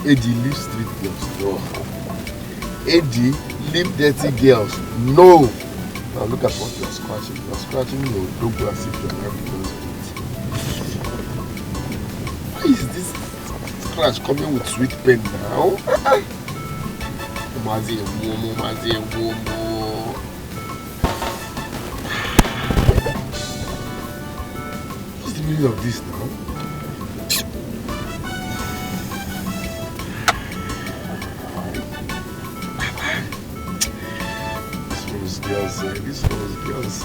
Eddie, leave street girls. No. Eddie, leave dirty girls. No. Now look at what you're scratching. You're scratching your logo as if you're not because of it. Why is this scratch coming with sweet pain now? What's the meaning of this now? This was girls.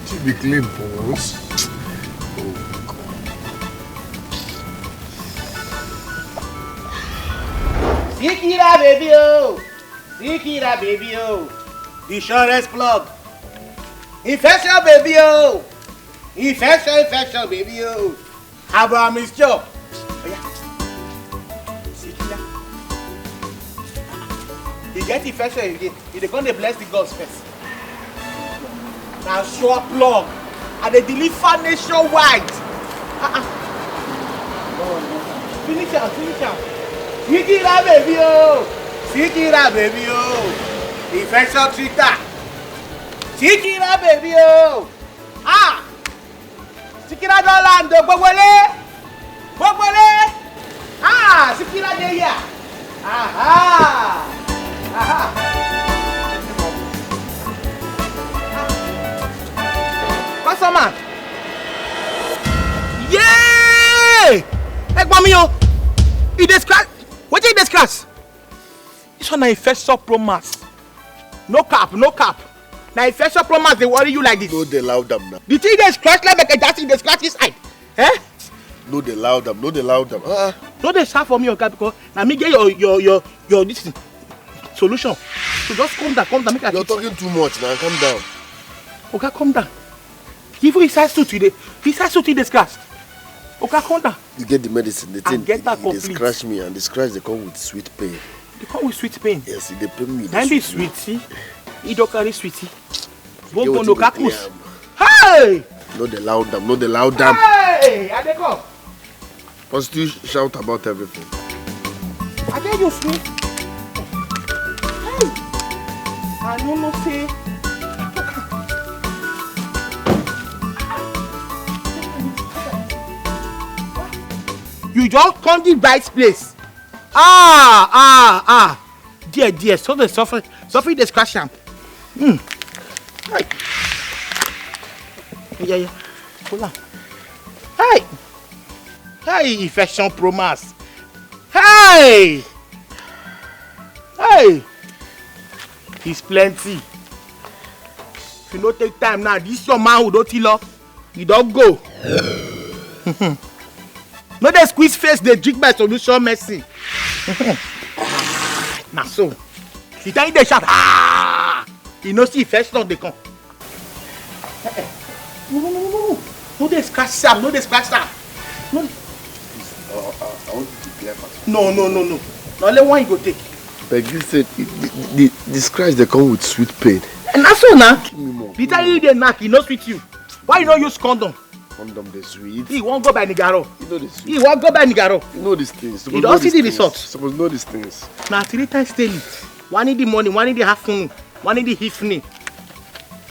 Should be clean for once. Oh God. Sikira baby oh, Sikira baby oh, the shortest plug. Infection baby oh, infection baby oh. How about Miss Joe? You get infection again. You're going to bless the gods first. Now show plug. And they deliver nationwide. Finish out. Sikira baby oh. Sikira baby oh. Infection treater. Sikira baby oh. Sikira don't land. Bogbole. Sikira dey here. Customer. Yay! Eggbamio. You dey scratch. What you dey scratch? This one na infection promax. No cap. Na infection promax dey worry you like this. No, they loud them now. The thing dey scratch like a dirty dey scratch inside. No, they loud them. No, they shout for me, okay? Because now me get your this thing. Solution. So just calm down. Make You're talking too much now. Calm down. Okay, calm down. Even his size suit today. His size suit is scratched. Okay, calm down. You get the medicine. The thing. Get that complete. They scratch me, and the scratch they come with sweet pain. They come with sweet pain. Yes, they pain me. Then be sweetie. He don't carry sweetie. Bongo no kakus. Hey! No, they loud them. Hey! I dey come. Must you shout about everything? I get you sweet. Hey! I don't know say. You just come the right place. Dear. So the suffer the scratch am. Hey. Yeah. Hold on. Hey. Hey, infection promax. Hey. It's plenty. If you don't take time now, this your man who don't tell up. You don't go. No, they squeeze face, they drink my solution, mercy. Now so, you tell you they shout, you know see infection they come. No, they scratch Sam, No. I want to be clear. No. Only one you go take. But you said the scratch they come with sweet pain. And that's all now. Give me more. Peter, you dey knack, he no sweet you. Why you don't use condom? Condom they sweet. He won't go by Nigaro. You know the sweet. He won't go by Nigaro. You know these things. You don't see the results. Suppose know these things. Now 3 times daily. One in the morning, one in the afternoon, one in the evening.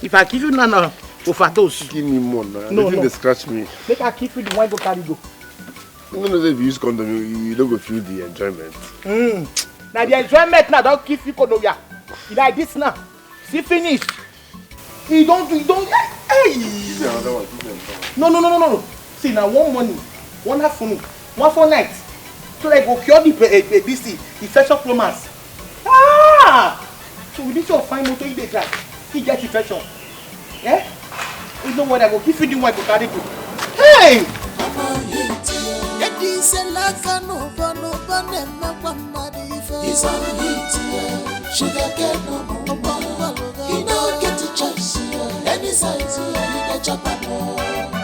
If I give you none overdose. Give me more now. No. They scratch me. Make I give you the one go carry go. You know if you use condom, you don't go feel the enjoyment. Now the enjoyment now don't give you condom. You like this now. See finish. You don't. Hey. No. See now one morning, one afternoon, one for night. So like go cure the this thing, infection promax. So with this your fine motor you dey drive, he get infection. You know what I go give you the one to carry go. Hey!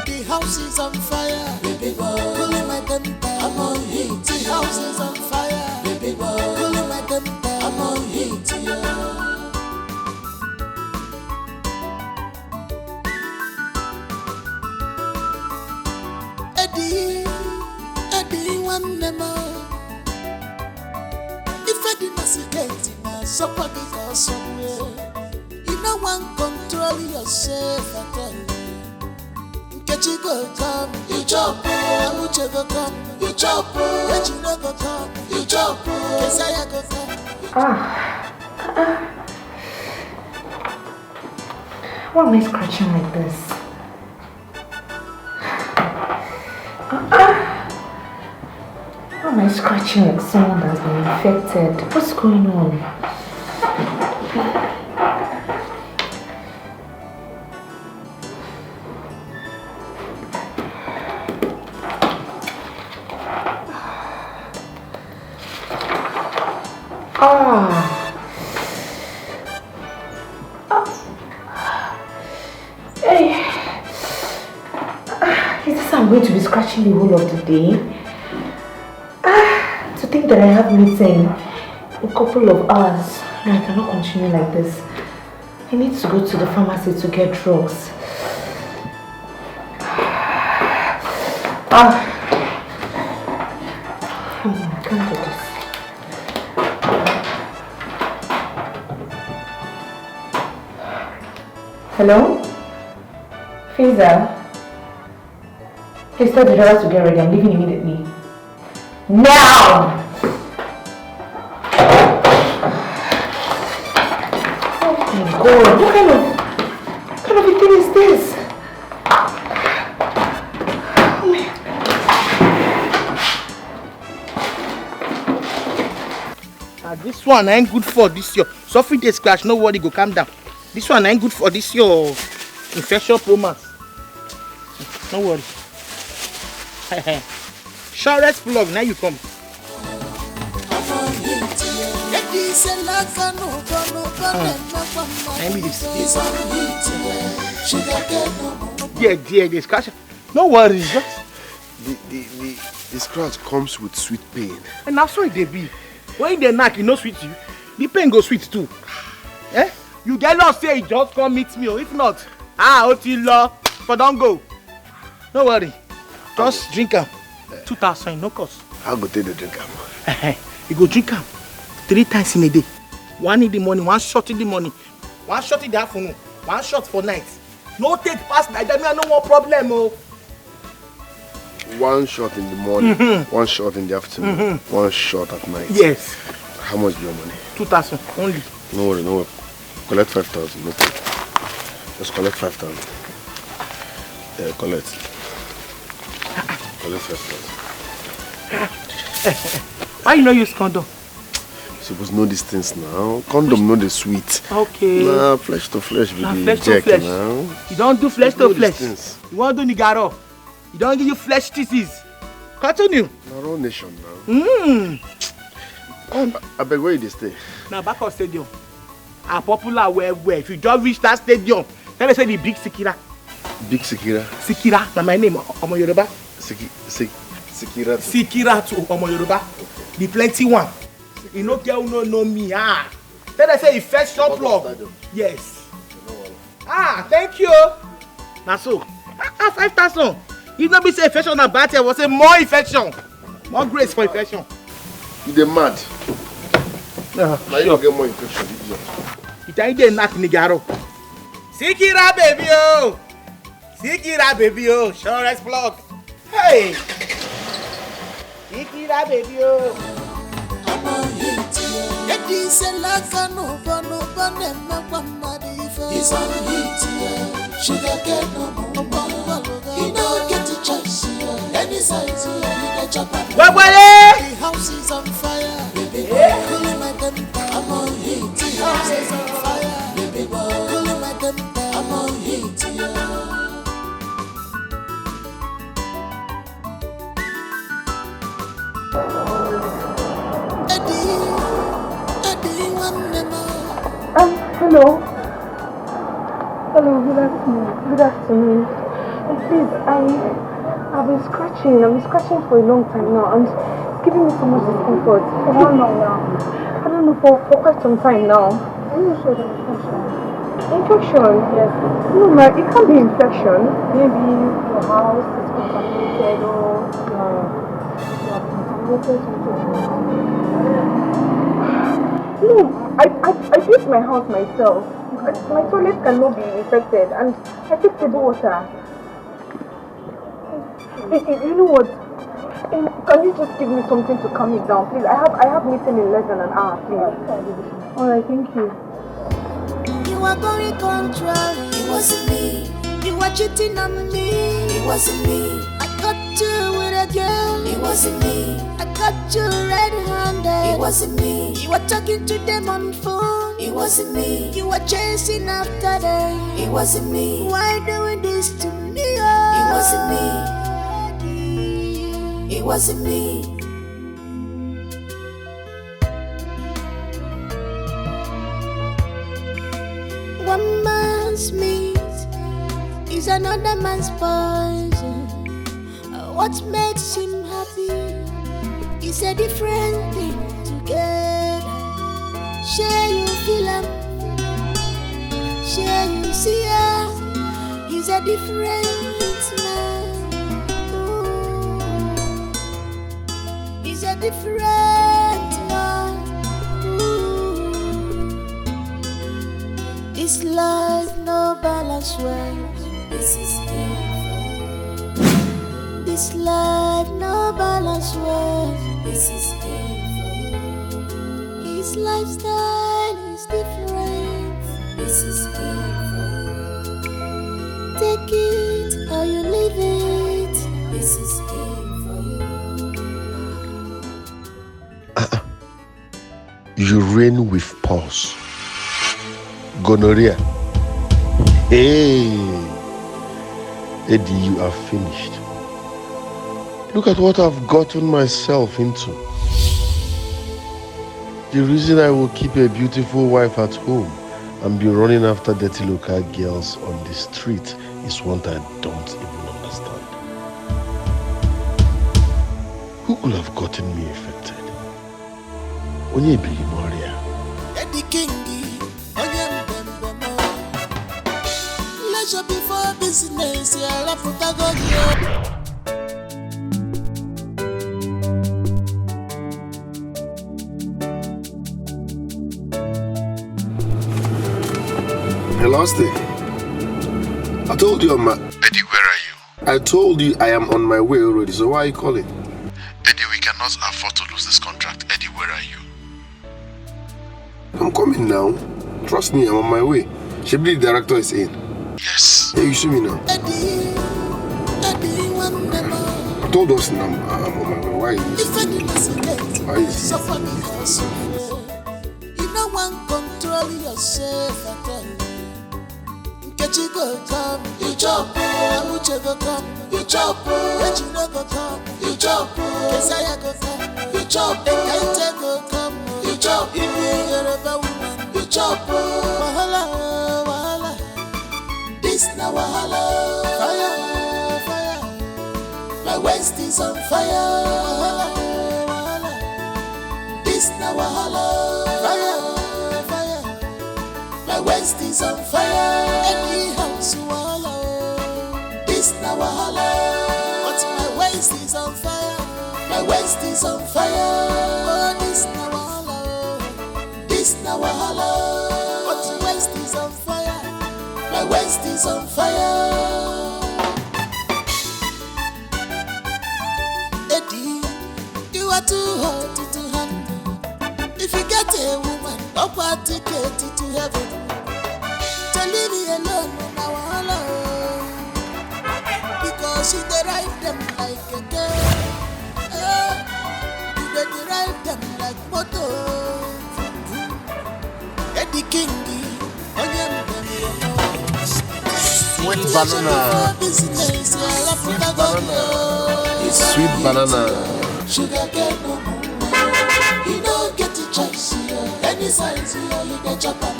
The house is on fire, baby boy. Pulling my temper, I'm on heat. The house is on fire, baby boy. Pulling my temper, I'm on heat. Eddie, one more. investigating somebody goes somewhere. You no one control yourself at all. Nkechi go come, you chop. Amuche go come, you chop. Ejiro go come, you chop. Kesaya go come. Why am I scratching like this? Why am I scratching like someone that's been infected? What's going on? I'm going to be scratching the whole of the day. To think that I have meeting a couple of hours. No, I cannot continue like this. I need to go to the pharmacy to get drugs. I can't do this. Hello? Fiza? Please tell the driver to get ready. I'm leaving immediately. Now! Oh my God! What kind of a thing is this? This one ain't good for this your suffering this clash. No worry, go calm down. This one ain't good for this your infection promise. No worry. Shortest plug, now you come. Yeah, the scratch. No worries, just the scratch comes with sweet pain. and that's why they be. When they knock, you know sweet you. The pain goes sweet too. Eh? You get not say just come meet me, or if not, Otilo, but don't go. No worry. Just drink them. 2,000, no cost. How go take the drink am? You go drink them 3 times in a day. 1 in the morning, 1 shot in the morning, 1 shot in the afternoon, 1 shot for night. No take past night, that means I no more problem. Oh. 1 shot in the morning, 1 shot in the afternoon, 1 shot at night. Yes. How much be your money? 2,000 only. No worry, no worry. Collect 5,000. No problem. Just collect 5,000. Yeah, collect. Collect 5,000. Why you no use condom? Suppose know these things now. Condom know the sweet. Okay. Nah, flesh to flesh be the flesh to jack flesh. now. You don't do flesh to flesh. Things. You want to do nigaro. You don't give you flesh disease. Continue. Our own nation now. I beg where you stay. Now back of stadium. A popular where if you just reach that stadium, let me say the big Sikira. Big Sikira. Sikira, na my name, Omo Yoruba. Sikira. Sikira to Omo Yoruba. The plenty one. You know girl no know me. Let me say the first shop plug. Yes. Thank you. Now so, 5,000. If not be say infection and bad, I will say more infection. More grace for infection. You dey mad. Now you get more infection, idiot. You ain't dey knock nigaro. Sikira baby oh. Sikira baby oh. Shortest plug. Hey. Sikira baby oh. The house is on fire, baby boy. Yeah. Cooling my temper, I'm on heat. The house is on fire, baby boy. Cooling my temper, I'm on heat. Eddie, one more. Hello. Hello, good afternoon. Good afternoon. Please, I've been scratching. I've been scratching for a long time now, and it's giving me so much discomfort. For how long now? I don't know, for quite some time now. Are you sure it's infection? Infection? Yes. No, ma, it can't be infection. Maybe your house is contaminated or you are contaminated something. No, I built my house myself. My toilet cannot be infected, and I fixed the water. You know what? Can you just give me something to calm me down, please? I have meeting in less than an hour, please. Alright, thank you. You are very contrary. It wasn't me. You were cheating on me. It wasn't me. I got you with a girl. It wasn't me. I got you red-handed. It wasn't me. You were talking to them on phone. It wasn't me. You were chasing after them. It wasn't me. Why doing this to me? It wasn't me. It wasn't me. One man's meat is another man's poison. What makes him happy is a different thing together. Share you feel him, share you see him. He's a different man. He's a different man. This life no balance well. This is it. This life no balance well. This is it. His lifestyle is different. This is it. Take it or you leave it. This is it. You reign with pause. Gonorrhea. Hey, Eddie, you are finished. Look at what I've gotten myself into. The reason I will keep a beautiful wife at home and be running after dirty local girls on the street is one I don't even understand. Who could have gotten me affected? Onye Billy Moria. Eddie Kingi, Onye Mbembe. Leisure before business, yeah, la puta go. I lost it. I told you I'm Eddie, where are you? I told you I am on my way already, so why are you calling? Eddie, we cannot afford to lose this contract. Eddie, where are you? I'm coming now. Trust me, I'm on my way. Shibli, the director is in. Yes. Hey, you see me now? Eddie, one I told us now I'm on my way. Why is this? Why is this? You know one control yourself, I tell you. Kechi go come, you chop. Amuche go come, you chop. Kechi no go come, you chop. Kesaya go come, you chop. Ekente go come, you chop. If you Yoruba woman, you chop. Wahala, wahala. This na wahala. Fire, fire. My waist is on fire. Wahala, wahala. This na wahala. Fire, fire. My waist is on fire. Any house wahala. This na wahala. But my waist is on fire. My waist is on fire. Oh, this na wahala. This na wahala. But my waist is on fire. My waist is on fire. Eddie, you are too hot to handle. If you get a woman, up a ticket to heaven. To leave me alone now, wahala. Because you derive them like a girl. You derive them like moto. Eddie Kingi, Onye Mbembe. Sweet banana. Sweet banana. Sugar cane no more. You don't get to choice here. Any size here, you can chop on.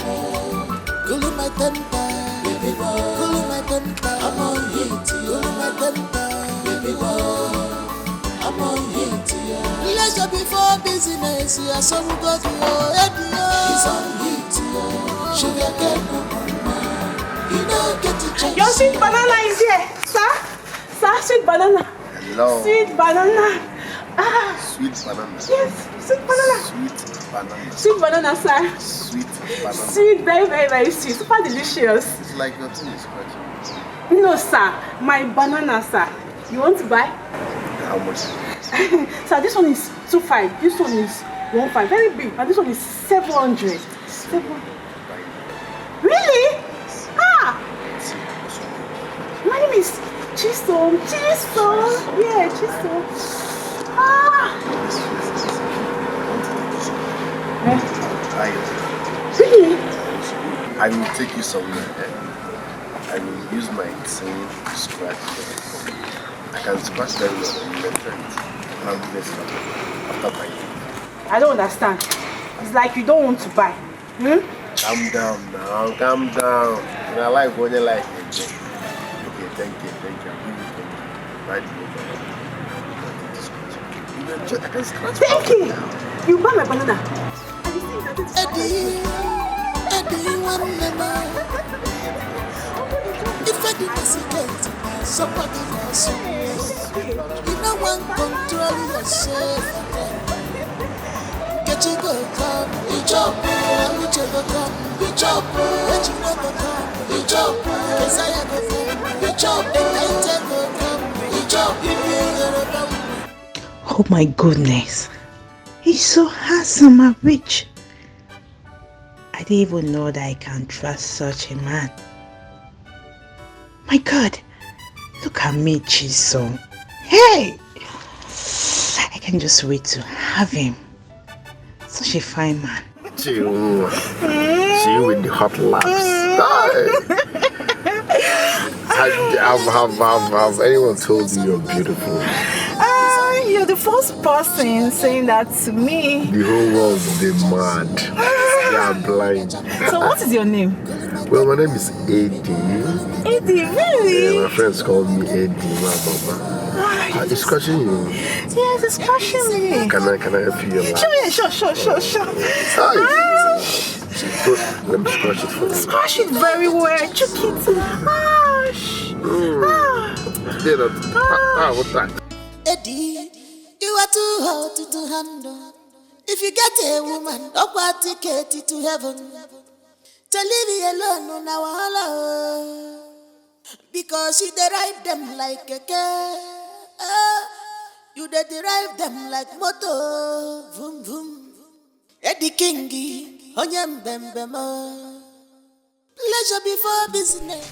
Cool my temper, baby boy. Cool my temper, I'm on heat. Cool my temper, baby boy. I'm on heat. Leisure before business, yeah. Some go to your head, he's on heat. Sugar cane no more. You don't get to choice. Your sweet banana is here, sir. Sir, sweet banana. Hello. Sweet banana. Sweet banana. Yes, sweet banana. Sweet banana. Sweet banana, sir. Sweet banana. Sweet, very, very, very sweet. Super delicious. It's like your tongue is scratching. No, sir. My banana, sir. You want to buy? How much? Sir, this one is 2.5. This one is 1.5. Very big. And this one is 700. 700. Really? Ah! My name is Chisom. Yeah, Chisom. Ah! Really? I will take you somewhere. I will use my tongue to scratch them. I can scratch them on the left hand. I'll do this after buying. I don't understand. It's like you don't want to buy. Hmm? Calm down now, calm down. And I like when you like it. Okay, thank you. I'll give you 20. Right over. I can scratch. Thank you. You buy my banana. Eddie, one member. If I didn't see it, somebody else. You know one control yourself. Get you go come, you jump, and you go come, you jump, get you go come, you jump, yes I go come, you jump, and go come, you jump, you go come. Oh my goodness, he's so handsome and rich. I didn't even know that I can trust such a man. My God, look at me, Chisom. Hey! I can just wait to have him. Such a fine man. Chill with the hot laps. Have anyone told you you're beautiful? You're the first person saying that to me. The whole world's mad. They are blind. So what is your name? Well, my name is Eddie. Eddie, really? Yeah, my friends call me Eddie. It's scratching you. Yes, it's crushing me. Can I help you? Sure. Hi. Let me scratch it for you. Scratch it very well. Chuck it. What's that? Eddie, you are too hot to handle. If you get a woman, upward ticket to heaven. To leave you alone on our hollow. Because you derive them like a car. You derive them like motor. Vroom, vroom. Eddie Kingi, Onyem Bembema. Pleasure before business.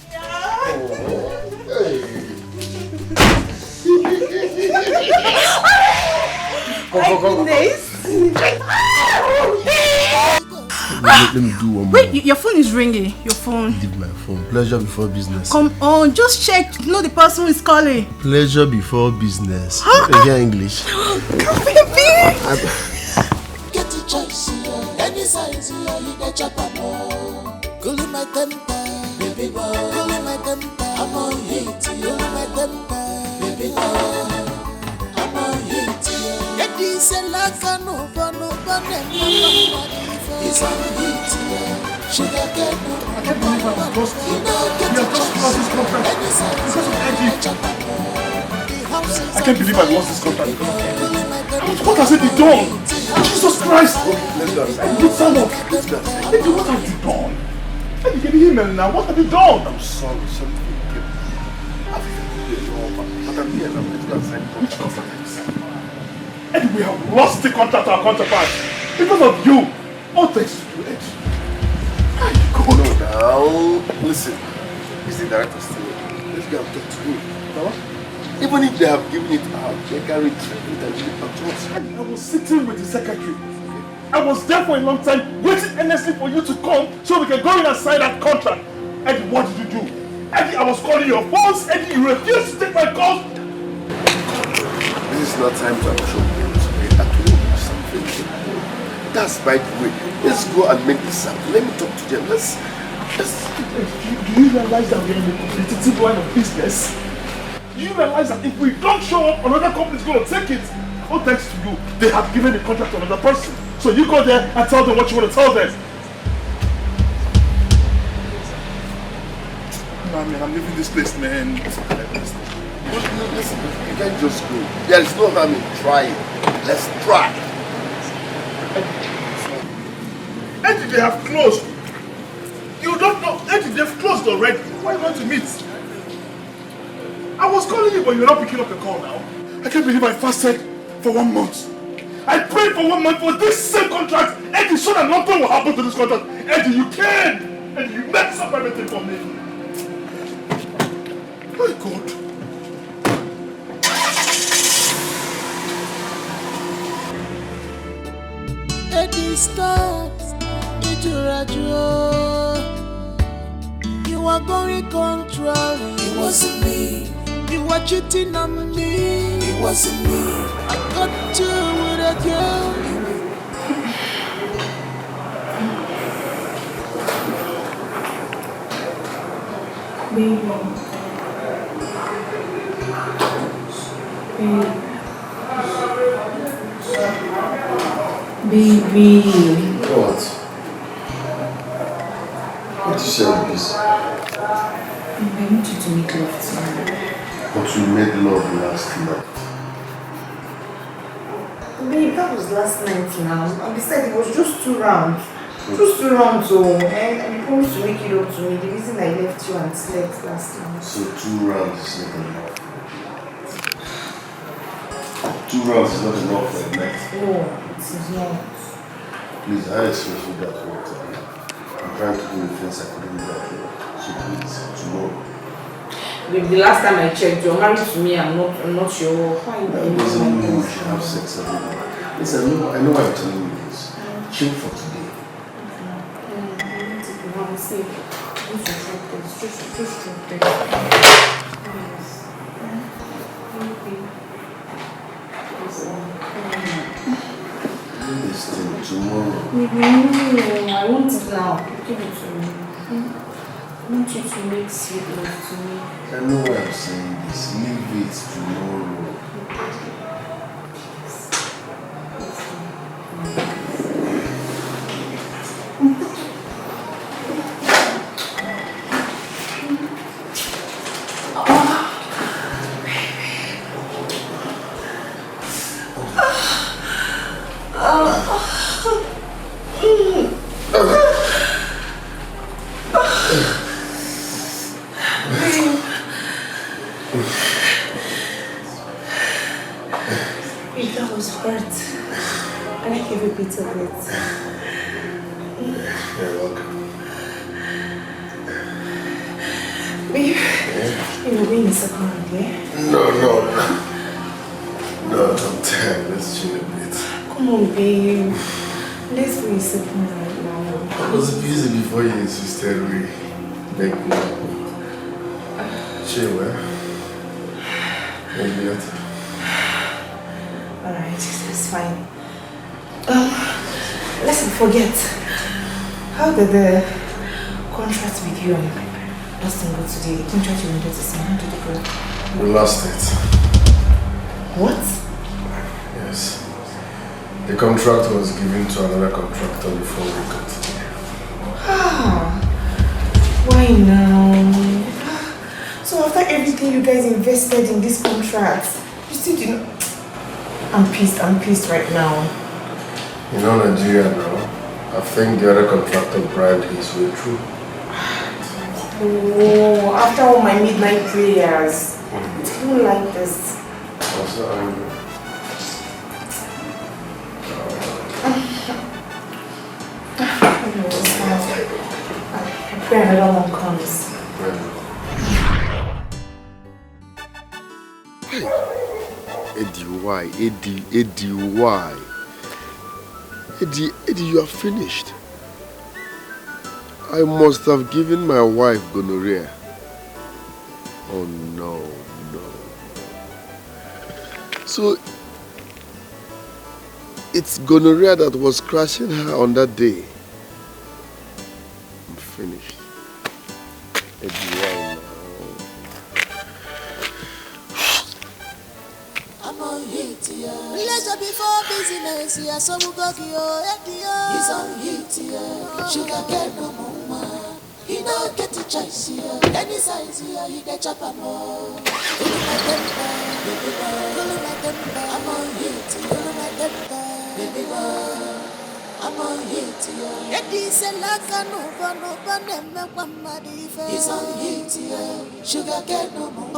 Let me do one more. Wait, your phone is ringing. Your phone. Give my phone. Pleasure before business. Come on, just check. You know the person who is calling. Pleasure before business. Huh? Again, English. Baby. Get the choice, any size, you get your papa. Cool my temper, baby boy. Cool my temper, I'm on heat. Cool my temper, baby boy. I'm on heat. Get this a lack no fun, it's on heat. Sugar get no. I can't believe I've lost you. We have just lost this contract because of Eddie. I can't believe I lost this contract because of Eddie. What has Eddie done? Jesus Christ! Let's go outside. Good someone. Let's go outside. Eddie, what have you done? Eddie, give me email now. What have you done? I'm sorry. Something came. I've but I'm here now. Let's go outside. Which contract have you signed? Eddie, we have lost the contract to our counterpart because of you. All thanks to you, Eddie. No, now, listen. He's the director still. Let's go and talk to him. Now, Even if they have given it out, they can retrieve it and give it back to us. I was sitting with the secretary. I was there for a long time, waiting earnestly for you to come so we can go in and sign that contract. Eddie, what did you do? Eddie, I was calling your phones. Eddie, you refused to take my calls. This is not time to show games. I told you something. That's by the way. Let's go and make this happen. Let me talk to them. Let's Do you realize that we're in a competitive line of business? Do you realize that if we don't show up, another company is going to take it? Oh, thanks to you, they have given the contract to another person. So you go there and tell them what you want to tell them. Nah, man, I'm leaving this place, man. listen. You can't just go. There is no harm in trying. Let's try. Eddie, they have closed. You don't know. Eddie, they've closed already. Why not to meet? I was calling you, but you're not picking up the call now. I can't believe I fasted for 1 month. I prayed for 1 month for this same contract. Eddie, so that nothing will happen to this contract. Eddie, you can. Eddie, you messed up everything for me. My God. Eddie, stop. You are going controlling. It wasn't me. You were cheating on me. It wasn't me. I got you with a girl. Baby. What? What you say with this? I want you to make love to me. But we made love last night. Babe, that was last night now. And besides, it was just 2 rounds. Just 2 rounds, so. And you promised to make it up to me. The reason I left you and slept last night. So 2 rounds is not enough. 2 rounds is not enough for a night. No, it is not. Please, I especially that work today. I'm trying to do the things I couldn't do that way. So please, tomorrow. Babe, the last time I checked, you're married to me. I'm not sure. Why you That doesn't mean we should have sex every day. Listen, I know I'm telling you this. Chill for today. See, just drop this. Just drop this. Yes. This thing tomorrow. No, I want it now. Give it to me. I want you to make sweet love to me. I know why I'm saying this. Leave it tomorrow. That was hurt. I like every bit of it. You're welcome. Babe, you're going in second round, yeah? No, I'm tired. Let's chill a bit. Come on, babe. Let's go in second round now. I was busy before you insisted we make love. Chill, eh? Maybe later. Alright, it's fine. Let's not forget. How did the contract with you and Austin go today? The contract you wanted to sign, how did it go? We lost it. What? Yes. The contract was given to another contractor before we got it. Why now? So after everything you guys invested in this contract, you still didn't... I'm pissed right now. You know Nigeria now. I think the other contractor bribed his way through. Oh, after all my midnight prayers. I don't like this. Also, I pray another one comes. Eddie, why? Eddie, why? Eddie, you are finished. I must have given my wife gonorrhea. Oh no. So, it's gonorrhea that was crashing her on that day. I'm finished. Eddie, why now? Pleasure before business, yeah, so we go to your Eddie. He's on heat, yeah. Sugar get no more. He don't get a choice, yeah. Any size, yeah, he get chop a more. Coolin' my temper, baby boy. Coolin' my temper, I'm on heat, coolin' my temper, baby boy. I'm on heat, He's on heat, sugar get no more.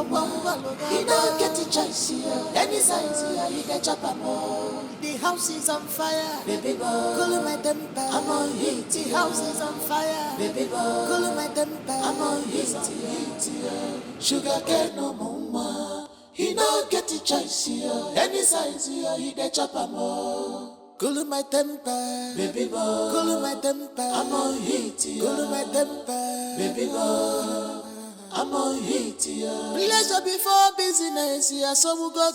He don't get a choice here. Any size here, he get chop more. The house is on fire, baby boy. Cool my temper, I'm on heat. The house is on fire, baby boy. Cool my temper, I'm on heat. Sugar get no more. He don't get a choice here. Any size here, he get chop more. Cool my temper, baby boy. Cool my temper, I'm on heat. Cool my temper, baby boy. I'm on heat. Pleasure before business, so we go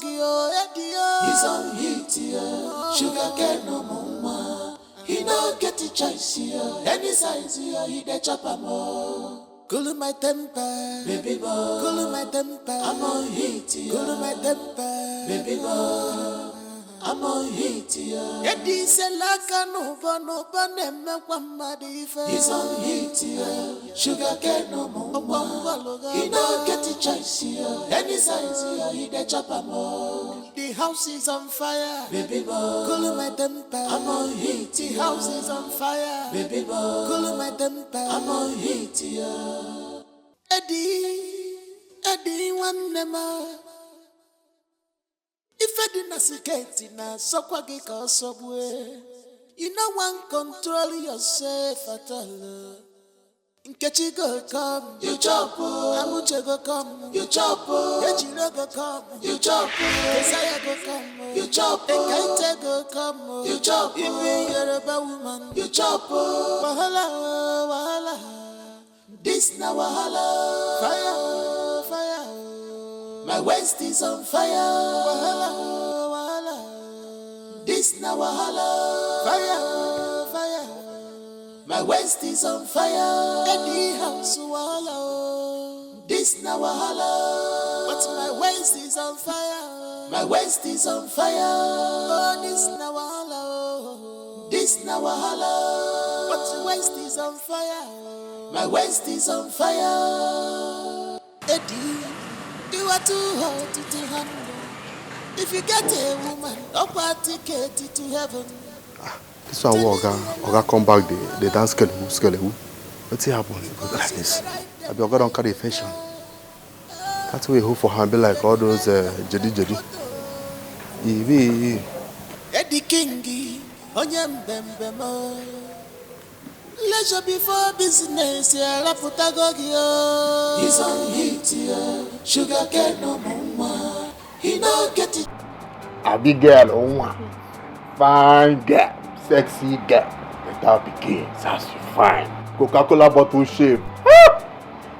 He's on heat. Sugar get no more. He don't get a choice here. Any size here, he the chop more. Cool my temper, baby boy. Cool my temper, I'm on heat. Cool my temper, baby boy. I'm on heat, He's on heat, sugar get no more. He don't get a choice here. Any size here, he the chop more. The house is on fire, baby boy. Cool my temper, I'm on heat. The house is on fire, baby boy. Cool my temper, I'm on heat, Eddie, one nema. If I didn't get in a soquagika subway, you know one control yourself at all. In Ketchigo come, you chop, Amuchego come, you chop, Echinogo come, you chop, Desire go come, you chop, Ekaitego come, you chop, even Yoruba woman, you chop, Wahala, this na Wahala, fire. My waist is on fire. Wahala. This na wahala. Fire. My waist is on fire. Any house wahala. This na wahala. But my waist is on fire. My waist is on fire. Oh, this na wahala. This na wahala. But my waist is on fire. My waist is on fire. Eddie. You are too hot to handle. If you get a woman, up a ticket to heaven. This one Oga come back the dance skelewu. What's happening? Like this. I be Oga don't carry fashion. That's why hope for her be like all those jedi. Eddie Kingi, Onyem Bembemo. Leisure before business, Raputagogio. He's on heat, sugar get no more. He don't get it. Abigail, fine girl, sexy girl. Better begin, as you fine. Coca-Cola bottle shape.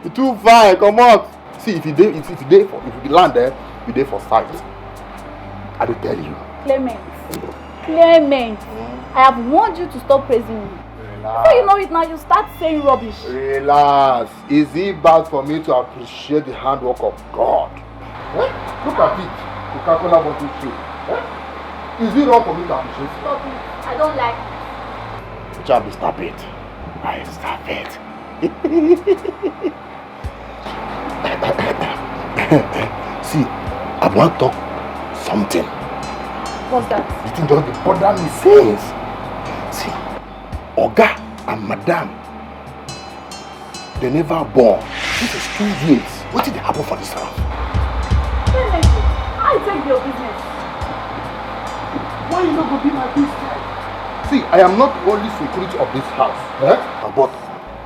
You too fine, come on. See, if you land there, you there for sight. I will tell you. Clement, I have warned you to stop praising me. Before you know it now, you start saying rubbish. Relax. Is it bad for me to appreciate the handwork of God? Look at it. Coca-Cola bottle shape. Is it wrong for me to appreciate it? Stop it. I don't like it. Jabi, stop it. Stop it. See, I want to talk something. What's that? You think don't bother me since? See, Oga and Madam, they never born. This is 2 years. What did happen for this house? I take your business. Why you not going to be my business? See, I am not only security of this house, but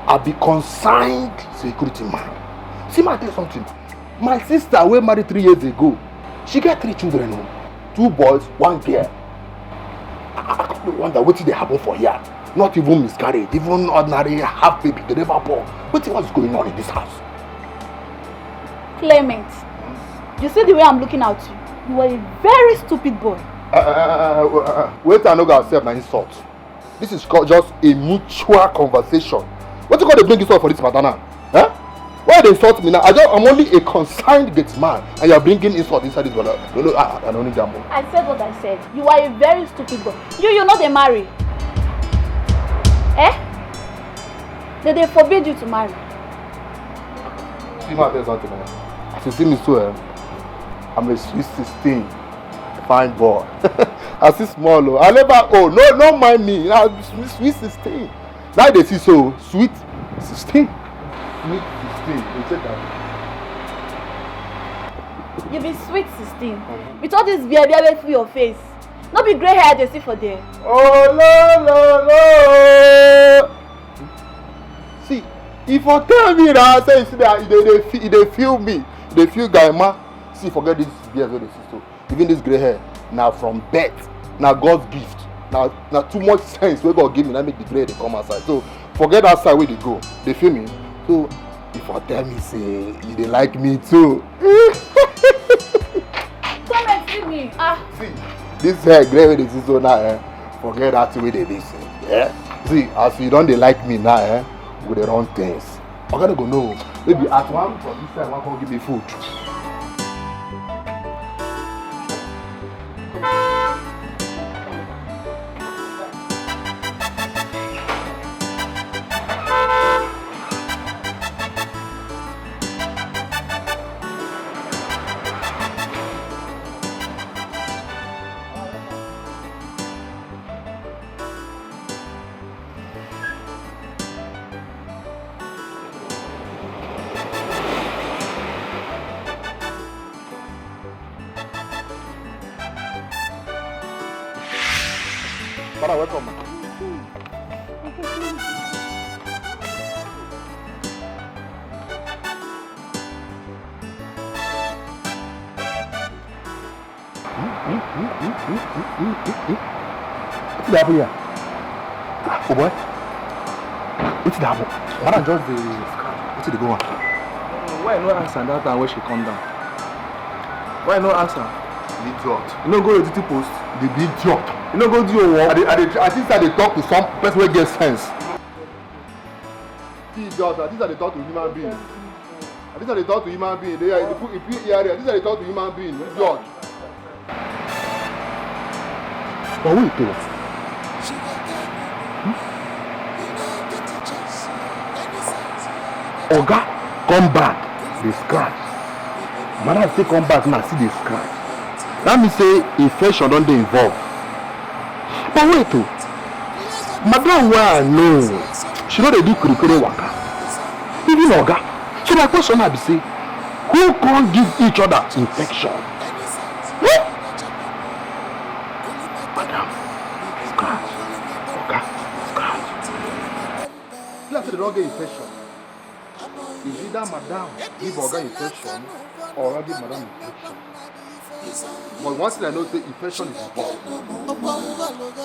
I be consigned security man. See, I tell you something. My sister, we married 3 years ago. She got 3 children, 2 boys, 1 girl. I can't wonder what did happen for here. Not even miscarriage, even ordinary half baby, they never born. What's going on in this house? Clement, you see the way I'm looking at you. You are a very stupid boy. Wait, I know God accept my insult. This is called just a mutual conversation. What you got to bring insult for this matter now? Why they insult me now? I'm only a consigned gate man, and you're bringing insult inside this brother. No, I don't need that more. I said what I said. You are a very stupid boy. You're not a marry. Did they forbid you to marry? See, my tell something, man. As you see me so, I'm a sweet 16, fine boy. I I see small. Oh. I never. Oh no, don't mind me. Now sweet 16. Now they see so sweet 16. Sweet 16. You check that. You be sweet 16. With all this beer through your face. Not be grey hair they see for there. Oh no. See, if you tell me that, say they feel me, they feel guy ma. See, forget this beard wey dey see so. Even this grey hair, now from birth, now God's gift. Now too much sense wey God give me, that make the grey they come outside. So forget that side where they go. They feel me. So if you tell me say you dey like me too. Come and see me. See, this hair grey wey dey see so now, forget that way they listen. Yeah. See, as you don't they like me now, we dey run things. I'm gonna go know. Maybe at one for this time, one can give me food. Father, welcome. What's the apple here? Oh boy. What's the apple? Madam just the scratch. What's the go on? Why no answer that time when she come down? Why no answer? Idiot. You no go to the post. The idiot. You no go do your work. I think that they talk to some person who get sense. Idiot. I think that they talk to human being. I think that they talk to human being. They are if you I think that they talk to human being. Idiot. But wait though. Oga, come back. They scratch. Madam say come back now. See they scratch. That means say infection don't dey involved. But wait though. Madam wey I know, she no dey do kirikiri waka. Even Oga. So my question na be say, who can't give each other infection? Madam, scratch. Oga, scratch. You have to don't get infection. Is either Madam give Oga infection or Oga give Madam infection? But one thing I know is that infection is involved.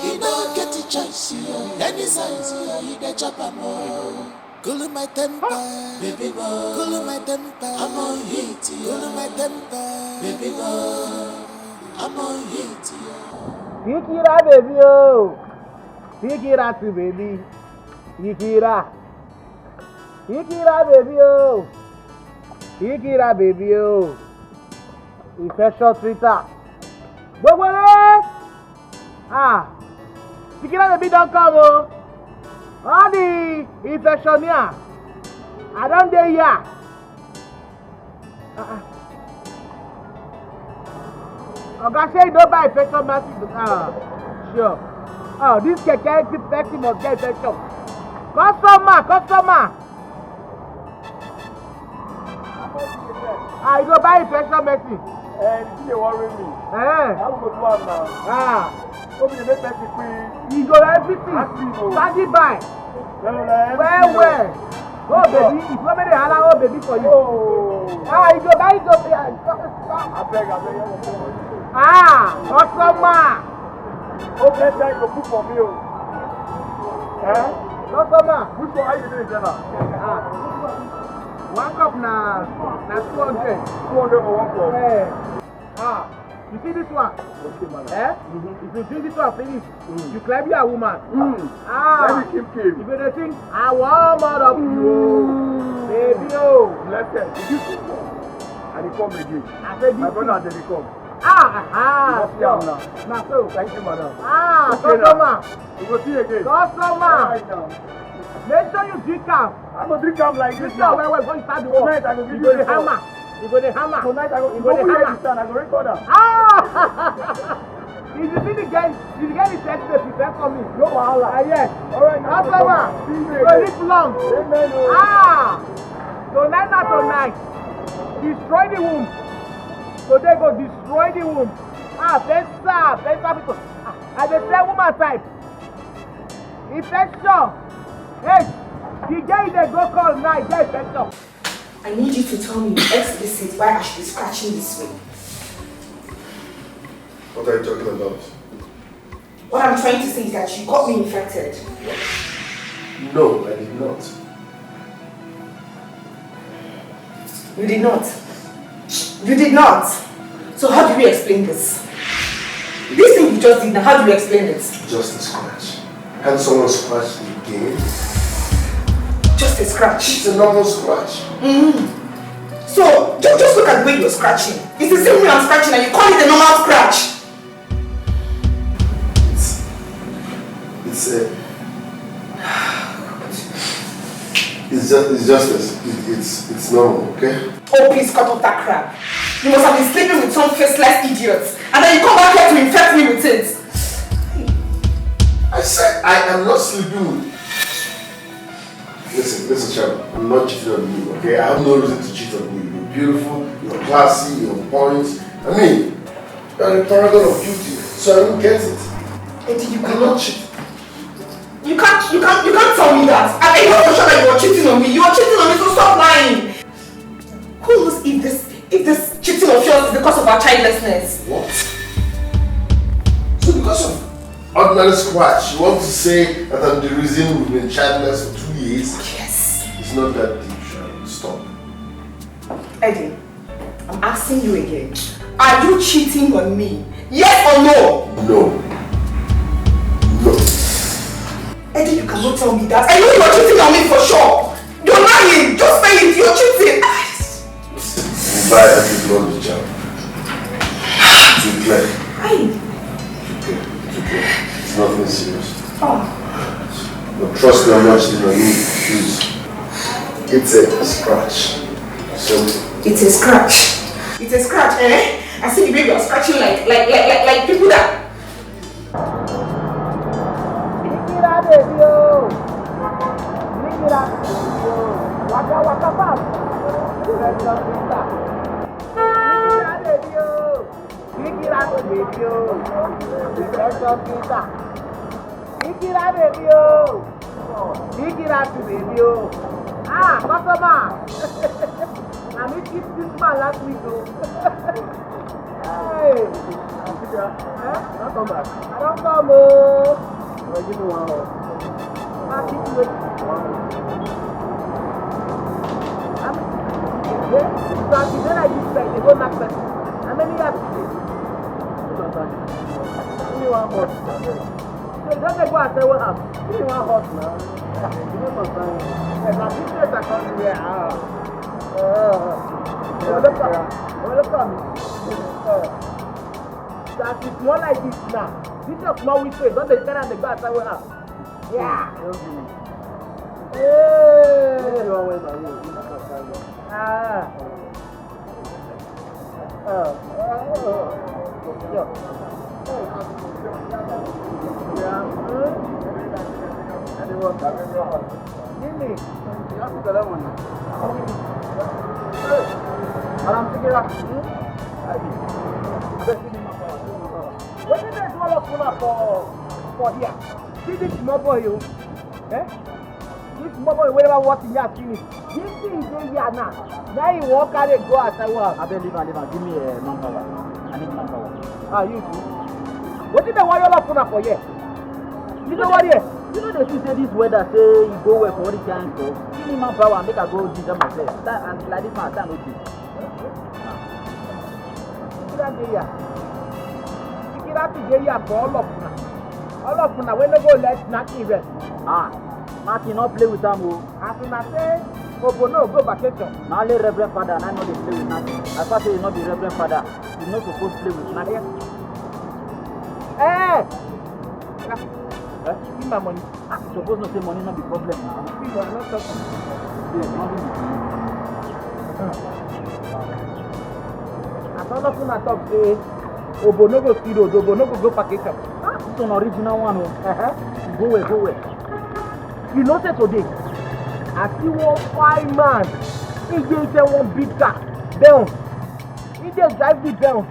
You don't get a choice, any size, you the chopper more. Cool my temper, baby boy. Cool my temper, I'm on heat. Cool my temper, baby boy. I'm on heat. Sikira baby oh, Sikira to baby, Sikira baby oh, Sikira baby oh. Infection treater. Gbogbo Sikira baby don't come oh. All the infection here, I don't dey here. Oga say you don't buy infection medicine. Sure. Oh, this keke person must get infection. Customer. You go buy infection medicine. This dey worry me. How we go do am now? Hope you make person free. You go everything. Sandy buy. Well. Oh baby, if you make the holla, oh baby for you. You go buy it up here. I beg. Customer. Hope next time you go cook for me. Customer. Which one are you doing, Jenna? One cup na 200. 200 for one cup. You see this one? Okay, madam. If you drink this one finish, you climb your woman. Let me keep. You better think, I want more of you. Baby, oh. Blessed. This is and he come again. I said this. My brother, they come. You must now. Now so. Thank you, madam. Okay, customer. We will see you again. Customer. Right now. Make sure you drink am. I go drink am like this now. Well, before you start the work. Tonight I go give You go you the hammer. You go the hammer. Tonight I go. You go the hammer. I go record am. If you see the girl, if you get the sex tape, you send for me. No wahala. Yes. Alright. Customer, go live long. Tonight not tonight. Destroy the womb. Today go destroy the womb. Better people. I dey say woman type. Infection. Hey, the guy dey go call now, get infection. I need you to tell me explicit why I should be scratching this way. What are you talking about? What I'm trying to say is that you got me infected. No, I did not. You did not. You did not. So how do we explain this? This thing you just did now, how do you explain it? Just a scratch. Can someone scratch again? Just a scratch. It's a normal scratch. So, just look at the way you're scratching. It's the same way I'm scratching and you call it a normal scratch. It's normal, okay? Oh, please cut off that crap. You must have been sleeping with some faceless idiots and then you come back here to infect me with it. I said I am not sleeping with. Listen, Sharon, I'm not cheating on you, okay? I have no reason to cheat on you. You're beautiful, you're classy, you're on point. I mean, you're a paragon of beauty, so I don't get it. Eddie, you cannot cheat. You can't tell me that. I know for sure that you are cheating on me. You are cheating on me, so stop lying. Who knows if this cheating of yours is because of our childlessness? What? So because of ordinary scratch, you want to say that I'm the reason we've been childless for 2 years? Yes. It's not that deep, Sharon. Stop. Eddie, I'm asking you again. Are you cheating on me? Yes or no? No. Eddie, you cannot tell me that. I know you are cheating on me for sure. You're lying. Just say it. You're cheating. Why have you blown the child? To play. It's nothing serious. But trust me, I'm not cheating on you. Please. It's a scratch. So. It's a scratch. It's a scratch, eh? I see the baby are scratching like people that. Baby, oh. Bring it up, waka fast. Bring it up, baby, oh. Bring it up, baby, oh. Bring it up, baby, oh. Bring it up, baby, oh. Customer. I mean, keep this man last week, oh. Hey. Don't come back. I don't come, oh. Give me one more. Then I use like they go knock person. How many years? Give me one hot. So just like what I say, what happened? Give me one hot now. Give me one time. And now this place are coming here. Look at me. That is more like this now. This is small with face. Don't they stand on the glass? I will have. Yeah. Give me. What did they do all for here? See this small boy, you? Eh? This small boy, whenever watching here, finish. This thing is here now. Now you walk out and go outside work. I believe, give me a manpower. I need manpower. You too. What did they want you all for here? You know what here? You know they should say this weather, say you go away for all the time, so give me manpower and make I go do them myself. And like this man, I can't do this. All of them, when they go let Naki rest. Martin, not play with them. As soon as say, no, go vacation. Now, let Reverend Father, and I know they play with Naki. As far as he's not the Reverend Father, he's not supposed to play with Naki. Give my money. You're supposed to say money not be problem now. People are not talking. There's nothing. As all of them are talk, say, Obo no go see those, Obo no go package them. This an original one. Go away. You know say today, I see one fine man. He just say one big car. Down. He just drive the down.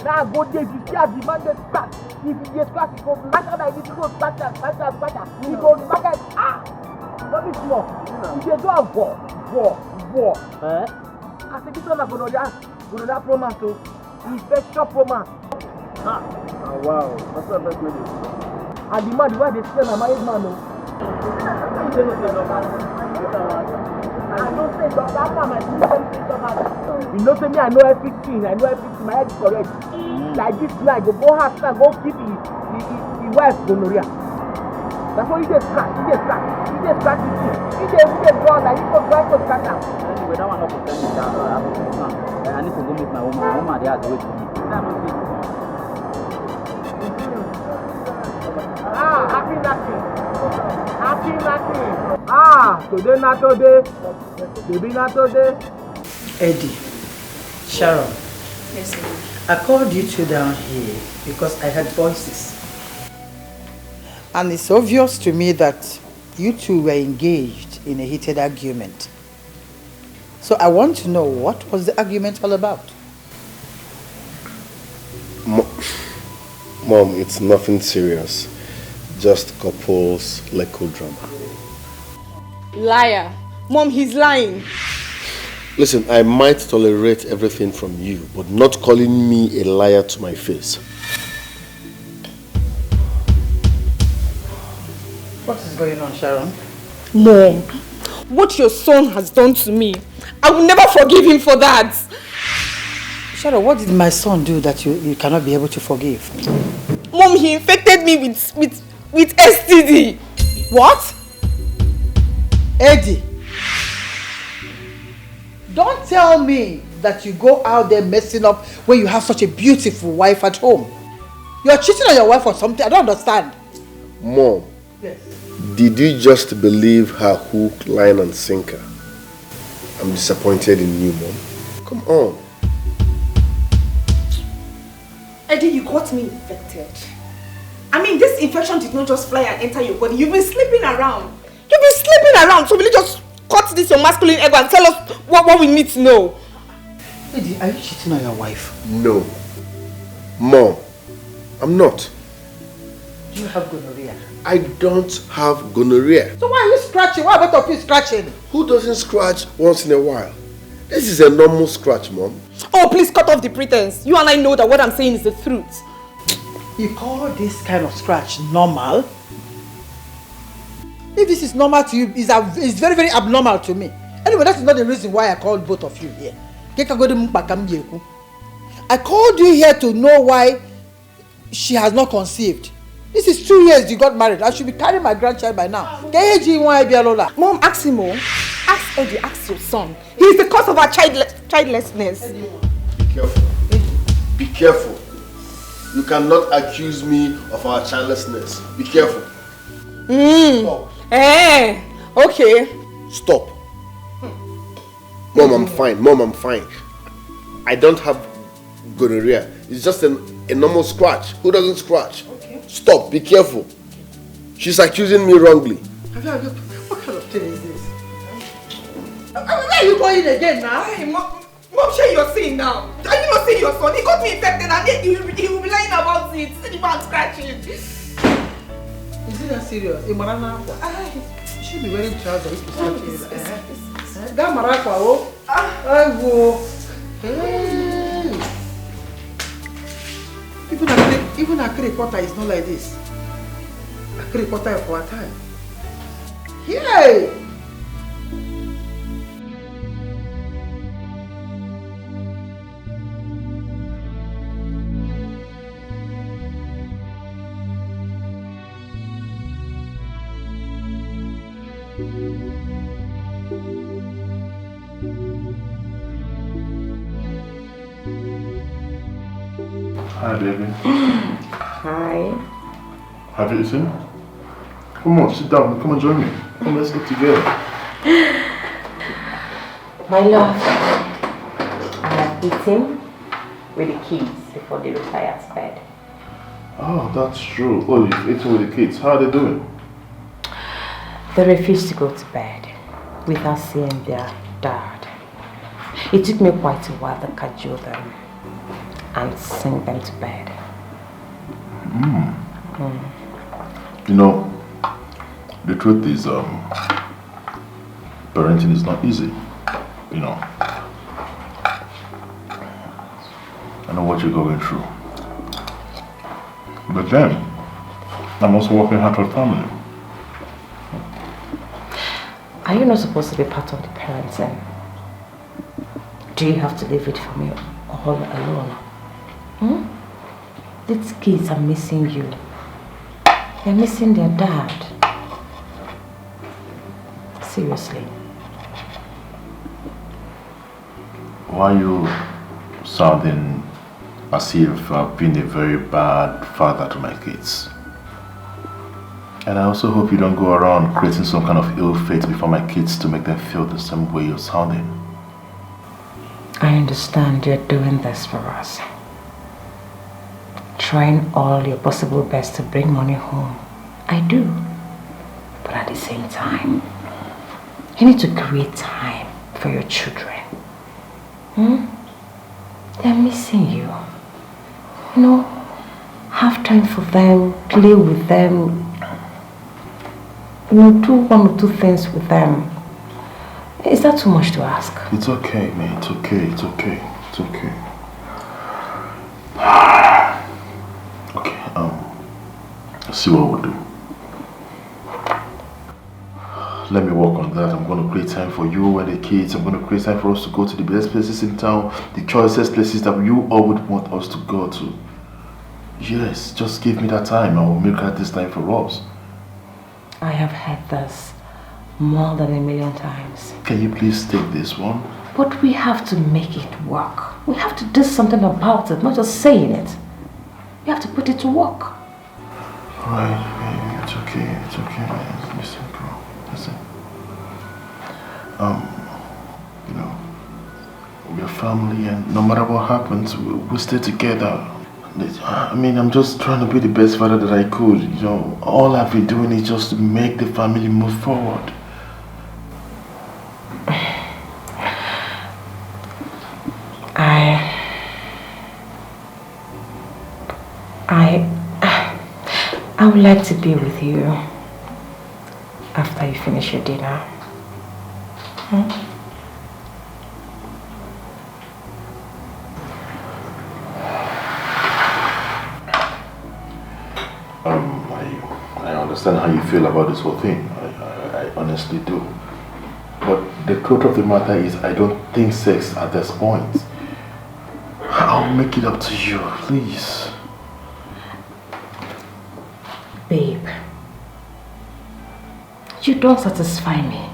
Now go there, you see how the man gets back. If he gets back, he goes back and he goes back. He goes back. Not be small. He just do a war. I said, this one is going to promise to infection promise. Wow, that's not best way. And the man, the way they spend a married man, I don't say that after my system, you know, to me, I know everything. My head is correct. Like this, I go hard, go keep the wife gonorrhea. That's why you just scratch. You just go like you go try to scratch out. Anyway, that one not to send me down. I need to go meet my woman. My woman, they have to wait for me. Happy nothing. Today not today. Baby not today. Eddie, Sharon. Yes, sir. I called you two down here because I heard voices. And it's obvious to me that you two were engaged in a heated argument. So I want to know, what was the argument all about? Mom, it's nothing serious. Just couples legal drama. Liar. Mom, he's lying. Listen, I might tolerate everything from you, but not calling me a liar to my face. What is going on, Sharon? Mom, what your son has done to me, I will never forgive him for that. Sharon, what did my son do that you cannot be able to forgive? Mom, he infected me with STD. What? Eddie, don't tell me that you go out there messing up when you have such a beautiful wife at home. You're cheating on your wife or something. I don't understand. Mom, yes. Did you just believe her hook, line and sinker? I'm disappointed in you, Mom. Come on. Eddie, you got me infected. I mean, this infection did not just fly and enter your body. You've been sleeping around. So will you just cut this your masculine ego and tell us what we need to know? Eddie, are you cheating on your wife? No. Mom, I'm not. Do you have gonorrhea? I don't have gonorrhea. So why are you scratching? Why both of you scratching? Who doesn't scratch once in a while? This is a normal scratch, Mom. Oh, please cut off the pretense. You and I know that what I'm saying is the truth. You call this kind of scratch normal? If this is normal to you, it's very, very abnormal to me. Anyway, that's not the reason why I called both of you here. I called you here to know why she has not conceived. This is 2 years you got married. I should be carrying my grandchild by now. Mom, ask him. Ask Eddie, ask your son. He's the cause of our childlessness. Be careful. Be careful. You cannot accuse me of our childlessness. Be careful. Stop. Okay. Stop. Mom, I'm fine. Mom, I'm fine. I don't have gonorrhea. It's just a normal scratch. Who doesn't scratch? Okay. Stop. Be careful. She's accusing me wrongly. What kind of thing is this? Where are you going again now? Hey, Mom, share your sin now. Are you not seeing your son? He got me infected and he will be lying about it. See the man scratching. Is it that serious? You should be wearing trousers if you start Even a three-quarter is not like this. A three-quarter for a time. Yay! Hi, baby. Hi. Have you eaten? Come on, sit down. Come and join me. Come, let's eat together. My love, I have eaten with the kids. before they retire to bed. Oh, that's true. Oh, you've eaten with the kids. How are they doing? They refuse to go to bed without seeing their dad. It took me quite a while to cajole them and sing them to bed. You know, the truth is, parenting is not easy. You know, I know what you're going through. But then, I'm also working hard for the family. Are you not supposed to be part of the parenting? Do you have to leave it for me all alone? These kids are missing you. They're missing their dad. Seriously. Why are you sounding as if I've been a very bad father to my kids? And I also hope you don't go around creating some kind of ill fate before my kids to make them feel the same way you're sounding. I understand you're doing this for us. Trying all your possible best to bring money home. I do. But at the same time, you need to create time for your children. They're missing you. You know, have time for them, play with them, you know, do one or two things with them. Is that too much to ask? It's okay, man. It's okay. It's okay. It's okay. Okay, let's see what we'll do. Let me work on that. I'm going to create time for you and the kids. I'm going to create time for us to go to the best places in town, the choicest places that you all would want us to go to. Yes, just give me that time. I will make out this time for us. I have heard this more than 1,000,000 times. Can you please take this one? But we have to make it work. We have to do something about it, not just saying it. We have to put it to work. Alright, baby, it's okay. It's okay, man. Listen, girl. Listen. You know, we're family, and no matter what happens, we'll stay together. I mean, I'm just trying to be the best father that I could. You know, all I've been doing is just to make the family move forward. I would like to be with you after you finish your dinner. I understand how you feel about this whole thing. I honestly do. But the truth of the matter is, I don't think sex at this point. I'll make it up to you, please. Babe, you don't satisfy me.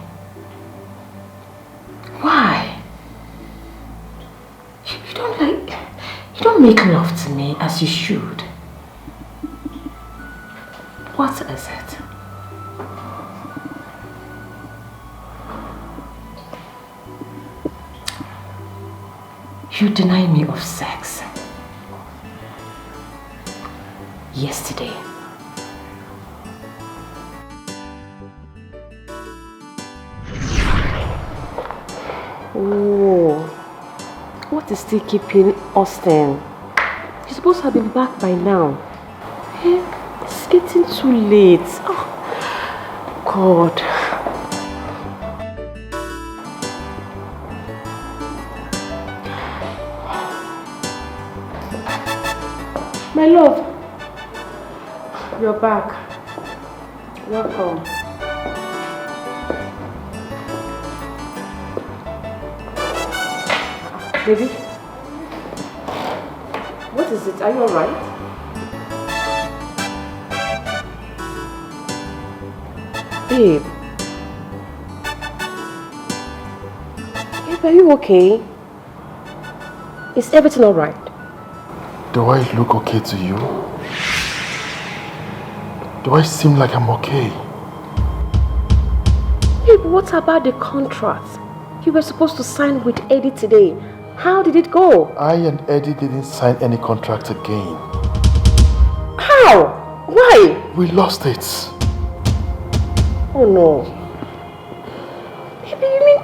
Why? You don't make love to me as you should. What is it? You deny me of sex. Yesterday. Oh, what is still keeping Austin? He's supposed to have been back by now. Hey, it's getting too late. Oh, God. My love, you're back. Welcome. Baby, what is it? Are you alright? Babe. Babe, are you okay? Is everything alright? Do I look okay to you? Do I seem like I'm okay? Babe, what about the contract you were supposed to sign with Eddie today? How did it go? I and Eddie didn't sign any contract again. How? Why? We lost it. Oh no. Baby, you mean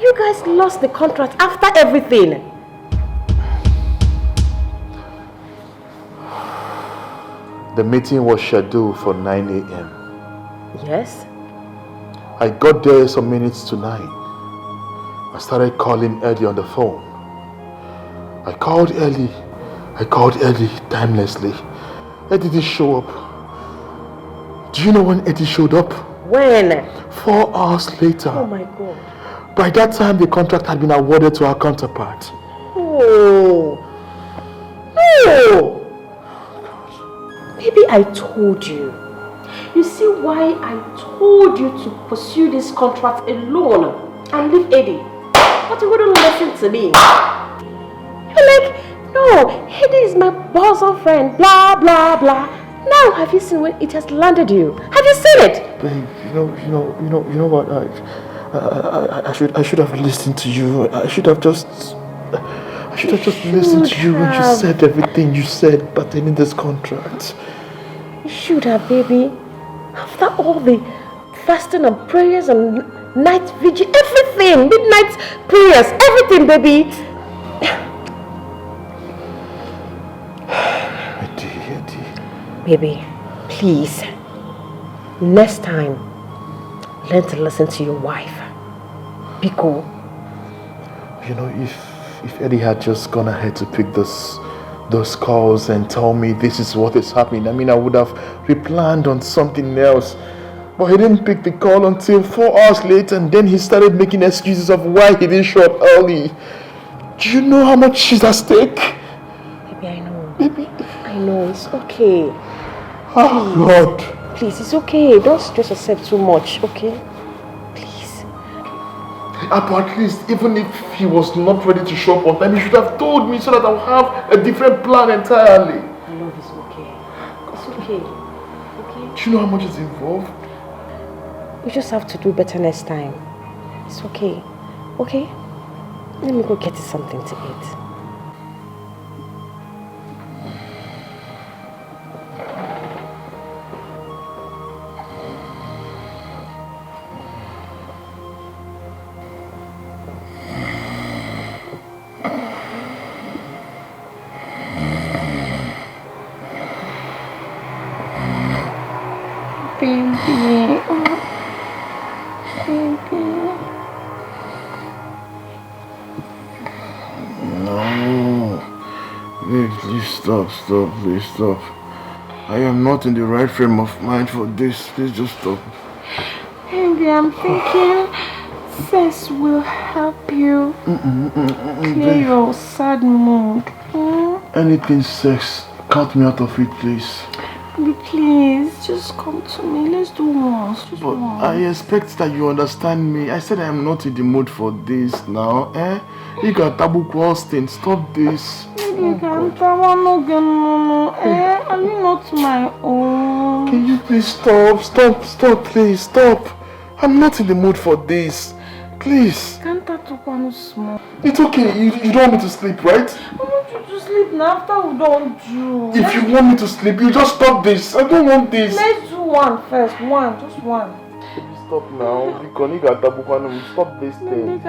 you guys lost the contract after everything? The meeting was scheduled for 9 a.m. Yes? I got there some minutes to 9. I started calling Eddie on the phone. I called Eddie timelessly. Eddie didn't show up. Do you know when Eddie showed up? When? 4 hours later. Oh my God. By that time, the contract had been awarded to our counterpart. Oh. Oh. Maybe I told you. You see why I told you to pursue this contract alone and leave Eddie? But you wouldn't listen to me. You're like, no, Eddie is my bosom friend, blah, blah, blah. Now, have you seen when it has landed you? Have you seen it? Babe, you know what? I should have listened to you. I should have just listened to you when you said everything you said pertaining this contract. You should have, baby. After all the fasting and prayers and night vigil, everything, midnight prayers, everything, baby. Eddie. Baby, please, next time, learn to listen to your wife. Be cool. You know, if Eddie had just gone ahead to pick those calls and tell me this is what is happening, I mean, I would have replanned on something else. But he didn't pick the call until 4 hours later, and then he started making excuses of why he didn't show up early. Do you know how much is at stake? Baby, I know. Baby, I know. It's okay. Oh, God. Please, it's okay. Don't stress yourself too much, okay? Please. But at least, even if he was not ready to show up on time, he should have told me so that I would have a different plan entirely. I know it's okay. It's okay. Okay? Do you know how much is involved? We just have to do better next time. It's okay. Okay? Let me go get you something to eat. Please stop. I am not in the right frame of mind for this. Please just stop. Baby, I'm thinking sex will help you clear your sad mood. Anything sex, cut me out of it, please. Baby, please, just come to me. Let's do once. Just but once. I expect that you understand me. I said I am not in the mood for this now. You got taboo Austin. Stop this. Are you not my own? Can you please stop? Stop, please, stop. I'm not in the mood for this. Please. Can't I talk one small? It's okay. You don't want me to sleep, right? I want you to sleep now after we don't do. If you want me to sleep, you just stop this. I don't want this. Let's do one first. Just one. Stop now. Stop this thing. I've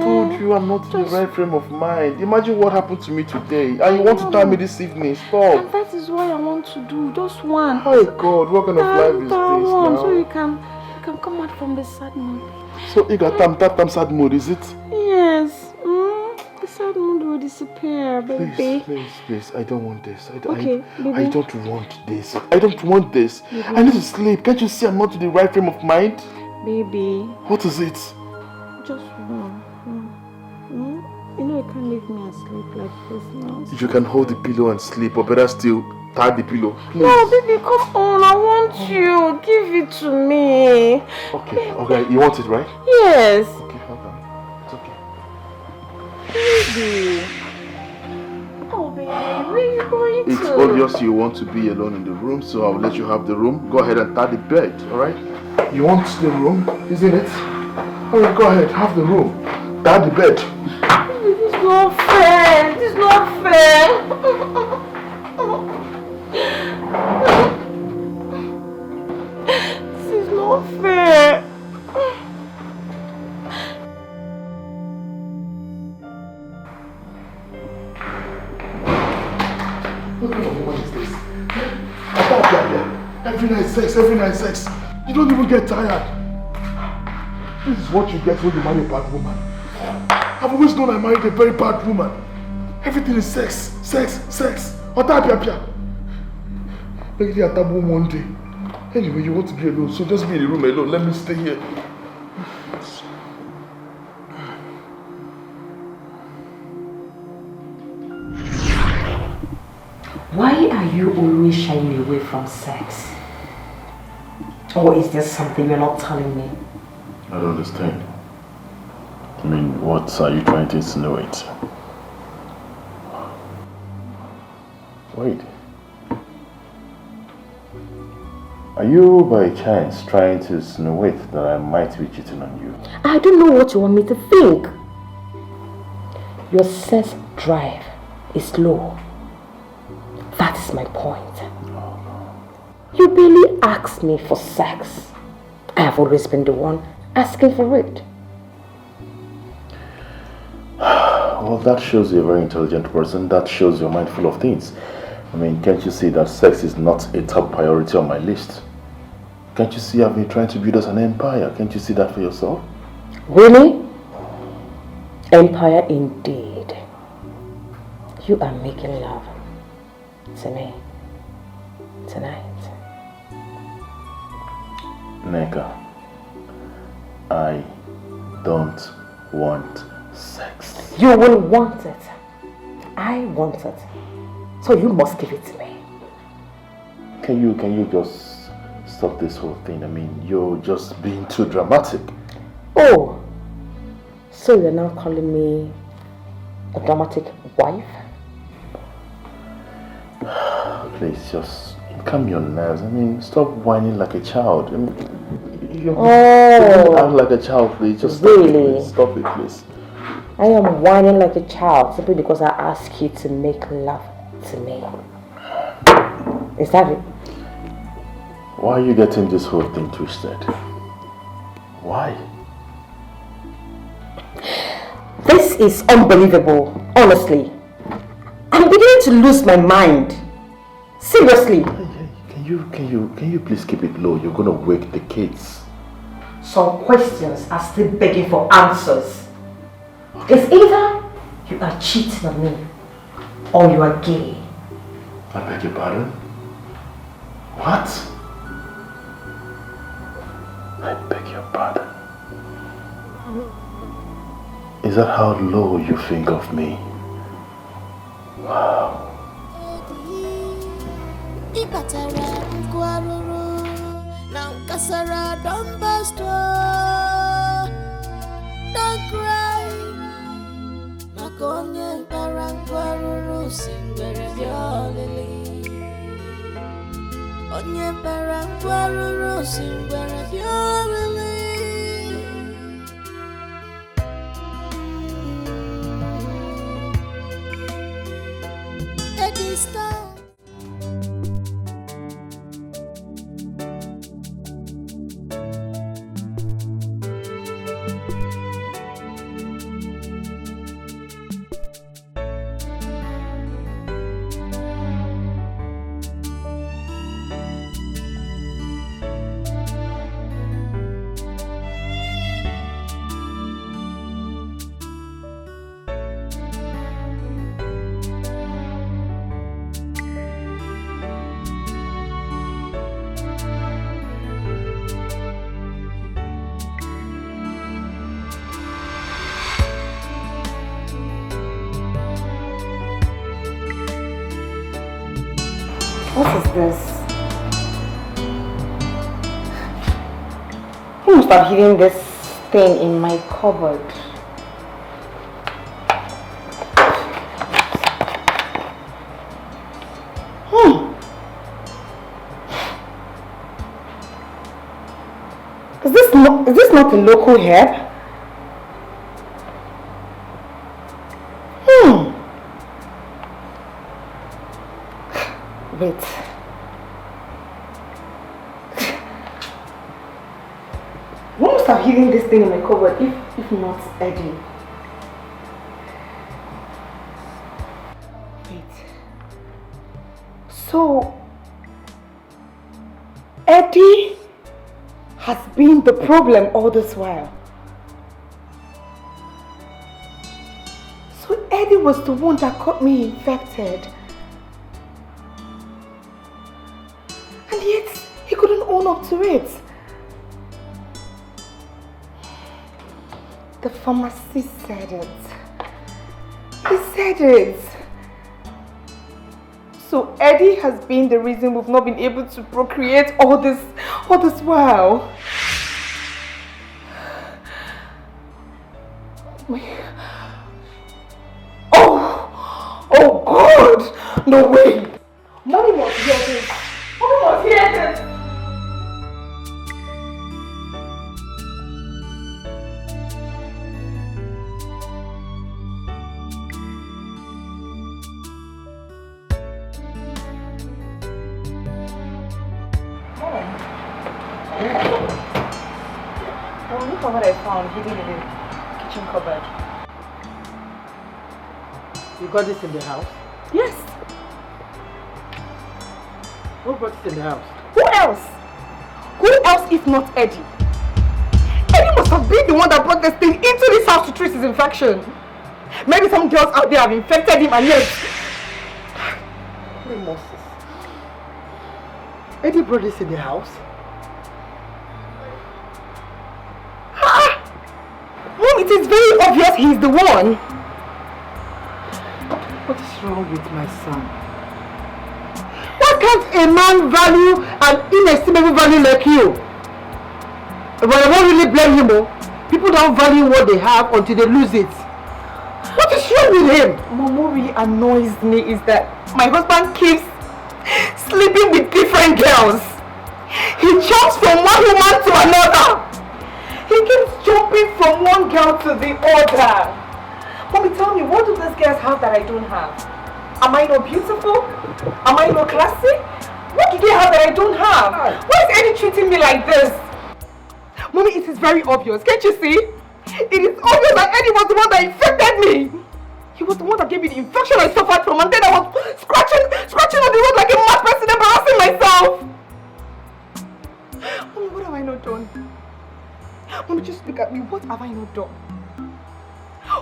told you I'm not in the right frame of mind. Imagine what happened to me today. And you want to tell me this evening. Stop. And that is what I want to do. Just one. Oh God, what kind of life is this now? So you can come out from the sad mood. So you got tam sad mood, is it? Yes. The sad mood will disappear, baby. Please, I don't want this. I don't want this. I don't want this. Baby. I need to sleep. Can't you see I'm not in the right frame of mind? Baby. What is it? Just one. You know you can't leave me asleep like this now. You can hold the pillow and sleep, or better still, tie the pillow. Please. No, baby, come on. I want you. Give it to me. Okay. You want it, right? Yes. Okay, hold on. It's okay. Baby. Oh, baby, where are you going to? It's obvious you want to be alone in the room, so I'll let you have the room. Go ahead and tie the bed, alright? You want the room, isn't it? Alright, go ahead. Have the room. Down the bed. This is not fair. This is not fair. This is not fair. What kind of woman is this? Every night sex. You don't even get tired. This is what you get when you marry a bad woman. I've always known I married a very bad woman. Everything is sex. Maybe at that one day. Anyway, you want to be alone, so just be in the room alone. Let me stay here. Why are you always shying away from sex? Or is there something you're not telling me? I don't understand. I mean, what are you trying to insinuate? Wait. Are you by chance trying to insinuate that I might be cheating on you? I don't know what you want me to think. Your sex drive is low. That is my point. You barely asked me for sex. I have always been the one asking for it. Well, that shows you're a very intelligent person. That shows you're mindful of things. I mean, can't you see that sex is not a top priority on my list? Can't you see I've been trying to build us an empire? Can't you see that for yourself? Really? Empire indeed. You are making love to me tonight. Neka, I don't want sex. You will want it. I want it. So you must give it to me. Can you just stop this whole thing? I mean, you're just being too dramatic. Oh, so you're now calling me a dramatic wife? Please, just calm your nerves. I mean, stop whining like a child. I mean, you act like a child, please. Just stop it, please. Stop it, please. I am whining like a child simply because I ask you to make love to me. Is that it? Why are you getting this whole thing twisted? Why? This is unbelievable, honestly. I'm beginning to lose my mind. Seriously. Can you please keep it low? You're gonna wake the kids. Some questions are still begging for answers. It's either you are cheating on me or you are gay. I beg your pardon? What? I beg your pardon. Is that how low you think of me? Wow. Don't cry. Makonye parangwaruru singwere vyolili. Onye parangwaruru singwere vyolili. Eddie Star. What is this? Who must have hidden this thing in my cupboard? Is this not a local herb? Wait. Who must have hidden this thing in my cupboard if not Eddie? Wait. So, Eddie has been the problem all this while. So Eddie was the one that got me infected. And yet, he couldn't own up to it. The pharmacist said it. He said it. So Eddie has been the reason we've not been able to procreate all this while. Oh God! No way! Mommy must hear this! Mommy must hear this! Look at what I found hidden in the kitchen cupboard. You got this in the house? Yes. Who brought it in the house? Who else? Who else if not Eddie? Eddie must have been the one that brought this thing into this house to treat his infection. Maybe some girls out there have infected him and yet... Moses. Eddie brought this in the house? Mom, it is very obvious he's the one. What is wrong with my son? Why can't a man value an inestimable value like you? But I won't really blame him. People don't value what they have until they lose it. What is wrong with him? Mom, what really annoys me is that my husband keeps sleeping with different girls. He jumps from one woman to another. He keeps jumping from one girl to the other. Mommy, tell me, what do these girls have that I don't have? Am I not beautiful? Am I not classy? What do they have that I don't have? Why is Eddie treating me like this? Mommy, it is very obvious. Can't you see? It is obvious that Eddie was the one that infected me. He was the one that gave me the infection I suffered from, and then I was scratching on the road like a mad person, embarrassing myself. Mommy, what have I not done? Mommy, just look at me. What have I not done?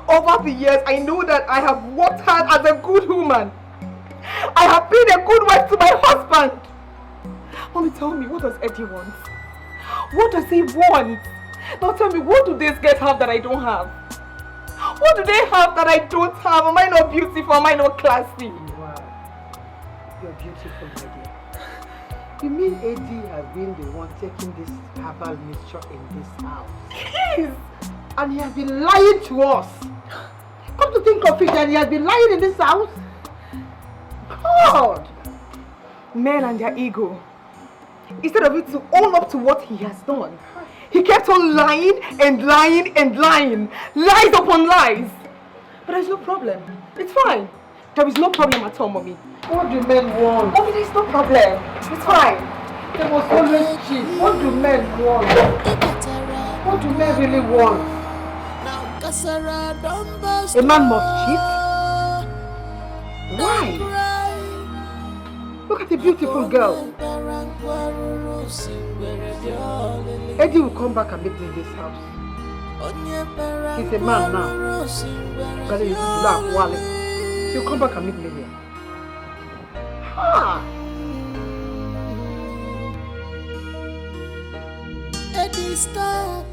Over the years, I know that I have worked hard as a good woman. I have been a good wife to my husband. Mommy, tell me, what does Eddie want? What does he want? Now tell me, what do these guys have that I don't have? What do they have that I don't have? Am I not beautiful? Am I not classy? Wow. You're beautiful, my dear. You mean Eddie has been the one taking this herbal mixture in this house? Yes! And he has been lying to us. Come to think of it, and he has been lying in this house? God! Men and their ego. Instead of it to own up to what he has done, he kept on lying and lying and lying. Lies upon lies. But there's no problem. It's fine. There is no problem at all, Mommy. What do men want? Mommy, there's no problem. It's fine. They must always cheat. What do men want? What do men really want? A man must cheat? Why? Look at the beautiful girl. Eddie will come back and meet me in this house. He's a man now. But he's black, Wally. He'll come back and meet me here. Ah! Eddie, stop.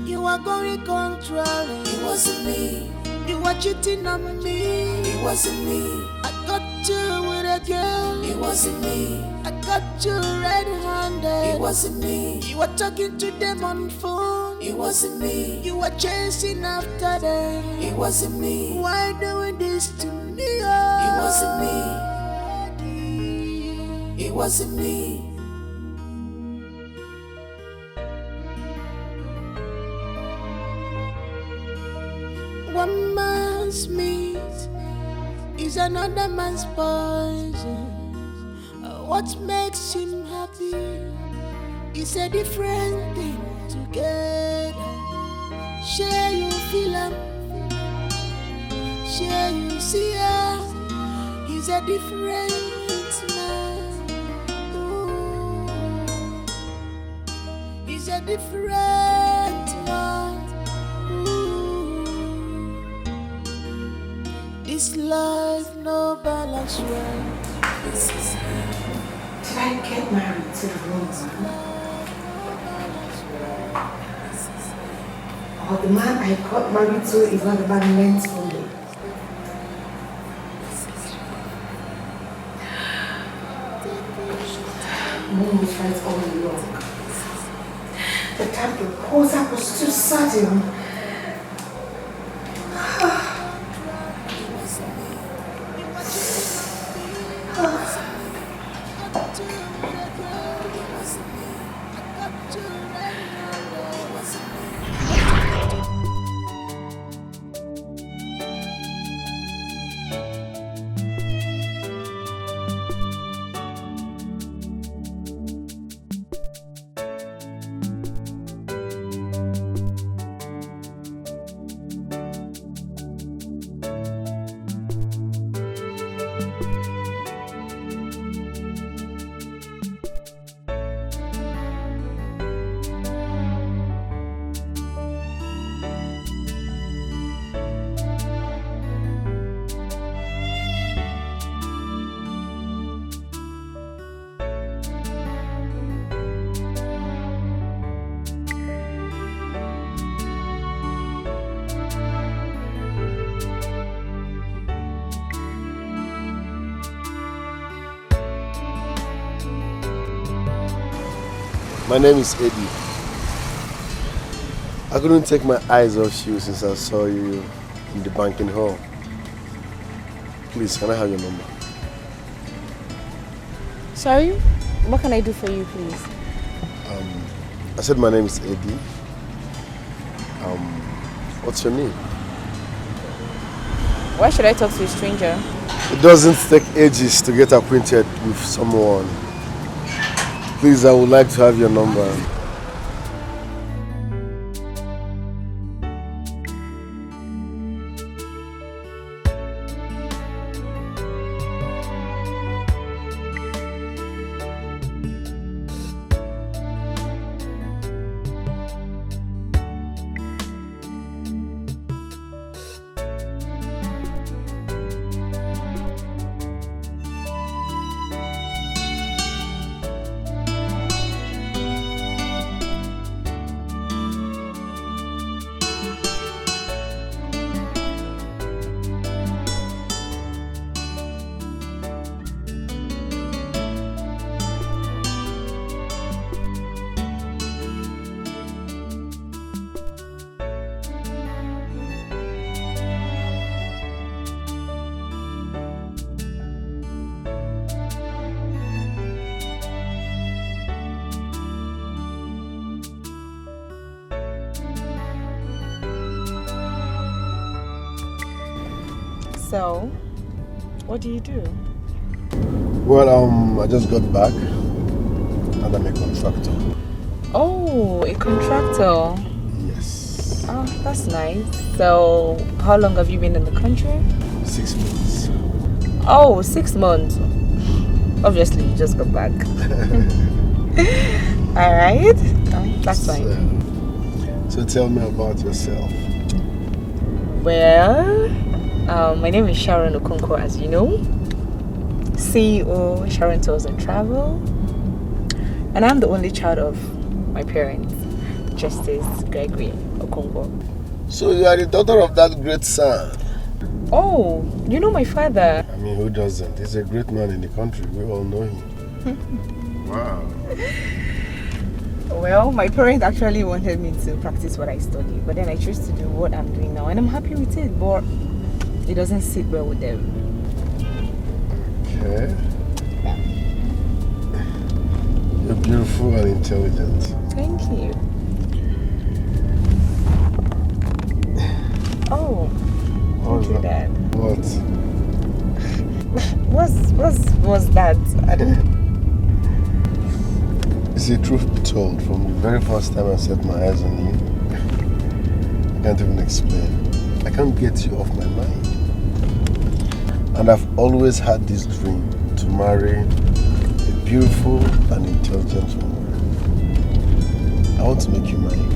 You are going controlling. It wasn't me. You were cheating on me. It wasn't me. I got you with a girl. It wasn't me. I got you red-handed. It wasn't me. You were talking to them on phone. It wasn't me. You were chasing after them. It wasn't me. Why doing this to me? It wasn't me. It wasn't me. One man's meat is another man's poison. What makes him happy is a different thing together. Share you feel him, share you see her. He's a different man. Ooh. He's a different man. Ooh. This life no balance right. Did I get married to the wrong man? Or the man I got married to is not the man meant for me? Mom was right all along. The time proposal was too sudden. My name is Eddie. I couldn't take my eyes off you since I saw you in the banking hall. Please, can I have your number? Sorry? What can I do for you, please? I said my name is Eddie. What's your name? Why should I talk to a stranger? It doesn't take ages to get acquainted with someone. Please, I would like to have your number. So, what do you do? Well, I just got back and I'm a contractor. Oh, a contractor. Yes. Oh, that's nice. So, how long have you been in the country? 6 months. Oh, 6 months. Obviously, you just got back. Alright. That's fine. So tell me about yourself. Well, my name is Sharon Okonkwo, as you know. CEO, Sharon Tours and Travel. And I'm the only child of my parents, Justice Gregory Okonkwo. So you are the daughter of that great son? Oh, you know my father. I mean, who doesn't? He's a great man in the country. We all know him. Wow. Well, my parents actually wanted me to practice what I studied, but then I chose to do what I'm doing now, and I'm happy with it, but it doesn't sit well with them. Okay. You're beautiful and intelligent. Thank you. Oh, thank you, Dad. What? What's that? I don't. You see, truth be told, from the very first time I set my eyes on you, I can't even explain. I can't get you off my mind. And I've always had this dream to marry a beautiful and intelligent woman. I want to make you mine.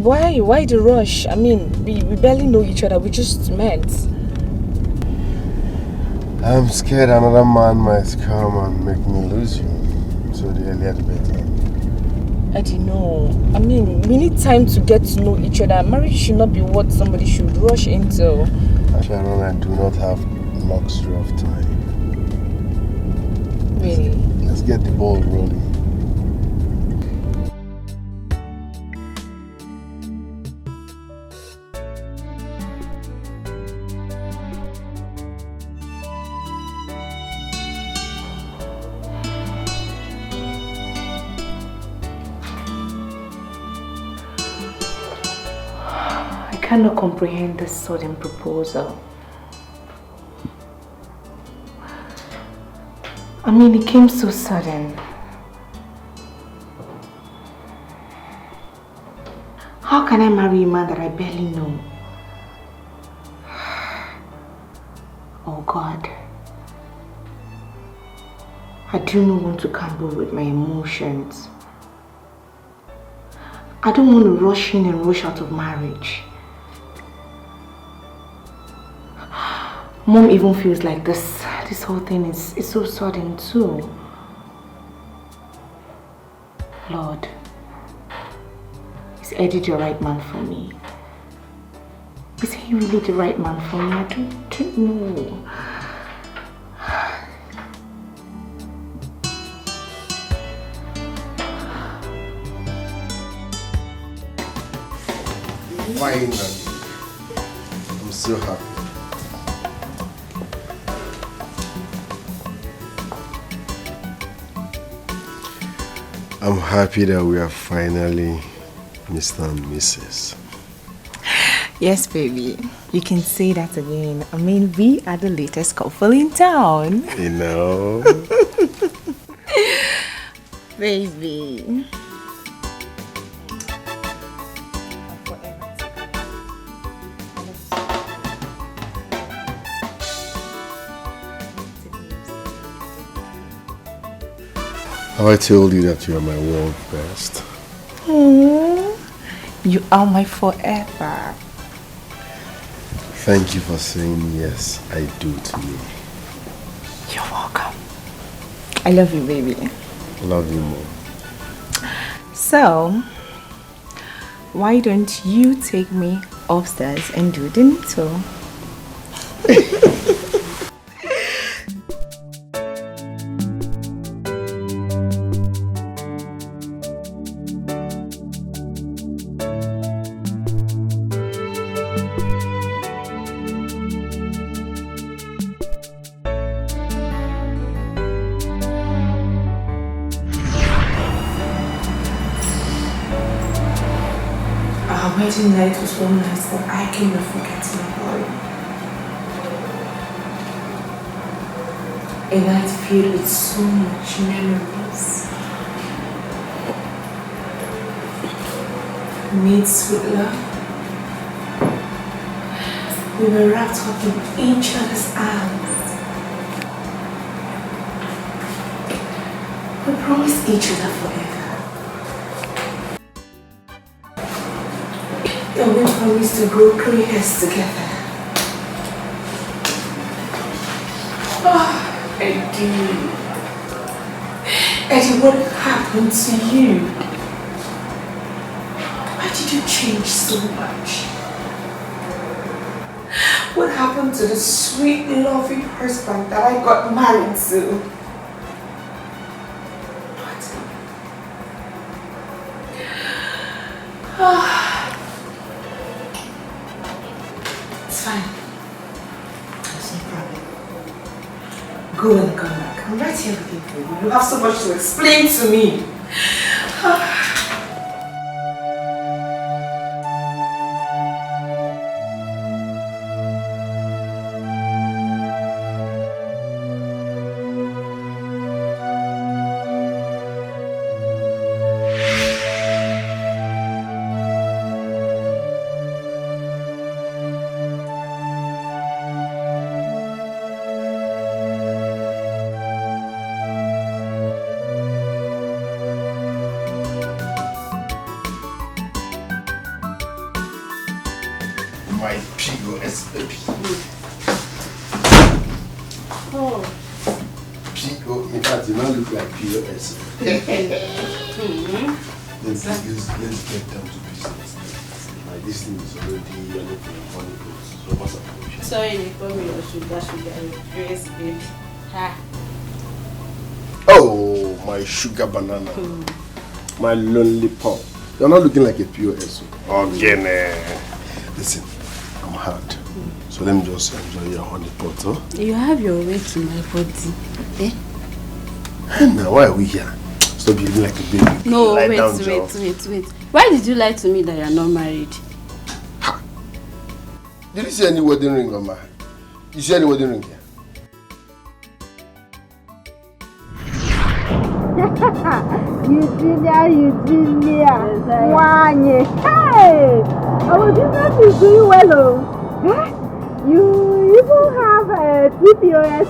Why the rush? I mean, we barely know each other. We just met. I'm scared another man might come and make me lose you. So the earlier the better. I don't know. I mean, we need time to get to know each other. Marriage should not be what somebody should rush into. Sharon, I do not have luxury of time. Really? Let's get the ball rolling. I cannot comprehend this sudden proposal. I mean, it came so sudden. How can I marry a man that I barely know? Oh God. I do not want to gamble with my emotions. I don't want to rush in and rush out of marriage. Mom even feels like this whole thing is so sudden too. Lord, is Eddie the right man for me? Is he really the right man for me? I don't know. Finally, I'm so happy. I'm happy that we are finally Mr. and Mrs. Yes, baby. You can say that again. I mean, we are the latest couple in town. You know? Baby. Have I told you that you are my world best? You are my forever. Thank you for saying yes, I do to me. You're welcome. I love you, baby. Love you more. So, why don't you take me upstairs and do the needle? Our wedding night was one night that I cannot forget in my life. A night filled with so much memories. We made sweet love. We were wrapped up in each other's arms. We promised each other forever. And we promised to grow gray hairs together. Oh, Eddie. Eddie, what happened to you? Why did you change so much? What happened to the sweet, loving husband that I got married to? What? Oh. It's fine. There's no problem. Go and come back. I'm right here with you for you. You have so much to explain to me. my POS baby. Oh. POS, in fact, you don't look like POS. Let's get down to business. Like this thing is already anything funny clothes. So what's up? Sorry, they call me your sugar, dress, baby. Ha. Oh, my sugar banana. My lonely pop. You're not looking like a POS. Okay, listen, I'm hard. So let me just enjoy your honey pot, huh? You have your way to my body. Eh? Now, why are we here? Stop behaving like a baby. No, Lie wait. down, Joe. Why did you lie to me that you are not married? Ha! Did you see any wedding ring on my hand? You see any wedding ring here? Eugenia. Wanye. Hey! Our business is doing well, oh. You even have a TPOS.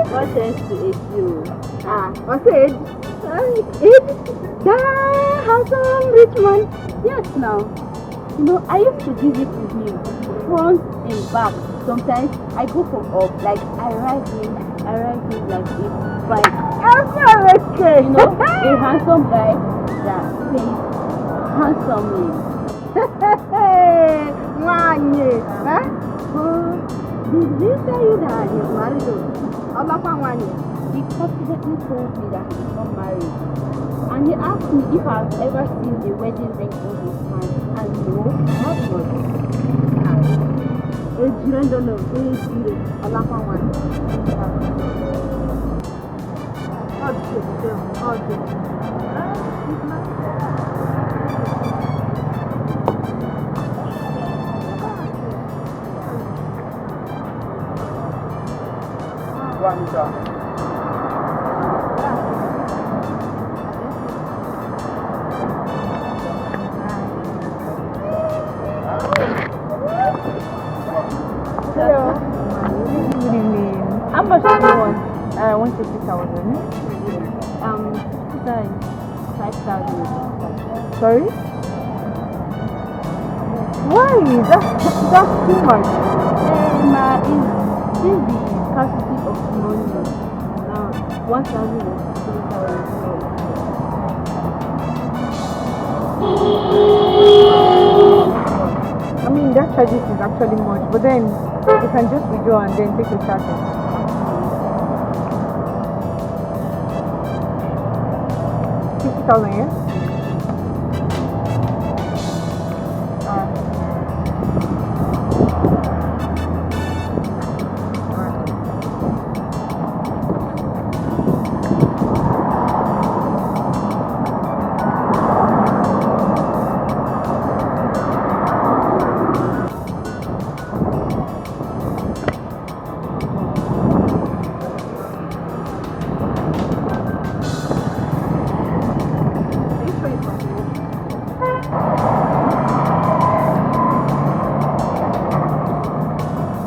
What sense to age you? What's age? Age? That handsome rich man. Yes, now. You know, I used to visit with him, front and back. Sometimes I go from up, like I ride him like a bike. Okay. You know, a handsome guy that plays handsomely. Wanye. Huh? Did he tell you that he's married though? Wanye. He confidently told me that he's not married. And he asked me if I've ever seen a wedding ring on his hand. And no, not much. Hello. Good evening. How much do you want? 150,000. 5,000. Sorry? Why? That's too much. Since the scarcity of money, 1,000 is 3,000. I mean, that charges is actually much, but then you can just withdraw and then take the charges. 50,000, yeah?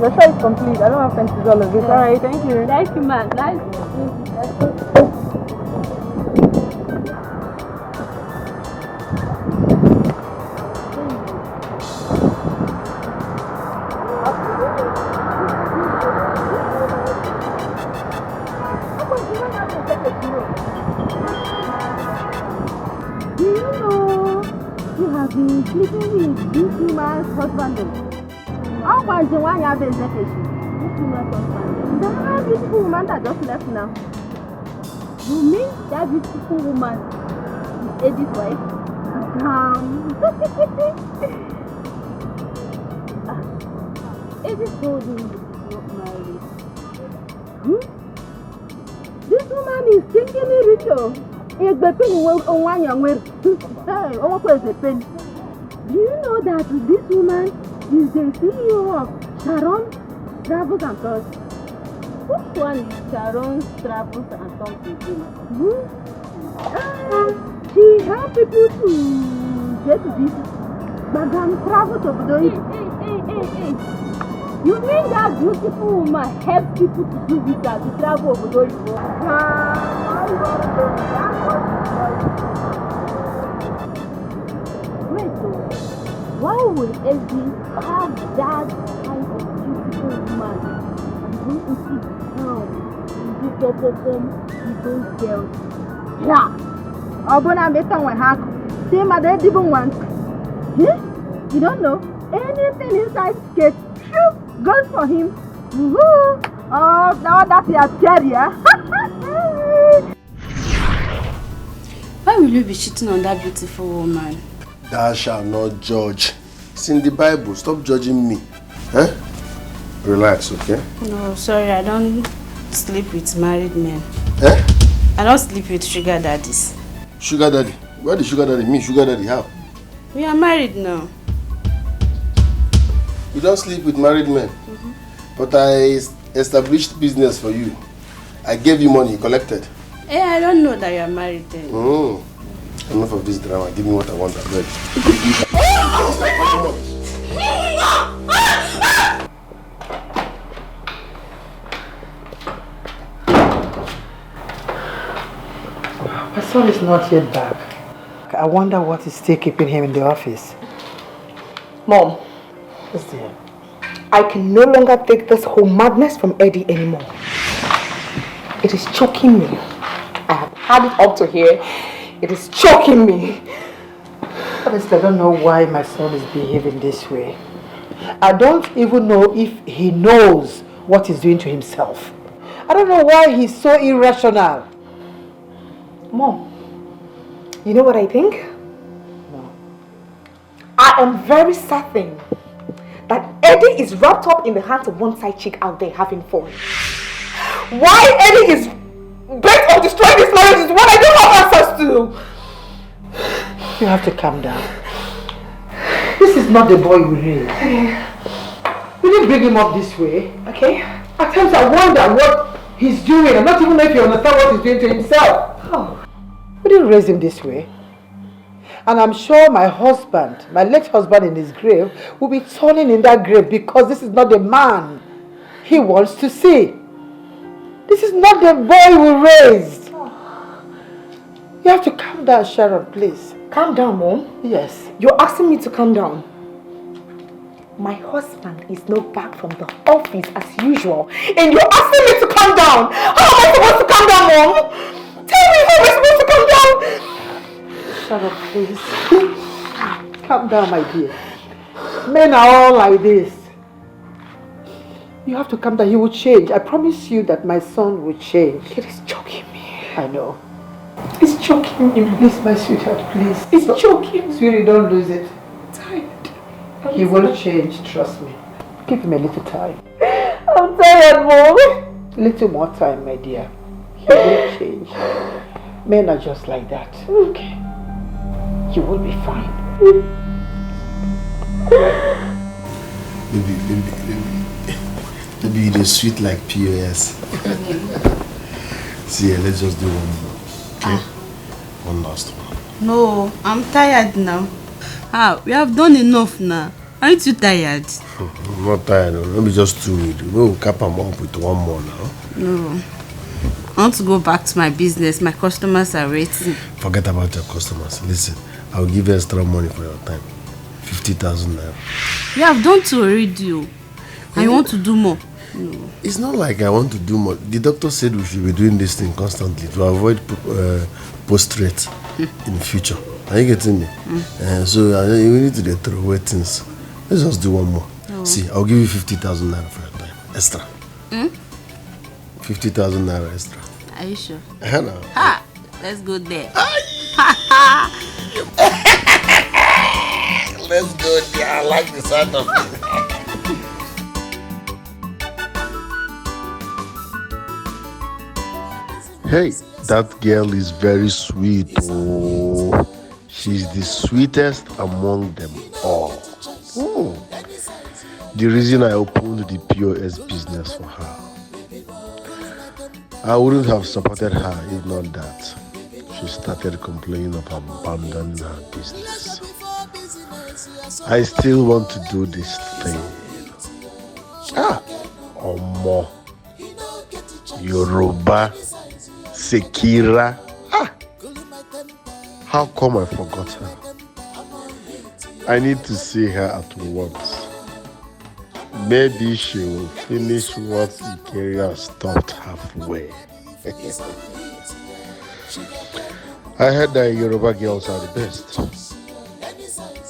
Your show is complete. I don't have time to do all of this. Alright, thank you. Thank you, man. Nice. Do you know you have been sleeping with this woman's husband? How was the one you have been sleeping? This woman's husband. That beautiful woman that just left now. You mean that beautiful woman is Eddie's wife? Eddie told him he's not married. This woman is stinking rich. Do you know that this woman is the CEO of Sharon Travels and Tours? Which one is Sharon's Travels and Tours? She helps people to get this Madam Travel to Budoyi. Hey. You mean that beautiful woman helps people to do visa to travel over Budoyi? Wait, Why would Eddie have that kind of beautiful woman go into town and do perform with those girls? Yeah. Obona better when hack. Say my dad even want. You don't know? Anything inside skate goes for him. Woohoo! Oh, now that you are scared, yeah? Why will you be cheating on that beautiful woman? Thou shalt not judge. It's in the Bible. Stop judging me. Huh? Relax, okay? No, sorry, I don't sleep with married men. Eh? I don't sleep with sugar daddies. Sugar daddy? What does sugar daddy mean? Sugar daddy how? We are married now. You don't sleep with married men? But I established business for you. I gave you money, you collected. I don't know that you are married then. Enough of this drama. Give me what I want, I beg. My son is not yet back. I wonder what is still keeping him in the office. Mom, listen. I can no longer take this whole madness from Eddie anymore. It is choking me. I have had it up to here. It is choking me. Honestly, I don't know why my son is behaving this way. I don't even know if he knows what he's doing to himself. I don't know why he's so irrational. Mom, you know what I think? No. I am very certain that Eddie is wrapped up in the hands of one side chick out there having fun. Why Eddie is bent on destroying this marriage is what I don't have answers to. You have to calm down. This is not the boy we raised. We didn't bring him up this way, okay? At times I wonder what he's doing. I'm not even know if you understand what he's doing to himself. Oh. We didn't raise him this way. And I'm sure my husband, my late husband in his grave, will be turning in that grave because this is not the man he wants to see. This is not the boy we raised. You have to calm down, Sharon, please. Calm down, Mom? Yes. You're asking me to calm down. My husband is not back from the office as usual. And you're asking me to calm down. How am I supposed to calm down, Mom? Tell me how am I supposed to calm down? Shut up, please. Calm down, my dear. Men are all like this. You have to calm down. He will change. I promise you that my son will change. It is choking me. I know. It's choking me. Please, my sweetheart, please. It's choking me. Sweetie, don't lose it. I'm tired. He will change, trust me. Give him a little time. I'm tired, Mom. A little more time, my dear. He will change. Men are just like that. Okay. You will be fine. Baby, it is sweet like POS. See, let's just do one more. Okay? One last one. No, I'm tired now. We have done enough now. Aren't you tired? I'm not tired. Maybe just 2 weeks. We'll cap them up with one more now. No. I want to go back to my business. My customers are waiting. Forget about your customers. Listen, I'll give you extra money for your time. 50,000 naira. You have done to already. I want to do more. No. It's not like I want to do more. The doctor said we should be doing this thing constantly to avoid post-rate in the future. Are you getting me? So we need to throw away things. Let's just do one more. Oh. See, I'll give you 50,000 naira for your time. Extra. 50,000 naira extra. Are you sure? No. Ha! Let's go there. Let's go there. I like the sound of it. Hey, that girl is very sweet. Oh, she's the sweetest among them all. Oh. The reason I opened the POS business for her. I wouldn't have supported her if not that she started complaining of abandoning her business. I still want to do this thing. Omo, Yoruba, Sekira. How come I forgot her? I need to see her at once. Maybe she will finish what Ikeria stopped halfway. I heard that Yoruba girls are the best.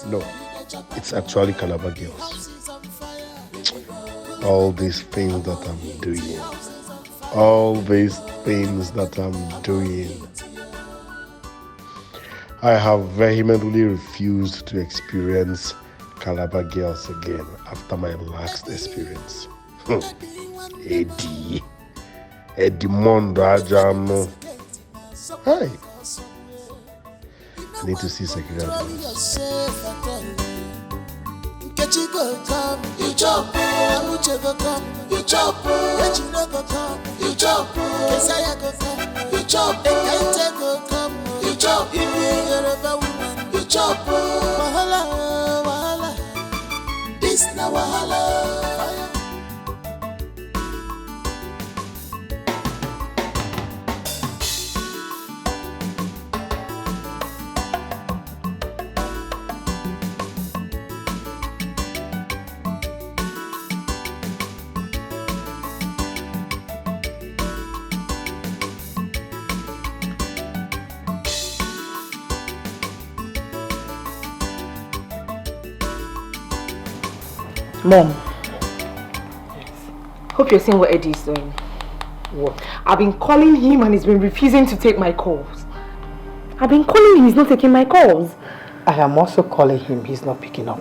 No, it's actually Calabar girls. All these things that I'm doing. I have vehemently refused to experience Calabar girls again after my last experience. Eddie Mondo Ajano. Hi. I need to see Sekira. This na wahala. Mom, hope you're seeing what Eddie is doing. What? I've been calling him and he's been refusing to take my calls. I've been calling him, he's not taking my calls. I am also calling him, he's not picking up.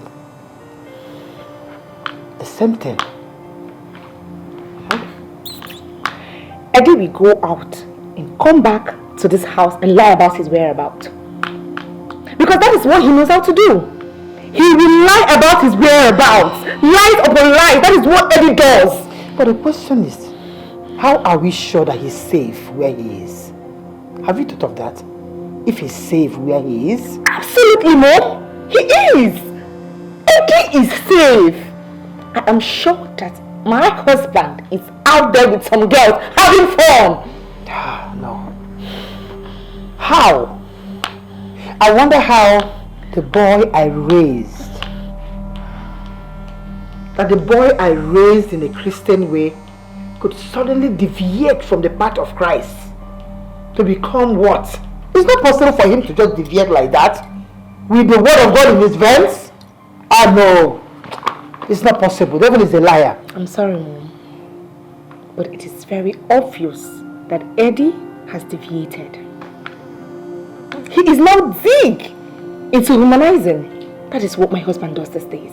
The same thing. Eddie will go out and come back to this house and lie about his whereabouts. Because that is what he knows how to do. He will lie about his whereabouts. Lies upon lies. That is what Eddie does. But the question is, how are we sure that he's safe where he is? Have you thought of that? If he's safe where he is? Absolutely, Mom. He is. Eddie is safe. I am sure that my husband is out there with some girls having fun. No. How? I wonder how the boy I raised in a Christian way could suddenly deviate from the path of Christ to become what? It's not possible for him to just deviate like that with the word of God in his veins. No, it's not possible. The devil is a liar. I'm sorry, Mom, but it is very obvious that Eddie has deviated. He is now big into humanizing. That is what my husband does these days.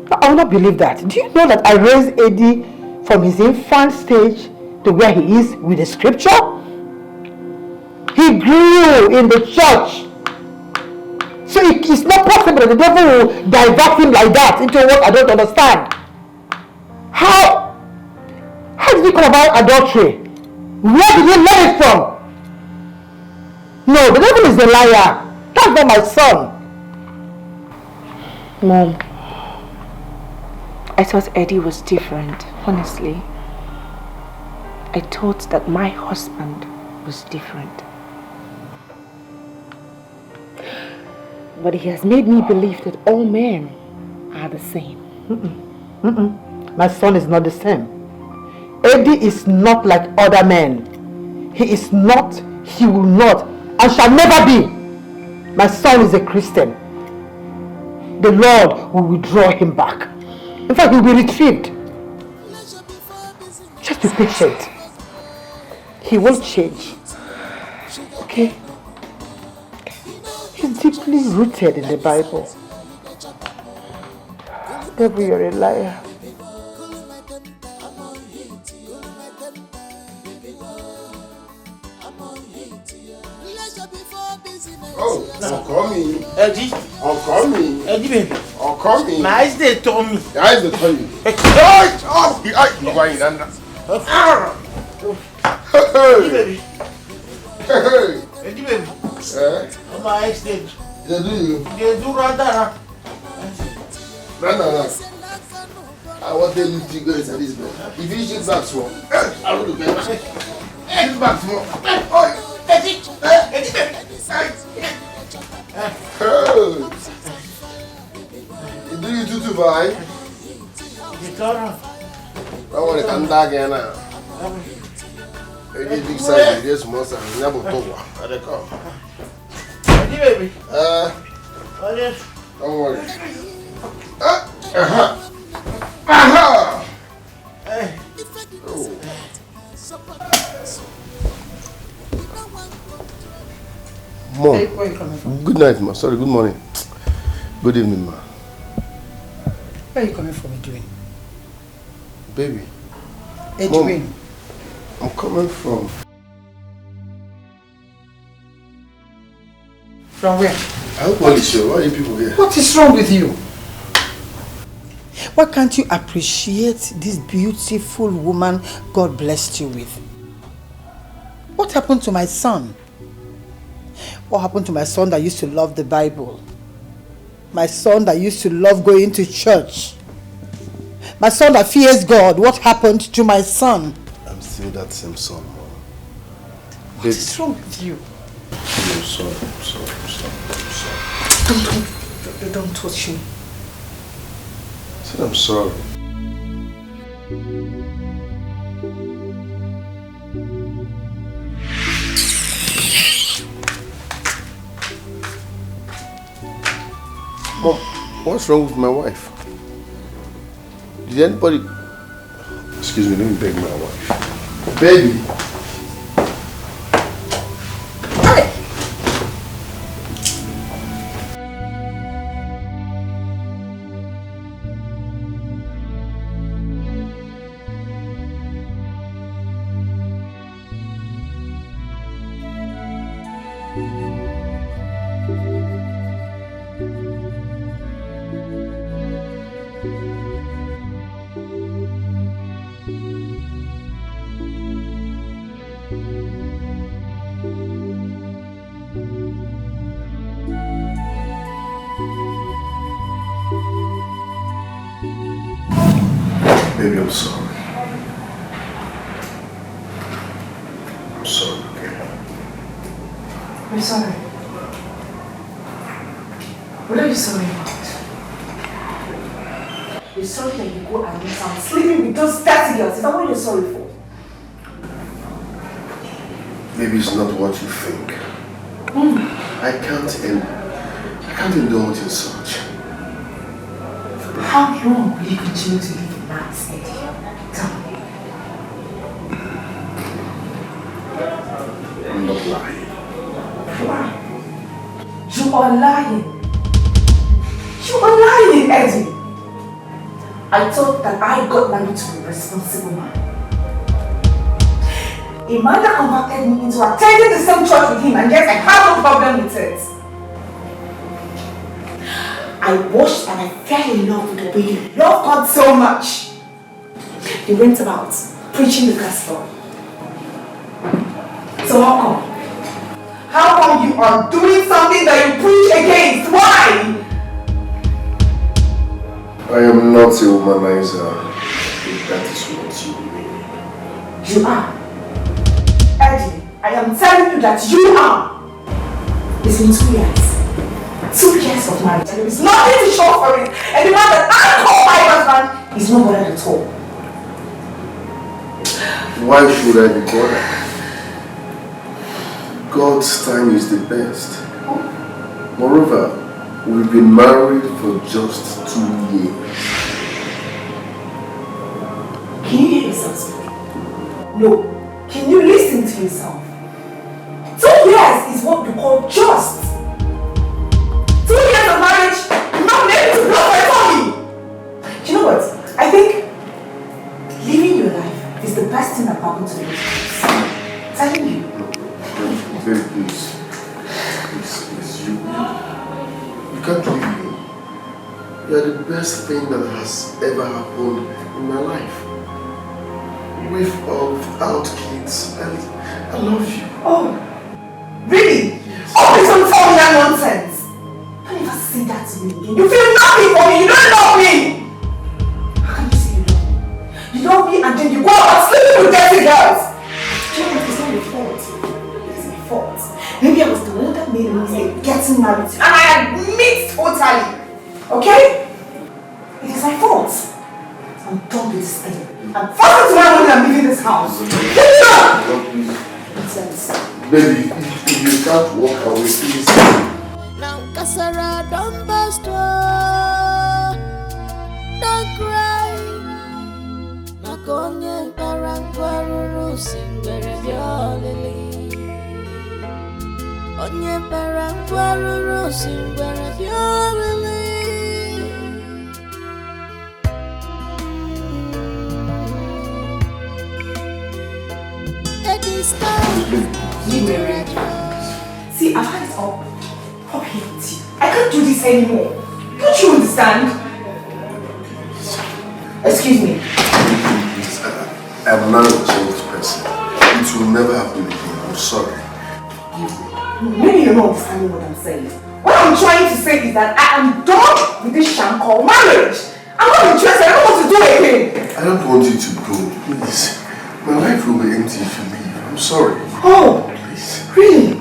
I will not believe that. Do you know that I raised Eddie from his infant stage to where he is with the scripture? He grew in the church. So it's not possible that the devil will divert him like that into what I don't understand. How did he come about adultery? Where did he learn it from? No, the devil is a liar. That's not my son. Mom, I thought Eddie was different, honestly. I thought that my husband was different. But he has made me believe that all men are the same. My son is not the same. Eddie is not like other men. He is not, he will not, and shall never be. My son is a Christian. The Lord will withdraw him back. In fact, he will be retrieved. Just be patient. He won't change. Okay? He's deeply rooted in the Bible. Devil, you're a liar. Oh, now call me. Eddie. Oh, call me. Eddie, baby. Oh, call me. My eyes, they told me. The eyes, they told you. Hey, oh, the eyes, you're going under. Eddie, baby. Hey. Eddie, baby. My eyes, they do you? They do run. No. I want them to go inside this bed. If you shoot back small, I will look at it. Shoot back small. Eddie, baby. tutu vai. Gitara. I want to come back again now. Big size, this small size. Never told her. They come. Ready, baby? Don't worry. Aha! Hey. Oh. Mom. Hey, where are you coming from? Good night, ma. Sorry, good morning. Good evening, ma. Where are you coming from, Edwin? Baby. Edwin. Mom, I'm coming from... From where? I hope all is well. Why are you people here? What is wrong with you? Why can't you appreciate this beautiful woman God blessed you with? What happened to my son? What happened to my son that used to love the Bible? My son that used to love going to church? My son that fears God, what happened to my son? I'm still that same son, Mom. What is wrong with you? I'm sorry. Don't touch me. I said I'm sorry. Mom, what's wrong with my wife? Did anybody... Excuse me, let me beg my wife. Baby! Baby, I'm sorry. I'm sorry, okay? I'm sorry. What are you sorry about? You're sorry that you go and meet someone sleeping with those dirty girls. Is that what you're sorry for? Maybe it's not what you think. I can't indulge in such. How long will you continue to live in that state? Tell me. I'm not lying. Why? You are lying. You are lying, Eddie. I thought that I got married to a responsible man. A man that converted me into attending the same church with him, and yet I have no problem with it. I watched and I fell in love with the way you love God so much. You went about preaching the gospel. So how come? How come you are doing something that you preach against? Why? I am not a womanizer, if that is what you mean. You are. Eddie, I am telling you that you are. It's been 2 years. 2 years of marriage, and there is nothing to show for it. And the man that I call my husband is not bothered at all. Why should I be bothered? God's time is the best. Moreover, we've been married for just 2 years. Can you hear yourself? No. Can you listen to yourself? 2 years is what we call just. 2 years of marriage, you're not able to blow it on me. Do you know what? I think living your life is the best thing that happened to you. Telling you. Baby, please. Please, you can't leave me. You are the best thing that has ever happened in my life. With or without kids, and I love you. Oh, really? Yes. Oh, please don't tell me that nonsense. Don't ever say that to me again. You feel nothing for me. You don't love me. How can you say you love me? You love me and then you go out sleeping with dirty girls. You know what? It's not your fault. It's my fault. Maybe I was the one that made a mistake getting married to you, and I admit totally. Okay? It is my fault. I'm done with this thing. I'm faster to my money and leaving this house. Get me up! Nonsense. Baby, if you can't walk away, please. Now Kasara don't bust, don't cry. Makonye parangwaruru singwere biolili. Onye parangwaruru singwere biolili. See, I've had it up. Up here with you. I can't do this anymore. Don't you understand? Excuse me. Please, I'm not a changed person. It will never happen again. I'm sorry. Maybe you're not understanding what I'm saying. What I'm trying to say is that I am done with this sham called marriage. I'm not interested. I don't want to do anything. I don't want you to go. Please. My life will be empty if you leave. I'm sorry. Oh, please. Really?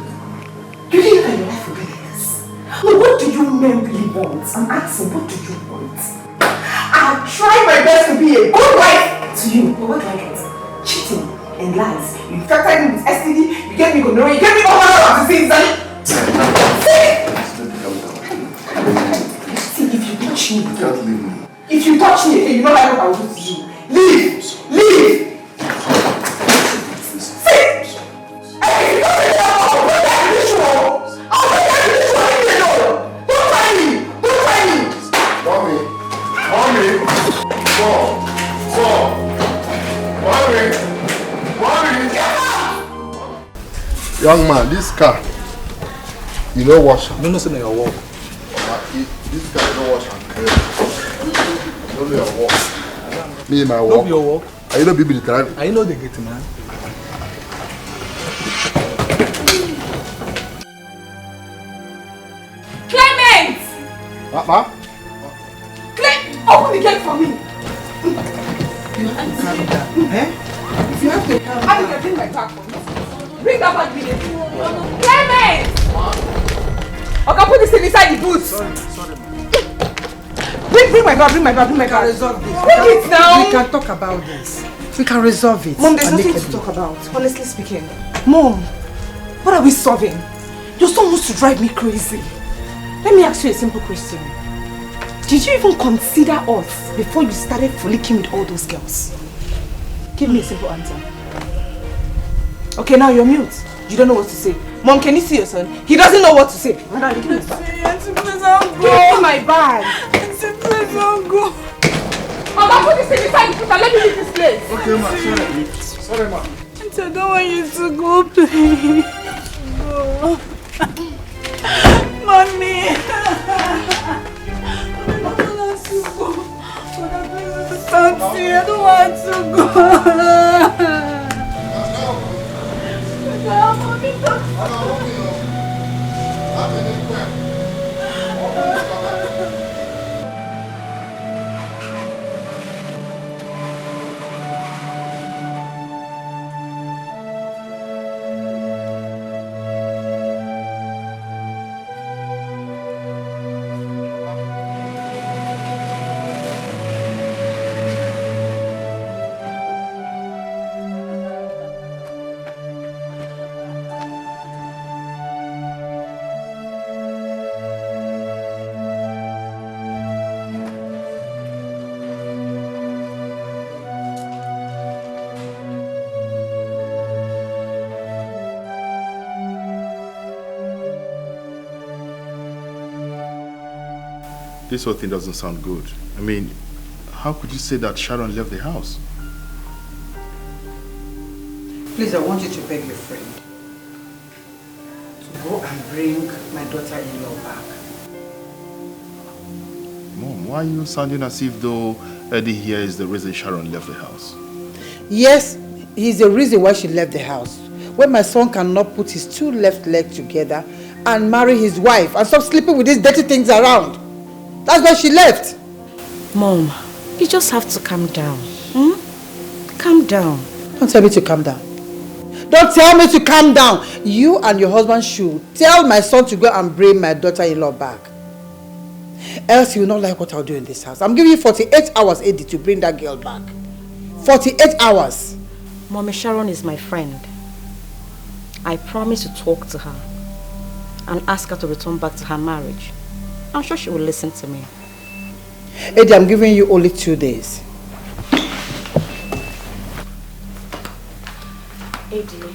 You think that your life will be like this? Look, what do you men really want? I'm asking, what do you want? I've tried my best to be a good wife to you. But what do I get? Cheating and lies. You infected me with STD, you gave me gonorrhea, you gave me all kinds of diseases. See, if you touch me, you can't leave me. If you touch me again, you know what I will do to you. Leave! Leave! Young man, this car, you know wash. No, no, say your work. This car, you know wash and clean. You know your work. Me, my work. No, your work. Are you not baby the time? I know they get man. Clement! Papa? Open the gate for me! You have to calm down, eh? If you have to calm down. I can bring my back for me. Bring that back with you. Clement! Okay, put this thing inside the boots. Sorry, man. Bring my bag, bring my bag. We can resolve this. Bring it now. We can talk about this. We can resolve it. Mom, there's nothing to talk about, honestly speaking. Mom, what are we solving? Your son wants to drive me crazy. Let me ask you a simple question. Did you even consider us before you started frolicking with all those girls? Give me a simple answer. Okay, now you're mute. You don't know what to say. Mom, can you see your son? He doesn't know what to say. Madam, give me his bag. Give me my bag. Please don't go. Mama, put this thing inside the foot and let me leave this place. Okay, ma. Sorry, ma. I don't want you to go, please. Go. Mommy. I don't want to go. This whole thing doesn't sound good. I mean, how could you say that Sharon left the house? Please, I want you to beg your friend to go and bring my daughter-in-law back. Mom, why are you sounding as if though Eddie here is the reason Sharon left the house? Yes, he's the reason why she left the house. When my son cannot put his two left legs together and marry his wife and stop sleeping with these dirty things around. That's why she left. Mom, you just have to calm down. Calm down. Don't tell me to calm down. Don't tell me to calm down. You and your husband should tell my son to go and bring my daughter-in-law back. Else you will not like what I'll do in this house. I'm giving you 48 hours, Eddie, to bring that girl back. 48 hours. Mommy Sharon is my friend. I promise to talk to her and ask her to return back to her marriage. I'm sure she will listen to me. Eddie, I'm giving you only 2 days. Eddie,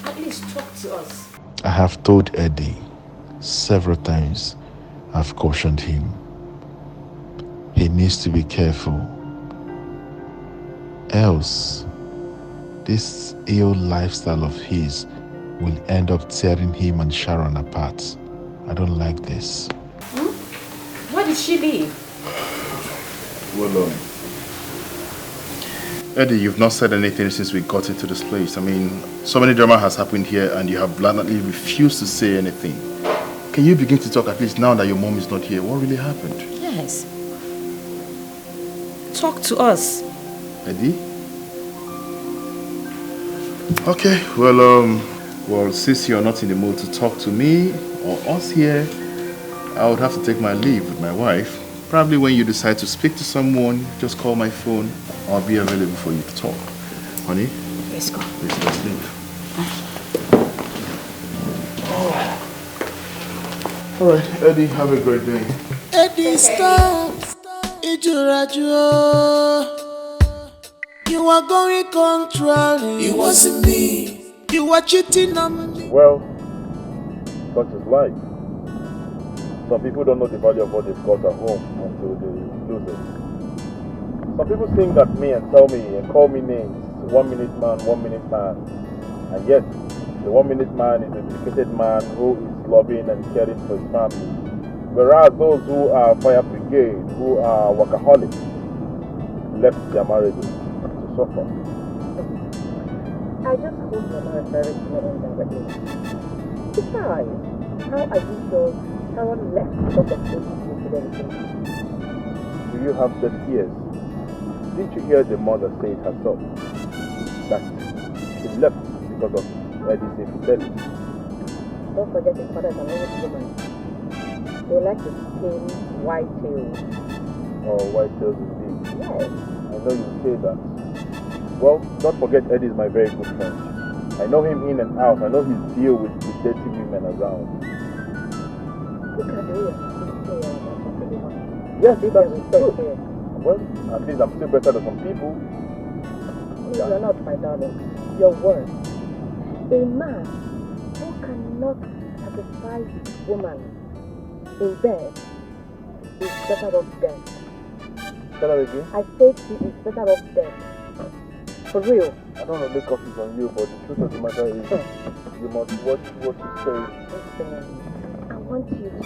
at least talk to us. I have told Eddie several times. I've cautioned him. He needs to be careful. Else, this ill lifestyle of his will end up tearing him and Sharon apart. I don't like this. Why did she leave? Well, Eddie, you've not said anything since we got into this place. I mean, so many drama has happened here and you have blatantly refused to say anything. Can you begin to talk at least now that your mom is not here? What really happened? Yes. Talk to us. Eddie? Okay, well, since you're not in the mood to talk to me or us here, I would have to take my leave with my wife. Probably when you decide to speak to someone, just call my phone. I'll be available for you to talk. Honey? Let's go. Let's leave. Alright, Eddie, have a great day. Eddie, stop. You are going contrary. It wasn't me. You were cheating on me. Well, such is life. Some people don't know the value of what they've got at home until they lose it. Some people sing at me and tell me and call me names. 1 minute man, 1 minute man. And yet, the 1 minute man is a dedicated man who is loving and caring for his family. Whereas those who are fire brigade, who are workaholics, left their marriages to suffer. I just hope you're not referring to me indirectly. Besides, how are you sure Sharon left because of this infidelity? Do you have deaf ears? Didn't you hear the mother say it herself? That she left because of Eddie's infidelity. Don't forget his father is an old woman. They like to skin white tails. Oh, white tails indeed. Yes. I know you say that. Well, don't forget Eddie is my very good friend. I know him in and out. I know his deal with dirty women around. You can do it. Yes, that's true. Well, at least I'm still better than some people. You're not, my darling. You're worse. A man who cannot satisfy his woman in bed is better off dead. Say that again? I said he is better off dead. For real. I don't know the coffees on you, but the truth of the matter is you must watch what you say. Listen, I want you to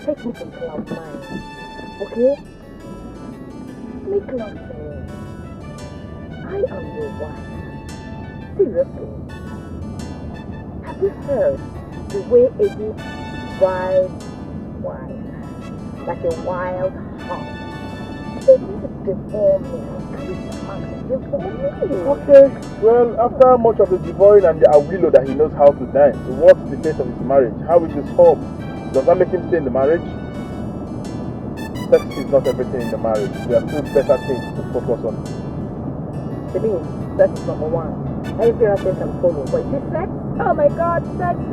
take me to cloud nine. Okay? Make love to me. I am your wife. Seriously. Have you heard the way Eddie rides his wife like a wild hog? Eddie is deforming. Okay, well, after much of the devouring and the awilo that he knows how to dance, what's the fate of his marriage? How is his home? Does that make him stay in the marriage? Sex is not everything in the marriage. There are still better things to focus on. To me, sex is number one. Every other thing can follow. But is sex? Oh my God, sex is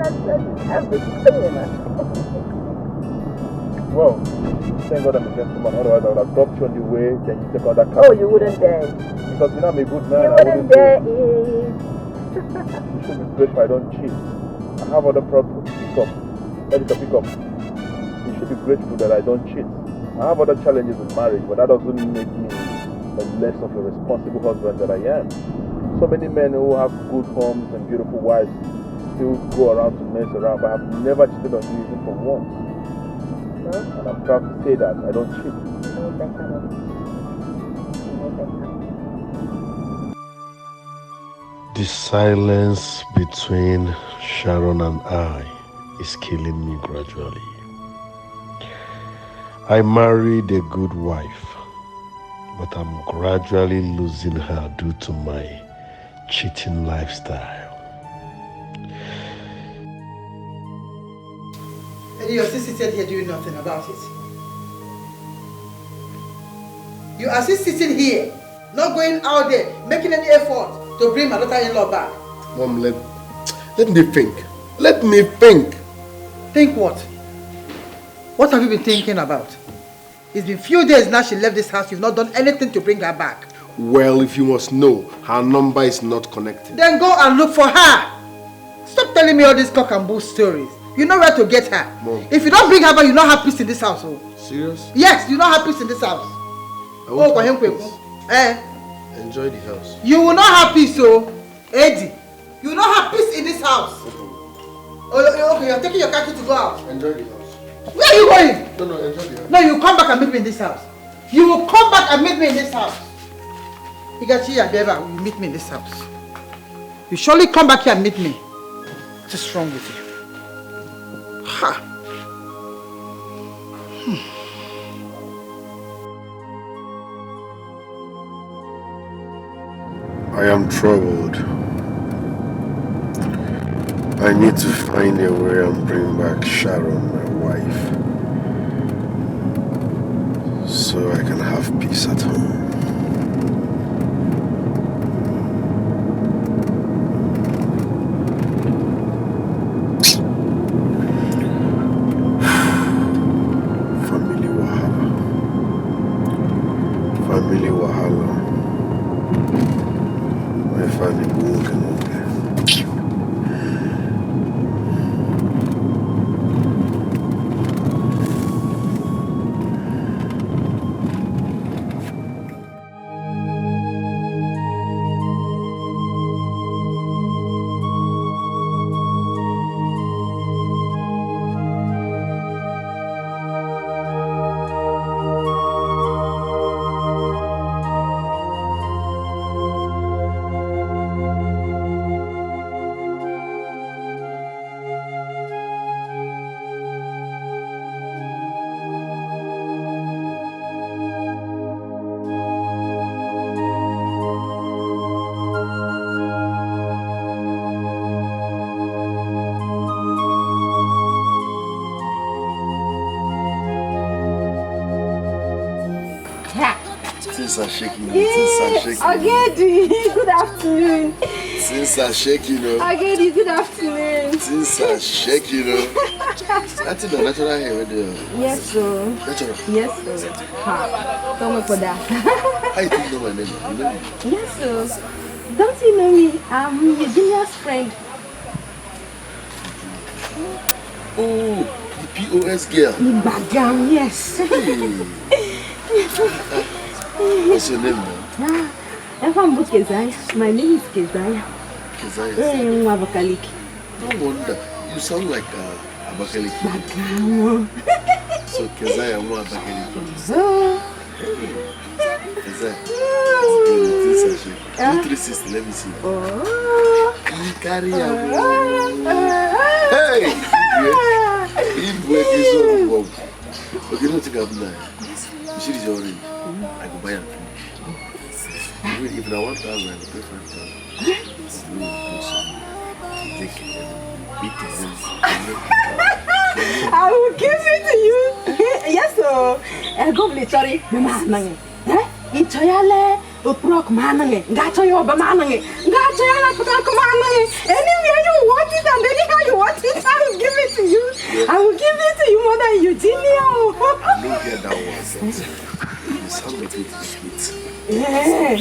everything. Well, thank God I'm a gentleman. Otherwise, I would have dropped you on the way, then you take out that car. Oh, you wouldn't dare. Because you know I'm a good man. You wouldn't dare it. You should be grateful I don't cheat. I have other problems to pick up. Ready to pick up. You should be grateful that I don't cheat. I have other challenges with marriage, but that doesn't make me a less of a responsible husband that I am. So many men who have good homes and beautiful wives still go around to mess around, but I have never cheated on you even for once. And I'm proud to say that I don't cheat. No better. No better. The silence between Sharon and I is killing me gradually. I married a good wife, but I'm gradually losing her due to my cheating lifestyle. You're still sitting here doing nothing about it. You are still sitting here, not going out there, making any effort to bring my daughter-in-law back. Mom, let me think. Let me think. Think what? What have you been thinking about? It's been few days now she left this house. You've not done anything to bring her back. Well, if you must know, her number is not connected. Then go and look for her. Stop telling me all these cock and bull stories. You know where to get her. Mom. If you don't bring her back, you'll not have peace in this house. Oh. Serious? Yes, you'll not have peace in this house. I want to have Eh? Enjoy the house. You will not have peace, oh. Eddie. You will not have peace in this house. Oh, okay, you're taking your car key to go out. Enjoy the house. Where are you going? No, enjoy the house. No, you come back and meet me in this house. You will come back and meet me in this house. Higachi and Deva, you meet me in this house. You surely come back here and meet me. What is wrong with you? Ha! I am troubled. I need to find a way and bring back Sharon, my wife, so I can have peace at home. Family wahala. My family working on there. Things are shaking. Things are shaking. Agedi, good afternoon. Things are shaking. Agedi, good afternoon. Things are shaking. That's the natural hair. Yes, sir. Natural. Yes, sir. Ha. Don't wait for that. How do you know my name? You know me? Yes, sir. Don't you know me? I'm Eugenia's friend. Oh, the POS girl. Madam, yes. What's your name, man? My name is Kezaya. Kezaya. Abakaliki. No wonder. You sound like Abakaliki. Madam. So Kezaya, more Abakaliki. Kezaya. Things are shaking. 236, let me see. You carry a hey! If work is on Bob. Okay, don't take up now. You see this already. I go buy and finish. If I want 1,000, I will pay 5,000. I will give it to you. Yes, sir. Go play, sorry. Itoyale, uprok manange, gachoyo bamanange, gachoyala putako manange. Anywhere you want it and anyhow you want it, I will give it to you. I will give it to you more than Eugenia. Don't get that one. You sound like it is sweet. Yeah.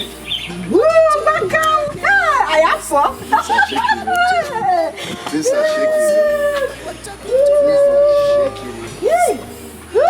Woo, Bagam. I have four. Things are shaking. Yeah. Woo.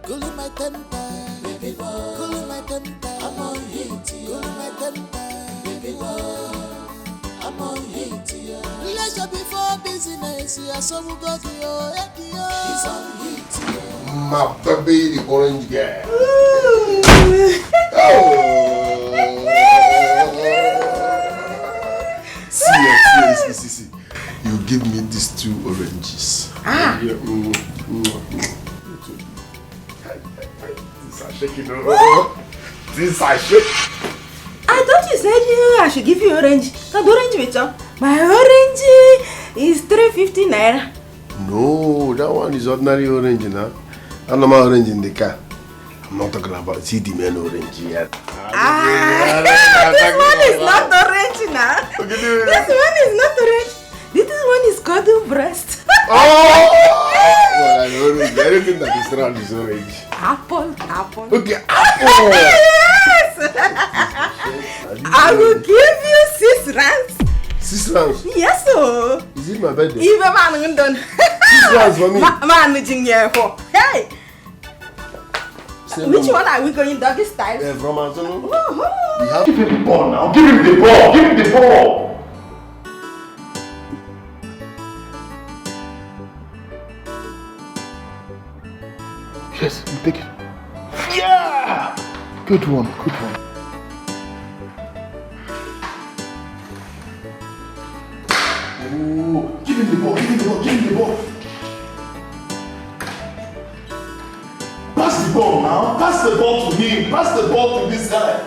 Cooling my temper, baby boy. Cooling my temper, I'm on heat. Cooling my temper, baby boy. I'm more hate, yeah. Leisure before business, yeah. So we go to your head, yeah. It's on hate, yeah. My baby, the orange girl. See. You give me these 2 oranges. Ah. Yeah, These are shaking. These are shaking. I thought you said I should give you orange. That orange with you. My orange is 350 naira. No, that one is ordinary orange now. I'm not orange in the car. I'm not talking about city man orange yet. This one is not orange now. This one is not orange. This one is called breast. Oh! Well, I know anything that is round is orange. Apple. Okay, apple. Yes! I will give you 6 rands. 6 rounds? Yes, sir. Is it my birthday? Even man done. 6 rounds for me. Managing here for. Hey! Same Which number. one are we going doggy style? From Antonio. We have Give him the ball now. Give him the ball. Give him the ball. Yes, you take it. Yeah! Good one. Oh, give him the ball. Pass the ball now. Pass the ball to him. Pass the ball to this guy.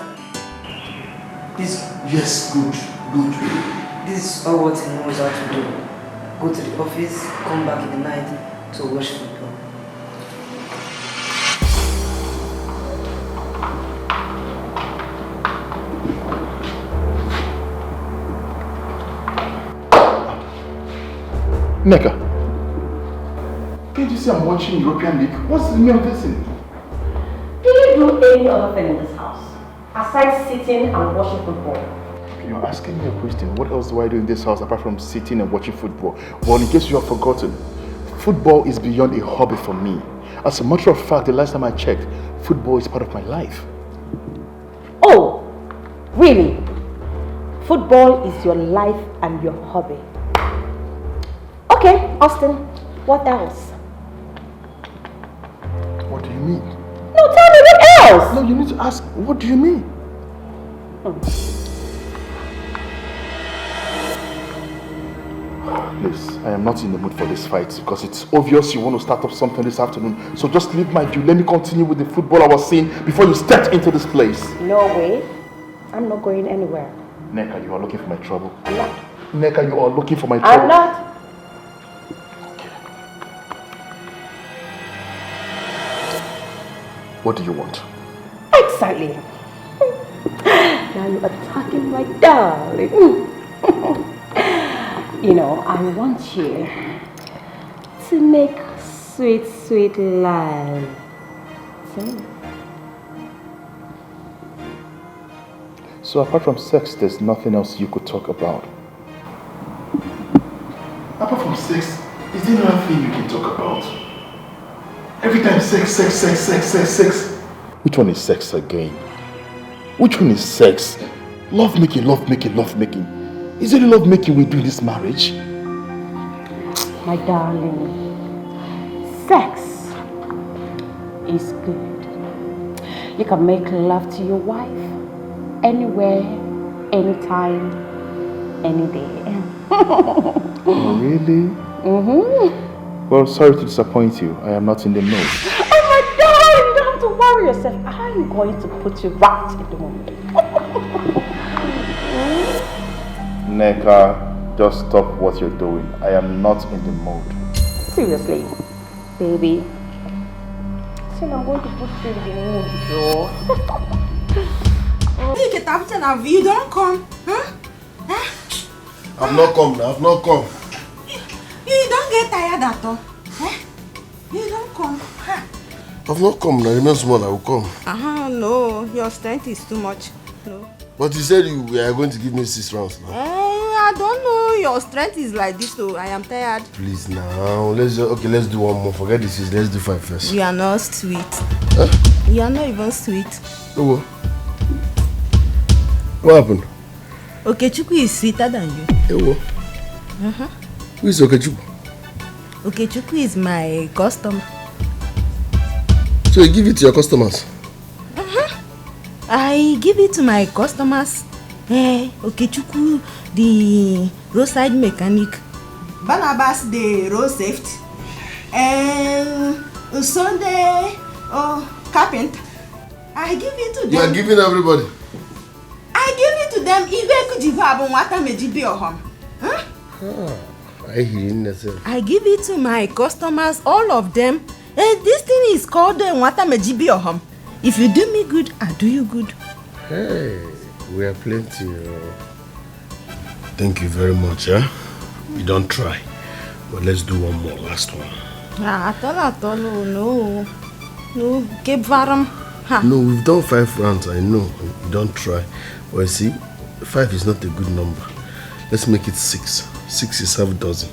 Yes, good. This is all what he knows how to do. Go to the office, come back in the night to watch football. Neka, can't you see I'm watching European League? What's the meaning of this thing? Do you do any other thing in this house aside sitting and watching football? You're asking me a question. What else do I do in this house apart from sitting and watching football? Well, in case you have forgotten, football is beyond a hobby for me. As a matter of fact, the last time I checked, football is part of my life. Oh, really? Football is your life and your hobby. Okay, Austin, what else? What do you mean? No, tell me what else! No, you need to ask, what do you mean? Please, I am not in the mood for this fight because it's obvious you want to start up something this afternoon. So just leave my view. Let me continue with the football I was seeing before you stepped into this place. No way. I'm not going anywhere. Neka, you are looking for my trouble. I'm not. Neka, you are looking for my trouble. I'm not. What do you want? Exactly. Now you're attacking my darling. You know, I want you to make sweet, sweet love to me. So apart from sex, there's nothing else you could talk about? Apart from sex, is there nothing you can talk about? Every time sex. Which one is sex again? Which one is sex? Love making. Is it love making we do in this marriage? My darling, sex is good. You can make love to your wife anywhere, anytime, any day. Oh, really? Mm-hmm. Well, sorry to disappoint you. I am not in the mood. Oh my darling, you don't have to worry yourself. I'm going to put you right in the mood. Neka, just stop what you're doing. I am not in the mood. Seriously, baby. Soon I'm going to put you in the mood, Joe. You don't come, huh? I've not come. You don't get tired at all. You don't come. I've not come. I remain small. I will come. No, your strength is too much. No. But you said you were going to give me 6 rounds now. I don't know. Your strength is like this, so I am tired. Please now. Let's do one more. Forget this. Let's do 5 first. You are not sweet. You are not even sweet. Oh, what happened? Okechukwu is sweeter than you. Ewo. Who is Okechukwu? Okechukwu is my customer. So you give it to your customers? I give it to my customers. Okechukwu, the roadside mechanic. Barnabas, the road safety. And Sunday, carpenter. I give it to them. You are giving everybody? I give it to them. I give it to my customers, all of them. And this thing is called Watamejibi. If you do me good, I do you good. Hey, we are plenty. Thank you very much. You don't try. But let's do one more, last one. No, keep varum. No, we've done 5 rounds, I know. You don't try. But you see, 5 is not a good number. Let's make it 6. 6 is half dozen.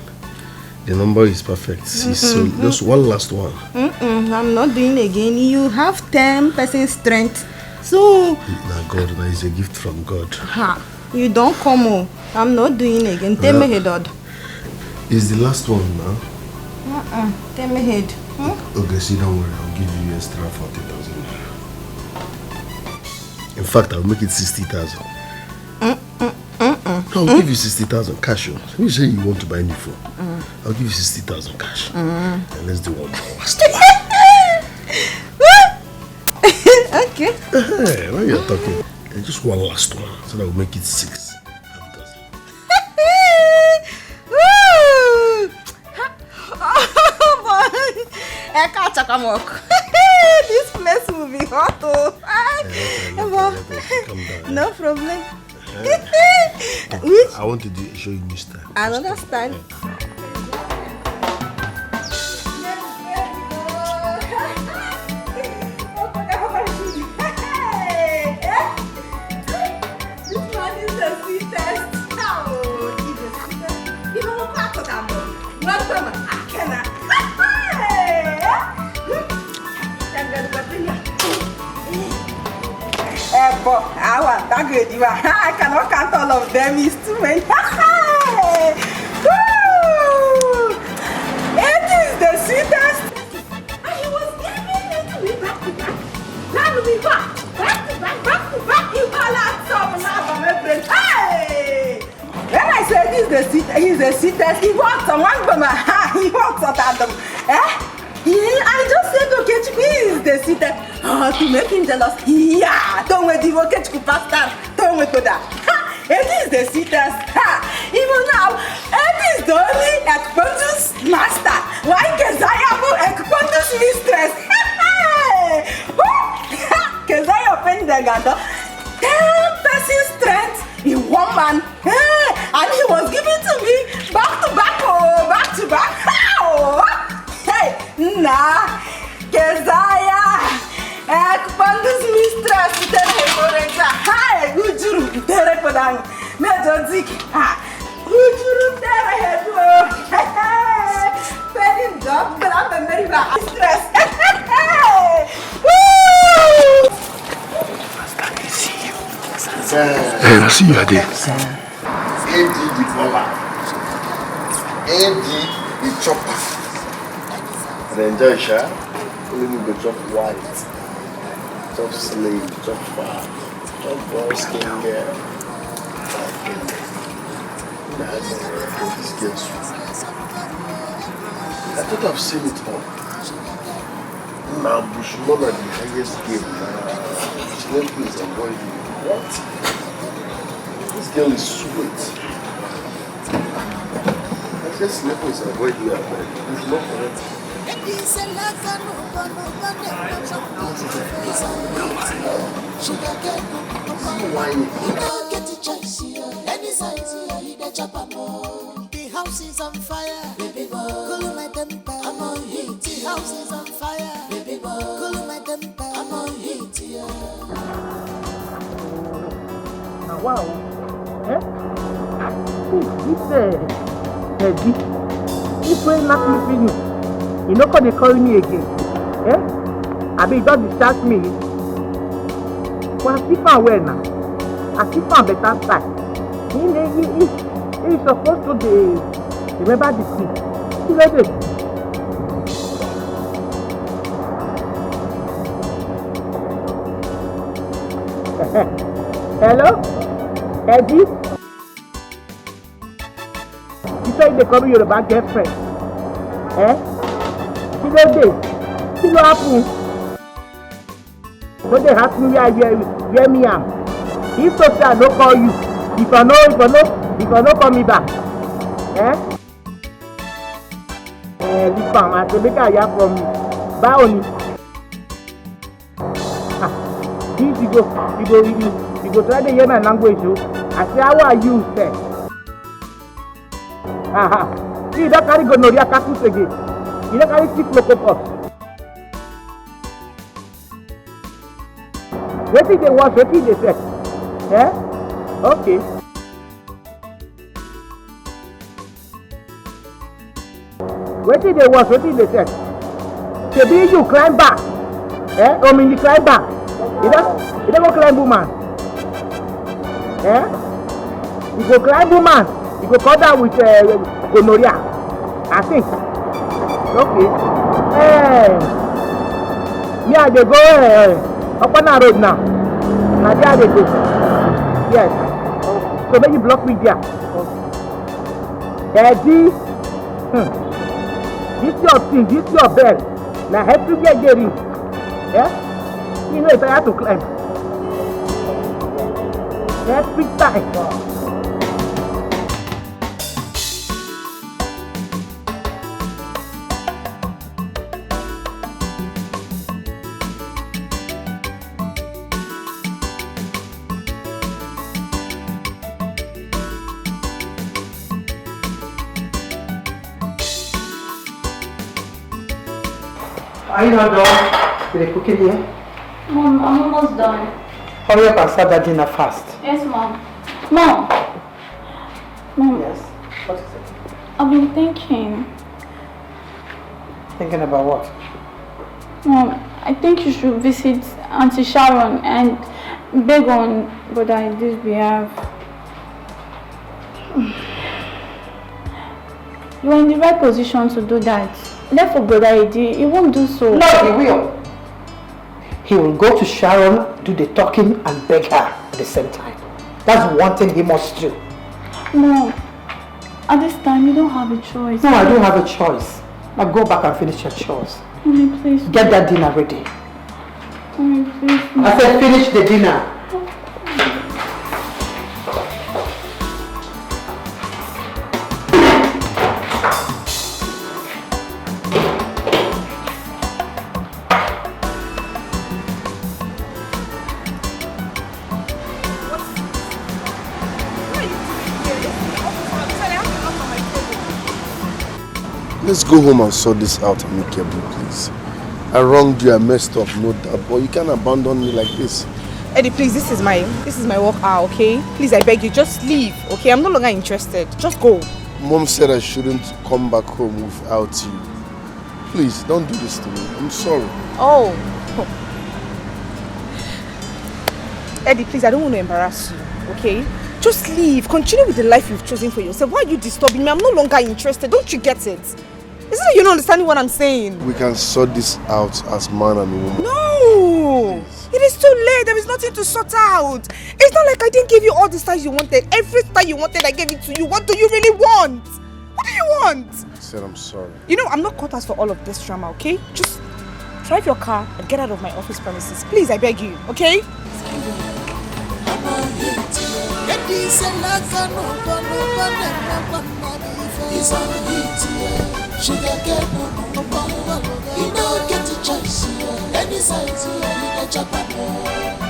The number is perfect. See, so just one last one. I'm not doing again. You have 10% strength. So Nah, God, nah, it's a gift from God. You don't come. I'm not doing again. Tell me head. It's the last one now. Tell me head. Okay, see, don't worry. I'll give you extra 40,000. In fact, I'll make it 60,000. I'll give you 60,000 cash. You say you want to buy new phone. I'll give you 60,000 cash. And let's do one more last one. Okay. Hey, now you're talking. Just one last one, so that will make it 6. This place will be hot. No problem. I want to show you new style. Another style. This one is the sweetest. I cannot count all of them. It's too many. It is the sweetest. And he was giving it to me back to back. Back to back. You call out some now, my friend. Hey! When I say this is the sweetest, he's the sweetest. He walks on one by my hand. He walks on them. I just said Okechukwu is the sweetest. To make him jealous. Yeah, don't wait the Okechukwu pastor. Don't wait for that. It is the sweetest. Even now, it is the only Ekpondu's master. Why Keziah Ekpondu's mistress? Keziah Pendegado. 10% strength in one man. And he was giving to me back to back. Hey, nah, Keziah Ekpondu's mistress. Hi, Ujuru, Terekodang, Mejodik, Ujuru Terehedo, Penny Dog, but I'm a very bad mistress. Woo! Hey, I see you are there. AD the baller, AD the chopper. And enjoy, Sha. Only me go chop white, chop slave, chop fat, chop brown skin girl. This girl sweet. I thought I've seen it all. Now Bushmona the highest game. Slave is avoiding. What? This girl is sweet. I just slave is avoiding her. It's not correct. The house is on fire, baby boy. Cool my temper, I'm on heat. The house is on fire, baby boy. Cool my temper, I'm on heat. Wow. This way not sleeping you. You know how they call me again. I mean, don't distract me. Well, I see far away now. I see far better side. He's supposed to be. Remember the thing. See lady. Hello? Eddie? You said they call me your bad girlfriend. Eh? See lady. See what happened? When they ask me where me am. If so say I don't call you. If I no call me back. Eh? This farm, I say make I hear from you. Buy only. This you go try to hear my language, oh. I say how are you, sir? See, you don't carry gonorrhea cactus again. You don't carry sick locopus. What did they want? What did they say? Eh? Okay. What did they want? What did they say? Maybe you climb back. Eh? I mean you climb back. You don't go climb woman. Eh? You go climb woman. You go cut down with gonorrhea. I think. Okay. Me I dey go up on the road now. Now there they go. Yes. So make you block me there. Eddie. This your thing, this your bed. Now help you get in. Yeah? You know if I have to climb. Every time. Are you not done with the cooking here? Mom, I'm almost done. Hurry up and start that dinner fast. Yes, Mom. Mom. Yes? What is it? I've been thinking. Thinking about what? Mom, I think you should visit Auntie Sharon and beg on Brother Eddie's behalf. You are in the right position to do that. Therefore, Brother Eddie, he won't do so. No, he will. He will go to Sharon, do the talking and beg her at the same time. That's one thing he must do. No, at this time you don't have a choice. No, I don't have a choice. Now go back and finish your chores. Mommy, please. Get that dinner ready. Mommy, please. I said finish the dinner. Let's go home and sort this out amicably, please. I wronged you, I messed up, no doubt, but you can't abandon me like this. Eddie, please, this is my work hour, okay? Please, I beg you, just leave, okay? I'm no longer interested. Just go. Mom said I shouldn't come back home without you. Please, don't do this to me. I'm sorry. Oh. Eddie, please, I don't want to embarrass you, okay? Just leave. Continue with the life you've chosen for yourself. Why are you disturbing me? I'm no longer interested. Don't you get it? Isn't it you not understanding what I'm saying? We can sort this out as man and woman. No! It is too late. There is nothing to sort out. It's not like I didn't give you all the styles you wanted. Every style you wanted, I gave it to you. What do you really want? What do you want? I said I'm sorry. You know, I'm not cut out for all of this drama, okay? Just drive your car and get out of my office premises. Please, I beg you, okay? Sugar get no you don't get a choice. Any size you need a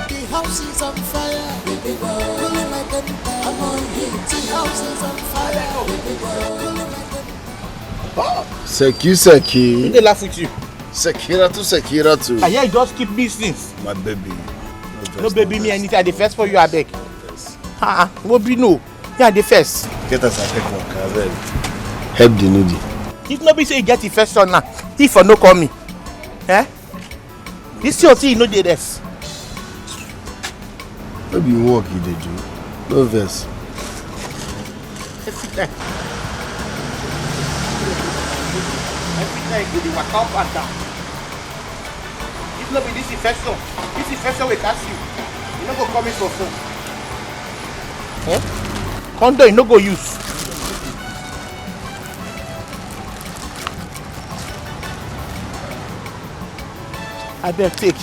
The house is on fire, baby boy. Cooling like a I'm on heat. The house is on fire, baby boy. Cooling like a Seki. They laugh with you. Sekiratu. And yeah, you just keep business. My baby. No baby, me anything. I the first for you, I beg. What be no? Yeah, the first. Get us a take one car. Help the needy. If nobody say you get the first one now, if for no call me. Eh? This your thing, you know the rest. Maybe you walk, you did you. No verse. Every time you walk up and down. If not be this infection will catch you. You no go come in for phone. Condom you no go use. I better take.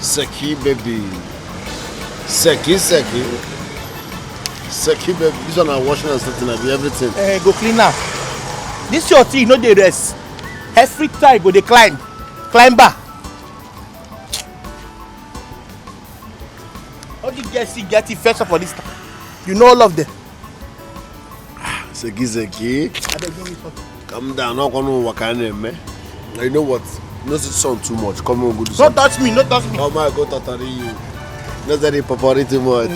Seki baby. Seki. Seki baby. This one I'm washing and something like everything. Go clean up. This your thing, no dey rest. Every time go dey climb back. How did you get infection for this time? You know all of them. Seki. Calm down, not gonna work on him, man. You know what? Not to sound too much. Come on, go do something. Don't touch me. Oh my God, totally you. Not that they papari too much.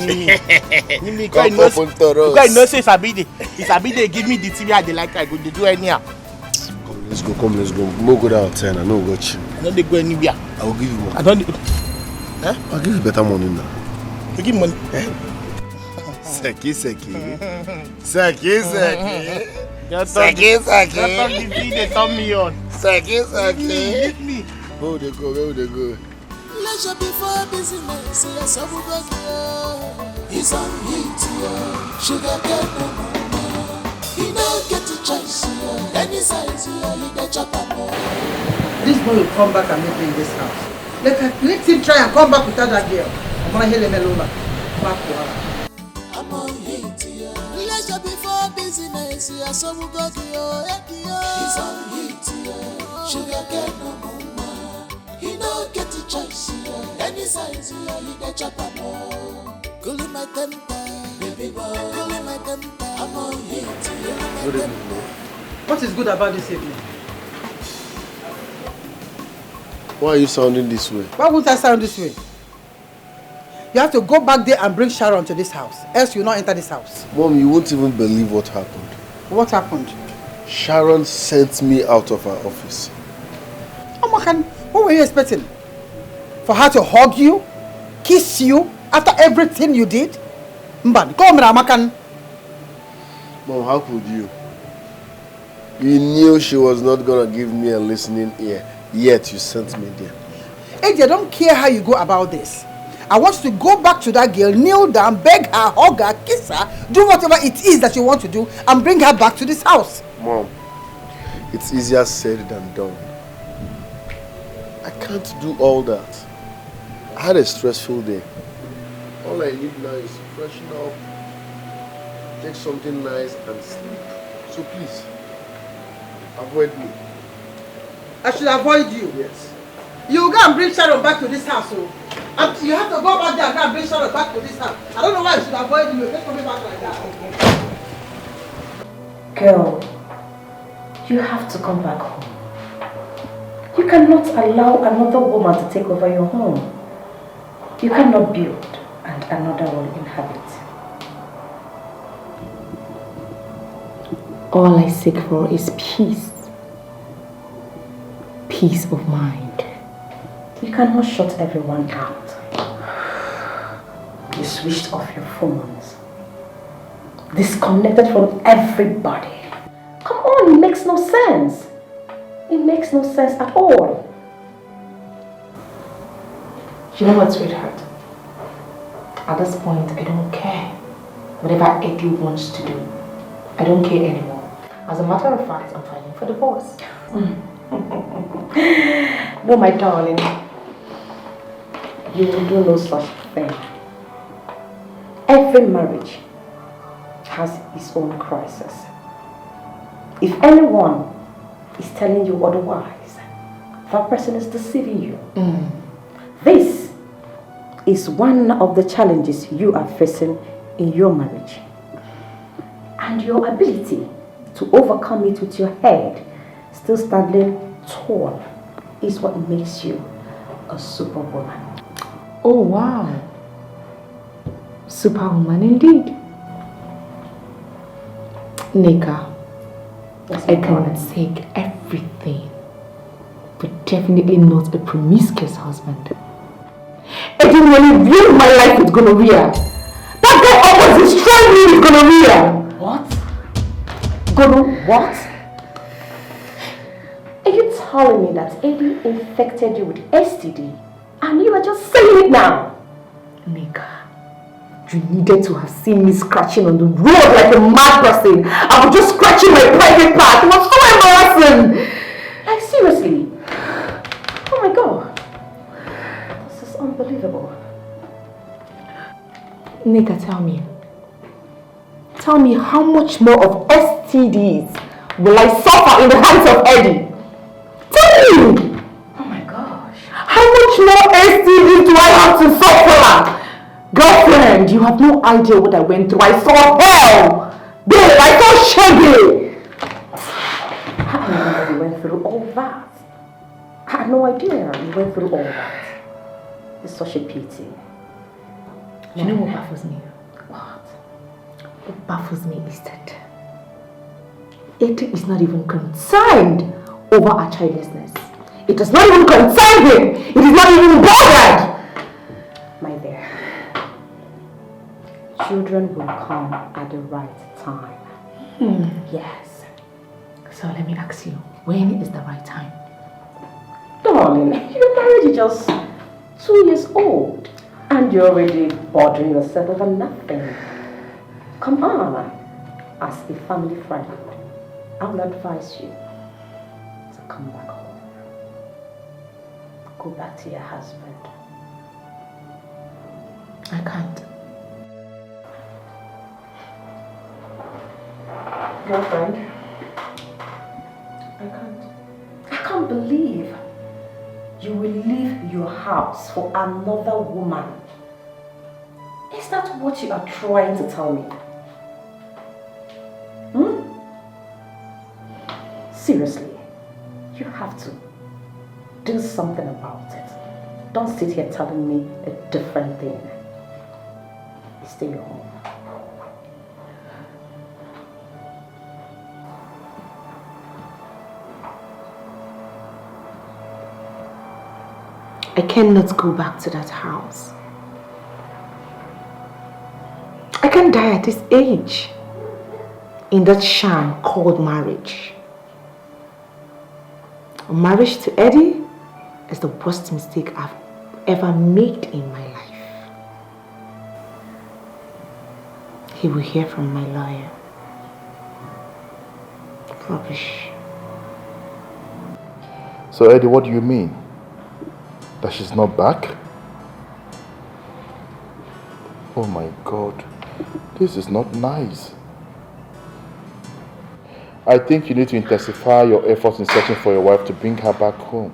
Because you know say Sabide give me the TV I dey like. I go dey do anyhow. Come, let's go. More go down 10. I know got you. I don't dey go anywhere. I will give you money. I don't. I'll give you better money now. You give money. Seki. That's all the thing they turn me on. Seki. Leave me. Where would they go? Leisure before business, yes, I will go here. He's on heat here. Sugar get no more. He don't get to choice here. Any size here, he get chop more. This boy will come back and meet me in this house. Let him try and come back without that girl. I'm gonna hear him over. Back to her. I'm on heat here. Leisure before business, yes, I will go here. He's on heat here. Sugar get no more. He don't get to choice here. Any size here, he get chop more. Cooling my temper, baby boy. Cooling my temper. I'm on heat here. What is good about this evening? Why are you sounding this way? Why would I sound this way? You have to go back there and bring Sharon to this house. Else you will not enter this house. Mom, you won't even believe what happened. What happened? Sharon sent me out of her office. Oh my God. What were you expecting? For her to hug you? Kiss you? After everything you did? Mban, come here, Amakan. Mom, how could you? You knew she was not going to give me a listening ear, yet you sent me there. Eddie, I don't care how you go about this. I want you to go back to that girl, kneel down, beg her, hug her, kiss her, do whatever it is that you want to do, and bring her back to this house. Mom, it's easier said than done. I can't do all that. I had a stressful day. All I need now is to freshen up, take something nice and sleep. So please, avoid me. I should avoid you? Yes. You go and bring Sharon back to this house. So. And you have to go back there and go and bring Sharon back to this house. I don't know why I should avoid you. Let's come back like that. Girl, you have to come back home. You cannot allow another woman to take over your home. You cannot build and another one inhabit. All I seek for is peace. Peace of mind. You cannot shut everyone out. You switched off your phones. Disconnected from everybody. Come on, it makes no sense. It makes no sense at all. You know what, sweetheart? At this point, I don't care. Whatever Eddie wants to do, I don't care anymore. As a matter of fact, I'm filing for divorce. No, my darling. You will do no such thing. Every marriage has its own crisis. If anyone is telling you otherwise, that person is deceiving you. This is one of the challenges you are facing in your marriage. And your ability to overcome it with your head still standing tall is what makes you a superwoman. Oh wow. Superwoman indeed. Nika, I can take everything, but definitely not a promiscuous husband. I didn't really ruin my life with gonorrhea. That guy can't believe it's gonorrhea. What? What? Are you telling me that Eddie infected you with STD and you are just saying it now? Nika, you needed to have seen me scratching on the road like a mad person. I was just scratching my private part. It was so embarrassing. Like seriously. Oh my God. This is unbelievable. Nika, tell me. Tell me how much more of STDs will I suffer in the hands of Eddie? Tell me! Oh my gosh. How much more STDs do I have to suffer? Girlfriend, you have no idea what I went through. I saw hell! Babe, I saw shaggy! I didn't know you went through all that. I had no idea you went through all that. It's such a pity. You know what baffles me? What? What baffles me is that Eddie is not even concerned over our childlessness. It does not even concern him. It is not even bothered. My dear, children will come at the right time. Yes. So let me ask you, when is the right time? Darling, your marriage is just 2 years old. And you're already bothering yourself over nothing. Come on. As a family friend, I will advise you to come back home. Go back to your husband. I can't. Girlfriend, I can't. I can't believe you will leave your house for another woman. Is that what you are trying to tell me? Seriously, you have to do something about it. Don't sit here telling me a different thing. Stay home. I cannot go back to that house. I can't die at this age in that sham called marriage. Marriage to Eddie is the worst mistake I've ever made in my life. He will hear from my lawyer. Rubbish. So Eddie, what do you mean? That she's not back? Oh my God, this is not nice. I think you need to intensify your efforts in searching for your wife to bring her back home.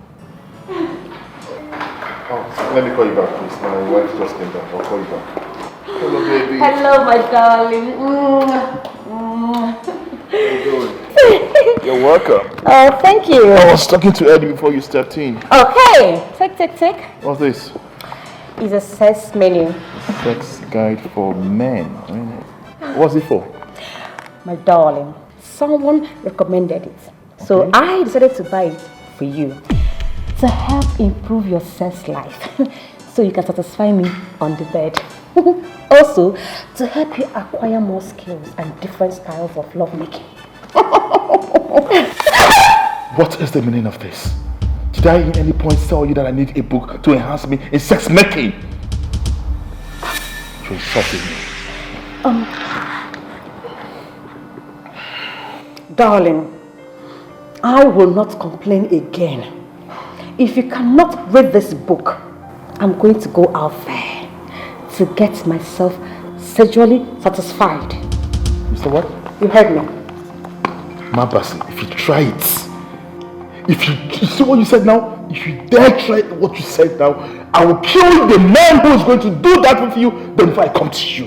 Oh, let me call you back, please. My wife just came back. I'll call you back. Hello, baby. Hello, my darling. How you doing? You're welcome. Oh, thank you. I was talking to Eddie before you stepped in. Okay, take. What's this? It's a sex menu. Sex guide for men. What's it for? My darling, someone recommended it. So I decided to buy it for you to help improve your sex life. So you can satisfy me on the bed. Also, to help you acquire more skills and different styles of lovemaking. What is the meaning of this? Did I at any point tell you that I need a book to enhance me in sex making? You're insulting me. Darling, I will not complain again. If you cannot read this book, I'm going to go out there to get myself sexually satisfied. Mr. What? You heard me. Mabasi, if you try it, you see what you said now? If you dare try what you said now, I will kill the man who is going to do that with you before I come to you.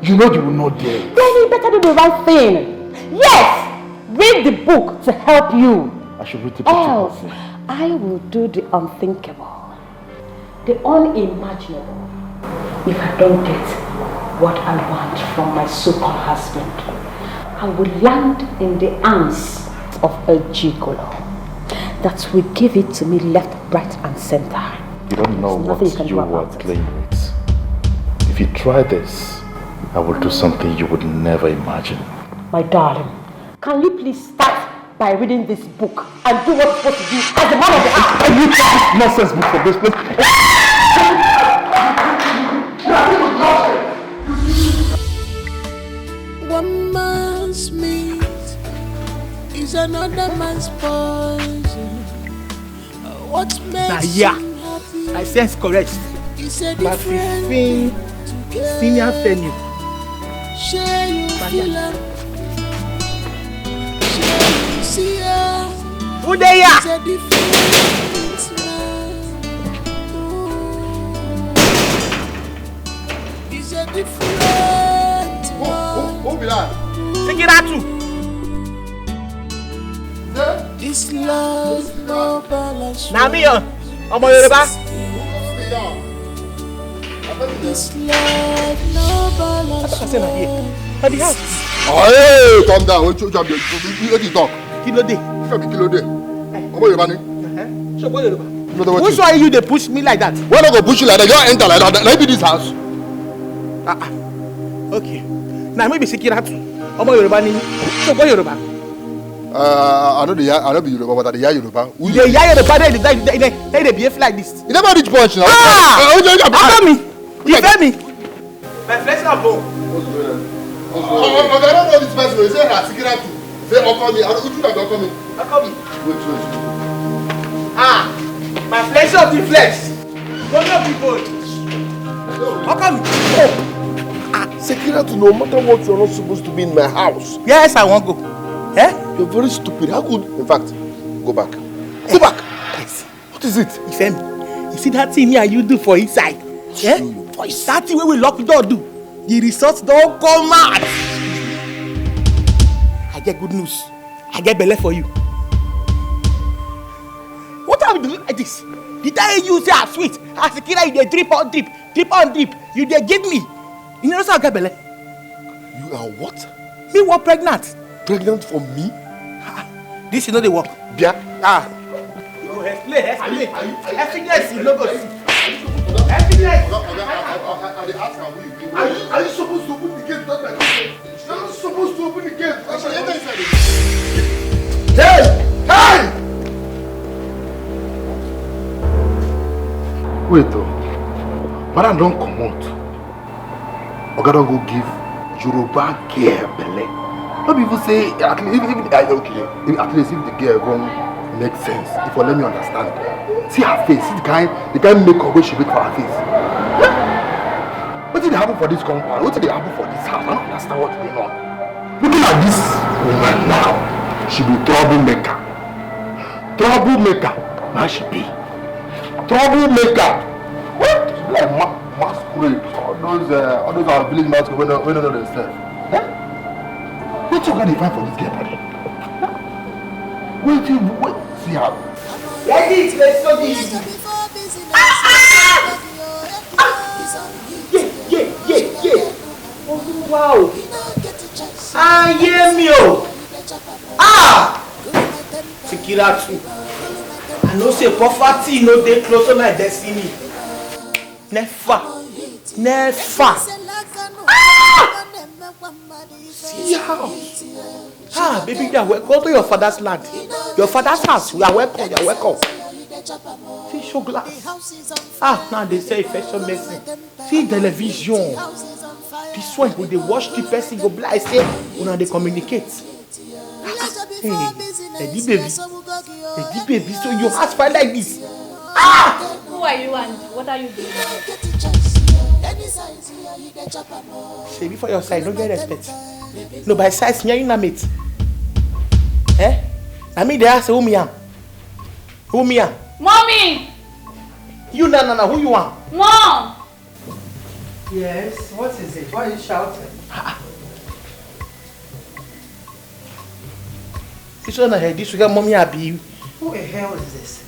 You know you will not dare. Then you better do the right thing. Yes! Read the book to help you. I should read the book to help me. I will do the unthinkable, the unimaginable. If I don't get what I want from my so-called husband, I will land in the arms of a gigolo that will give it to me left, right and center. You don't know what you are playing with. If you try this, I will do something you would never imagine. My darling, can you please start by reading this book and do what you're supposed to do as a man of the house? Can you take this nonsense book from this place? One man's meat is another man's poison. What makes him happy? I sense correct. But 15 senior venue. Share you feel her. Share you see her. Who they are? It's a different man. It's a different man. Who be that? Take it out too. This love no balance. Namiyo, ọmọ Yorùbá. This love no balance. That's what here. At the house. Hey, calm down. What you talk? Kílódé. Kílódé. Ọmọ Yorùbá ni. So ọmọ Yorùbá. Who's why you they push me like that? Why not go push you like that? You don't enter like that. Let me be this house. Okay. Now maybe Sikiratu. Ọmọ Yorùbá ni. So ọmọ Yorùbá. I know be Yoruba, but I the Yoruba. The Yoruba, they behave like this. You never reach punch now. After me. Defend me. My flesh are bone. What's going on? I don't know this person. He said Sikiratu. Say Okomi. I don't know who Okomi. Okomi. Wait. My flesh of the flesh. Don't know people. Okomi. Sikiratu, no matter what, you're not supposed to be in my house. Yes, I won't go. Eh? You're very stupid. How could, in fact, go back. Go back. Yes. What is it? Ifemi, you see that thing me and you do for inside? Yeah? Voice. That thing where we lock the door do. The results don't come out. I get good news. I get belly for you. What are we doing like this? The time you say I'm sweet, as a kid you drip on drip, drip on drip. You dey give me. You know I get belly. You are what? Me was pregnant. Pregnant for me? This is not the work. Yeah. You explain. Evidence you no go see. Evidence. Are you supposed to open the gate? Not like this. You're not supposed to open the gate. Actually, enter inside. Hey! Wait, Madam don't come out. Oga don't go give Yoruba girl belle. Not people say at least at least if the girl won't make sense. If you let me understand. See her face, see the kind makeup where she make for her face. What did happen for this compound? What did happen for this house? I don't understand what's going on. Looking at this woman now, she be troublemaker. Troublemaker. Now she be. Troublemaker. What? Like masquerade. All those are village masquerade when they know themselves. What you gonna find for this girl, buddy? Wait, see her. Let it, let's go this. Yeah. Oh, wow. Hear me, Sikiratu. I know say poverty no dey close to my destiny. Never. See how? Baby, you are welcome. Go to your father's land. Your father's house. You are welcome. See show glass. Now they say fashion medicine. See television. This one, when they watch the person go blind, say, when they communicate. Hey, Eddie baby, so you have to find like this. Who are you and what are you doing here? Say before your side, don't get respect. No, by size, you're in a mate. I mean, they ask who me am. Mommy! You no, who you are? Mom! Yes, what is it? Why are you shouting? This one I heard, this weekend, mommy, I be. Who the hell is this?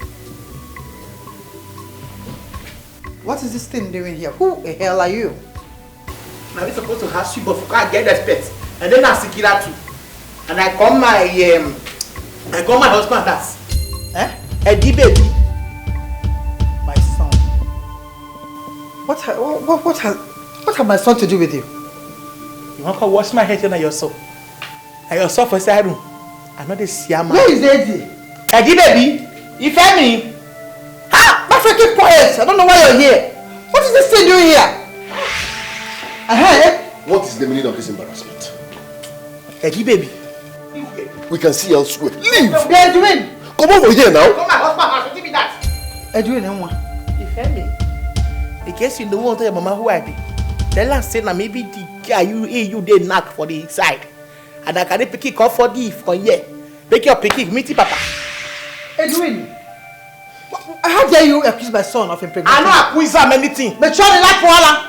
What is this thing doing here? Who the hell are you? Now we're supposed to ask you, but I get respect. And then I Sikiratu. And I call my husband as. Eddie baby. My son. What has my son to do with you? You want to wash my head and yourself? And yourself for side room. I know this Siama. Where is Eddie? Eddie, baby. You feel me? Ah, my friend, keep quiet. I don't know why you're here. What is this thing doing here? What is the meaning of this embarrassment? Eddie, baby. We can see elsewhere. Leave! Edwin! Come over here now. Come on, husband house. Give me that. Edwin, you feel me? In case you don't want to tell your mama who I be, tell her say na maybe the guy you dey knock for the side, and I can pick it up for the for here. Make your picking, meet papa. Edwin, how dare you accuse my son of impregnating? I know accuse him anything. But Charlie like Koala.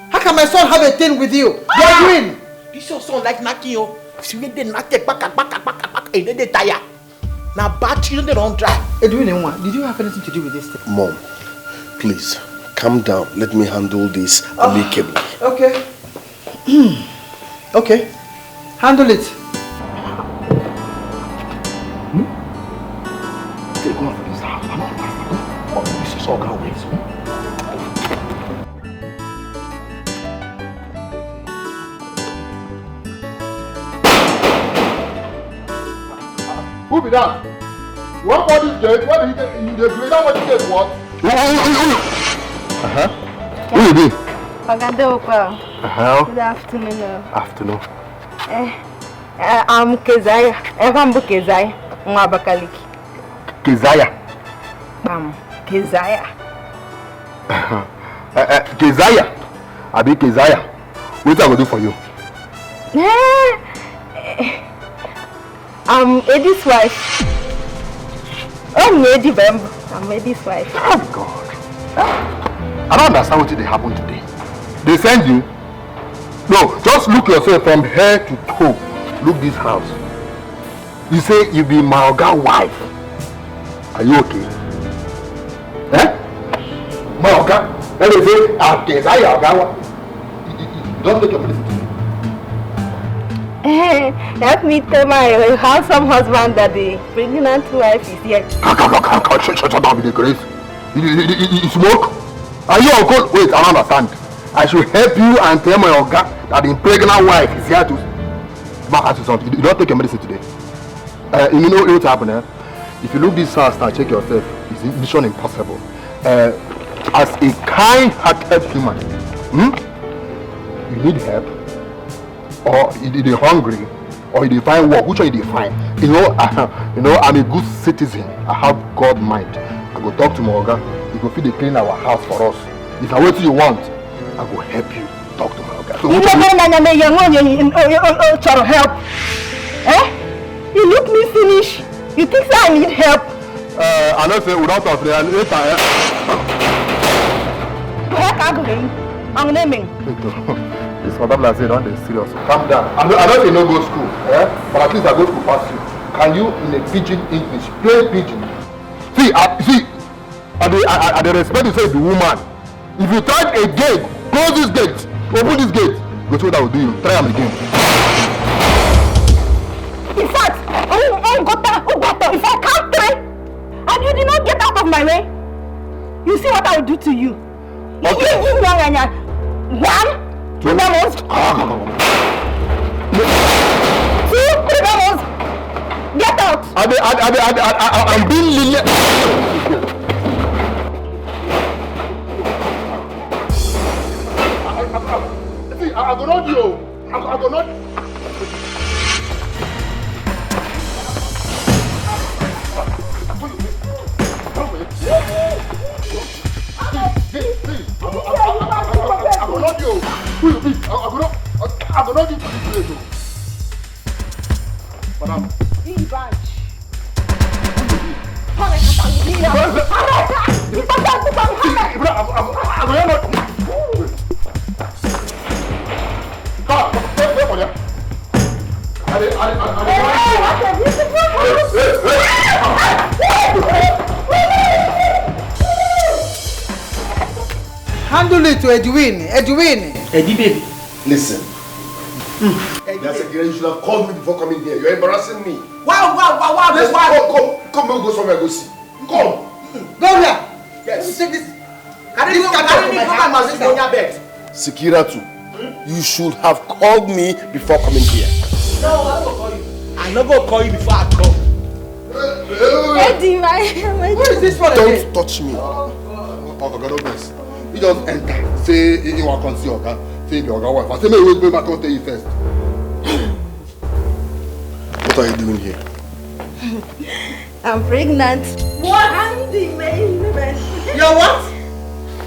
How can my son have a thing with you? Edwin, this your son like knocking you. If you dey knock it back, and then they tire. Now battery they don't dry. Edwin, did you have anything to do with this thing? Mom, please calm down. Let me handle this amicably. Okay. Okay. Handle it. Take one for this house. I'm not this is all gonna wait. Who be that? You want for this gate? What did you know what you get what? Who you be? Good afternoon. Afternoon. I'm Kezaya. I'm Kezaya. Mwabakaliki. Kezaya. Kezaya. Kezaya. I be Kezaya. What I will do for you? I'm Eddie's wife. I'm Eddie Bambo. I'm Eddie's wife. Oh God. I don't understand what did happen today. They send you? No, just look yourself from head to toe. Look this house. You say you be my Oga wife. Are you okay? My Oga? Let me say, I'm Kezaya Oga. Don't take your medicine. Help me tell my handsome husband that the pregnant wife is here. Shut up with the grace. You smoke? Are you uncle? Wait, I don't understand. I should help you and tell my Oga that the pregnant wife is here to back at something. You don't take your medicine today. You know what's happening? If you look this fast and check yourself, it's mission impossible. As a kind-hearted human, you need help, or you're hungry, or you find work. Which one you find? You know, I'm a good citizen. I have God mind. I go talk to my Oga. He go feed the clean our house for us. If I wait till you want, I go help you talk to my Oga. So You help. You look me finish. You think I need help? I know say without of the I'm naming. This madam like say don't dey serious. Calm down. I know say no go school, but at least I go school past you. Can you in a pidgin English, plain pidgin? See, I dey respect you say the woman. If you try again, close this gate, open this gate. Go see what I will do you. Try am again. In fact, if I can't try, and you did not get out of my way, you see what I will do to you. Okay. One, two devils. Two devils. Get out. I'm being lenient. See, I go not you. I go not. I go not you. Who you be? I go not you to this place. Madam. Handle it to Edwin. Eddie, baby. Listen. That's a girl. You should have called me before coming here. You're embarrassing me. Wow. Let's come, we'll go somewhere, go see. Come. Go here. Yes. Take this. Can you go my bed? Sekiratu, You should have called me before coming here. No, I'm not call you. I'm not going to call you before I come. Eddie, my What is this for again? Don't touch me. You just enter. Say you want to see Oga. Say the Oga wife. I say, wait, I can't tell you first. What are you doing here? I'm pregnant. What? I'm the main event. You're what?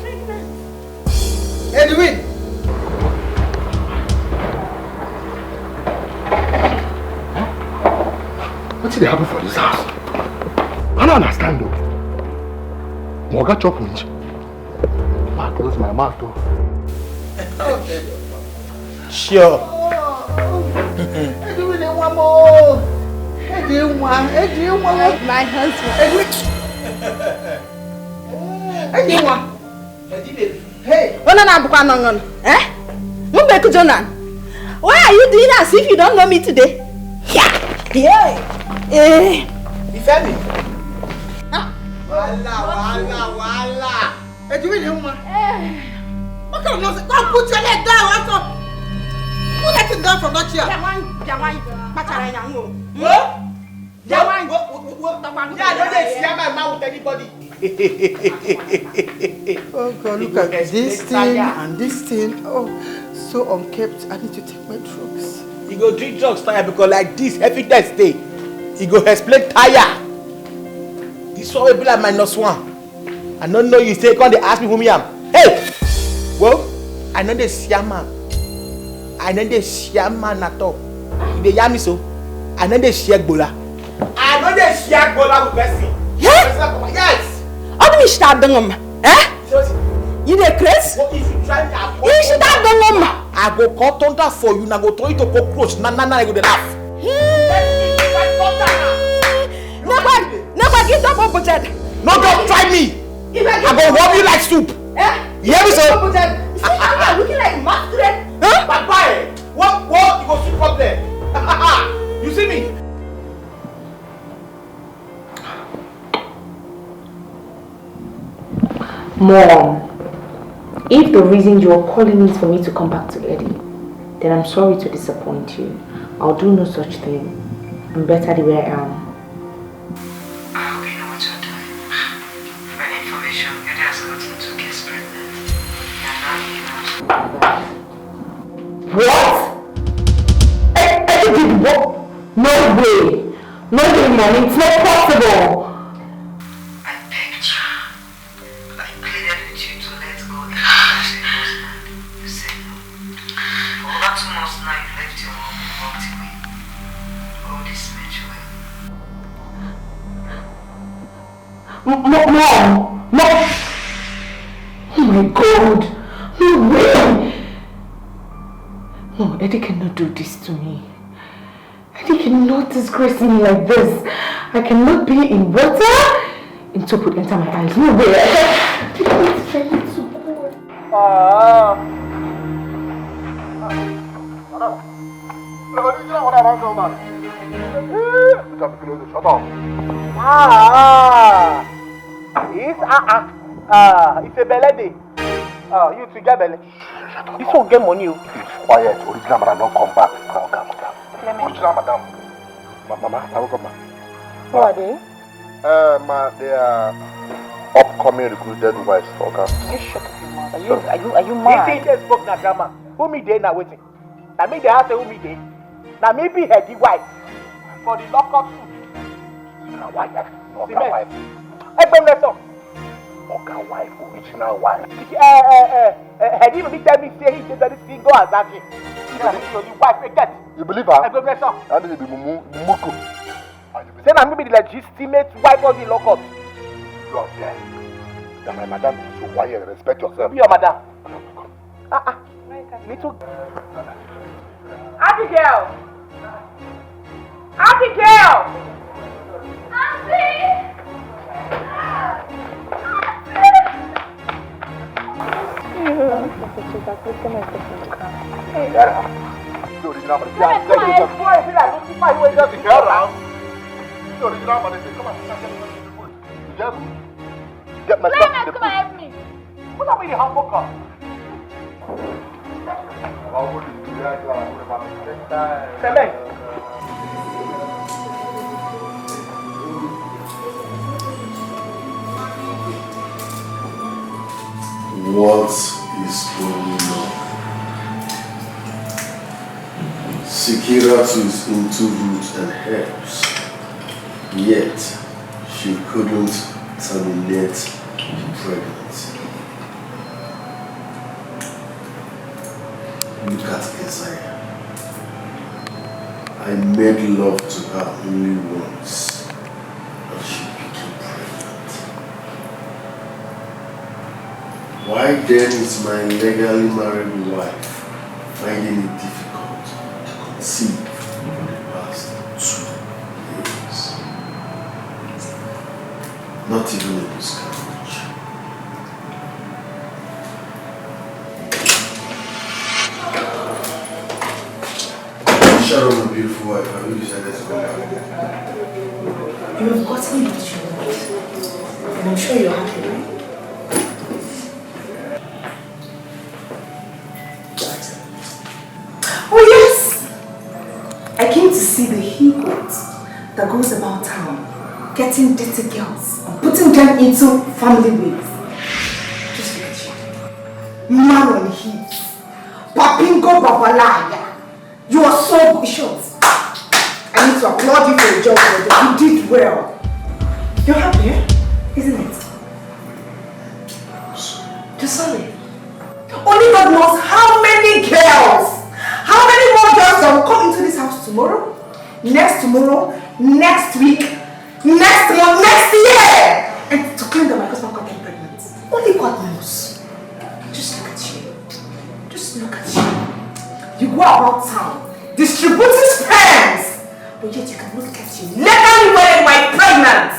Pregnant. Edwin. What did happen for this house? I don't understand though. Moga chop winch. I close my mouth though. Sure. Edwin, one more. Edwin, My husband. Edwin. Hey. Oh, no, no, eh? Mumbeku Jonan. Why are you doing as if you don't know me today? Yeah. Ifemi. Wala. Edwin, what kind of nonsense? Don't put your leg down, also. Put that thing down from that chair. What? Yeah, no, they share my mouth with anybody. Oh God, look at this thing and this thing. Oh, so unkept. I need to take my drugs. You go drink drugs tire because like this, evidence day. You go explain tire. This one will be like -1. I don't know you say, come they ask me who me am. Hey! Well, I know the shaman. I know the shaman at all. They yam me so. I know the share bola. I know the share bola with person. Yes! How do we start doing? Eh? You the Chris? Well, if you try me, you start doing. I go call thunder for you. Now go turn you to cockroach. Na I go to laugh. Never get up on that. No, don't try me. I go warm you like soup. Eh? You hear me, sir? See how you are looking like masquerade? Huh? Bye-bye. What? You go soup up there. You see me? Mom, if the reason you're calling is for me to come back to Eddie, then I'm sorry to disappoint you. I'll do no such thing. I'm better the way I am. I hope you know what you're doing. For any information, Eddie has gotten 2 kids pregnant. You are not What? Eddie did what? No way! No way, Mom, it's not possible! Mom! Oh my God! No way! No, Eddie cannot do this to me. Eddie cannot disgrace me like this. I cannot be in water and soap would enter my eyes. No way! It's very too cold. It's a belly day. You to get belly. This will get money. It's quiet. Original madam don't come back. Original madam. Mama, I will come back. Who are they? They are upcoming recruited wives. Okay. You shut up your mouth. Are you mad? This thing spoke na grandma. Who me dey na waiting? Na me dey ask who me dey. Na me be heady wife for the lockup suit. Wife. Cement. Wife. Oga wife, original wife. Heady me tell me say he dey very single as that thing. The wife get. You believe her? I go bless her. That is the Mumu. Say na me be the legitimate wife of the lockup. You are there. That my madam is so quiet. Respect yourself. Be your madam. Little. Abigail. Get my stuff in the come and help me. What are we the humble cup? What is going on? Sekiratu is into roots and herbs, yet she couldn't terminate the pregnancy. Look at Keziah. I made love to her only once, and she became pregnant. Why then is my legally married wife finding it difficult to conceive for the past 2 years? Not even a miscarriage. Sharon, my beautiful wife, have you decided to go back? You have gotten what you want, and I'm sure you're happy, right? Oh yes! I came to see the he-goat that goes about town, getting dirty girls and putting them into family ways. Just look at you. Man on heat. Papingo Babalaya. You are so short. I need to applaud you for your job, brother. You did well. You're happy, isn't it? Just sorry. Only God knows how many girls, how many more girls that will come into this house tomorrow, next week, next month, next year, and to claim that my husband got them pregnant. Only God knows. Just look at you. Just look at you. You go about town, distributing sperms, but yet you can look at you legally wearing my pregnant.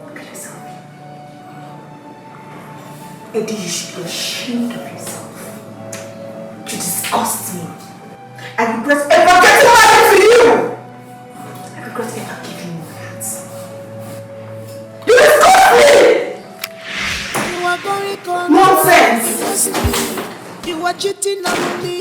Look at yourself. Eddie, you should be ashamed of yourself. You disgust me. I regret ever getting married to you. I regret ever giving you that. You disgust me! Nonsense! It wasn't me. You were cheating on me.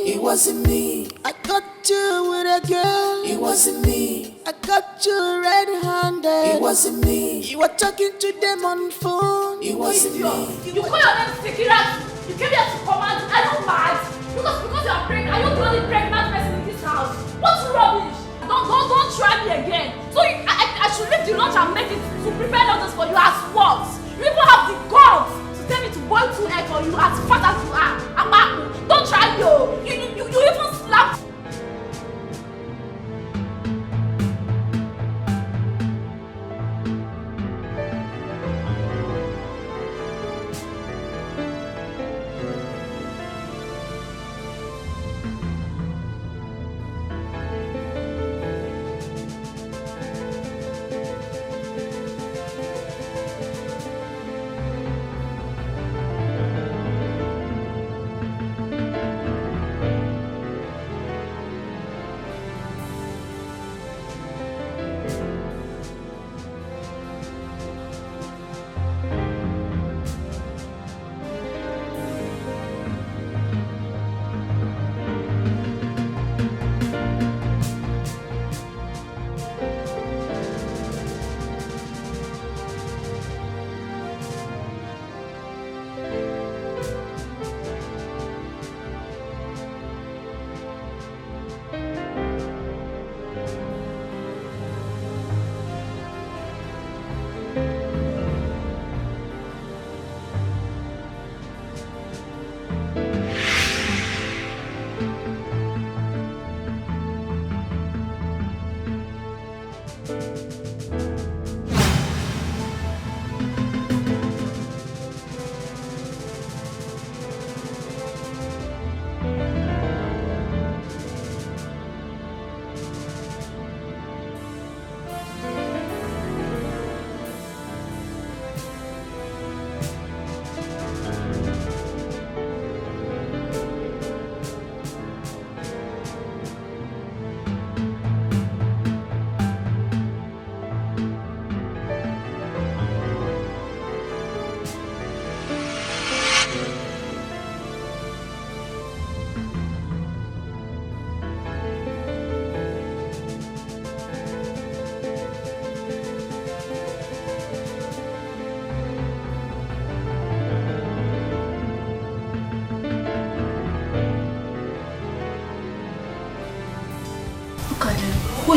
It wasn't me. I got you with a girl. It wasn't me. I got you red-handed. It wasn't me. You were talking to them on phone. It wasn't me. You call your name Sekiratu. You came here to command. Are you mad? Because you are pregnant. Are you the only pregnant person in this house? What's rubbish? Don't try me again. So I should leave the lunch and make it to prepare noodles for you as what? You even have the guts to tell me to boil 2 eggs for you as fat as you are. Don't try yo. You even slap.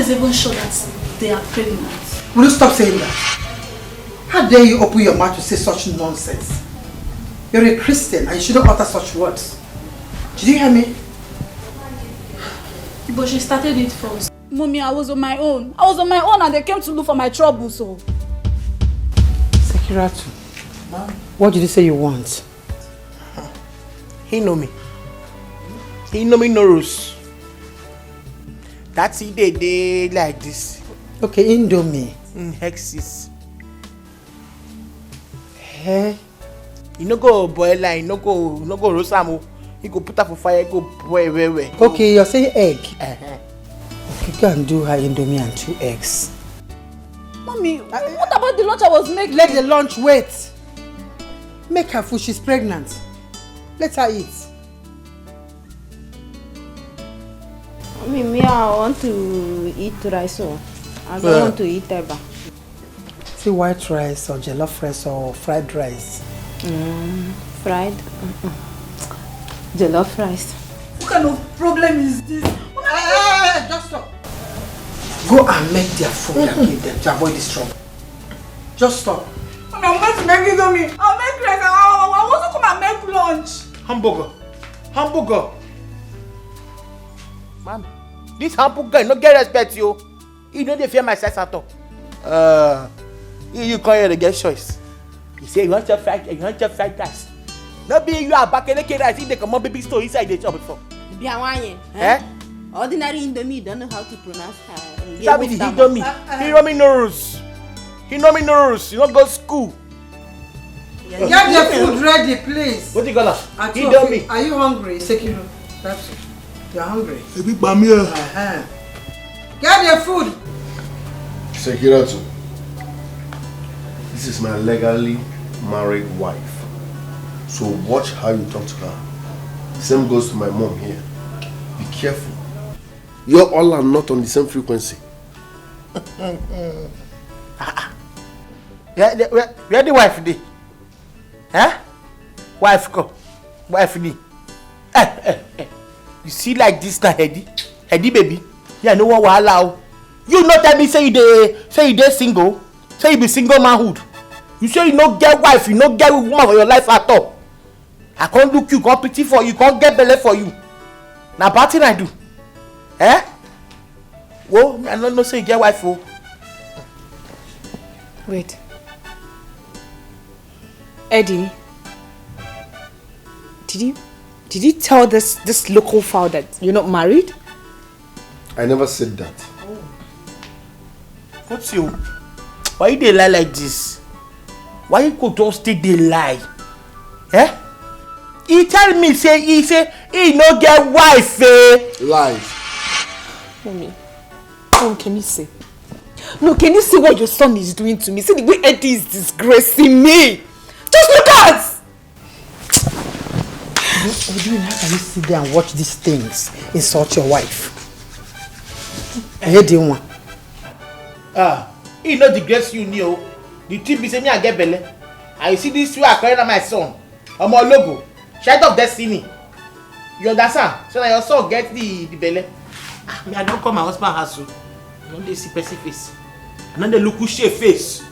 is even sure that they are pregnant? Will you stop saying that? How dare you open your mouth to say such nonsense? You're a Christian and you shouldn't utter such words. Did you hear me? But she started it first. Mommy, I was on my own. I was on my own and they came to look for my trouble, so. Sekiratu, what did you say you want? He know me. He know me no rules. That's it they like this. Okay, Indomie. Hexes. Hey. You no go boil line, no go roast am. You go put up for fire, go boil well. Okay, you're saying egg. Okay, go and do her Indomie and 2 eggs. Mommy, what about the lunch I was making? Let the lunch wait. Make her food, she's pregnant. Let her eat. Me, I want to eat rice, so I don't want to eat eba. See, white rice or jollof rice or fried rice? Fried? Jollof rice. What kind of problem is this? Just stop. Go and make their food and give them to avoid this trouble. Just stop. I'm going to make it on me. I'll make rice. I want to come and make lunch. Hamburger. Man, this hamburger no get respect you. You know they fear my sex at all. You come here to get choice. You say you want your fried rice. Not be you are back in the rice. They come on baby store inside the shop before. Ordinary Indomie, you don't know how to pronounce her. He know me. He know me no rules. You don't go to school. Get the food ready, please. What you gonna? He know me. Are you hungry, Sekiro? That's it. You're hungry. Big Bamia. Get the food. Sekiratu, this is my legally married wife. So watch how you talk to her. Same goes to my mom here. Be careful. You all are not on the same frequency. Where the wife dey? Wife go. Wife dey. You see like this na heady baby. Yeah, no one will allow. You not tell me say you dey single. Say you be single manhood. You say you no get wife, you no get woman for your life at all. I can't look you, can't pity for you, can't get belly for you. Now bad thing I do. Well, I don't know say you get wife for. Wait. Eddie, did you tell this local fowl that you're not married? I never said that. What's you? Why you dey lie like this? Why you could just stay dey lie? He tell me say he no get wife. Lies. Mommy, can you see? No, can you see what your son is doing to me? See the way Eddie is disgracing me. Just look at! Edwin, how can you sit there and watch these things insult your wife? I hear the one. He no disgrace you, Neo. The truth is, me I get belly. And you see this way I carry my son. I'm a logo. Child of destiny. You understand? So now your son get the belly. Me I don't call my husband house. I don't dey see person face. I don't dey look who shave face.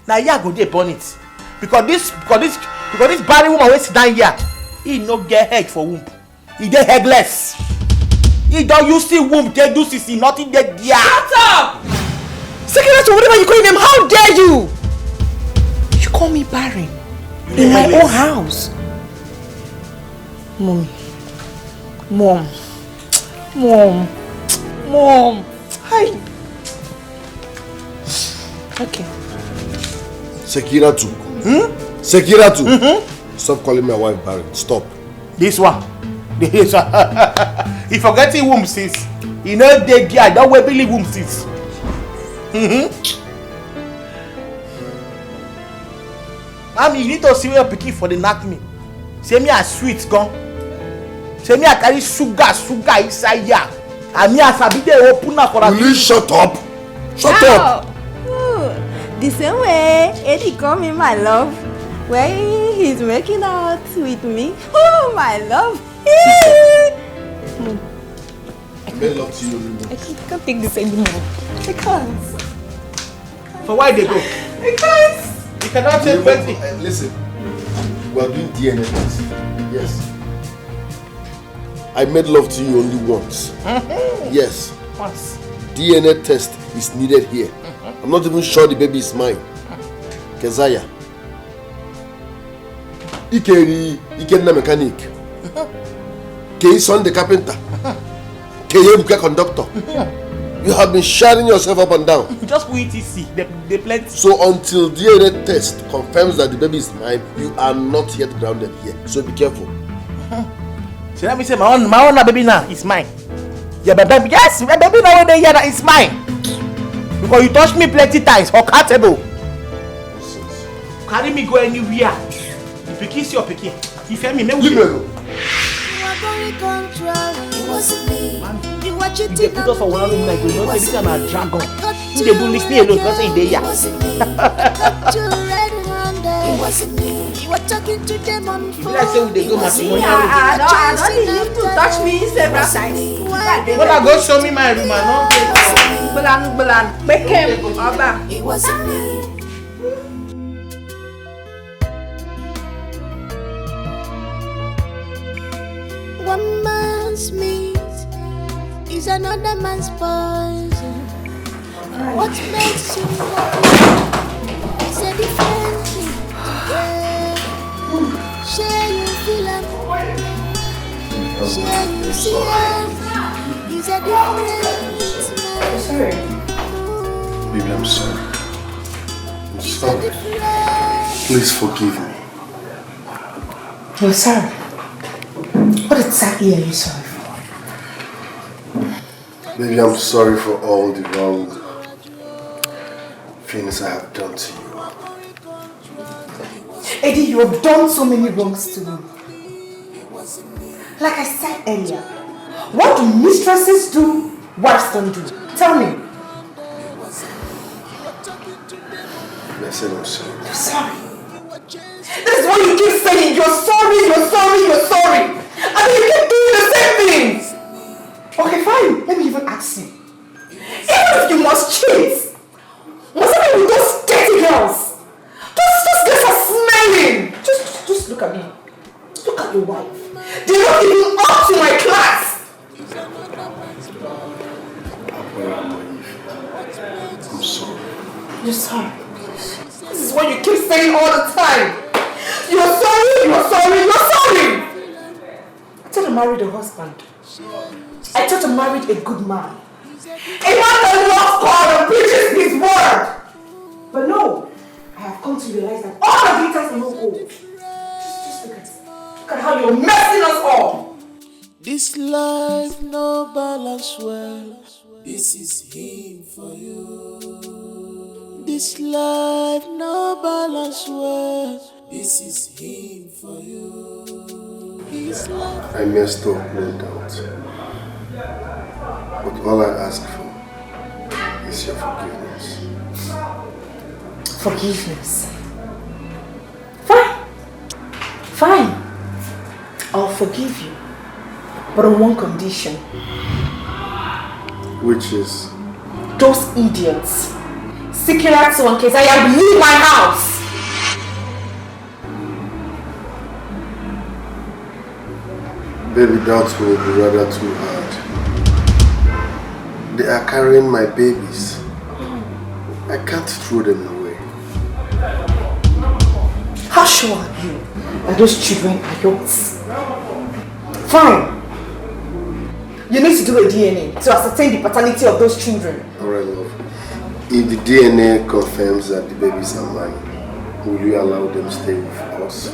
Now you go dey burn it. Because this barren woman wey sit down here, he no get head for womb. He dey headless. He don't use the womb, they do see nothing there. Shut up! Sekiratu, whatever you call him, how dare you? You call me barren in my own house. Mom. Hi. Okay. Sekiratu. Sekiratu. Stop calling my wife barren. Stop. This one. He forgetting womb sis. You know they there. Don't we believe womb sis. Mommy, you need to see where you're picking for the knack me. Say me a sweet gone. Say me a carry sugar inside here. And me a sabi dey open up for a. Will you shut up? Shut up. The same way Eddie call me my love when he's making out with me. Oh, my love. I made love to you. I can't take this anymore. I can't. So why they go? I can't. You cannot say 20. Listen, we are doing DNA test. Yes. I made love to you only once. Yes. Once. DNA test is needed here. I'm not even sure the baby is mine. Kezaya. Ikenna mechanic. Son the carpenter. Buka conductor. You have been sharing yourself up and down. Just put ETC. They plenty. So until DNA test confirms that the baby is mine, you are not yet grounded here. So be careful. So let me say my own baby now is mine. Yeah, my baby, yes, my baby now when here is mine. Because you touch me plenty times, uncountable. Carry me go anywhere. If you kiss your picky, you feel me, maybe You are very controlling. It wasn't me. You were cheating. They put us for one room like we know they become a dragon. They do listen alone because they there. It wasn't me. You were talking to them on phone. Let's say they go matrimonial. I don't need you to touch me several times. But I go show me my room and not Belan, make him. It wasn't me. One man's meat is another man's poison. What makes you happy is a different thing. Yeah. Share you feel it. Share you see it. Is a different Sorry. Baby, I'm sorry. I'm sorry. Please forgive me. You're sorry? What exactly are you sorry for? Baby, I'm sorry for all the wrong things I have done to you. Eddie, you have done so many wrongs to me. Like I said earlier, what do mistresses do, wives don't do? Tell me. I said I'm sorry. You're sorry. This is what you keep saying. You're sorry, you're sorry, you're sorry. I mean, you keep doing the same things. Okay, fine. Let me even ask you. Even if you must cheat, must it be with those dirty girls? Just get her smelling. Just look at me. Look at your wife. They're not even up to my class. I'm sorry. You're sorry. This is what you keep saying all the time. You're sorry, you're sorry, you're sorry. I thought I married a husband. I thought I married a good man. A man that loves God and preaches his word. But no, I have come to realize that all the glitters are no gold. Just look at how you're messing us all. This life no balance well. This is him for you. This life no balance well. This is him for you. I messed up, no doubt. But all I ask for is your forgiveness. Forgiveness. Fine. Fine. I'll forgive you. But on one condition. Which is? Those idiots. Security and Kezaya will leave my house. Baby, doubts will be rather too hard. They are carrying my babies. I can't throw them away. How sure are you that those children are yours? Fine. You need to do a DNA to ascertain the paternity of those children. Alright, love. If the DNA confirms that the babies are mine, will you allow them to stay with us?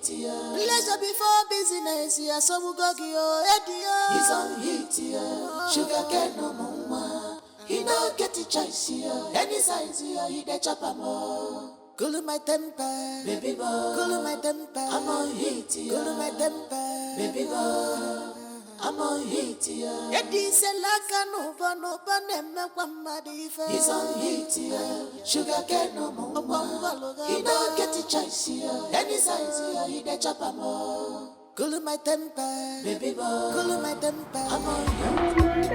Pleasure before business, yeah, so we go your head, he's on heat, yeah. Sugar cane no mama, he no get a choice, yeah. Any size, yeah, he get chop more. Cool my temper, baby boy. Cool my temper, I'm on heat, yeah. Cool my temper, baby boy. I'm on heat, yeah. Eddie said, like a no he's on heat, yeah. Sugar cane no more. He don't get a choice, yeah. Any size, yeah. He dey chop more. Cool my temper, baby boy. Cool my temper. I'm on heat.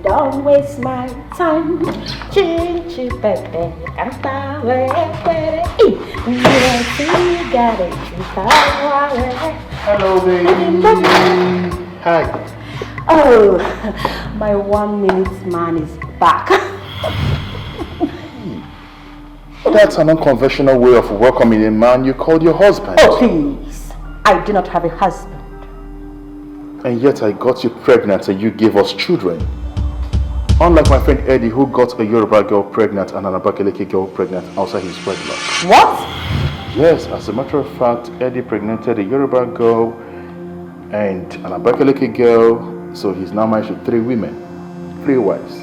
Don't waste my time. Chinchi pepe, canta, Hello, baby. Hi. Oh, my 1 minute man is back. That's an unconventional way of welcoming a man you called your husband. Oh, please. I do not have a husband. And yet I got you pregnant and you gave us children. Unlike my friend Eddie, who got a Yoruba girl pregnant and an Abakaliki girl pregnant outside his wedlock. What? Yes, as a matter of fact, Eddie impregnated a Yoruba girl and an Abakaliki girl, so he's now married to 3 women, 3 wives.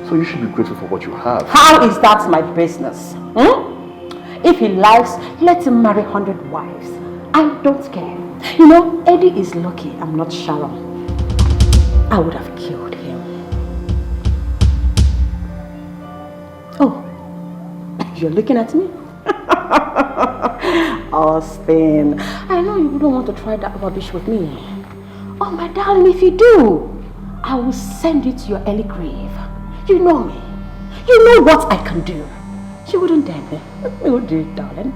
So you should be grateful for what you have. How is that my business? If he likes, let him marry 100 wives. I don't care. You know, Eddie is lucky I'm not Sharon. I would have killed him. Oh, you're looking at me? Austin, I know you wouldn't want to try that rubbish with me. Oh, my darling, if you do, I will send you to your early grave. You know me. You know what I can do. You wouldn't dare me. We would do it, darling.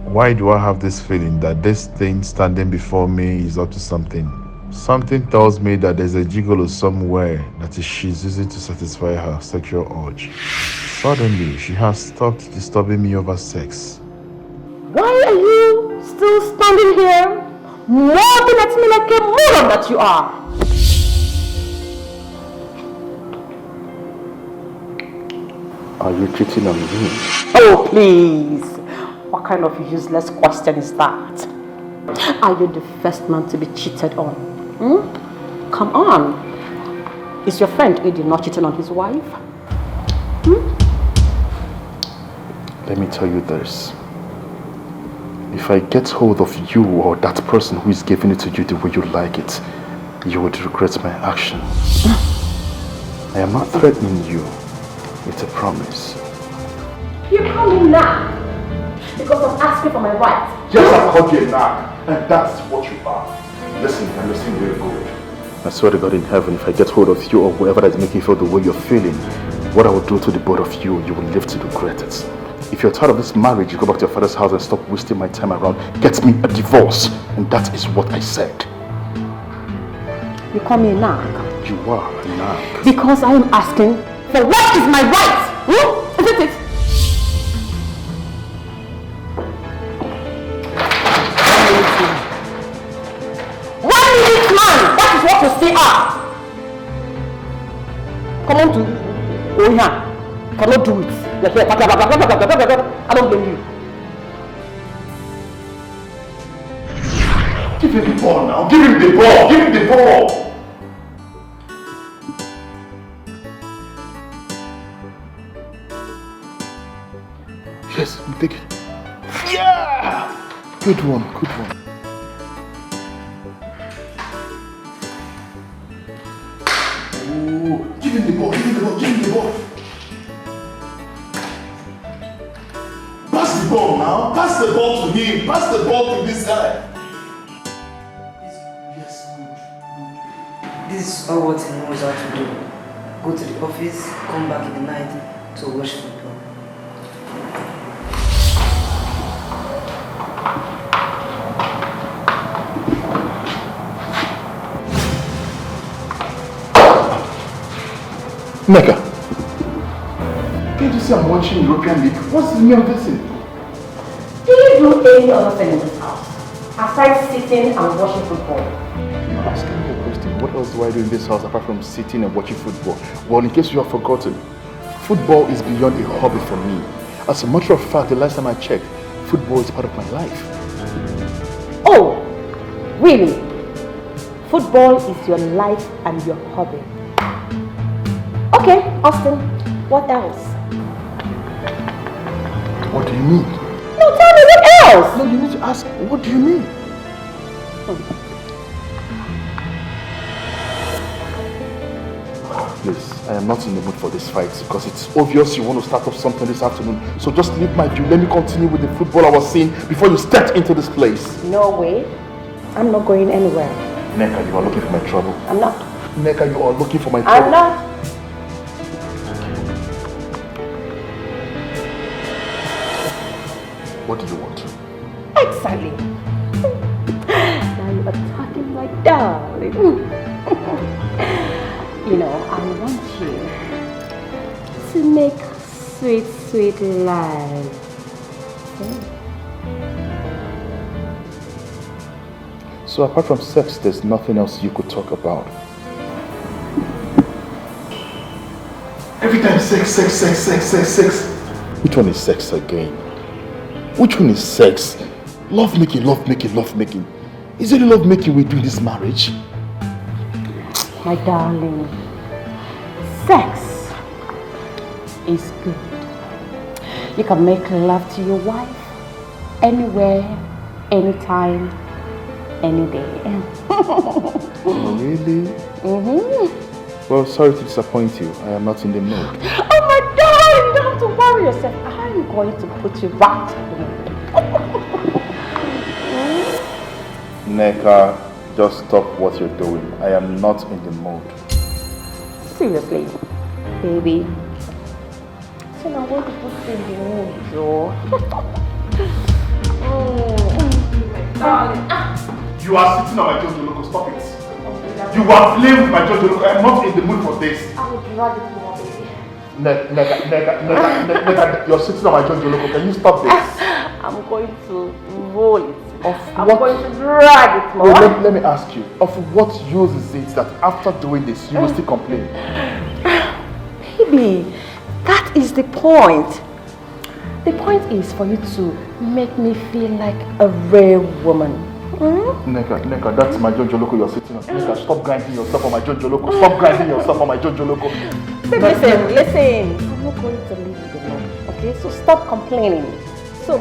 Why do I have this feeling that this thing standing before me is up to something? Something tells me that there's a gigolo somewhere that she's using to satisfy her sexual urge. Suddenly, she has stopped disturbing me over sex. Why are you still standing here, looking at me like a moron that you are? Are you cheating on me? Oh, please. What kind of useless question is that? Are you the first man to be cheated on? Come on. Is your friend Eddie not cheating on his wife? Let me tell you this. If I get hold of you or that person who is giving it to you the way you like it, you would regret my action. I am not threatening you. It's a promise. You call me now because I'm asking for my rights. Yes, I called you a nag, and that's what you are. Listen, and listen very good. I swear to God in heaven, if I get hold of you or whoever that is making you feel the way you're feeling, what I will do to the both of you, you will live to regret it. If you're tired of this marriage, you go back to your father's house and stop wasting my time around. Get me a divorce, and that is what I said. You call me a nag? You are a nag. Because I am asking for what is my right? Isn't it? That is what you say are. Come on to Oya. Cannot do it. I don't blame you. Give him the ball now. Give him the ball. Give him the ball. Yes, take it. Yeah! Good one, good one. Oh, give him the ball, give him the ball, give him the ball. Pass the ball now. Pass the ball to him. Pass the ball to this guy. Yes, good. This is all what he knows how to do. Go to the office, come back in the night to watch football. Mecca, can't you see I'm watching European League? What's the meaning of this thing? Do you do any other thing in this house aside sitting and watching football? You're asking me a question. what else do I do in this house apart from sitting and watching football? Well, in case you have forgotten, football is beyond a hobby for me. As a matter of fact, the last time I checked, football is part of my life. Oh, really? Football is your life and your hobby. Okay, Austin, what else? What do you mean? No, tell me what else? No, you need to ask, what do you mean? Please, I am not in the mood for this fight because it's obvious you want to start off something this afternoon. So just leave my view. Let me continue with the football I was seeing before you stepped into this place. No way. I'm not going anywhere. Neka, you are looking for my trouble. I'm not. Neka, you are looking for my trouble. I'm not. What do you want? Exactly. Now you are talking my darling. You know, I want you to make sweet, sweet love. So apart from sex, there's nothing else you could talk about? Every time sex, sex, sex, sex, sex, sex. Which one is sex again? Which one is sex? Love making, love making, love making. Is it love making we do in this marriage? My darling, sex is good. You can make love to your wife anywhere, anytime, any day. Oh, really? Mm-hmm. Well, sorry to disappoint you. I am not in the mood. Oh my darling, you don't have to worry yourself. I'm going to put you right in the mood. Neka, just stop what you're doing. I am not in the mood. Seriously, baby. So now what to put you in the mood, Joe? Darling. You are sitting on my Jojo Loco, stop it. You are playing with my Jojo Loco. I am not in the mood for this. I will drag it more, baby. Neka, you're sitting on my Jojo Loco. Can you stop this? I'm going to roll it. I'm going to drag it more. Well, let me ask you, of what use is it that after doing this, you will still complain? Baby, that is the point. The point is for you to make me feel like a real woman. Neka, that's my Jojo Loco you're sitting on. Neka, stop grinding yourself on my Jojo Loco. Stop grinding yourself on my Jojo Loco. Listen. I'm not going to leave you alone, okay? So stop complaining. So,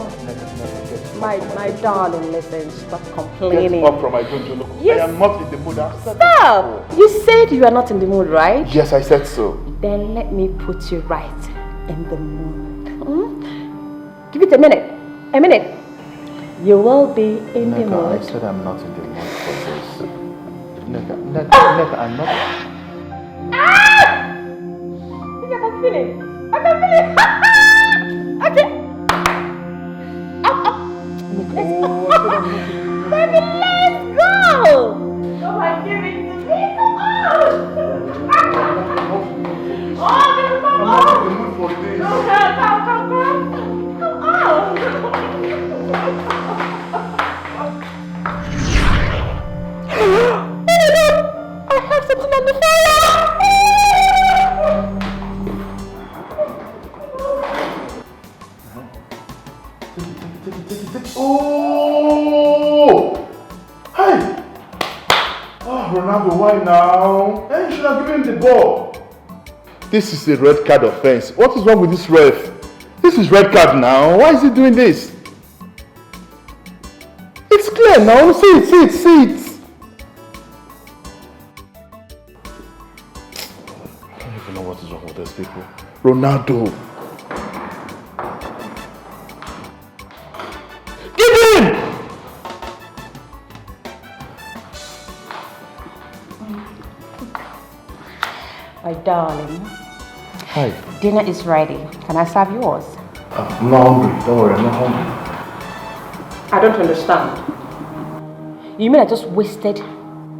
my darling, listen, stop complaining. Get up from my Jojo Loco. Yes. I am not in the mood. Stop! You said you are not in the mood, right? Yes, I said so. Then let me put you right in the mood. Give it a minute. A minute. You will be in the mood. I said I'm not in the mood for this. Neka, I'm not. Ah! I can feel it. I can feel it. Okay. Let's go. Baby, let's go. Come on, give it to me. Come on. Oh, baby, come on. I'm not in the mood for this. Come on. Come on. I have something on the fire. Oh! Hey! Oh, Ronaldo, why now? Hey, you should have given him the ball. This is a red card offense. What is wrong with this ref? This is red card now. Why is he doing this? It's clear now. See it. I don't even know what is wrong with these people. Ronaldo. My darling. Hi. Dinner is ready. Can I serve yours? I'm not hungry. Don't worry, I'm not hungry. I don't understand. You mean I just wasted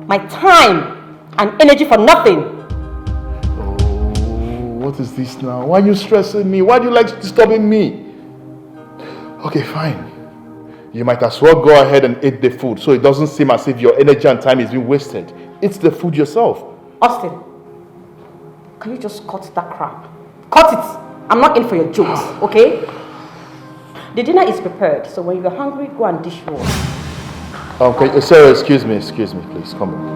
my time and energy for nothing? Oh, what is this now? Why are you stressing me? Why do you like disturbing me? Okay, fine. You might as well go ahead and eat the food so it doesn't seem as if your energy and time is being wasted. eat the food yourself. Austin, can you just cut that crap? Cut it! I'm not in for your jokes, okay? The dinner is prepared, so when you're hungry, go and dish yours. Okay, sir, excuse me, please, come on.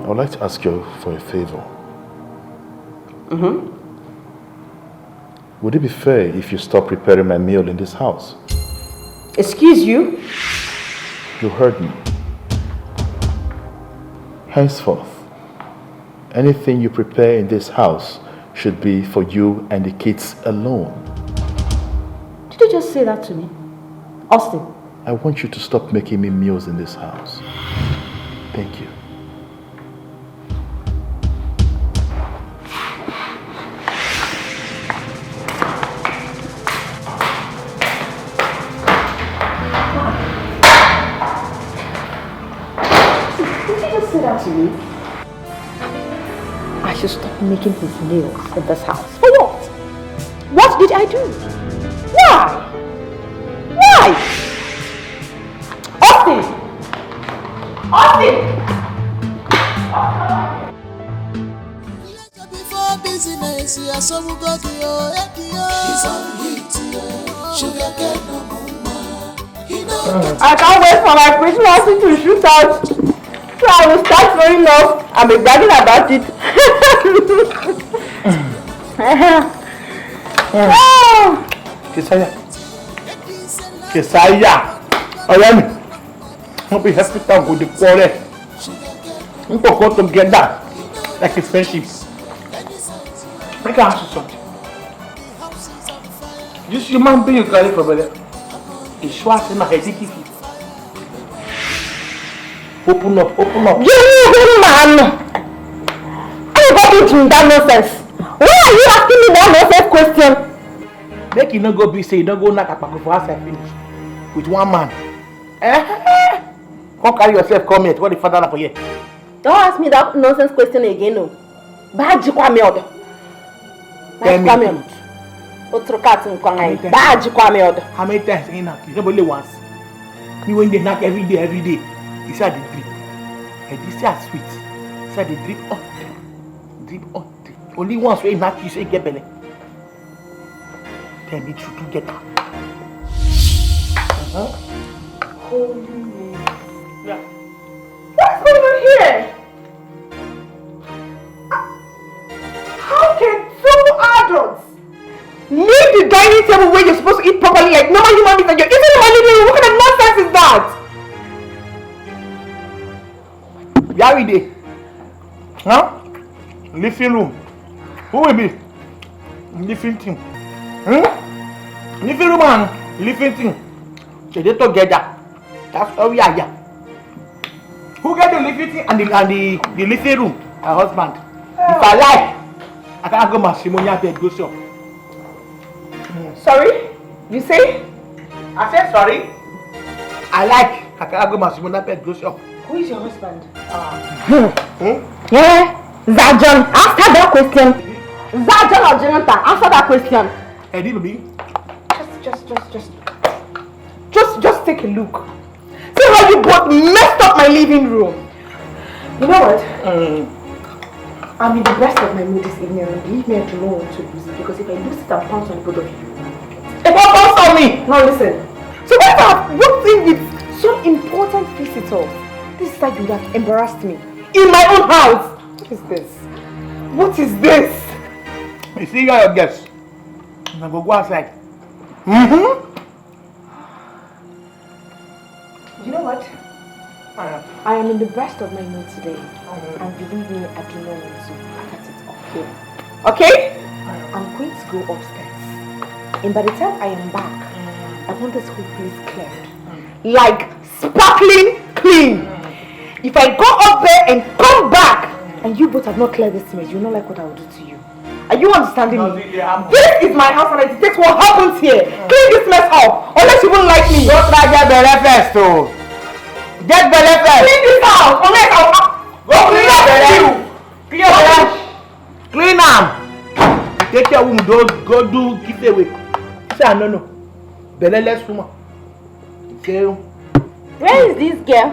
I would like to ask you for a favor. Would it be fair if you stop preparing my meal in this house? Excuse you? You heard me. Henceforth, anything you prepare in this house should be for you and the kids alone. Did you just say that to me? Austin? I want you to stop making me meals in this house. Thank you. To me, I should stop making his nails in this house. For what? What did I do? Why? Why? Austin! Austin! Before business, yeah, so we got your he's on hit, sugar get no more. I can't wait for my Christmas to shoot out. So I will start throwing love and be bragging about it. Kesaya, Oyami, don't be happy to go to the quarter. We can go together like a friendship. I can ask you something. This human being you carry for brother is short in my head. Open up. You man! I got into that nonsense. Why are you asking me that nonsense question? Make you not go be say you don't go knock at for us and finish with one man. Come carry yourself, come here. What the father for here? Don't ask me that nonsense question again, no. Baji kwa meodo. How many times you knock? You only once. You when they knock every day. He said the drip. And this is sweet. He said the drip on drip. Only once when you knock you say get belly. Tell me to get up. Holy name. Yeah. What's going on here? How can two adults leave the dining table where you're supposed to eat properly like normal human beings and you're eating in my living room? What kind of nonsense is that? Yari day. Huh? Living room. Who will be? Living team. Living room and living team. So they together. That's how we are here. Who get the living team and the living room? Her husband. If I like, I can't go matrimonial bed go shop. Sorry? You say? I said sorry. I like. I can't go matrimonial bed go shop. Who is your husband? Yeah, Zajan. Answer that question. Zajan or Jonathan? Answer that question. Eddie, baby. Just take a look. See how you both messed up my living room. You know what? I'm in the best of my mood this evening and leave me alone to lose it because if I lose it, I'll pounce on both of you. If I pounce on me! Now listen. So what if I've walked in with some important visitor? This side would have embarrassed me. In my own house! What is this? What is this? You see your guests. Now go outside. You know what? I am in the best of my mood today. And believe me, I do not want to cut it off here. Okay? I'm going to go upstairs. And by the time I am back, I want this whole place cleared. Like sparkling clean. If I go up there and come back, and you both have not cleared this image, you know like what I will do to you. Are you understanding me? This is my house and I detect what happens here. Clean this mess up, unless you won't like me. Don't try get belly first, oh. Get belly first. Clean this house, unless I'll go clean your belly. Clean your belly. Clean them. Take your womb, go do giveaway. say no. Belele Suma. Girl. Where is this girl?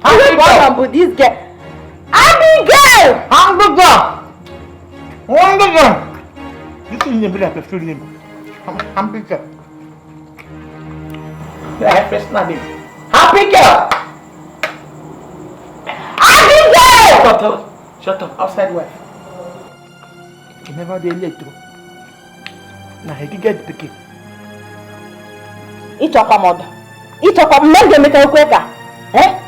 But this girl. Abigail! This is the name of name. Abigail. Yeah, first name. Abigail! Shut up. Outside wife. You never did late too. Now he get the pikin. It's a mother. It's a man they make a quicker. Eh?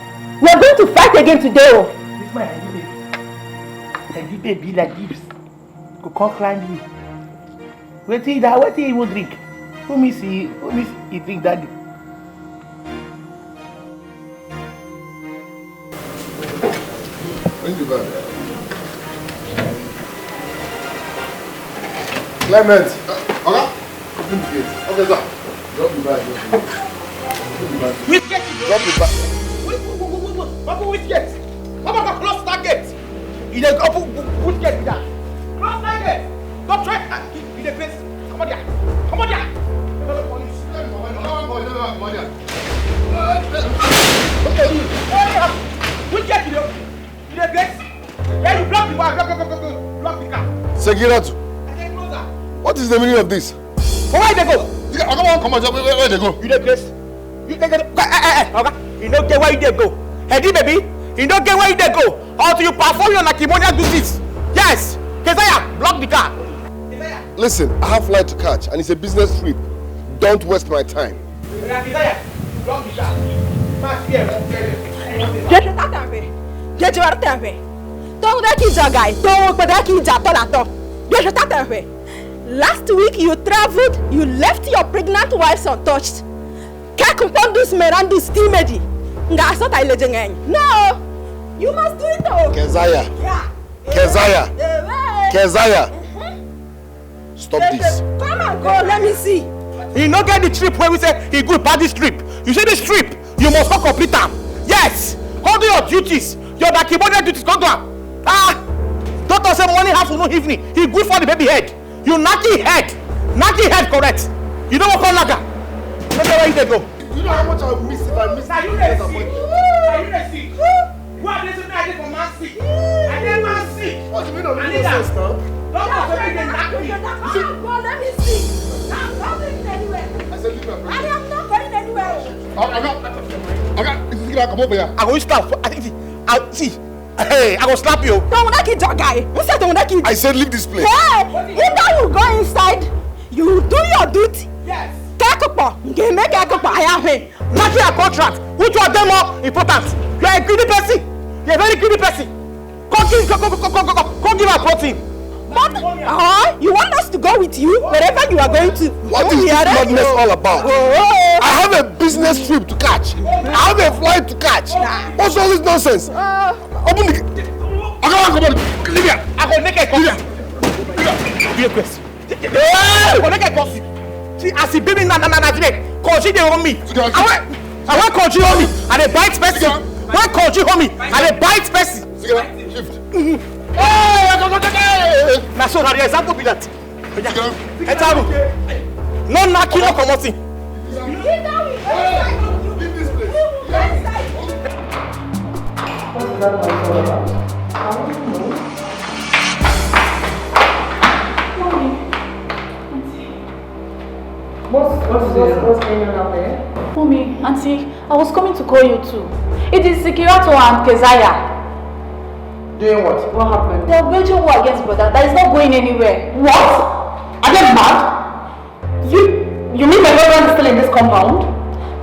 We are going to fight again today. This man, he baby like this. Go come climb you. Wait till he will drink. Who miss he drink daddy? Bring the bag. Clement. Okay? Open the gate. Okay, sir. Drop the bag. Which gate? Drop the bag. Papa, which gate? Papa, close that gate. He open which gate is that? Close that gate. Don't try. In the place. Come on here. Come on here. Which gate is it? In the place. Yeah, you block the wall. Block the car. Segiratu. What is the meaning of this? Where they go? Come on, where they go? You the place. You they go. Okay. You don't get where you go. Heady baby. You don't get where you go. Until you perform your matrimonial duties. Yes. Keziah, block the car. Listen, I have flight to catch and it's a business trip. Don't waste my time. Keziah, block the car. Last week you traveled, you left your pregnant wives untouched. No, you must do it though. Keziah. Stop this. Come and go, let me see. You not get the trip where we say he good part this trip. You say this trip, you must not complete them. Yes, hold your duties. Your matrimonial duties, go down. Doctor say morning half to no evening. He good for the baby head. You knocky head, correct. You don't want to naga. Let me where you go. You know how much I will miss if I miss Are you the sick? Are you the sick? Who are they saying I did for man sick? I did man sick. What's the meaning of this nonsense now? Let me see. I'm not going anywhere. I said leave my brother. I am not going anywhere. This is gonna come over here. I will slap. I see. Hey, I will slap you. Don't want to kill your guy. Who said don't want to kill? I said leave this place. Hey, either you go inside, you do your duty. Yes. I am here. Not your contract. Which one of them more important? You are a greedy person. You are a very greedy person. Come give her protein. But you want us to go with you wherever you are going to? What is this madness all about? I have a business trip to catch. I have a flight to catch. What's all this nonsense? Open the gate. Come on. Leave here. I will make a coffee. Be a question. I will make a coffee. See, as he baby na today, country they on me. I want country on me. And they bite person. One country on me. And they bite person. Shift. Na so na the example be that. Etaru. No knocking, no commoting. Leave this place. What's that noise all about? I don't know. What's going on out there? Mommy, Auntie, I was coming to call you too. It is Sekirato and Keziah. Doing what? What happened? They are waging war against brother. That is not going anywhere. What? Are they mad? You mean my husband is still in this compound?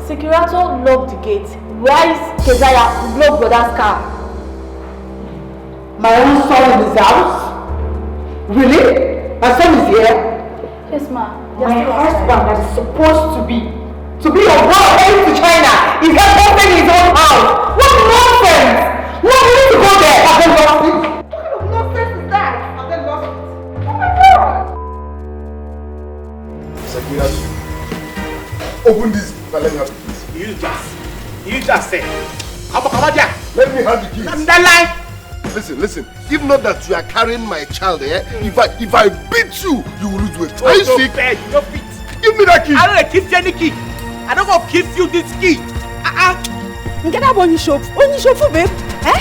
Sekirato locked the gate. Where is Keziah? Blocked brother's car. My own son in his house? Really? My son is here? Yes, ma. My husband that is supposed to be your brother heading to China is not opening his own house. What nonsense! No, we need to go there. Have they lost it? What kind of nonsense is that? Have they lost it? Oh my God! Sakiratu, open this and let me have the keys. You just say. How about that? Let me have the keys. That line. Listen. If not that you are carrying my child, if I beat you, you will lose weight. Are you sick? You don't fit. Give me that key. I don't give you any key. I don't go give you this key. Get up on your shop. On your shop, babe. Eh?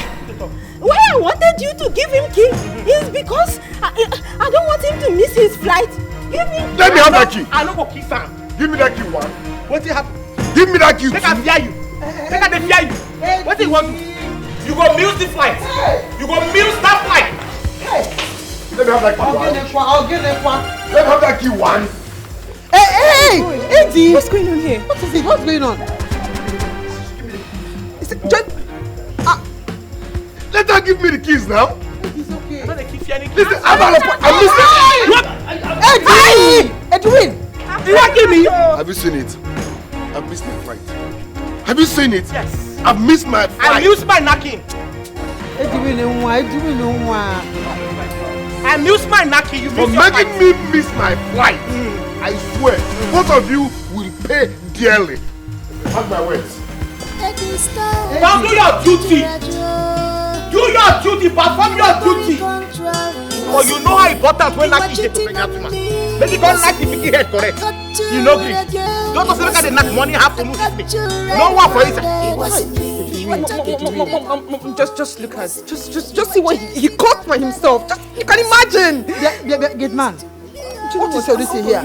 Why I wanted you to give him key is because I don't want him to miss his flight. Give me. Let me have that key. I don't go kiss him. Give me that key, one. What did happen? Give me that key. Make I fear you. Make I fear you. What do you want? You go milk the flight. You go milk that flight. Let me have that key, one. I'll get that one. Let me have that key, one. Hey, Eddie! What's going on here? What is it? What's going on? Let her give me the keys now. It's okay. I don't give you any keys. Listen, I'm listening. Edwin! You not give me? Have you seen it? I've missed my flight. Have you seen it? Yes. I've missed my flight. I missed my knocking. Edwin, I missed my knocking. You For missed your making flight. me miss my flight. I swear, both of you will pay dearly. Have my words. Now do your duty. Do your duty. Perform your duty. But you know how important when knock is to pregnant woman. Make it don't knock the picky head correct. You know green. Don't also look at the knock money have to lose with me. No one for it. Just look at just see what he caught for himself. Just, you can imagine. Get man. What is your duty here?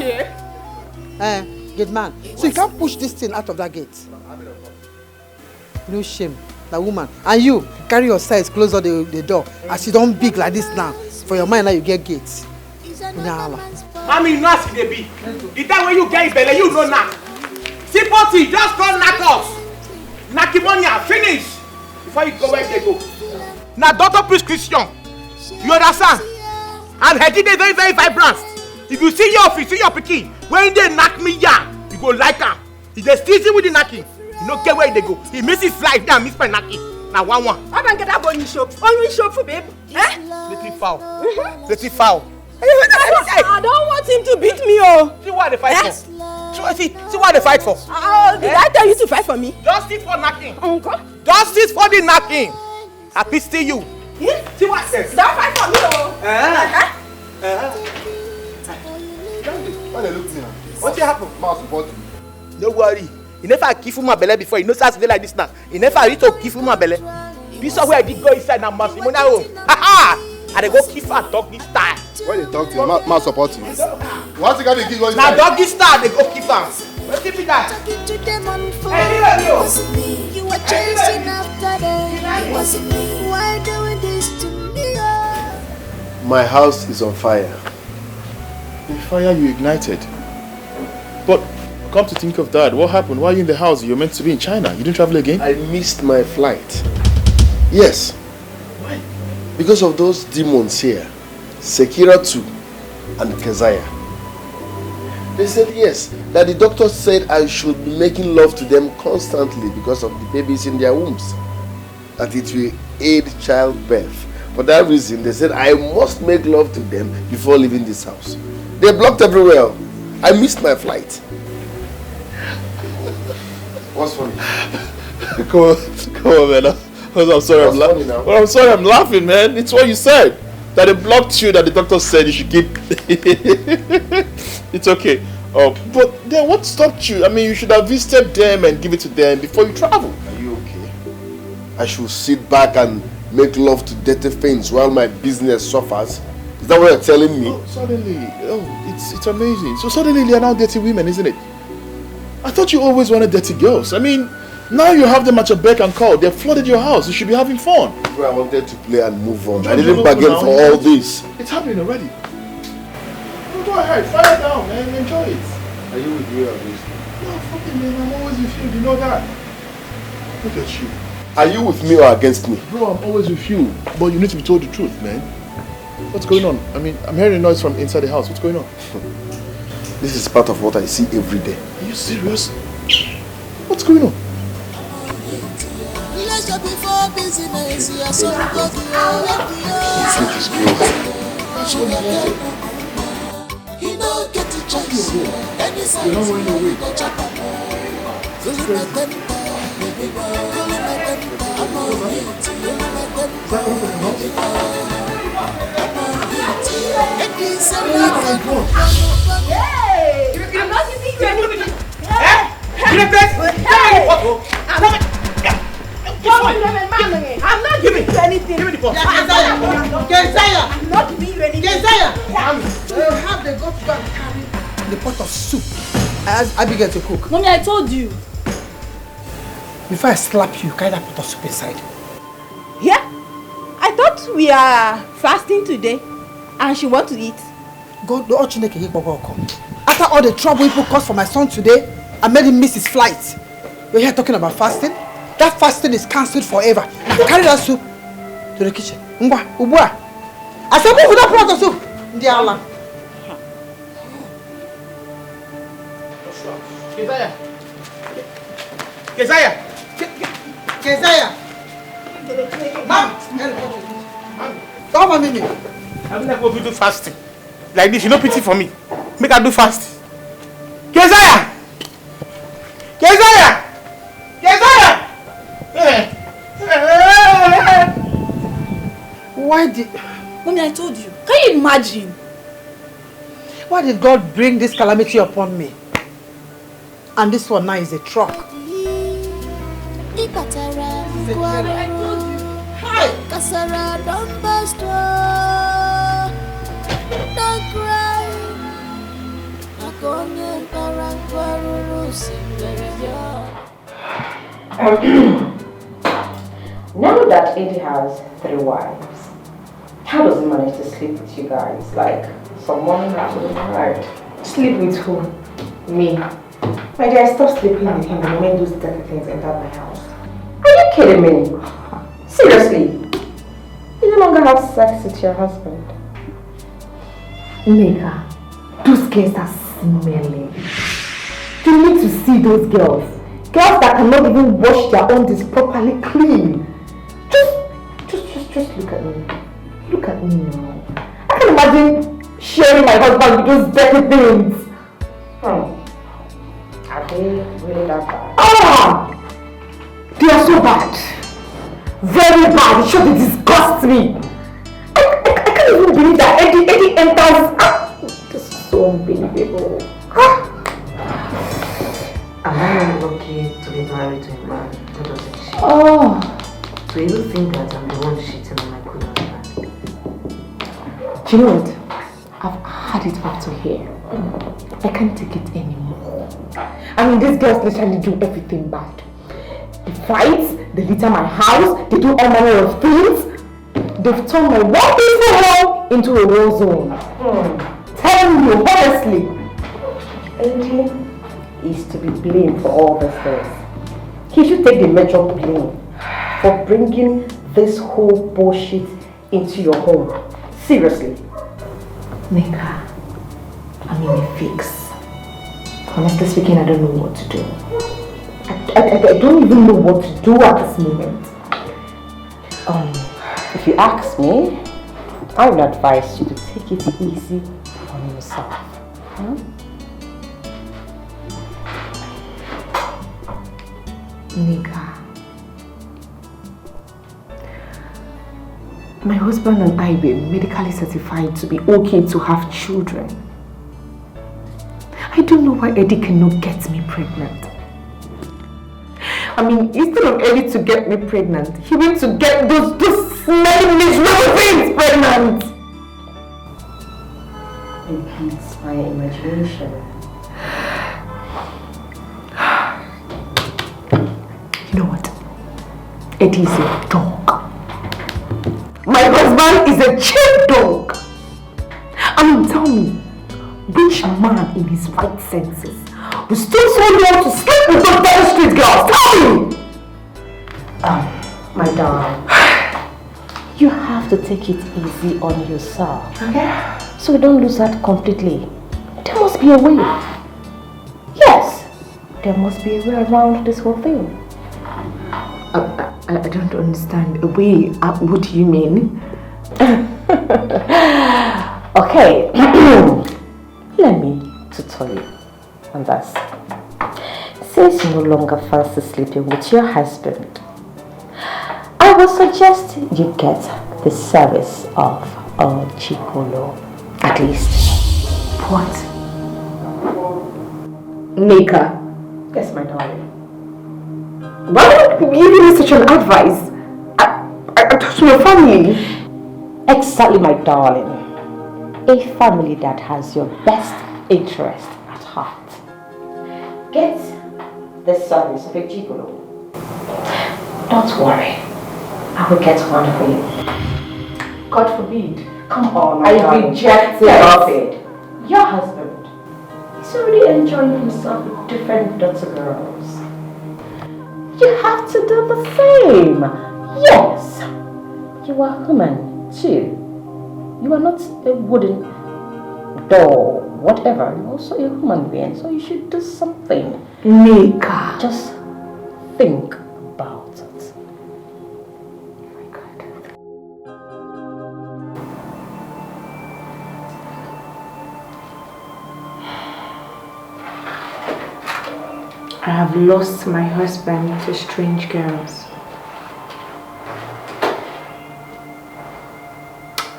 Get man. So you can't push this thing out of that gate. No shame, that woman. And you carry your size, close all the door. As you don't big like this now. For your mind now you get gates. Mommy, you know how they be. The time when you get in belly, you know knock. Sympathy, just go knock us. Knackomonia, finish. Before you go where they go. Now, doctor prescription. You understand? And head is very, very vibrant. If you see your office, see your pikin, when they knock me, yeah, you go like her. If they still see with the knocking, you don't get where they go. He misses flight, now miss my knocking. Now, one. I don't get up on your shop. On your shop for babe. Eh? Little foul. Little foul. I don't want him to beat me, oh. See what they fight for. See what they fight for. Did I tell you to fight for me? Justice for knocking. Uncle? Justice for the knocking. I pity you. See what says. Don't fight for me, oh. Why they look now? What happen? Mouse support you. No worry. You never give him my belly before. You know something like this now. You never ready to give him my belly. This is where I did go inside now. Matrimonial home. Ha! And they go give her doggy style. Why they talk to you? Mouse support you. Once you got the key, go inside. Now doggy style they go give her. Let's keep it that. You were chasing after them. It wasn't me. Why doing this to me? My house is on fire. The fire you ignited. But come to think of that, what happened? Why are you in the house? You're meant to be in China. You didn't travel again? I missed my flight. Yes. Why? Because of those demons here. Sekira 2 and Keziah. They said yes, that the doctor said I should be making love to them constantly because of the babies in their wombs. That it will aid childbirth. For that reason, they said I must make love to them before leaving this house. They blocked everywhere. I missed my flight. What's funny? Come on, man. I'm sorry, I'm laughing now. Well, I'm sorry, I'm laughing, man. It's what you said. That they blocked you, that the doctor said you should keep. It's okay. But then what stopped you? I mean, you should have visited them and give it to them before you travel. Are you okay? I should sit back and make love to dirty things while my business suffers? Is that what you're telling me? Suddenly, it's amazing. So suddenly they are now dirty women, isn't it? I thought you always wanted dirty girls. I mean, now you have them at your beck and call. They've flooded your house. You should be having fun. I wanted to play and move on. I didn't bargain for all this. It's happening already. Go ahead, fire down, man. Enjoy it. Are you with me on this? No, fucking man. I'm always with you. You know that. Look at you. Are you with me or against me? Bro, I'm always with you. But you need to be told the truth, man. What's going on? I mean, I'm hearing noise from inside the house. What's going on? This is part of what I see every day. Are you serious? What's going on? Pleasure before business. You are so good. This is great. You don't get the chance. Any You're not going away. Hey! I'm not using I'm not giving you anything. Give me the box. Keziah! I'm not giving you anything. Keziah! You have the gut to go and carry the pot of soup I asked Abigail to cook. Mommy, I told you. Before I slap you, carry that pot of soup inside. Yeah? I thought we are fasting today and she wants to eat. Go the after all the trouble people caused for my son today, I made him miss his flight. You're here talking about fasting? That fasting is cancelled forever. Now carry that soup to the kitchen. Ubua. I said move with that pot of soup. Ndiala. Keziah. Mom. Come on, Mimi. I'm not going to do fasting. Like this, you no pity for me. Make her do fast. Keziah! Keziah! Keziah! Why did... Mommy, I told you. Can you imagine? Why did God bring this calamity upon me? And this one now is a truck. I told you. Hi! Kasara, don't bust, don't cry. Now that Eddie has 3 wives, how does he manage to sleep with you guys? Like someone right? Sleep with who? Me. My dear, I stopped sleeping with him the moment those dirty things entered my house. Are you kidding me? Seriously? You no longer have sex with your husband? Nigga, those girls are smelling. You need to see those girls. Girls that cannot even wash their own dishes properly clean. Just look at me. Look at me now. I can imagine sharing my husband with those dirty things. Are they really that bad? Ah! They are so bad. Very bad. It should disgust me. I can't even believe that Eddie enters. This is so unbelievable. Am I lucky to be married to a man who doesn't cheat? Oh. So you don't think that I'm the one cheating on my good husband? Do you know what? I've had it up to here. I can't take it anymore. I mean, these girls literally do everything bad. They fight, they litter my house, they do all manner of things. They've turned my one peaceful home into a war zone. Telling you, honestly. Eddie is to be blamed for all these things. He should take the major blame for bringing this whole bullshit into your home. Seriously. Nika, I'm in a fix. Honestly speaking, I don't know what to do. I don't even know what to do at this moment. If you ask me, I would advise you to take it easy on yourself. Nika, my husband and I were medically certified to be okay to have children. I don't know why Eddie cannot get me pregnant. I mean, instead of Eddie to get me pregnant, he went to get those smelly miserable things pregnant. It's my imagination. You know what? Eddie is a dog. My husband is a cheap dog. I mean, tell me, which man in his right senses will still so long to sleep with those damn street girls? Tell me! My darling, you have to take it easy on yourself. Okay? So we don't lose that completely. There must be a way. Yes, there must be a way around this whole thing. I don't understand. A way? What do you mean? Okay, let me tutor you on this. Since you no longer fancy sleeping with your husband, I will suggest you get the service of a gigolo, at least. What? Nika. Yes, my darling. Why would you give me such an advice? I talk to your family. Exactly, my darling. A family that has your best interest at heart. Get the service of a gigolo. Don't worry. I will get one for you. God forbid. Come on, I reject it. Your husband is already enjoying himself with different daughter girls. You have to do the same. Yes. You are human too. You are not a wooden doll, whatever. You're also a human being, so you should do something. Nika. Just think about it. Oh my God. I have lost my husband to strange girls.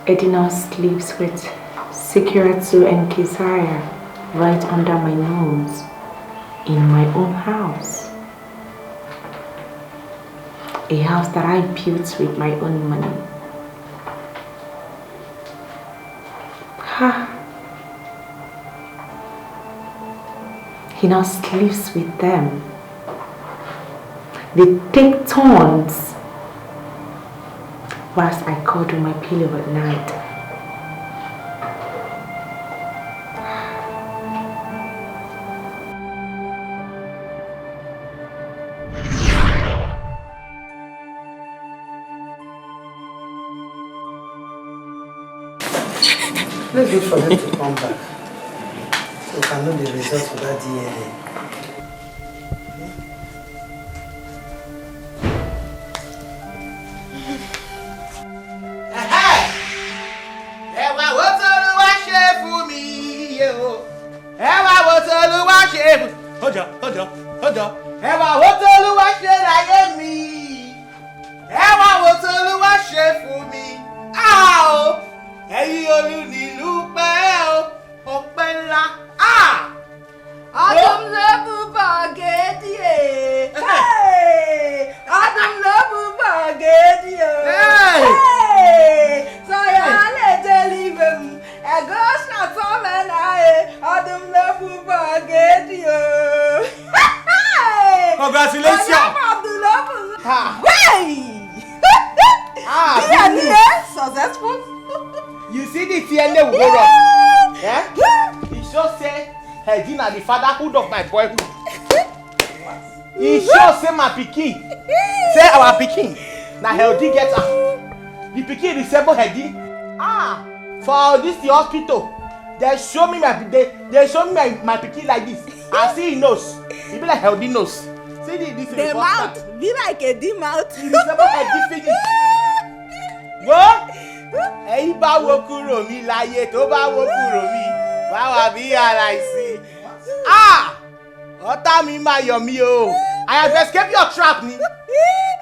Edina sleeps with Security and Keziah right under my nose in my own house. A house that I built with my own money. Ha! He now sleeps with them. They take turns whilst I cuddle my pillow at night. Let's wait for them to come back so we can know the results of that DNA. Fatherhood of my boyhood. He sure say my pikin. Say our pikin. Na healthy get am. The pikin resemble healthy. For this the hospital. They show me my pikin like this. I see his nose. He be like healthy nose. See this the mouth be like a D mouth. He resemble healthy finish. Wo? Ẹ̀yin bá wo kúrò mi láyé tó bá wo kúrò mi. Báwa bí aláìsí. Ọ̀tá mi máa yọ̀ mí o. I have escaped your trap ni.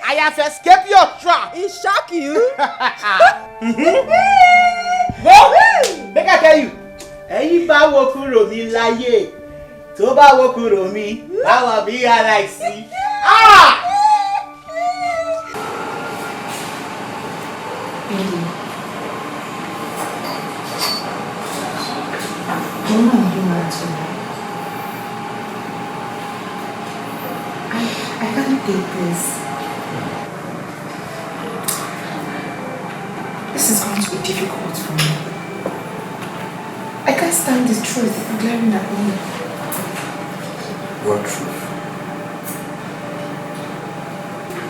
I have escaped your trap. It shock you. Go. Make I tell you. Ẹ̀yin bá wo kúrò mi láyé tó bá wo kúrò mi. Báwa bí aláìsí. When are you married to me? I can't take this. This is going to be difficult for me. I can't stand the truth glaring at me. What truth?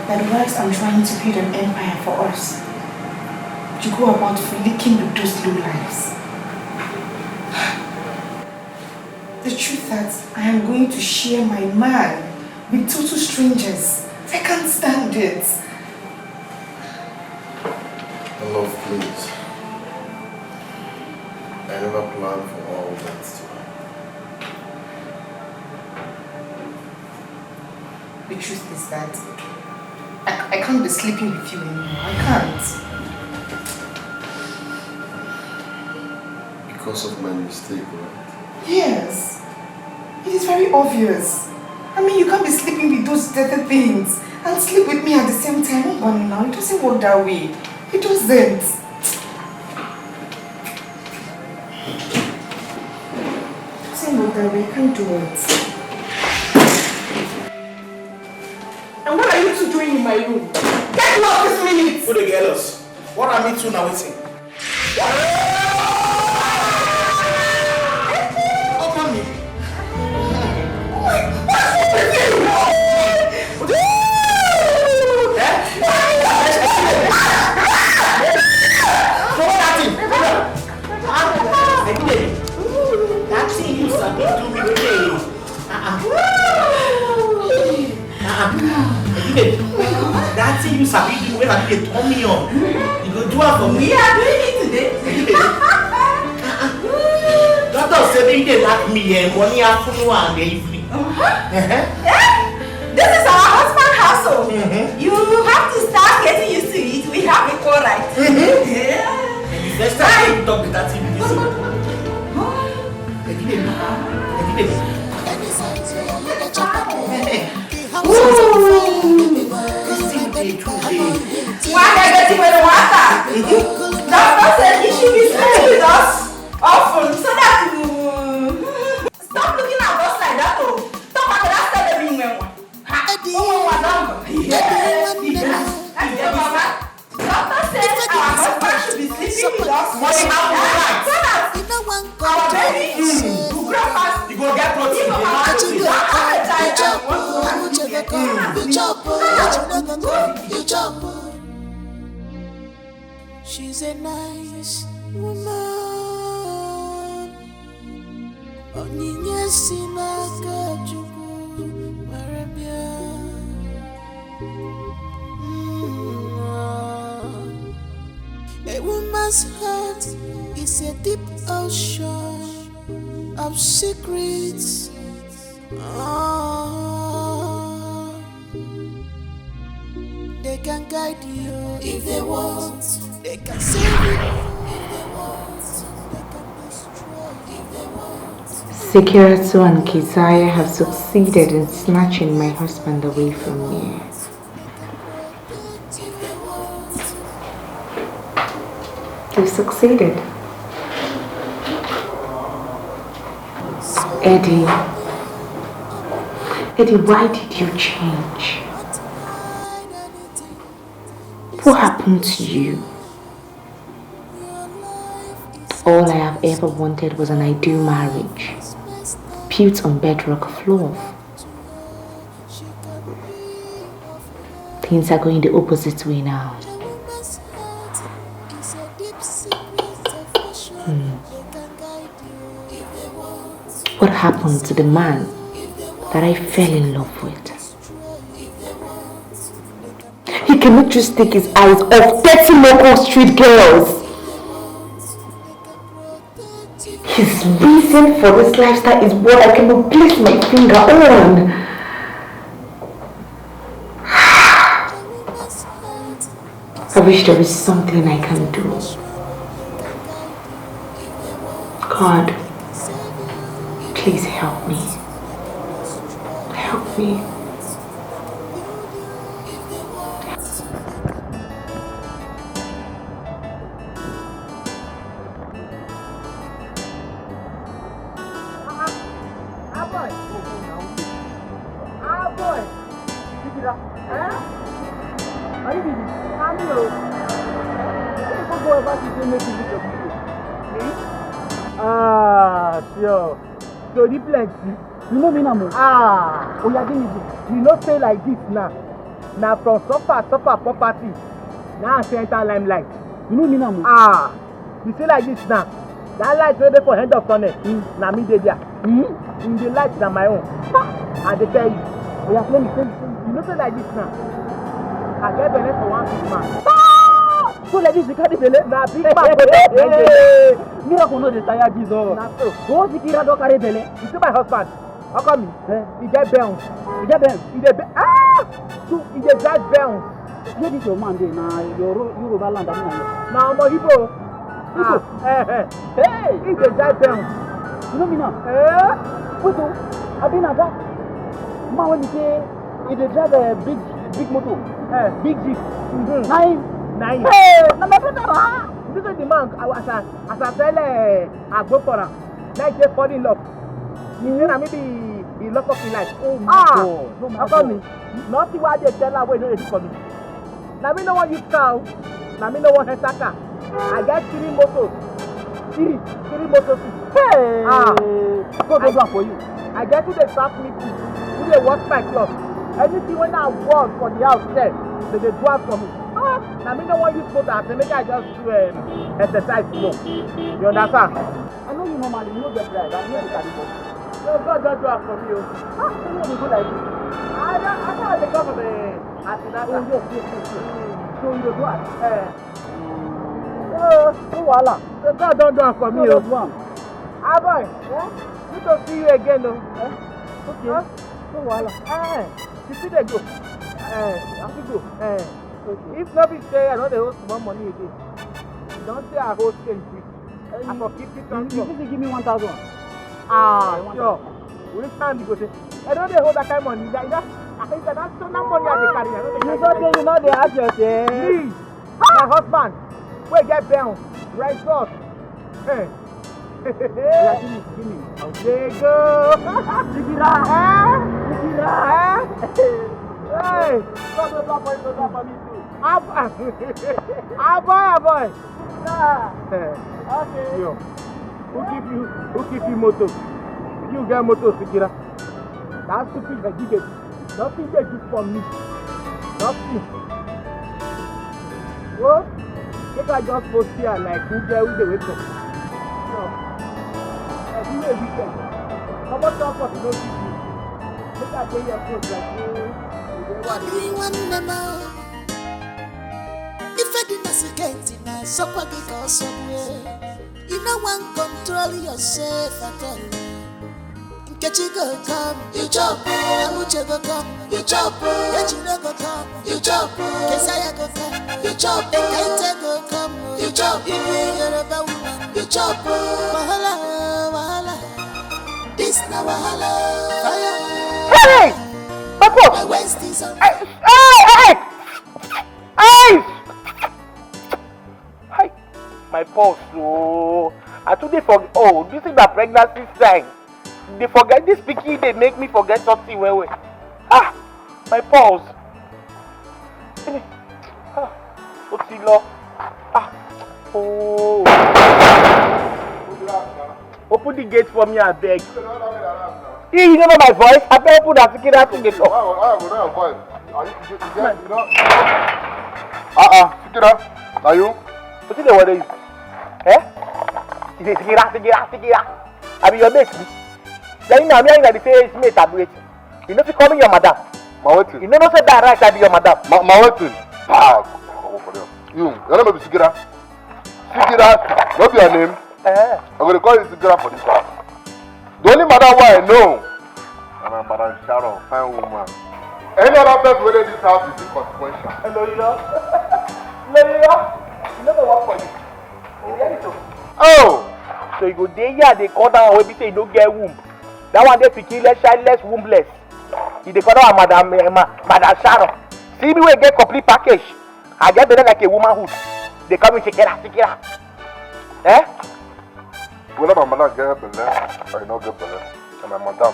That whilst I'm trying to build an empire for us, you go about flicking with those low lives. The truth that I am going to share my man with total strangers. I can't stand it. Love, please. I never planned for all that to happen. The truth is that I can't be sleeping with you anymore. I can't. Because of my mistake, right? Yes. It is very obvious. I mean, you can't be sleeping with those dirty things and sleep with me at the same time. Oh, but now, it doesn't work that way. It doesn't. It doesn't work that way. You can't do it. And what are you two doing in my room? Get lost this minute! Who the girl is? What are me two now waiting? Open me. That thing you sabi do me okay. That thing you sabi do when I be turn me on. You go do it for me. We are doing it today. Doctor said they like me morning, afternoon, and evening. This is our husband household. You have to start getting used to it. We have it all right. Next time you talk with that TV, this Doctor said you should be staying with us often so that you stop looking at us like that. Talk about that stuff being one. Doctor said our husband should be sleeping with us so that our baby will grow fast. You go get protein. She's a nice woman. Onyinye sinaka chuku marabia. A woman's heart is a deep ocean of secrets. They can guide you if they want. They can save you if they want. They can destroy if they want. Security and Keziah have succeeded in snatching my husband away from me. They succeeded. Eddie, why did you change? What happened to you? All I have ever wanted was an ideal marriage, built on bedrock of love. Things are going the opposite way now. What happened to the man that I fell in love with? He cannot just take his eyes off 30 local street girls. His reason for this lifestyle is what I cannot place my finger on. I wish there was something I can do. God, please help me. Help me. Sure. So the plenty. You know me now. Oh yeah, give me this. You know say like this now. Now from suffer property. Now I say enter limelight. You know me now. You say like this now. That light ready for end of tunnel. Now me dey there. In the light na my own. I dey tell you. Oh yeah, let me tell you. You know say like this now. I get belle for one big man. So like this, you carry belle? Na big man. Miracle no dey tire Jesus. Na so. Go see Kira don carry belle. You see my husband? How come me? He get bounce. He get bounce. He dey so he dey drive bounce. Where this your man dey? Na Yoruba land abi na? Na Omo Igbo. Hey, he dey drive bounce. You know me now? Wait oh. I've been at that. Man, when you say you drive a big motor, big jeep, nine. Hey, no, my brother, this is the man. As I tell I go for her. Now he just fall in love. You know, maybe he lock up in life. Oh my God. How about me? Nothing what they tell her, wait, no, it's for me. Now me no one use car. Now me no one enter car. I got 3 motors. 3 motors. Hey! Go do that for you. I get to the staff meeting. Do they watch my club? Anything when I work for the house there, they do it for me. Now me no one use motor. I say make I just do exercise more. You understand? I know you normally you know the drive. I know the carry boat. No, God just do it for me. You know the good like this. I know they come from the accident. Oh yes. So you do it. No wahala. So God don't do it for me. Ah boy, good to see you again though. Okay. No wahala. You see they go. I fit go. Okay. If not be say I know they hold small money again. Don't say I hold change quick. I for keep it on. You give me 1,000. Sure. Which time you go say? I don't they hold that kind of money. That's so much money I they carry. You know they ask yourself. Please, my husband. Wait, get down. Right up. Hey. Give me. There you go. Hey. Don't for me too. Boy. Okay. Yo. Who give you motor? You get motor, Sikira. That's stupid. I give it. Nothing they do for me. Nothing. What? Make I just post here like who they wake up. No. I do a weekend. How much time for no TV? Make I tell your post like what do you want to know? If I didn't second in a supper because somewhere, you know one control yourself at all. Get you go come, you jump, Amuche go come, you jump, get you go come, you jump, Kesaya go come, you jump, Kente go come, you jump, you're a woman, you jump, Wahala, this na wahala, fire. Hey! My West is on. Hey! My pulse, so I today forget. Oh, this is the pregnancy sign. They forget this picky. They make me forget something. Wait. My pulse. What's it law? Oh. Open the gate for me, I beg. You know my voice? I better put that ticket out to the door. Sikira, are you? What is the word is? Sikira. I be your mate. Then I'm hearing that the face mate are waiting. You know if you call me your madam. My waiting. You know not say that right, I be your madam. My waiting. Your name is Sikira. Sikira, not your name. I'm going to call you Sikira for this one. The only matter why I know, and I'm Madam Sharon, fine woman. Any other person whether this house is inconsequential. Hello, you know? You never work for you. Oh! So you go there, they call down when say you don't get womb. That one they picking childless, wombless. They call down Madam Sharon. See me when get complete package. I get better like a womanhood. They come and Sikira. Whenever my madam get up and left, I not get better. And my madam.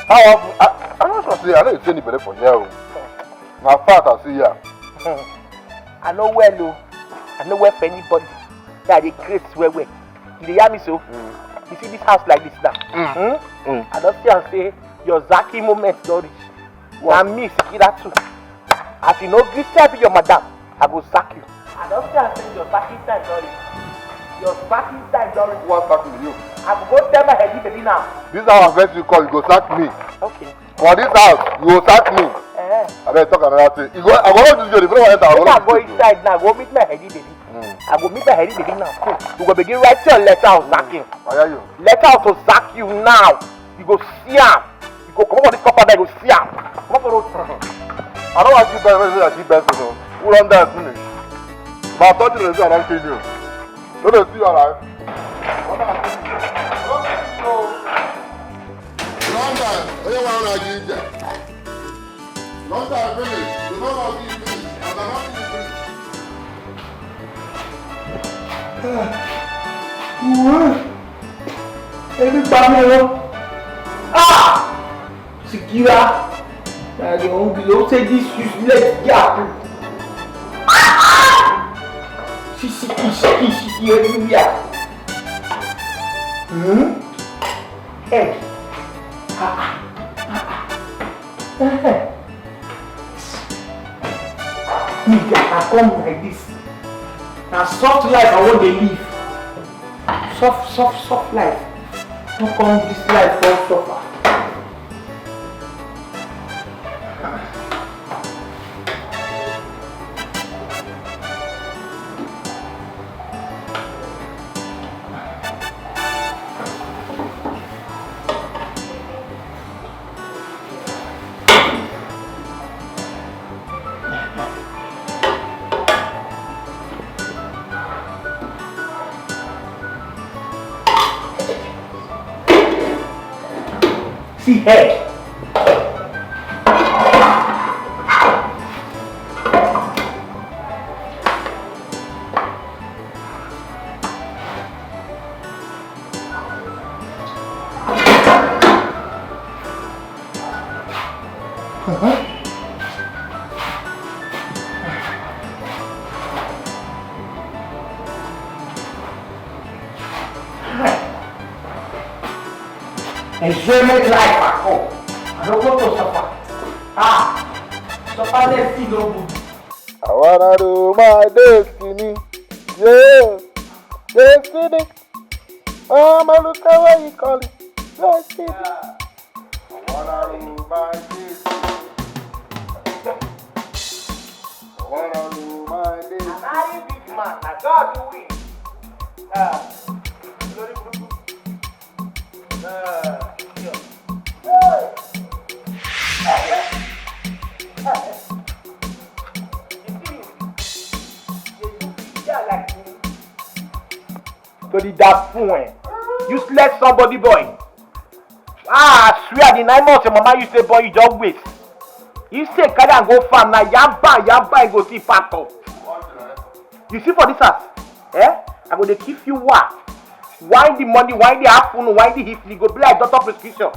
I'm not sure to say, I know you say anybody for you. My father, I see ya. I know where low. I know where for anybody. Yeah, they create where. You hear me so? You see this house like this now? I don't see and say your Zaki moment don't reach. And me, Sikira too. As you know, this time be your madam, I go sack you. I don't see and say your Zaki time don't reach. Your Zaki time don't reach. What's happening to you? I will go tell my head baby now. This house I'm going to call, you go sack me. Okay. For this house, you will sack me. I better talk another thing. I'm going to do this. I go inside now, go meet my head baby. I go meet my head baby now. You go begin write your letter of sacking. Letter to sack you now. You go see him. You go come on this copper there, you go see him. Come on, I don't want you to see best. Who run that finish? But I thought you were going to kill you. Don't you see your life? London. don't want to give that. Long time finish. You don't want to give finish. I cannot give finish. Everybody, Sikira, they won't say this useless gap. She everywhere. Hey. Nigga, I come like this. Now soft life I want to live. Soft life. Don't come this life for suffer. See head. Enjoyment life at home. I don't want to suffer. Suffer let's see no good. I wanna do my destiny. Yeah. Destiny. I look how you call it. Destiny. I wanna do my destiny. I wanna do my destiny. I'm not a big man. I got to win. To the dark phone, useless somebody boy. I swear the 9 months your mama used to say boy you just waste. You say carry and go farm now yamba and go see pack up. You see for this house, I go to keep you what? Wine the money, wine the afternoon, wine the history, go be like doctor prescription.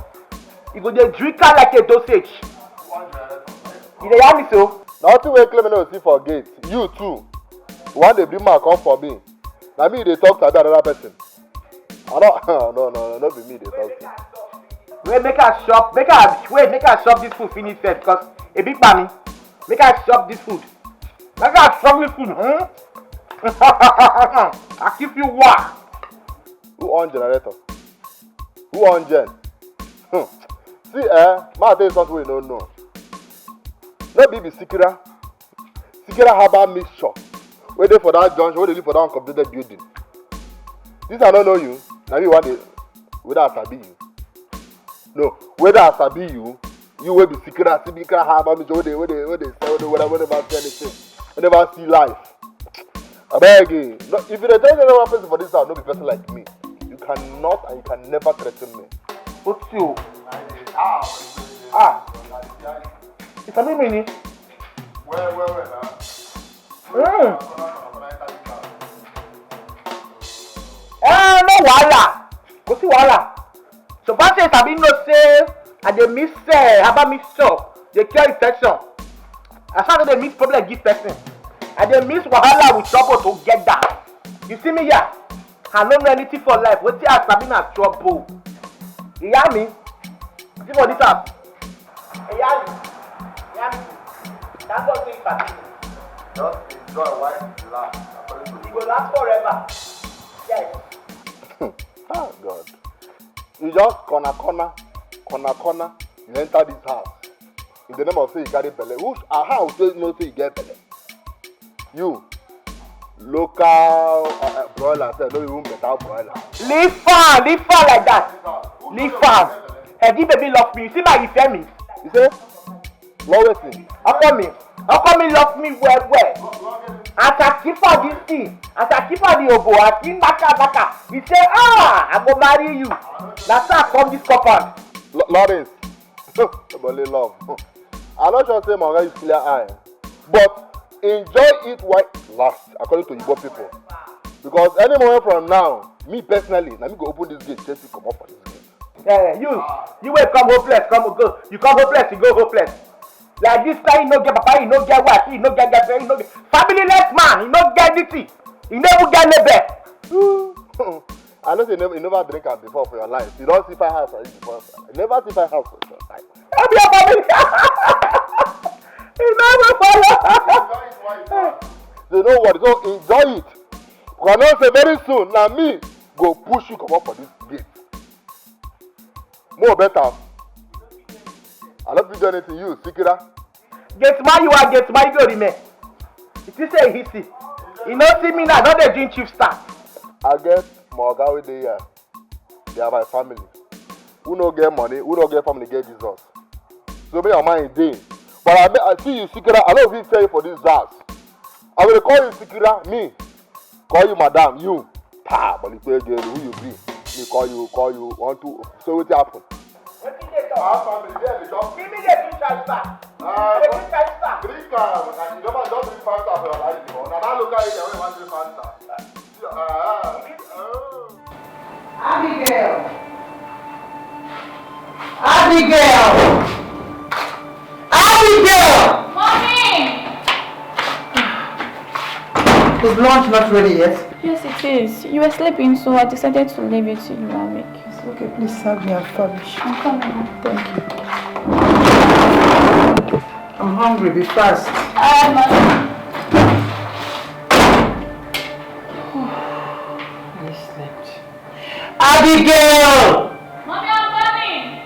You go dey drink her like a dosage. You dey hear me so? Nothing wey claim no see for gate. You too. One day bring man come for me. Na me dey talk to another person. I don't no be me dey talk to. Wait, make her shop this food finish first because a big money. Make her shop this food. Make her shop this food, I keep you what? Who on generator? Who on gen? See, man, tell you something we don't know. No be Sikira. Sikira Harbour mixture. Waiting for that junction, where they live for that uncompleted building. This I don't know you. Now me want whether I sabi you. No, whether I sabi you will be Sikira Harbour mixture. Where they say whatever say anything. We never see life. I beg you. No, if you don't tell another person for this house, no be person like me. You cannot and you can never threaten me. What's you? It's a mini. Where now? No wahala. Go see wahala. So far say sabi no say I dey miss herbal mixture, dey cure infection. As far as they miss problem give person. I dey miss wahala with trouble together. You see me here? I no know anything for life. Wetin I sabi na trouble. You hear me? See for this house. You hear me? Thank God say you sabi me. Just enjoy while you laugh. You go last forever. Yes. Oh God. You just corner. You enter this house. In the name of say you carry belle. How say no say you get belle? You local broiler say no even better broiler. Leave farm like that. Leave farm. Hey, this baby love me. You see my me. You say? What waiting? How come me love me well. As I keep her this thing, as I keep her the obo, I keep baka. He say, I go marry you. That's how I come this compound. Lawrence, Only love. I'm not sure say my guy is clear eye, but enjoy it while it lasts, according to Igbo people. Because any moment from now, me personally, let me go open this gate just to come up for this gate. Yeah, you will come hopeless, go. You come hopeless, you go hopeless. Like this time, you no get papa, you no get wife, you no get girlfriend, you no get family-less man, you no get anything, you never get label. I know you never drink am before for your life. You don't see 5 house for it before. You never see 5 house for your life. I'll be a family. You never follow. You know what? So enjoy it. Because I know say very soon, now me go push you come up for this gate. More better. I don't do anything you, Sikira. Get my you are get my go remain. It is a history. You know see me now, not the drink chief star. I get my guy with the they are my family. Who no get money, who no get family get Jesus. So me and mine day. But I see you Sikira, I don't even tell you for this jazz. I will call you Sikira, me. Call you madam, you. Pa, but if you girl, who you be? Me call you, want to, so what happen? Our family there, give me the drink transfer. The drink transfer. Drink, and you don't drink Fanta for your life. Now that look at it, you want to drink Fanta. Abigail! Mommy! Is lunch not ready yet? Yes, it is. You were sleeping, so I decided to leave it till you are awake. Okay, please serve me and furnish. I'm coming. Thank you. I'm hungry, be fast. Mommy. I slept. Abigail! Mommy, I'm coming!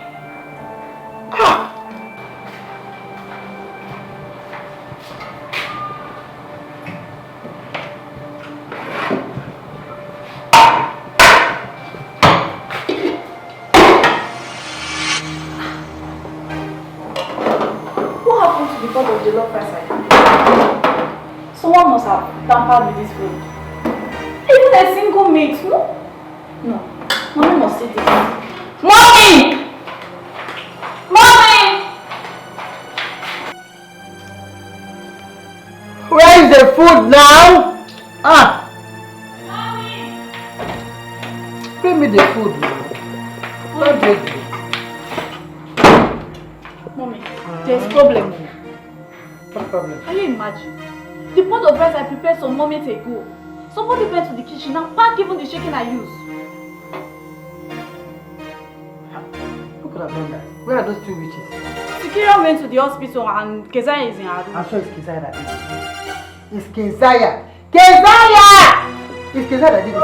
Because of the love price I had. Someone must have tampered with this food. Even a single mate, no? No. Mommy must see this. Mommy! Mommy! Where is the food now? Mommy! Bring me the food now. Don't take it. Mommy, there's a problem. What problem? Can you imagine? The pot of rice I prepared some moments ago. Somebody went to the kitchen and packed even the chicken I used. Who could have done that? Where are those two witches? Sikira went to the hospital and Keziah is in her room. I'm sure it's Keziah that did it. It's Keziah! Keziah! It's Keziah that did this.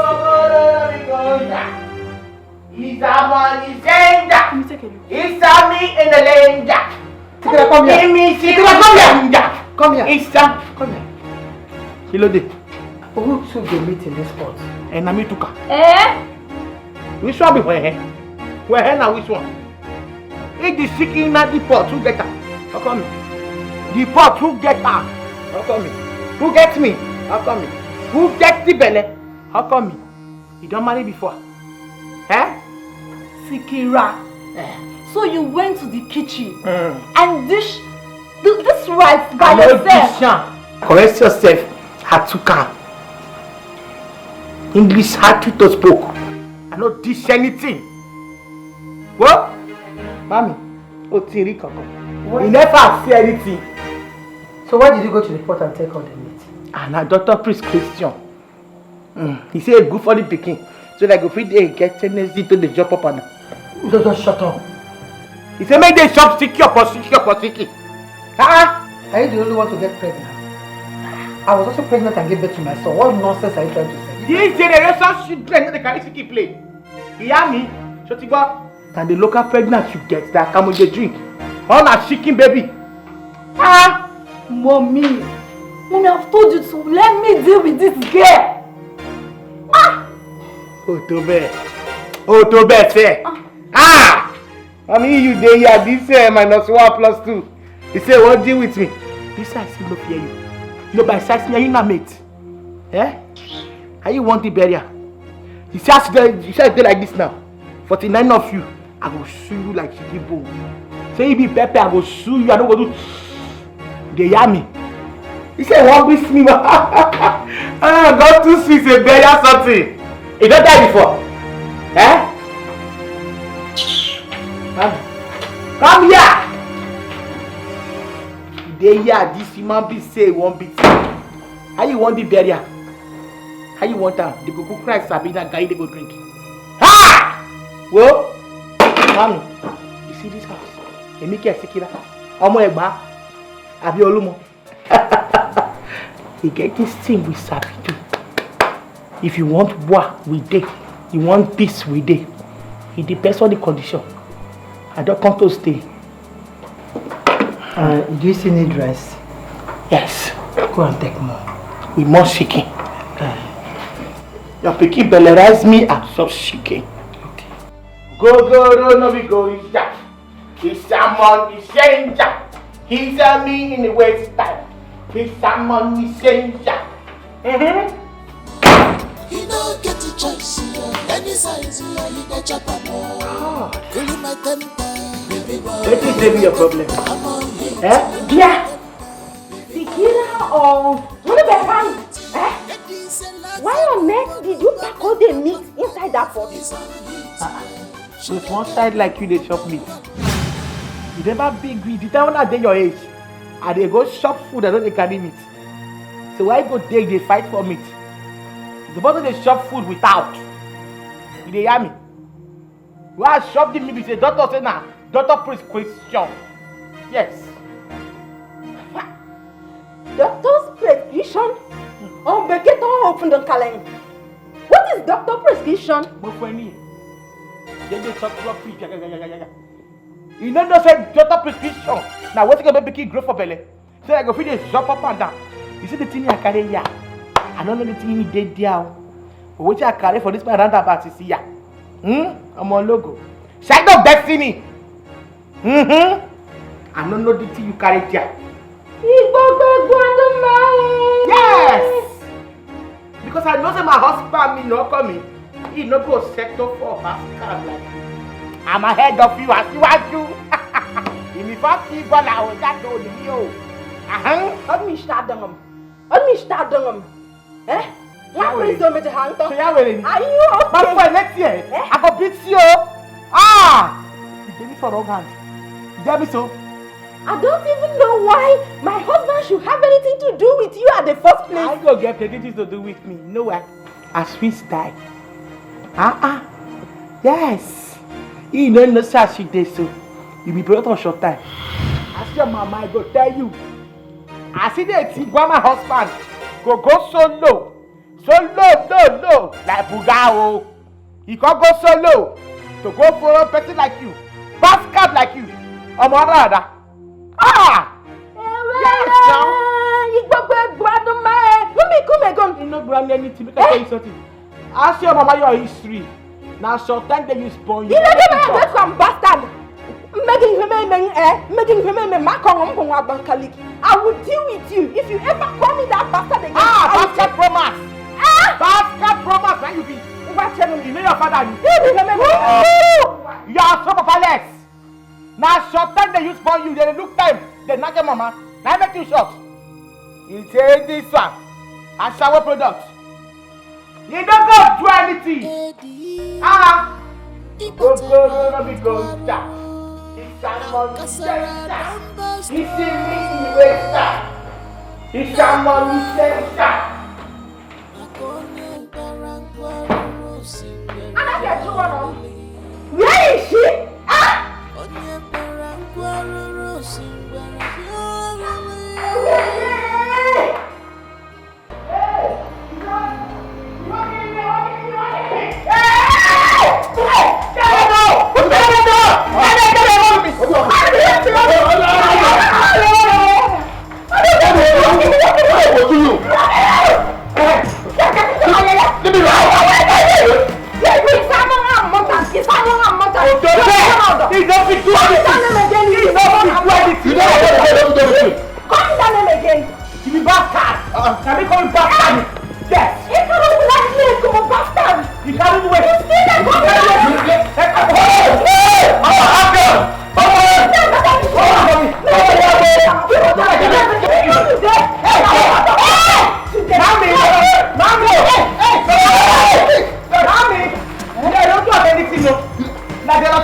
He's a man, he's danger. Can you take a look? He's a me in the danger. Sikira, come here. Sikira, come here. Come here. He's a... Come here. Hilode. Who took the meat in this pot? And Nami took her. Eh? Which one be where? Where now which one? If the sick in the pot, who get her? How come me? The pot, who get her? How come me? Who gets me? How come me? Who gets the belly? How come me? You don't marry before? Eh? Sikira. So you went to the kitchen and dish this rice by yourself? Correct yourself. I took her. English hard to spoke. I don't dish anything. What? Mommy, Otiri Koko. You never say anything. So why did you go to the pot and take all the meat? And a doctor priest Christian. He said good for the picking. So like if they get energy to the job up and Just shut up. He said make the shop secure for sticky. Are you the only one to get pregnant? I was also pregnant and gave birth to my son. What nonsense are you trying to say? This generation should play, not the Karishiki play. You hear me? Shotiba? And the local pregnant you get that come with the drink. On a chicken baby. Mommy, I've told you to let me deal with this girl. Otobe, say. I mean you there here, this -1 + 2. He say, what deal with me? This side still no fear you. No, by size me, you not mate. Eh? How you want the barrier? You say, like this now. 49 of you, I will sue you like she give bone. Say you be Pepe, I go sue you, I don't go do. They hear me. He said, one be me. God too sweet, a better something. He don't die before. Eh? Come here. They hear this human be say one bit. How you want the burial? How you want them? They go cook rice, Sabina, guy they go drink. Ha! Well, mommy, you see this house? They make a secure. Omo Egba, Abi Olumo. He get this thing with Sabi too. If you want war, we dey. You want peace, we dey. It depends on the condition. I don't come to stay. Do you still need rice? Yes. Go and take more. We must chicken. Your pikin bellerize me and stop chicken. Okay. Go, no be go, is that. He's someone, he's danger. He's a me in the waste time. He's someone, he's danger. You don't get the choice, any size, you get chop more. Cool my temper, baby boy. Let me tell you your problem. Eh? Yeah. Sikira or what about hand? Eh? Why on earth did you pack all the meat inside that pot? So it's one side like you, they chop meat. You never be greedy. Tell me at your age. And they go shop food and don't they carry meat. So why go there, they fight for meat? The bottom they shop food without. You they hear me? Why shop the meat? Say doctor say now. Doctor prescription. Yes. Doctor's prescription? Oh, but get all open the calendar. What is doctor prescription? They chop feet. You know say doctor prescription. Now what's gonna make you grow for belly? So I go feed it jump up and down. You see the thing I carry here? I don't know the thing you did there. But what I carry for this my roundabout is here. I'm on logo. Shadow of Destiny. I don't know the thing you carry there. Yes! Because I know that my husband me not coming. He not go set up for Pascal like I'm ahead of you as you want you. If you fuck people now, that don't you. Let me start them. Eh? What is the matter, Hunter? Are you okay? My friend, next year, I go beat you. Ah! You gave me for wrong hand. You get me so? I don't even know why my husband should have anything to do with you at the first place. I go get anything to do with me. No way. As Swiss die. Yes. You know how she did so. You be brought on short time. Ask your mama, I go tell you. I see the thing where my husband go so low. So low. Like Bugao. He can't go so low. To go for a person like you. Pascal like you. Or Morada. Ah! Yes, now. You go brother man. Let me come again. You know, brand anything. Because I tell you something. Ask your mama your history. Now, short time they use born you. You know the man bastard. Making him I will deal with you if you ever call me that bastard again. Bastard promise. Bastard promise. Where you be? You know your father. You are so powerless. Now, short time they use born you. They look time. They knock your mama. Now make you short. You take this one. A shower product. You don't go do anything. Go, because that. It's a money center. It's a meeting waster. It's a money center. Where is she?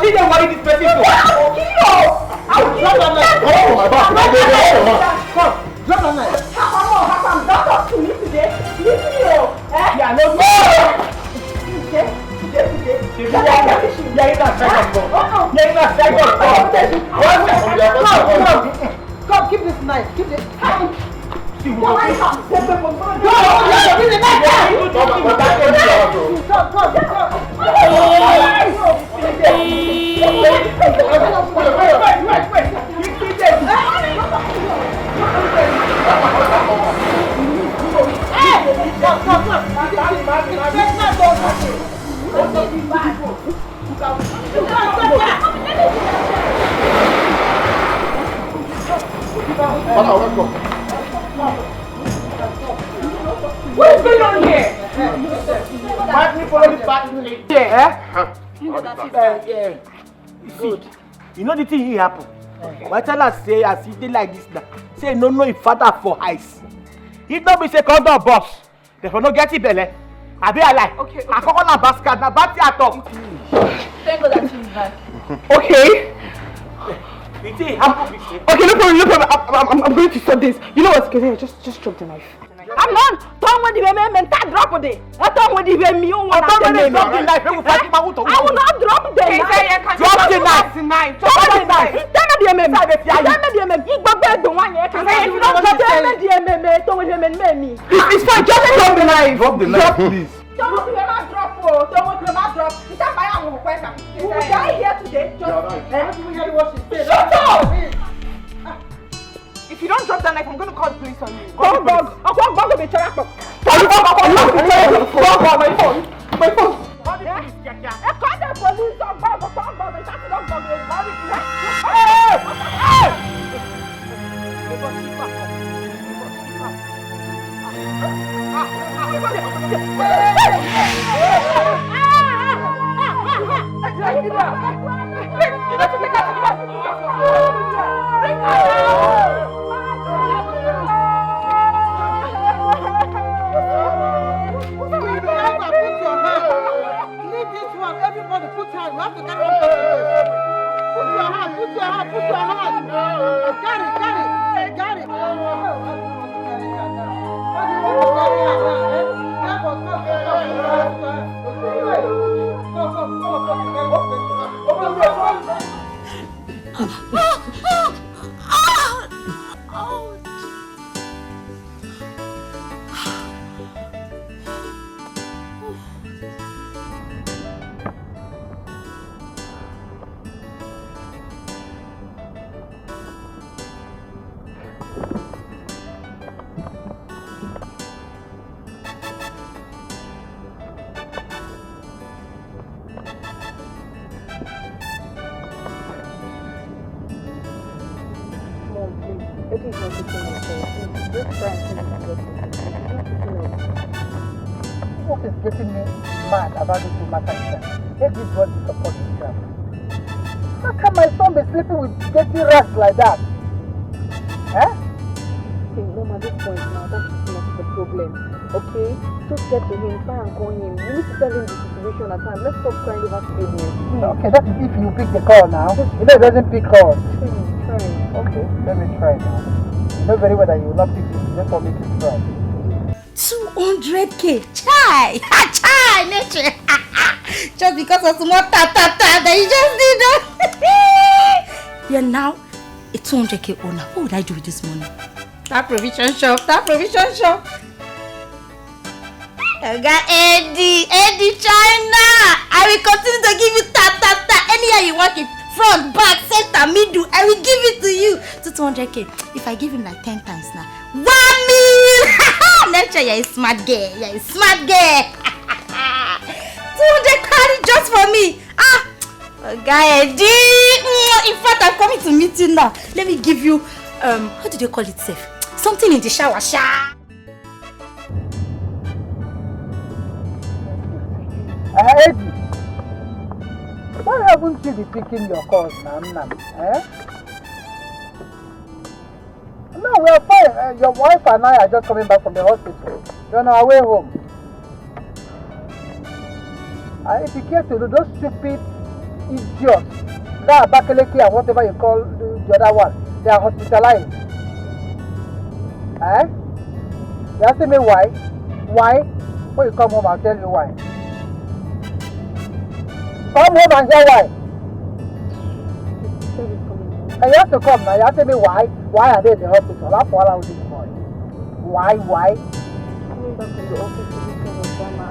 did they worry this person for? I will kill you! I will kill you! Oh, my back! Come, drop that knife. Don't talk to me today. Leave me, Yeah, no, no! Come, keep this knife. Keep this. What is going on here? Good. You know the thing here happen. Why tell us say as he did like this now? Say no if father for eyes. If not be say condom boss, therefore no get it belly. I be alive. Okay. I call on basket na bati atop. Thank God that she's back. Okay. Okay, no problem. I'm going to stop this. You know what? Just drop the knife. I'm not done with the women and drop it. I'm done with the women. You want to drop the knife? I will not drop the knife. Drop the knife. Drop the knife. Tell me the women. Tell me the women. You go back the one. If you don't drop the women, don't me. It's fine. Just drop the knife. Drop the knife, please. Don't want to drop. Don't want to drop. It's not my own question. You will die here today. Shut up! If you don't drop that knife, I'm going to call the police on you. Don't bug. I'm going to be My phone. My phone. Call the police. Call the police. Don't bug. Everybody put your hand. We have to carry on. Put your hand. Carry it. What is getting me mad about this matter is that everybody supports himself. How can my son be sleeping with dirty rats like that? See, Mom, at this point now, that's not the problem. Okay? Just get to him, try and call him. You need to tell him the situation at hand. Let's stop crying over business. Okay, that is if you pick the call now. You know it doesn't pick calls. Try. Okay, let me try now. You know very well that you will not pick it. Just for me to try. 200k, chai, nature. Just because of some more that you just did that. You're now a 200k owner. What would I do with this money? That provision shop. I got Eddie China. I will continue to give you anyhow you want it. Front, back, center, middle. I will give it to you. To 200k. If I give him like 10 times now, 1 million. Nature, you're a smart girl. 200 carry just for me. Guy, in fact, I'm coming to meet you now. Let me give you, how do they call it safe? Something in the shower. Eddie, why haven't you been picking your calls, Nam? No, we are fine. Your wife and I are just coming back from the hospital. You're on our way home. If you care to do those stupid idiots, that Abakaleke and whatever you call the other one, they are hospitalized. Eh? You ask me why? Why? When you come home, I'll tell you why. Come home and hear why. And you have to come now. You ask me why? Why are they in the hospital? That's what I was doing for. Why? Coming back from the office to this kind of drama.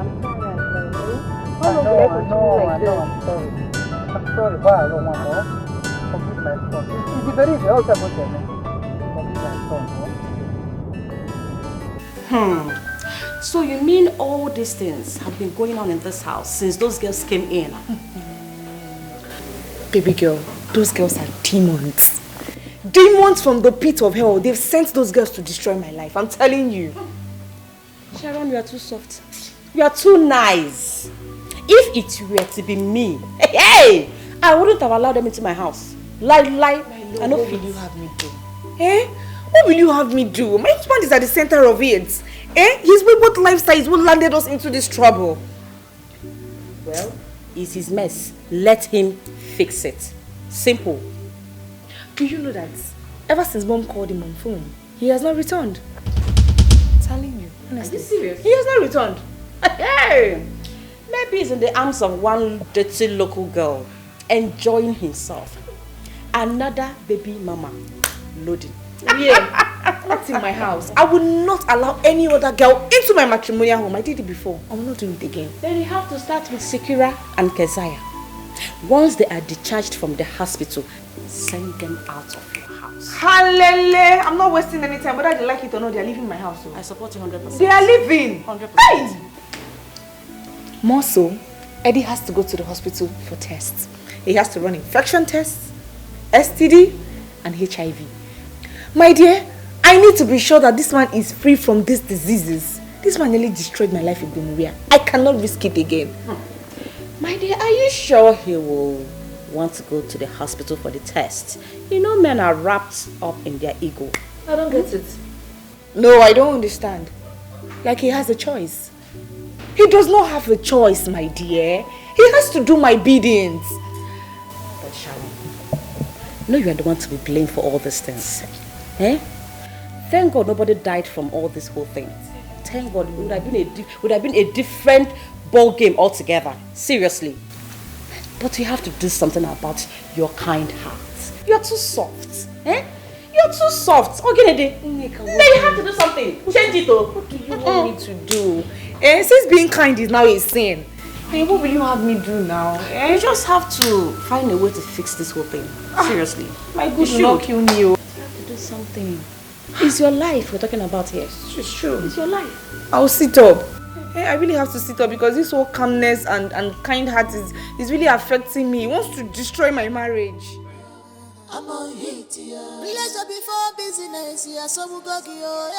I'm tired, I know, I'm sorry. I'm sorry, but I don't want to. Forgive my son. It's very easy. I'll tell you. Forgive my son. So you mean all these things have been going on in this house since those girls came in? Baby girl, those girls are demons. Demons from the pit of hell. They've sent those girls to destroy my life. I'm telling you. Sharon, you are too soft. You are too nice. If it were to be me, hey, I wouldn't have allowed them into my house. Lie. I know. What will you have me do? Eh? What will you have me do? My husband is at the center of it. Eh? His wayward lifestyle is what landed us into this trouble. Well, it's his mess. Let him fix it. Simple. Do you know that ever since Mom called him on phone, he has not returned? I'm telling you. Honestly. Are you serious? He has not returned. Hey! Maybe he's in the arms of one dirty local girl, enjoying himself. Another baby mama loading. Yeah, not in my house. I will not allow any other girl into my matrimonial home. I did it before. I will not do it again. Then you have to start with Sekira and Keziah. Once they are discharged from the hospital, send them out of your house. Hallelujah! I'm not wasting any time. Whether they like it or not, they are leaving my house. So. I support you 100%. They are leaving. 100%. Hey! More so, Eddie has to go to the hospital for tests. He has to run infection tests, STD, and HIV. My dear, I need to be sure that this man is free from these diseases. This man nearly destroyed my life with gonorrhea. I cannot risk it again. My dear, are you sure he will want to go to the hospital for the test? You know men are wrapped up in their ego. I don't get it. No, I don't understand. Like he has a choice. He does not have a choice, my dear. He has to do my biddings. But Sharon, no, you are the one to be blamed for all these things. Eh? Thank God nobody died from all this whole thing. Thank God it would have been a different ball game altogether. Seriously. But you have to do something about your kind heart. You are too soft. Eh? You are too soft. Okay, then you have to do something. Change it though. What do you want me to do? Since being kind is now a sin. Hey, what will you have me do now? You just have to find a way to fix this whole thing. Seriously. My good will not kill me. You have to do something. It's your life we're talking about here. It's true. It's your life. I'll sit up. Hey, I really have to sit up because this whole calmness and kind heart is really affecting me. He wants to destroy my marriage. I'm on hit, yeah. Pleasure before business, yeah. So we go give you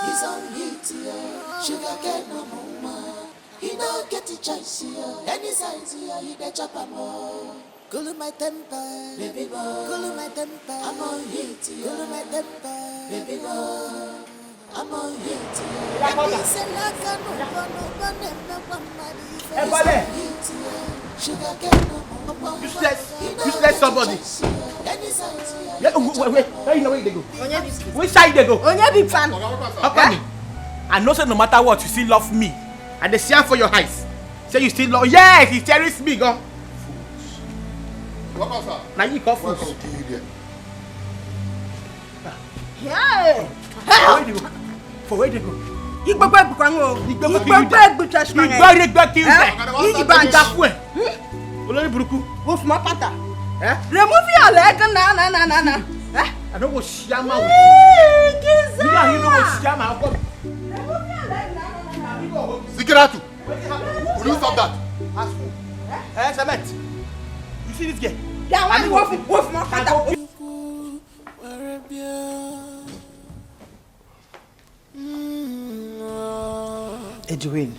he's on hit, yeah. Sugar cane no more. He don't get a choice, yeah. Any size, yeah. He the chop more. Cool my temper, baby boy. Cool my temper. I'm on hit, yeah. Cool my temper, baby boy. I'm on hit, yeah. Sugar cane no more. Useless somebody. Yeah, wait, where you know where they go? Which side they go? Big fan. Okay. I know say no matter what, you still love me. And they see for your eyes. Say you still love. Yes, he cherishes me, go. Welcome, sir. Now you go fools. Welcome to you there. Yeah. Where they go? For where they go? You go back, Bukango. You go back, Butrash. You go back, you Olórí burúkú. Go for my pata. Remove your leg, na. I don't go shama with you. You know go shama. Remove your leg, na. Sikiratu, will you stop that? Cement. You see this girl? Yeah, I go for my pata. Edwin,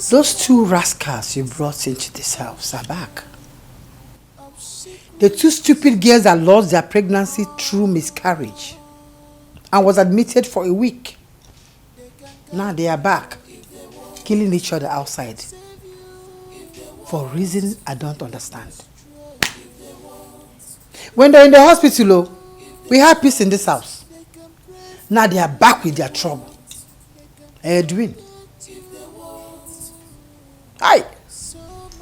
those two rascals you brought into this house are back. The two stupid girls that lost their pregnancy through miscarriage and was admitted for a week. Now they are back, killing each other outside. For reasons I don't understand. When they're in the hospital, we had peace in this house. Now they are back with their trouble. Edwin. Hi.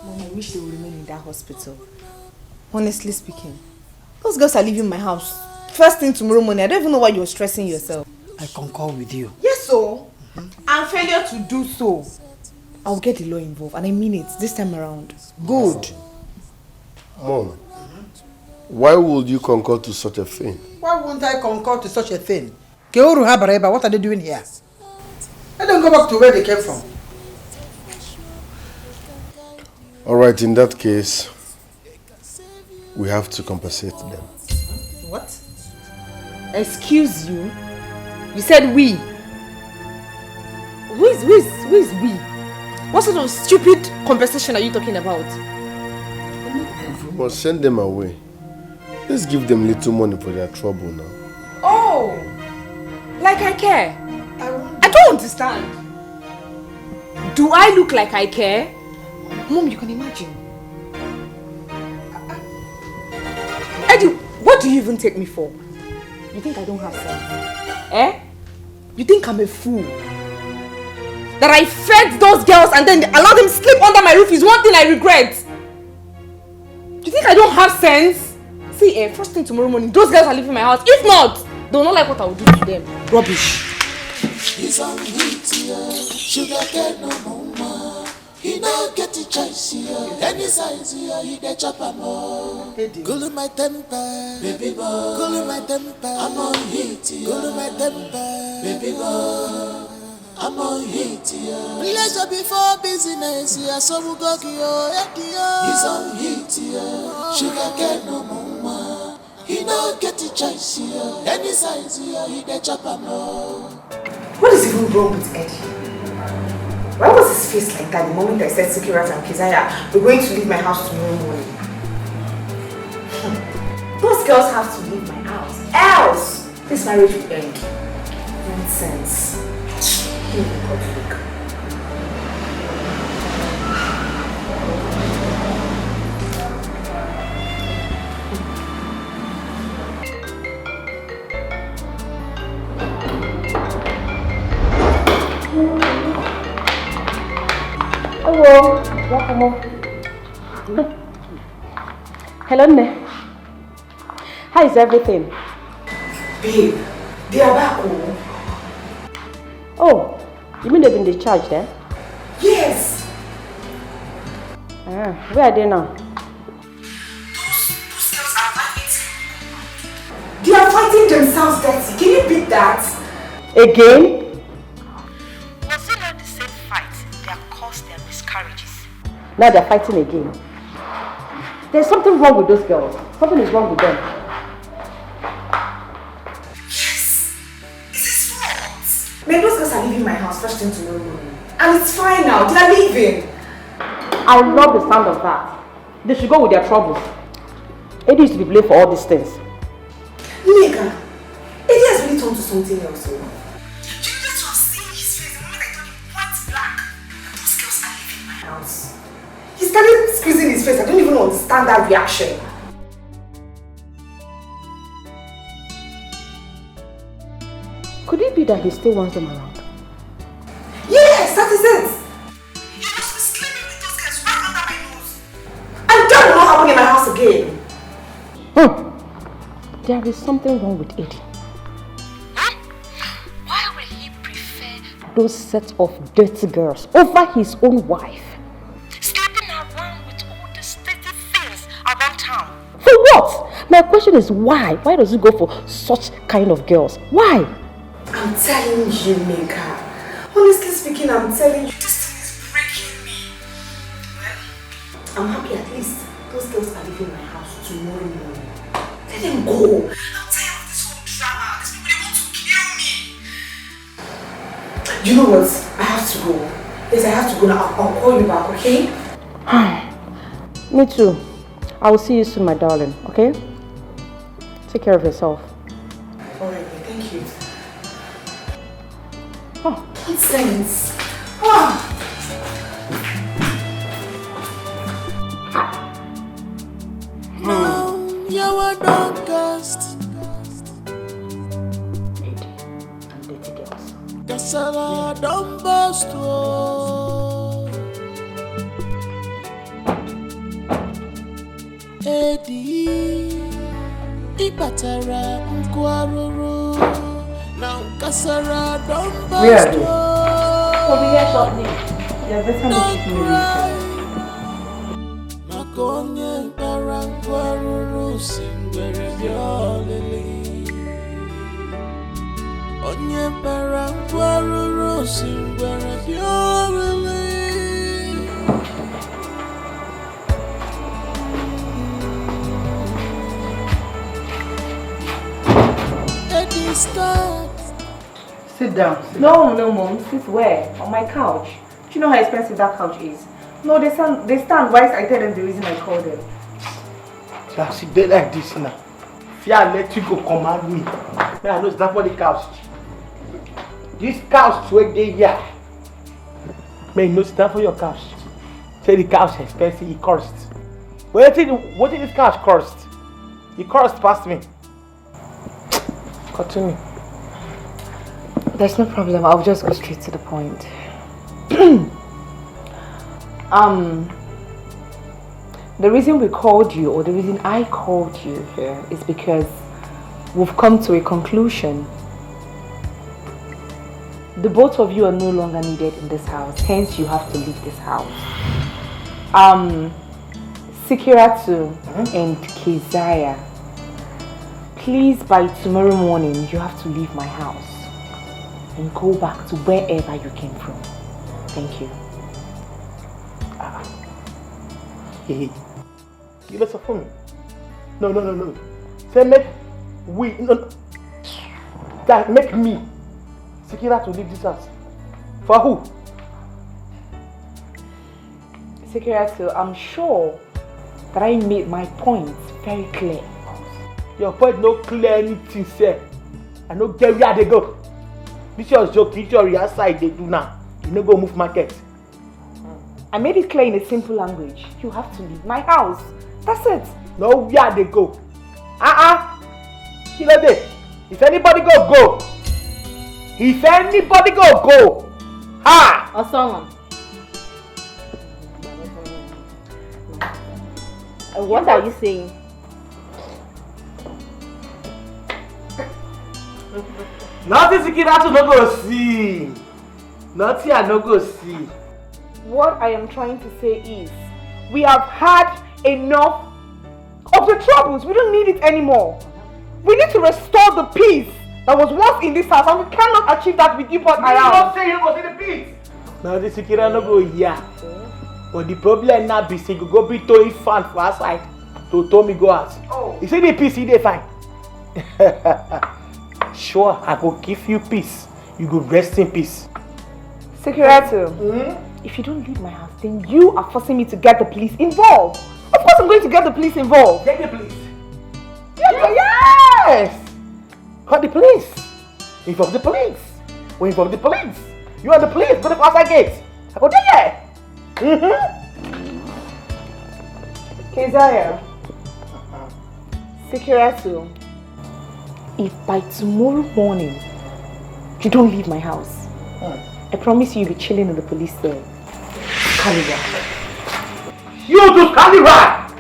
Mom, I wish they would remain in that hospital. Honestly speaking. Those girls are leaving my house. First thing tomorrow morning, I don't even know why you're stressing yourself. I concur with you. Yes, so. And failure to do so, I'll get the law involved. And I mean it, this time around. Good. Mom, why would you concur to such a thing? Why won't I concur to such a thing? What are they doing here? Let them go back to where they came from. Alright, in that case, we have to compensate them. What? Excuse you? You said we. Who is we? What sort of stupid compensation are you talking about? We must send them away. Let's give them little money for their trouble now. Oh! Like I care? I don't understand. Do I look like I care? Mom, you can imagine. Eddie, what do you even take me for? You think I don't have sense? Eh? You think I'm a fool? That I fed those girls and then allowed them sleep under my roof is one thing I regret. You think I don't have sense? See, first thing tomorrow morning, those girls are leaving my house. If not, they'll not like what I will do to them. Rubbish. He's on heat here, sugar get no mama. He don't get the choice here, any size here, he the chop and more. Cool my temper, baby boy. Cool my temper, I'm on heat here. Cool my temper, baby boy. I'm on heat here. Pleasure before business here, so we go here. He's on heat here, sugar get no mama. He don't get the choice here, any size here, he the chop and more. What is even wrong with Eddie? Why was his face like that the moment I said Sekirat and Keziah, we're going to leave my house tomorrow morning? Those girls have to leave my house. Else, this marriage will end. Nonsense. Hello, welcome home. Hello, Ne. How is everything? Babe, they are back home. Oh, you mean they've been discharged, eh? Yes. Where are they now? Those girls are fighting. They are fighting themselves dirty. Can you beat that? Again? Was it not the same fight that caused their miscarriages? Now they're fighting again. There's something wrong with those girls. Something is wrong with them. Yes. It's his fault. Man, those girls are leaving my house first thing tomorrow morning. And it's fine now. They are leaving. I love the sound of that. They should go with their troubles. Eddie used to be blamed for all these things. Nigga, Eddie has really turned to something else. Do you just have seen his face the moment I told him point black? Those girls are leaving my house. He started squeezing his face. I don't even understand that reaction. Could it be that he still wants them around? Yes, that is it. He must be sleeping with those girls right under my nose. And that will not happen in my house again. There is something wrong with Eddie. Why will he prefer Those set of dirty girls over his own wife? sleeping around with all the dirty things around town? For what? My question is why? Why does he go for such kind of girls? Why? I'm telling you, Nika. Honestly speaking, I'm telling you, this thing is breaking me. Well, I'm happy at least those girls are leaving my house tomorrow morning. Let them go. I'm tired of this whole drama. These people, they want to kill me. You know what? I have to go. Yes, I have to go now. I'll call you back, okay? Me too. I will see you soon, my darling, okay? Take care of yourself. Alright, thank you. Nonsense. downcast. Kasala don't burst. Eddie, Ibatara Nkwaruru. Now Kasara don't burst. We'll be here shortly. Yeah, that's how much you Makonye Barangwaruru Singwere Biolili. Onye Barangwaruru Singwere Biolili. Eddie, stop. Sit down. No, Mom. Sit where? On my couch. Do you know how expensive that couch is? No, they stand. Why? I tell them the reason I called them. So sit there like this now. If I let you go command me, then I know it's not for the couch. This couch right there. Man, no stand for your couch. Say the couch is expensive, it cost. What did this couch cost? It cost past me. Continue. There's no problem. I'll just go straight to the point. The reason we called you, or the reason I called you here, is because we've come to a conclusion. The both of you are no longer needed in this house, hence you have to leave this house. Sikiratu and Keziah, please by tomorrow morning you have to leave my house and go back to wherever you came from. Thank you. Hey, give us a phone. No. Say make make me Sikira to leave this house. For who? Sikira, I'm sure that I made my point very clear. Your point no clear anything, sir. I no get where they go. This your joke, this your real side they do now. You no go move market. I made it clear in a simple language. You have to leave my house. That's it. No, where they go? Killer day. If anybody go. If anybody go. Ha! Or someone. What are you saying? Nothing Sikiratu no go see. Nothing I no go see. What I am trying to say is, we have had enough of the troubles. We don't need it anymore. We need to restore the peace that was once in this house, and we cannot achieve that with you both around. I'm not saying you go see the peace. Now the Sikira no go here. But the problem now be say you go be to fan for outside to me go out. Oh. You see the peace, they fine. Sure, I go give you peace. You go rest in peace. Sikiratu, if you don't leave my house, then you are forcing me to get the police involved. Of course I'm going to get the police involved. Get the police? Yes! Call the police. Involve the police. We involve the police. You are the police. Go to the outside gate. I go there. Keziah, Sikiratu, if by tomorrow morning you don't leave my house, I promise you'll be chilling in the police cell. Scallywag. You to Scallywag!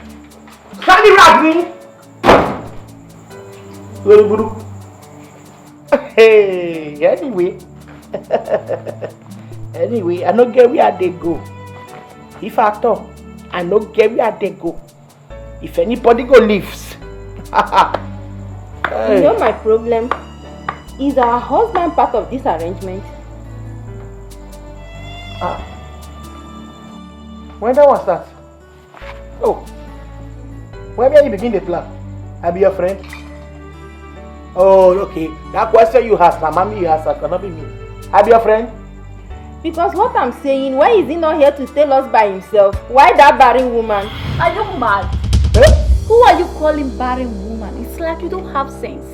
Scallywag me! Hey, anyway, I don't get where they go. If I talk, I don't get where they go. If anybody go leaves. You know my problem? Is our husband part of this arrangement? When that was that? Oh, when you begin the plan? I be your friend. Oh, okay. That question you asked, my mommy you asked, cannot be me. I be your friend. Because what I'm saying, why is he not here to tell us by himself? Why that barren woman? Are you mad? Who are you calling barren woman? It's like you don't have sense.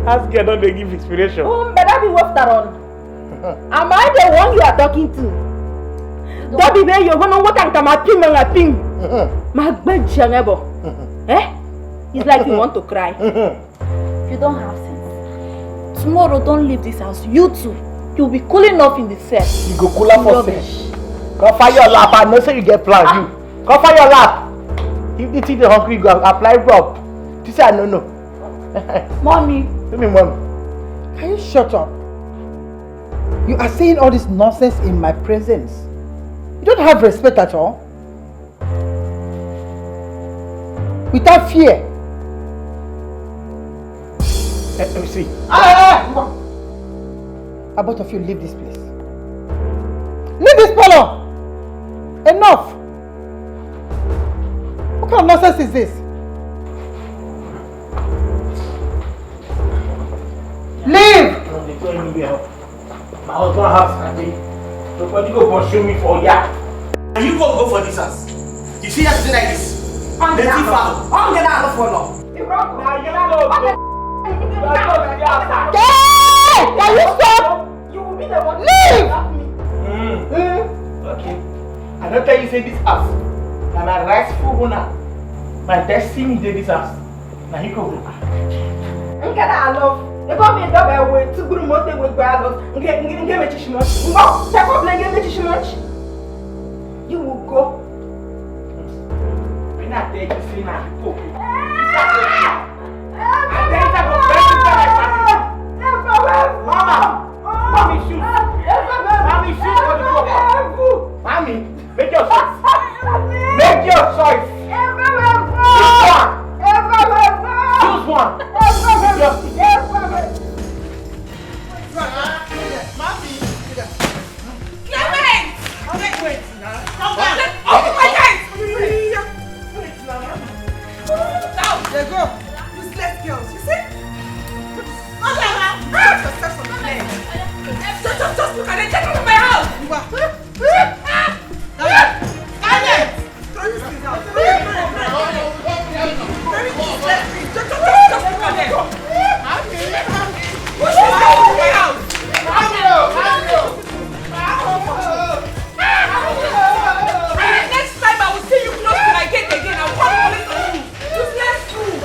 Ask girl, don't they give inspiration? Better be worth that on. Am I the one you are talking to? Don't be there, you're gonna what I'm ping. My bed, Eh? It's like you want to cry. You don't have sense. Tomorrow, don't leave this house. You too. You'll be cooling off in the cell. You go cool off for sense. Come find your lap. I know say you get plan. You come find your lap. If the thing hungry, go apply rub. You say I no. Mommy. Tell me, mommy. Can you shut up? You are saying all this nonsense in my presence. You don't have respect at all. Without fear. Let me see. How both of you leave this place? Leave this parlor! Enough! What kind of nonsense is this? Leave! My husband has Sunday. Nobody go pursue me for ya. And you go for this house. You see that like this? Can you stop? You will be the one. Leave! Okay. I don't tell you say this house. Now my rightful owner. My destiny did this house. Now you go. Get out of. You got me a double way to go to Monte with Bradley. Get me too much. No, take up and get me too much. You will go. When I take you see now, go. Mama! Mommy shoot! Mommy shoot for the door! Mommy, make your choice! Make your choice! Choose one! Choose one! Mommy! Clement! Wait now. Come back! Open my eyes! Wait now. Now! There go. Useless girls, you see? Just look at it, get out of my house! Throw these things out. Just look at them! Push this out of my house! Next time I will see you close to my gate again, I will call the police on you! Useless fool!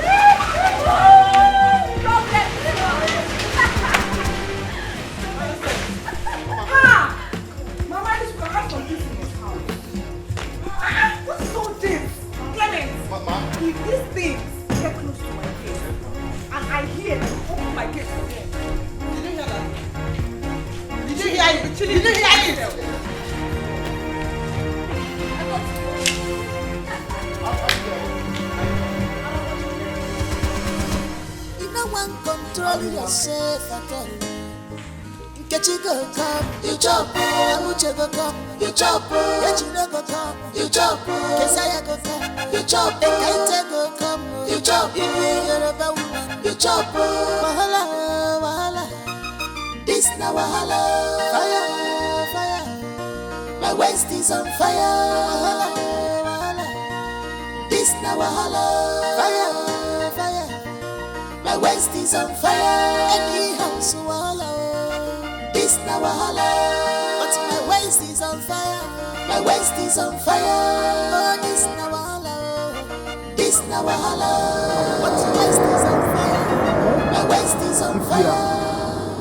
Mama, this will have some things in this house. What is all this? Clement, if these things get close to my gate and I hear them open my gate for them, did you hear that? Did you hear it? Did you hear it? You no one control yourself at all. Nkechi go come, you jump. Uche go come, you jump. Ejiro go come, you jump. Kesaya go come, you jump. Ekaite go come, you jump. Yoruba woman, you jump. Wahala, wahala. This na wahala. Fire, fire. My waist is on fire. Wahala, wahala. This na wahala. Fire, fire. My waist is on fire. Any house wahala. This na wahala. But my waist is on fire. My waist is on fire. Oh, this na wahala. This na wahala. But my waist is on fire. My waist is on fire.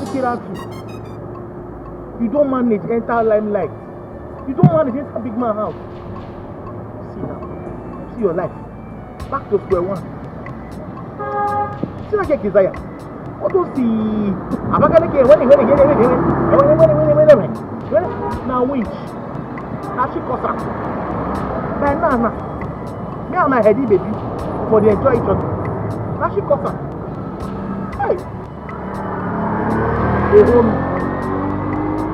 Look it out. You don't manage enter limelight. You don't manage enter big man house. See now. See your life. Back to square one. See like a desire. What do you see? I'm not going to get when now winch. Now she costs her. But nah. Me and my heady baby for the enjoy each other. Now she costs her. Hey. They home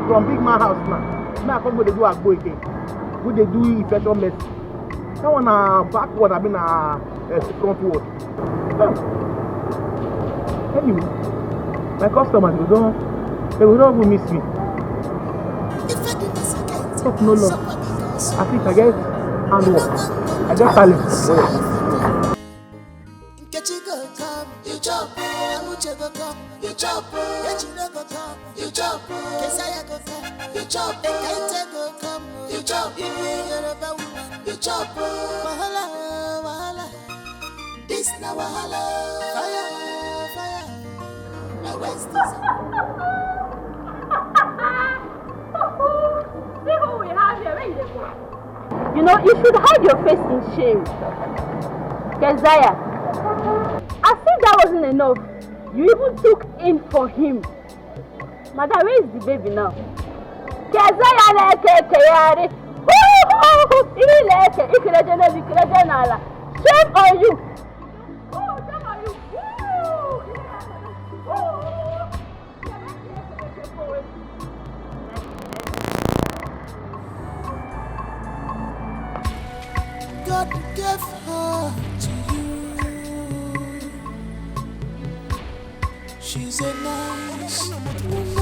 from big man house now. Now I come go they do a go again. Go they do infection medicine. That one backward, I mean frontward. Anyway, my customers they will not even miss me. Talk no love. I think I get handwork. I get talent. Nkechi go come, you jump. Uche go come, you jump. Ejiro go come, you jump. Kesaya go come, you jump. Ekaite go come, you jump. Yoruba woman, you jump. Wahala, wahala. This now wahala. Fire, fire. Now where's this? See who we have here. Where is the boy? You know, you should hide your face in shame. Keziah, as if that wasn't enough, you even took in for him. Madam, where is the baby now? Keziah, shame on you. God gave her to you. She's a nice woman.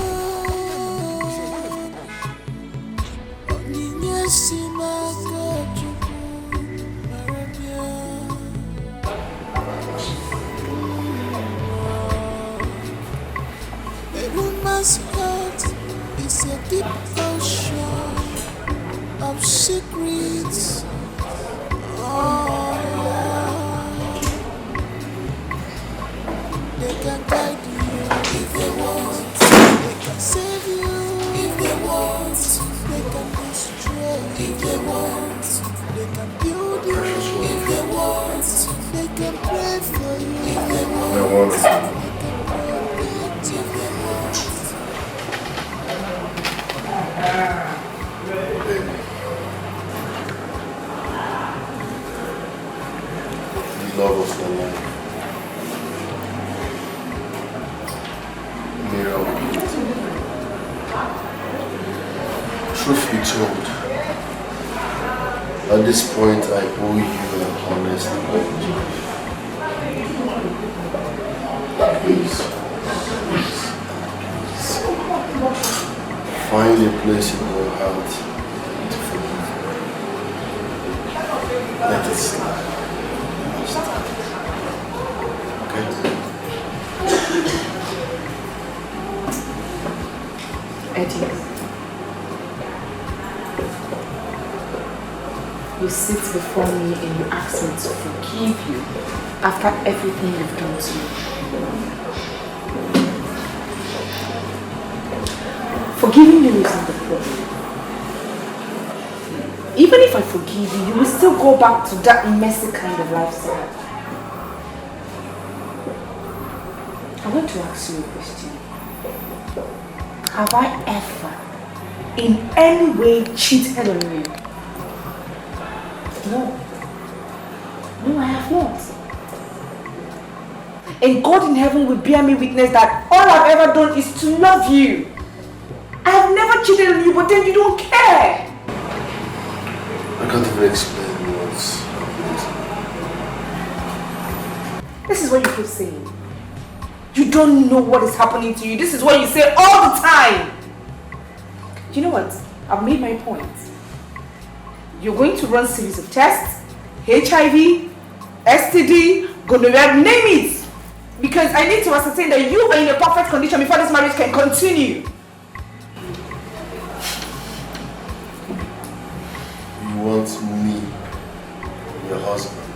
A woman's heart is a deep ocean of secrets. They can guide you if they want. They can save you if they want. They can destroy if they want. They can build you if they want. They can pray for you if they want. They can protect if they want. Love of my life. Mirror. Truth be told, at this point I owe you an honest apology. Please, find a place in your heart to forgive. Let it slide. Okay? Eddie, you sit before me and you ask me to forgive you after everything you've done to me. Forgiving you is not the problem. Even if I forgive you, you will still go back to that messy kind of lifestyle. I want to ask you a question. Have I ever, in any way, cheated on you? No. No, I have not. And God in heaven will bear me witness that all I've ever done is to love you. I have never cheated on you, but then you don't care. I can't even explain what's happening. This is what you keep saying. You don't know what is happening to you. This is what you say all the time. You know what? I've made my point. You're going to run a series of tests. HIV, STD, gonorrhea, name it. Because I need to ascertain that you are in a perfect condition before this marriage can continue. You want me, your husband,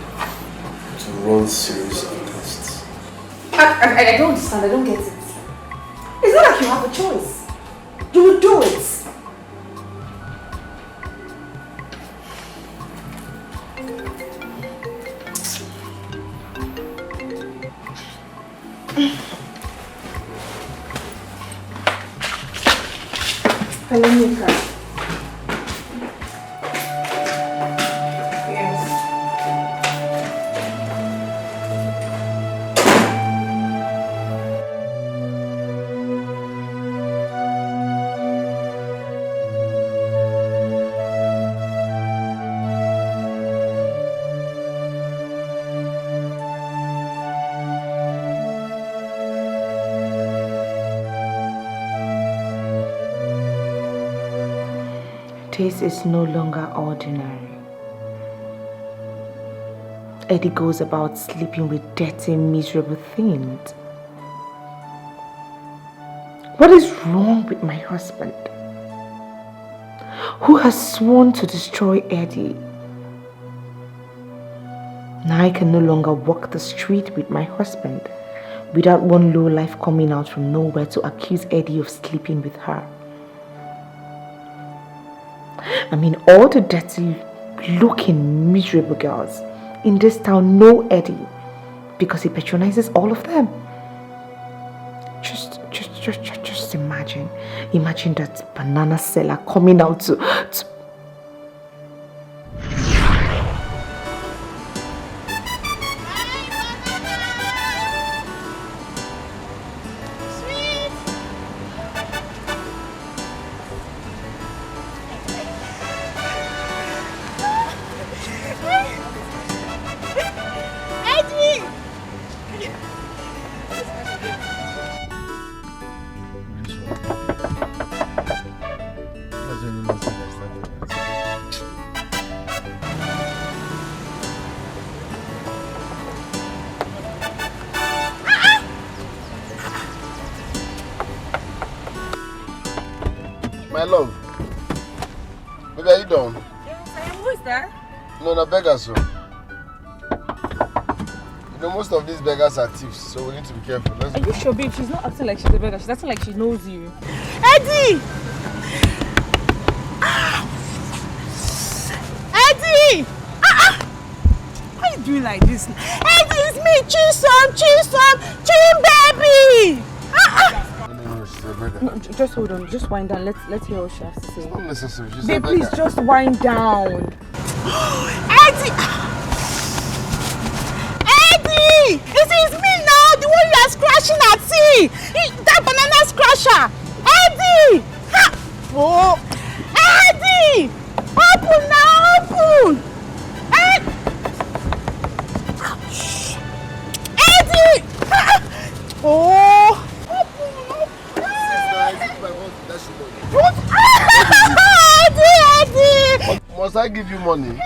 to run series of tests? I don't understand. I don't get it. It's not like you have a choice. You will do it. Helenica. This is no longer ordinary. Eddie goes about sleeping with dirty, miserable things. What is wrong with my husband? Who has sworn to destroy Eddie? Now I can no longer walk the street with my husband without one low life coming out from nowhere to accuse Eddie of sleeping with her. I mean, all the dirty looking miserable girls in this town know Eddie because he patronizes all of them. Just imagine that banana seller coming out to My love. Baby, are you done? Yes, I am. Who is that? No, no, beggars. So. You know, most of these beggars are thieves, so we need to be careful. Let's Are you sure, babe? She's not acting like she's a beggar. She's acting like she knows you. Eddie! Eddie! Why are you doing like this? Eddie, it's me, Chisom, baby! No, just hold on. Just wind down. Let's hear what she has to say. It's not necessary. She's Babe, please just wind down. Eddie! Eddie! It is me now, the one you are scratching at see! That banana scratcher! Eddie! Ha! Oh! Eddie! Open now, open! Eddie! Oh! Eddie! Must I give you money?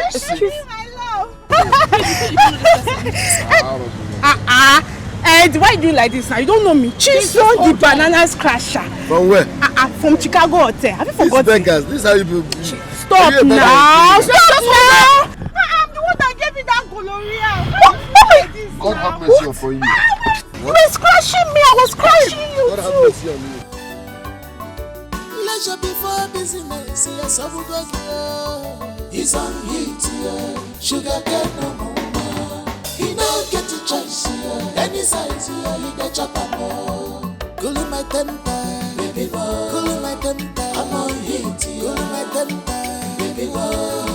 Excuse my love. Ed, why do you like this now? You don't know me. Chisom the banana scratcher. From where? From Chicago Hotel. Have you forgotten? These beggars, this is how you do. Stop now! Stop now! I'm the one that gave you that gonorrhea. God have mercy upon you. You were scratching me. I was scratching you. God have mercy on you. Leisure before business, yes, I will go. He's on heat, yeah. Sugar get no more. He don't get a choice, yeah. Any size, yeah, he get chop more. Cooling my temper, baby boy. Cooling my temper, I'm on heat, yeah. Cooling my temper, baby boy.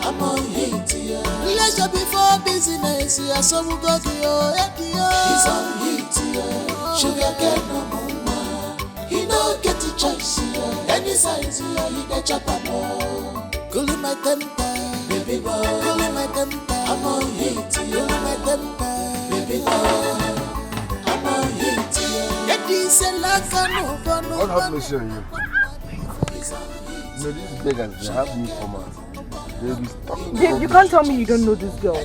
I'm on heat, yeah. Leisure before business, yes, I will go. He's on heat, yeah. Sugar get no more. He don't get a choice, yeah. Any size, yeah, he get chop more. Cooling my temper, baby boy. Cooling my temper, I'm on heat, yeah. Cooling my temper, baby boy. I'm on heat, yeah. Eddie said like a no. God have mercy on you. You know, these beggars, they have new format. They'll be stuck. Babe, you can't tell me you don't know this girl.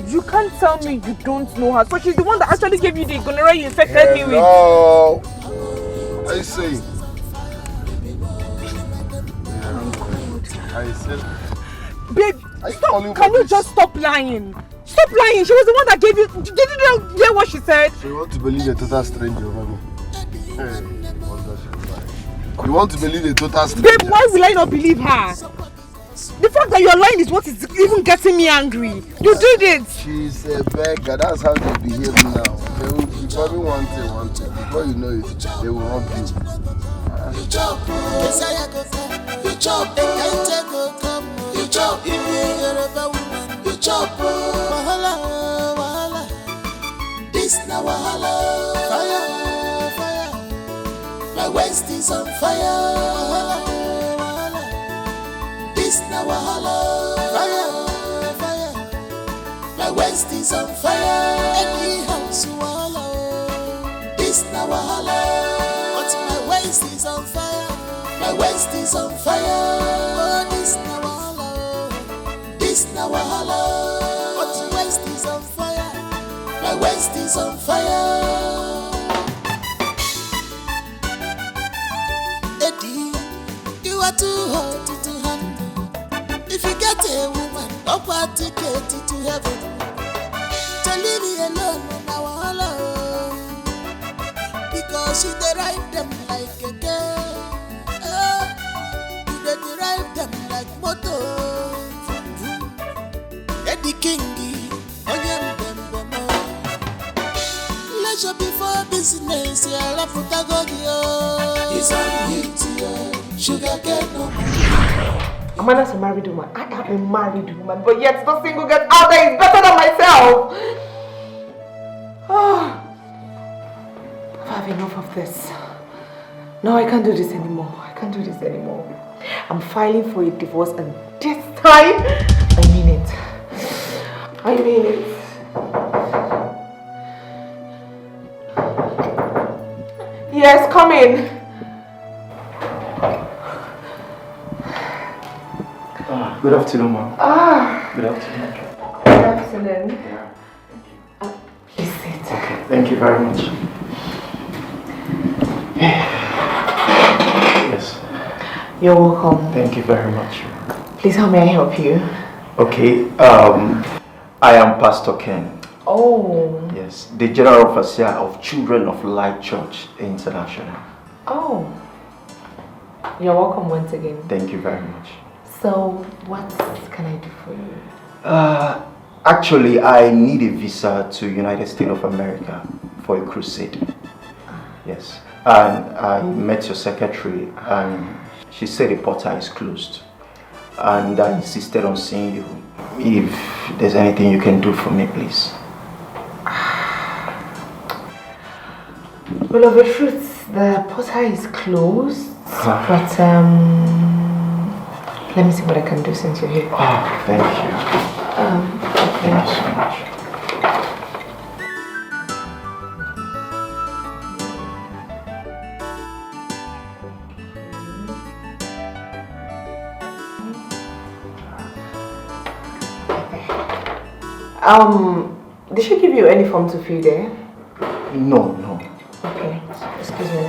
You can't tell me you don't know her. So she's the one that actually gave you the gonorrhea you infected me with. No. What are you saying? I said, babe, stop. Can you just stop lying? Stop lying. She was the one that gave you. Did you hear what she said? So you want to believe a total stranger over me? Hey, you want to believe a total stranger? Babe, why will I not believe her? The fact that you're lying is what is even getting me angry. You did it. She's a beggar. That's how they behave now. They will probably want it. Before you know it, they will rob you. You chop, you chop, they can't take a cup. You chop, if you're a woman. You chop, wahala, wahala. This na wahala. Fire, fire. My waist is on fire. Wahala, wahala. This na wahala. Fire, fire. My waist is on fire. Any house wahala. This na wahala. But my waist is on fire. My waist is on fire. Oh, this na wahala. This na wahala. But my waist is on fire. My waist is on fire. Eddie, you are too hot to handle. If you get a woman Papa ticket to heaven. To leave me alone now alone. Because you derive them like a girl. You derive them like motor. Eddie Kingi, Onyem Bembemo. Leisure before business, yeah, la putagodio. It's unhealthy, sugar cane no more. Amana's a married woman. I am a married woman, but yet the single girl out there is better than myself. Oh, I've had enough of this. No, I can't do this anymore. I can't do this anymore. I'm filing for a divorce, and this time, I mean it. I mean it. Yes, come in. Good afternoon, ma'am. Good afternoon. Good afternoon. Yeah. Please sit. Okay, thank you very much. Yes. You're welcome. Thank you very much. Please, how may I help you? Okay, I am Pastor Ken. Oh. Yes, the General Overseer of Children of Light Church International. Oh. You're welcome once again. Thank you very much. So, what can I do for you? Actually, I need a visa to United States of America for a crusade. Yes, and I met your secretary, and she said the portal is closed, and I insisted on seeing you. If there's anything you can do for me, please. Well, of the truth, the portal is closed, but let me see what I can do since you're here. Oh, thank you. Thank you so much. Did she give you any form to fill there? No. Okay, excuse me.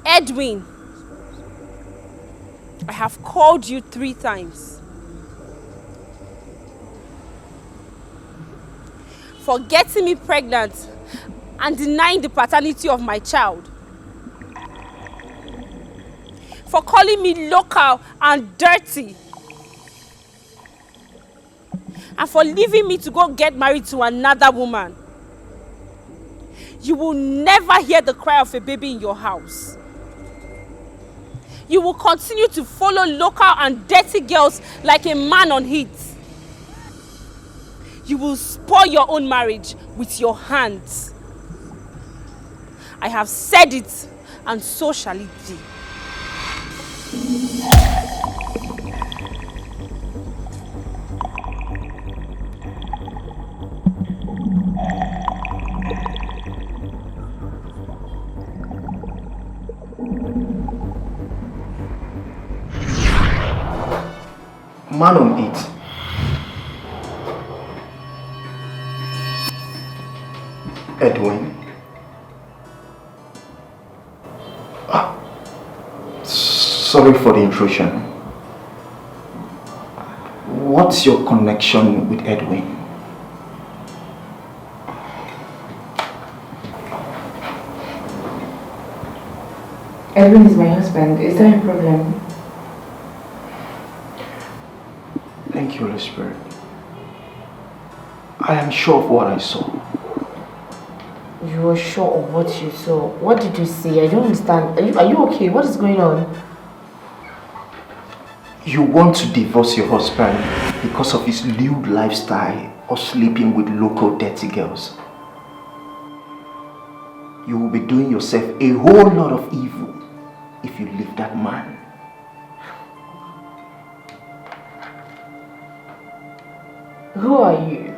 Edwin, I have called you 3 times. For getting me pregnant and denying the paternity of my child. For calling me local and dirty. And for leaving me to go get married to another woman. You will never hear the cry of a baby in your house. You will continue to follow local and dirty girls like a man on heat. You will spoil your own marriage with your hands. I have said it, and so shall it be. Man on it. Edwin. Sorry for the intrusion. What's your connection with Edwin? Edwin is my husband. Is there a problem? Thank you, Holy Spirit. I am sure of what I saw. You are sure of what you saw? What did you see? I don't understand. Are you okay? What is going on? You want to divorce your husband because of his lewd lifestyle or sleeping with local dirty girls. You will be doing yourself a whole lot of evil if you leave that man. Who are you?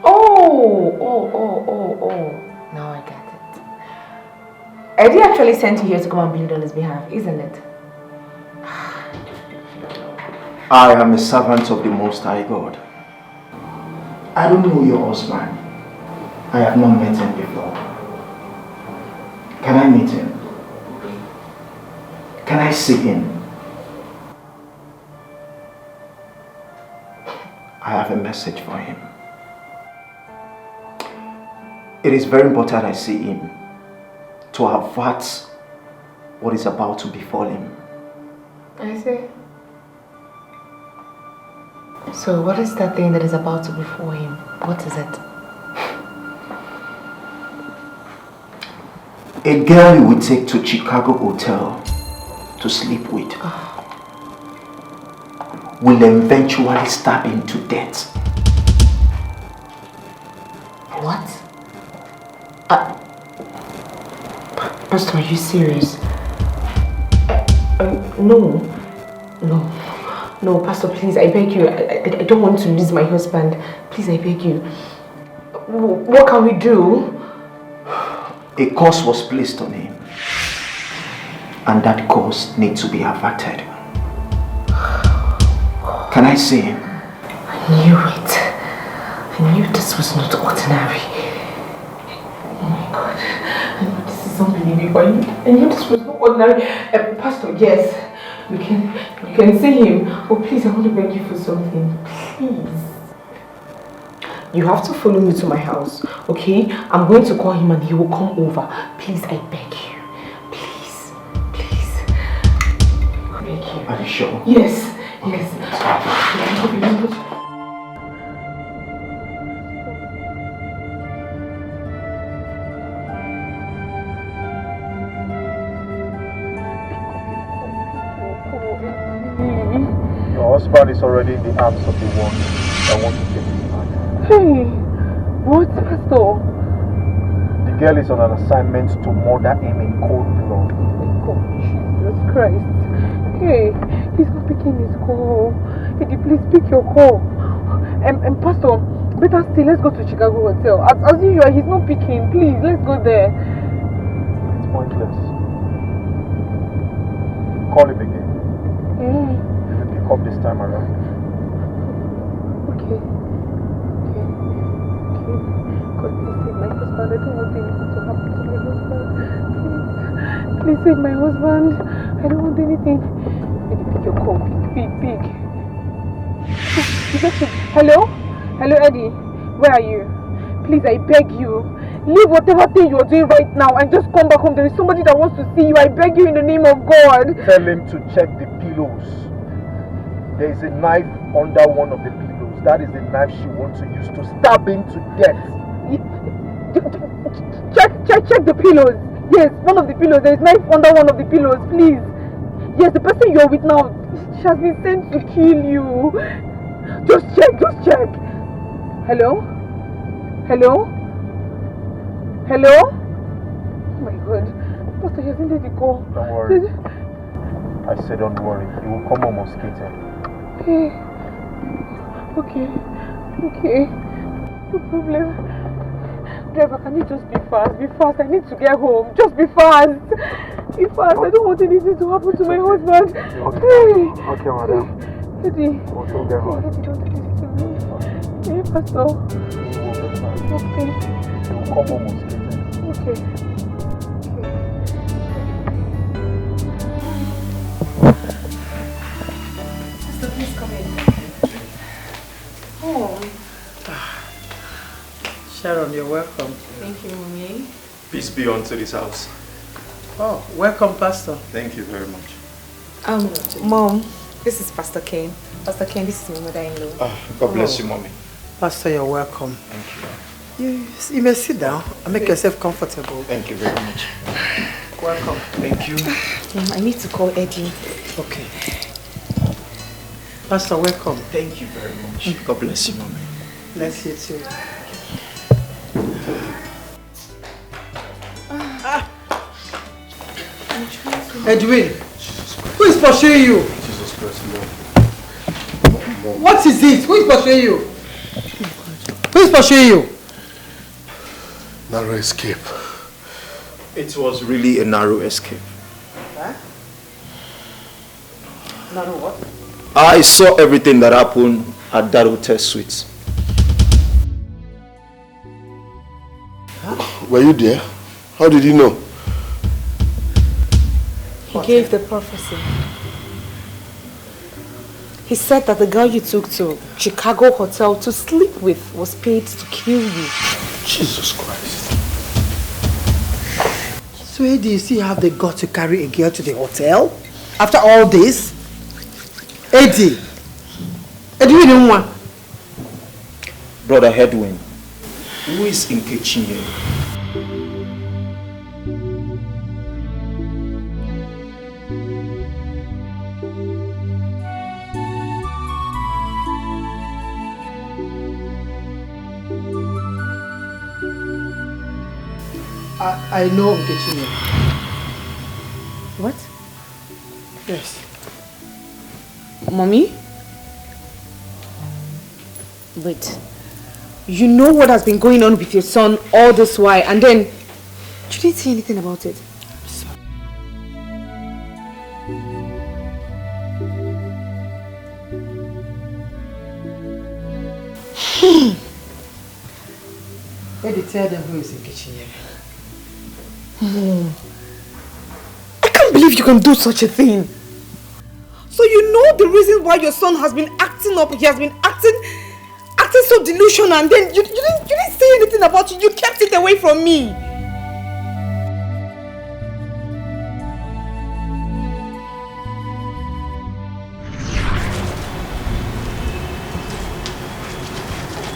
Oh. Now I get it. Eddie actually sent you here to come and build on his behalf, isn't it? I am a servant of the Most High God. I don't know your husband. I have not met him before. Can I meet him? Can I see him? I have a message for him. It is very important I see him to avert what is about to befall him. I see. So what is that thing that is about to befall him? What is it? A girl you will take to Chicago hotel to sleep with will eventually stab him to death. What? Pastor, are you serious? No, Pastor, please, I beg you. I don't want to lose my husband. Please, I beg you. What can we do? A curse was placed on him, and that curse needs to be averted. Can I see him? I knew it. I knew this was not ordinary. Oh my God. I knew this is unbelievable. I knew this was not ordinary. Pastor, yes. We can see him. Oh, please, I want to beg you for something. Please. You have to follow me to my house, okay? I'm going to call him and he will come over. Please, I beg you. Please. I beg you. Are you sure? Yes. Thank you very much. Your husband is already in the arms of the one that wants to take his life. Hey, what, Pastor? The girl is on an assignment to murder him in cold blood. Oh, Jesus Christ. Hey, he's not picking his call. Eddie, please pick your call. And Pastor, better still, let's go to Chicago Hotel. As usual, he's not picking. Please, let's go there. It's pointless. Call him again. He will pick up this time around. Okay. God, please save my husband. I don't want anything to happen to my husband. Please save my husband. I don't want anything. Eddie, pick your call. Pick. Hello, Eddie. Where are you? Please, I beg you. Leave whatever thing you are doing right now and just come back home. There is somebody that wants to see you. I beg you in the name of God. Tell him to check the pillows. There is a knife under one of the pillows. That is the knife she wants to use to stab him to death. Check the pillows. Yes, one of the pillows. There is knife under one of the pillows. Please. Yes, the person you are with now, she has been sent to kill you. Just check. Hello? Oh my God. Pastor, he hasn't let it go. Don't worry. I said don't worry. He will come home unscathed. Hey. Okay. No problem. Driver, can you just be fast? I need to get home. Just be fast. I don't want anything to happen to my husband. Okay, madam. Eddie. We'll soon get home. Eddie, don't do this to me. Hey, Pastor. Okay. He will come home unscathed. Okay. Pastor, please come in. Oh. Sharon, you're welcome. Thank you, Mommy. Peace be unto this house. Oh, welcome, Pastor. Thank you very much. Mom, this is Pastor Kane. Pastor Kane, this is my mother-in-law. God bless you, Mommy. Pastor, you're welcome. Thank you. You may sit down and make yourself comfortable. Thank you very much. Welcome. Thank you. I need to call Eddie. Okay. Pastor, welcome. Thank you very much. God bless you, Mommy. Bless you too. Edwin, who is pursuing you? Jesus Christ, Mom. What is it? Who is pursuing you? Who is pursuing you? Narrow escape. It was really a narrow escape. Huh? Narrow what? I saw everything that happened at that hotel suite. Were you there? How did you know? He gave the prophecy. He said that the girl you took to Chicago hotel to sleep with was paid to kill you. Jesus Christ. So do you see how they got to carry a girl to the hotel? After all this? Eddie, you know what? Brother Edwin, who is Nkechi here? I know Nkechi. What? Yes. Mommy? Wait. You know what has been going on with your son all this while, and then you didn't say anything about it. Eddie, tell them who is Nkechi. I can't believe you can do such a thing. So you know the reason why your son has been acting up, he has been acting so delusional, and then you didn't say anything about it, you kept it away from me.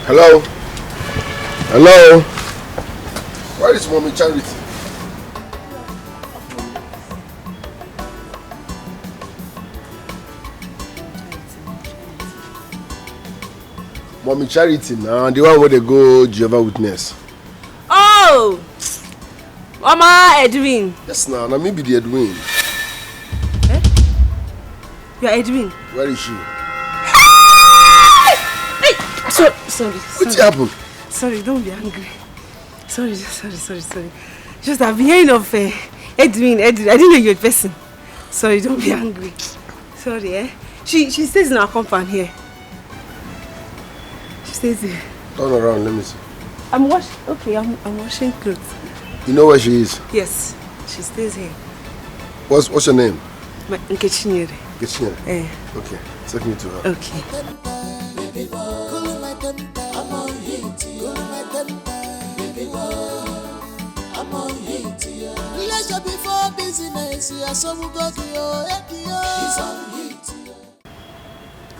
Hello? Hello? Where is Mommy Charity? Mommy Charity now, the one where they go Jehovah Witness. Oh! Mama Edwin. Yes, now me be the Edwin. Eh? You are Edwin? Where is she? Hey! Sorry. What happened? Sorry, don't be angry. Sorry. Just I've been hearing of Edwin. I didn't know you're a person. Sorry, don't be angry. Sorry, eh? She stays in our compound here. She stays there. Turn around, let me see. I'm washing clothes. You know where she is? Yes, she stays here. What's your name? Nkechi. Nkechi. Eh. Okay, take me to her. Okay.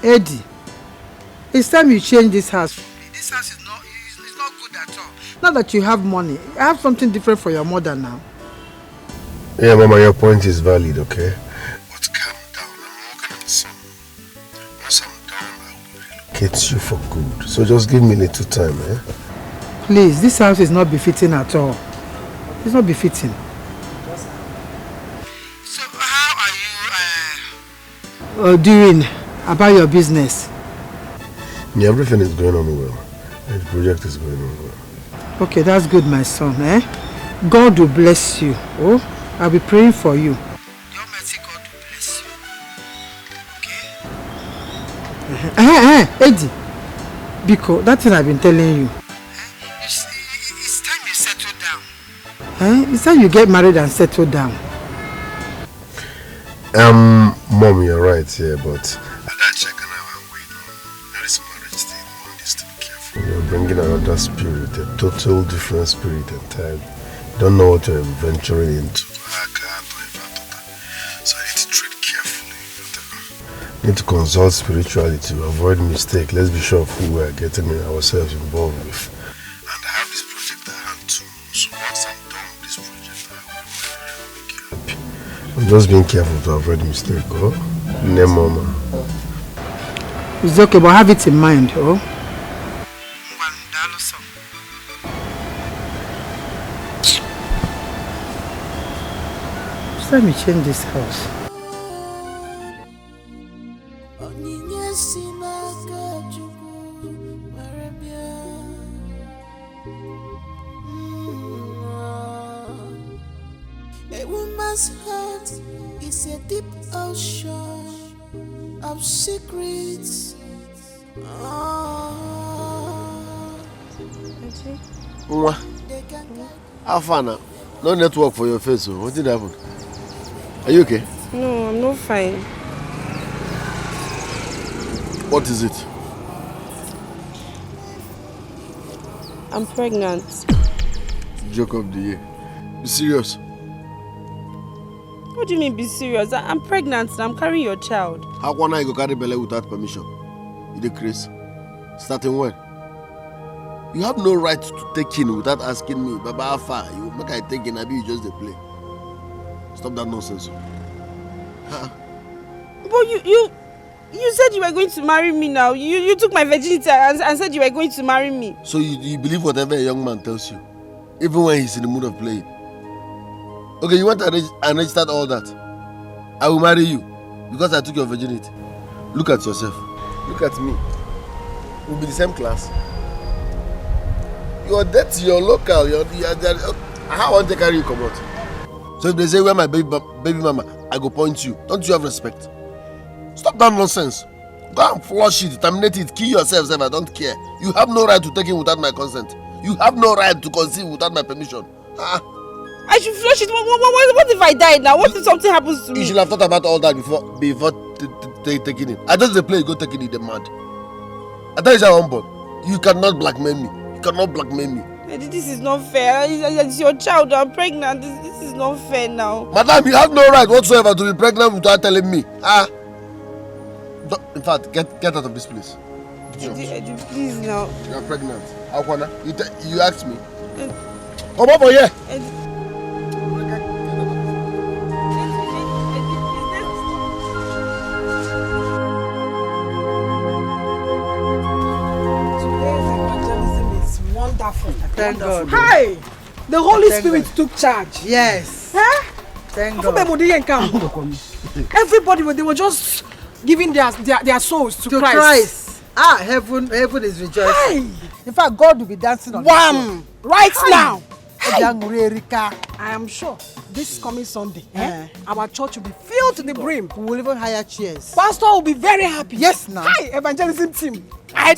Eddie, it's time you change this house. This house is not good at all. Now that you have money, I have something different for your mother now. Yeah, Mama, your point is valid, okay? But calm down, I'm working on some. Once I'm done, I will relocate you for good. So just give me a little time, eh? Please, this house is not befitting at all. It's not befitting. So how are you doing about your business? Yeah, everything is going on well. The project is going on well. Okay, that's good, my son, eh? God will bless you. Oh, I'll be praying for you. The Almighty God will bless you. Okay? Eddie, Biko, that thing I've been telling you. It's time you settle down. It's time you get married and settle down. Mom, you're right, yeah, but I gotta check and I wait on this marriage thing. One needs to be careful. You're bringing another spirit, a total different spirit entirely. You don't know what you're venturing into. So I need to tread carefully. I need to consult spiritually to avoid mistake. Let's be sure of who we are getting ourselves involved with. And I have this project at hand too. So once I'm done with this project, I will make you happy. I'm just being careful to avoid mistake, oh? Name Mama. It's okay, but have it in mind, oh? Let me change this house. A woman's heart is a deep ocean. of secrets. How far now? No network for your face. What did happen? Are you okay? No, I'm not fine. What is it? I'm pregnant. Joke of the year. Be serious. What do you mean be serious? I'm pregnant and I'm carrying your child. How can I go carry belly without permission? You the Chris? Starting when? You have no right to take in without asking me. Baba, how far? You make I take in, I be you just the play. Stop that nonsense. Huh? But you said you were going to marry me now. You took my virginity and said you were going to marry me. So you believe whatever a young man tells you, even when he's in the mood of playing. Okay, you want to register all that? I will marry you because I took your virginity. Look at yourself. Look at me. We'll be the same class. You're dirty, you're local, how want to carry you come out? So if they say, where my baby mama, I go point you. Don't you have respect? Stop that nonsense. Go and flush it, terminate it, kill yourself, I don't care. You have no right to take it without my consent. You have no right to conceive without my permission. I should flush it. What if I die now? What if something happens to me? You should have thought about all that before taking it. I just the play, you go taking it, the mad. I thought you were born. You cannot blackmail me. You cannot blackmail me. This is not fair. It's your child. I'm pregnant. This is not fair now. Madam, you have no right whatsoever to be pregnant without telling me. In fact, get out of this place. Eddie, please now. You are pregnant. How can you asked me. Come over here. Wonderful. Thank God. Hi! The Holy Spirit took charge. Yes. Huh? Thank God. Everybody, they were just giving their souls to Christ. Heaven is rejoicing. Hi. In fact, God will be dancing on Wham! Right now. Hi. I am sure this coming Sunday, our church will be filled to the brim. We will even hire chairs. Pastor will be very happy. Yes, now. Hi, evangelism team. Hey,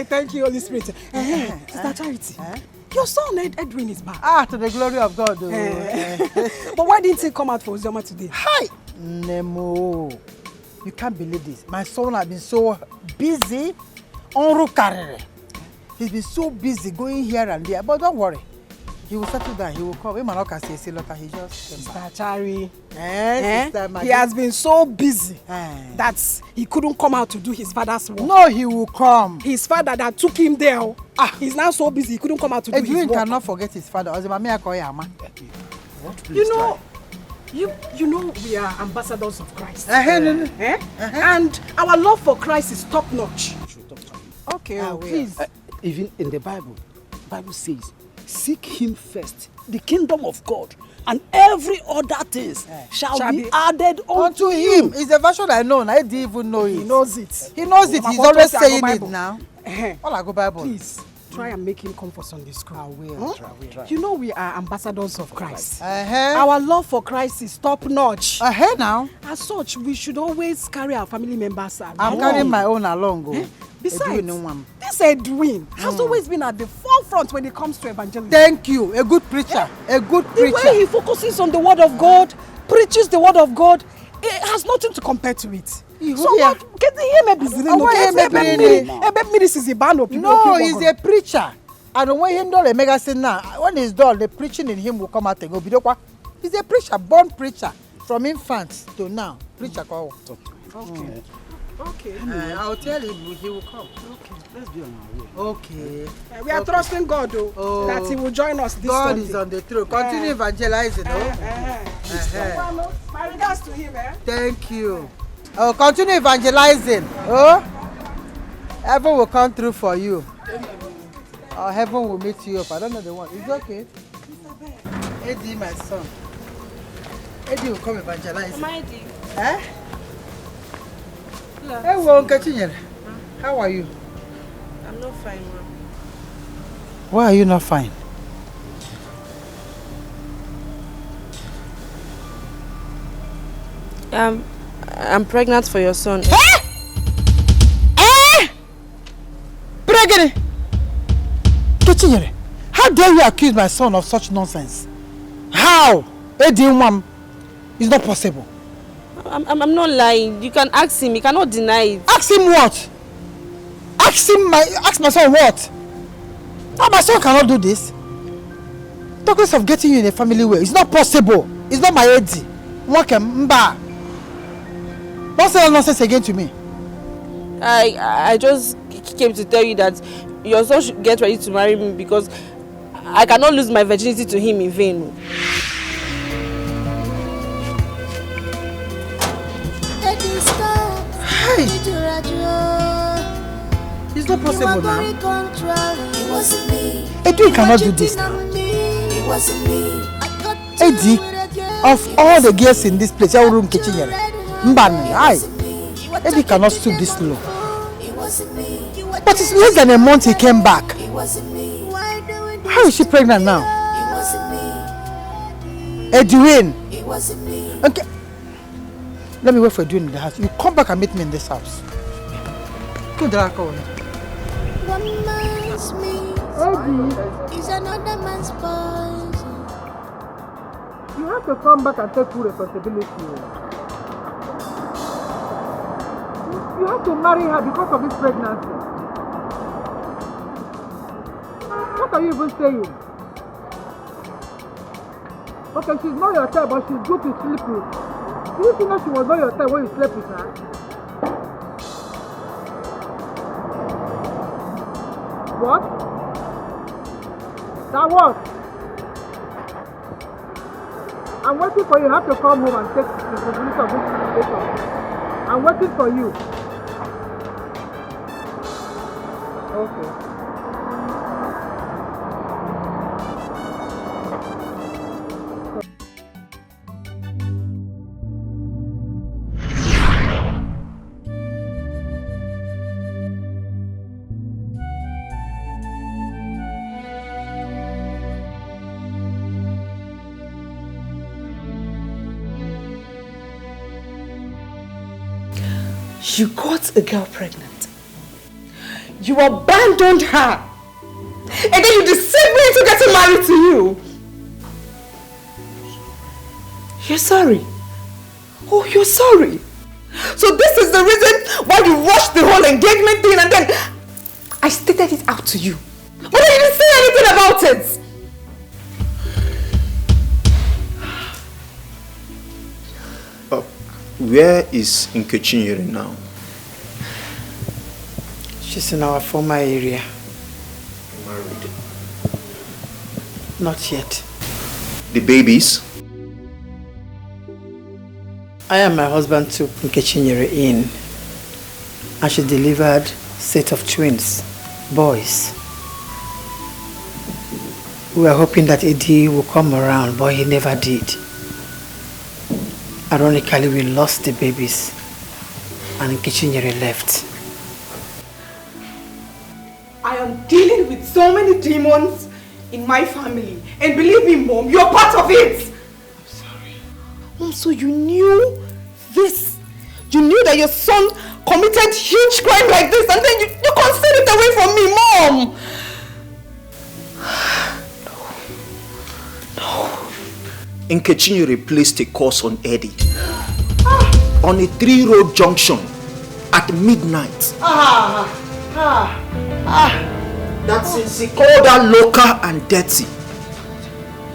thank you, Holy Spirit. Sister Charity, your son Edwin is back. To the glory of God. But why didn't he come out for Uzoma today? Hi! Nemo. You can't believe this. My son has been so busy on career. He's been so busy going here and there. But don't worry. He will settle down. He will come. He just Sister Chari. He has been so busy that he couldn't come out to do his father's work. No, he will come. His father that took him there. He's now so busy he couldn't come out to do his work. Edwin cannot forget his father. You know we are ambassadors of Christ. And our love for Christ is top notch. Okay, please. Even in the Bible says, seek him first, the kingdom of God, and every other things shall be added unto him. It's a version I know. I didn't even know it. He knows it. He knows it. He's always saying it now. All I go Bible. Please try and make him come for Sunday school. I will. Try. You know we are ambassadors of Christ. Our Our love for Christ is top notch. Now. As such, we should always carry our family members along. I'm carrying my own along. Besides, this Edwin has always been at the forefront when it comes to evangelism. Thank you. A good preacher. A good preacher. The way he focuses on the word of God, preaches the word of God, it has nothing to compare to it. So what? Get the No, he's a preacher. I don't want him to make us say now. When he's done, the preaching in him will come out and go. He's a preacher, born preacher, from infants to now. Preacher call. Okay. Okay. I'll tell him he will come. Okay. Let's be on our way. Okay. We are trusting God though, that he will join us this God Sunday. is on the throne. Continue evangelizing. My regards to him. Thank you. Continue evangelizing. Heaven will come through for you. Heaven will meet you up. I don't know the one. It's okay. Eddie, my son. Eddie will come evangelize. Am I Eddie? Hey, Wonka, how are you? I'm not fine, Mom. Why are you not fine? I'm pregnant for your son. Pregnant? Kechinyere, how dare you accuse my son of such nonsense? How? Eddie, it's not possible. I'm not lying. You can ask him. He cannot deny it. Ask him what? Ask my son what? No, my son cannot do this. Talk less of getting you in a family way. It's not possible. It's not my Eddie. Don't say nonsense again to me. I just came to tell you that your son should get ready to marry me because I cannot lose my virginity to him in vain. Hey! It's not possible now. Eddie cannot do this now. Eddie, of all the girls in this place, your room kitchen here, Eddie cannot stoop this low. But it's less than a month he came back. How is she pregnant now? Edwin. Okay. Let me wait for Edwin in the house. You come back and meet me in this house. Go Draco. One man's meat is another man's poison. You have to come back and take full responsibility. You have to marry her because of this pregnancy. What are you even saying? Okay, she's not your type, but she's good to sleep with. Do you think that she was not your type when you slept with her? What? That what? I'm waiting for you. You have to come home and take responsibility of this situation. I'm waiting for you. Okay. You got a girl pregnant. You abandoned her. And then you deceived me into getting married to you. You're sorry. Oh, you're sorry. So this is the reason why you rushed the whole engagement thing and then I stated it out to you. But you didn't say anything about it. Where is Nkechinyere now? She's in our former area. Married. Not yet. The babies? I and my husband took Nkechinyere in and she delivered a set of twins, boys. We were hoping that Eddie would come around, but he never did. Ironically, we lost the babies and Nkechinyere left. I am dealing with so many demons in my family. And believe me, Mom, you're part of it. I'm sorry. Mom, so you knew this? You knew that your son committed huge crime like this and then you concealed it away from me, Mom. Nkechinyere placed a curse on Eddie on a 3-road junction at midnight. That since he called her local and dirty,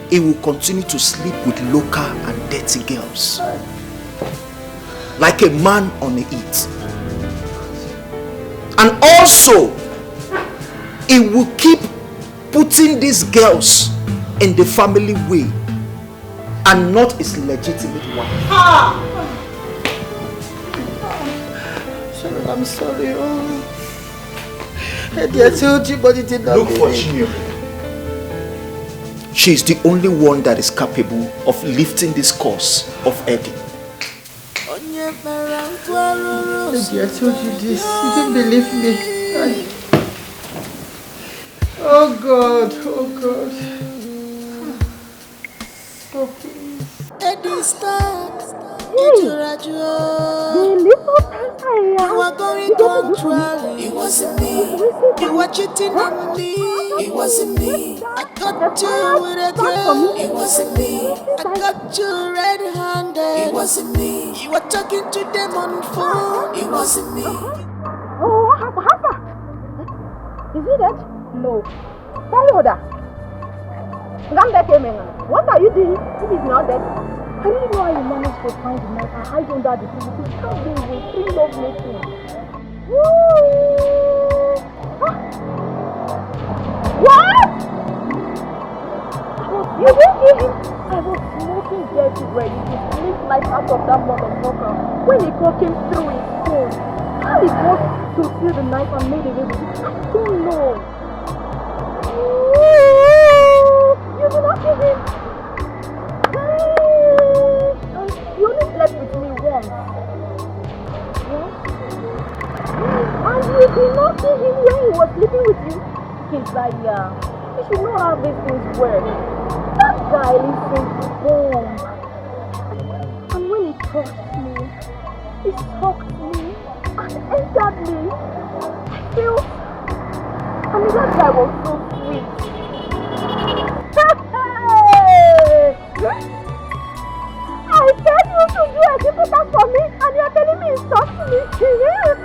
he will continue to sleep with local and dirty girls. Like a man on a heat. And also, he will keep putting these girls in the family way and not his legitimate wife. I'm sorry. Oh. Eddie, I told you, but it did not. Look for Chinyere. She is the only one that is capable of lifting this curse of Eddie. Eddie, I told you this. You didn't believe me. Oh God, oh God. Oh please. Eddie, stop. You are going contrary. It wasn't me. You were cheating on me. It wasn't me. I caught you with a girl. It wasn't me. I got you red-handed. It wasn't me. You were talking to them on the phone. It wasn't me. Oh, Hapa. Is he dead? No. Tell you that. What are you doing if he's not dead? I didn't know how you managed to find the knife and hide under the table. This can't be with free love making. What? You didn't hear him? I was smoking dirty bread. He sneaked life out of that motherfucker when he came through his phone. How he got to steal the knife and made it with it, I don't know. You did not see him? You only slept with me once. Yes? And you did not see him when he was sleeping with you? Keziah, you should know how these things work. That guy listens to bomb. And when he touched me, he sucked me and entered me. I felt, I mean, that guy was so sweet. I tell you to do a difficult for me and you're telling me it's soft to me. Keziah,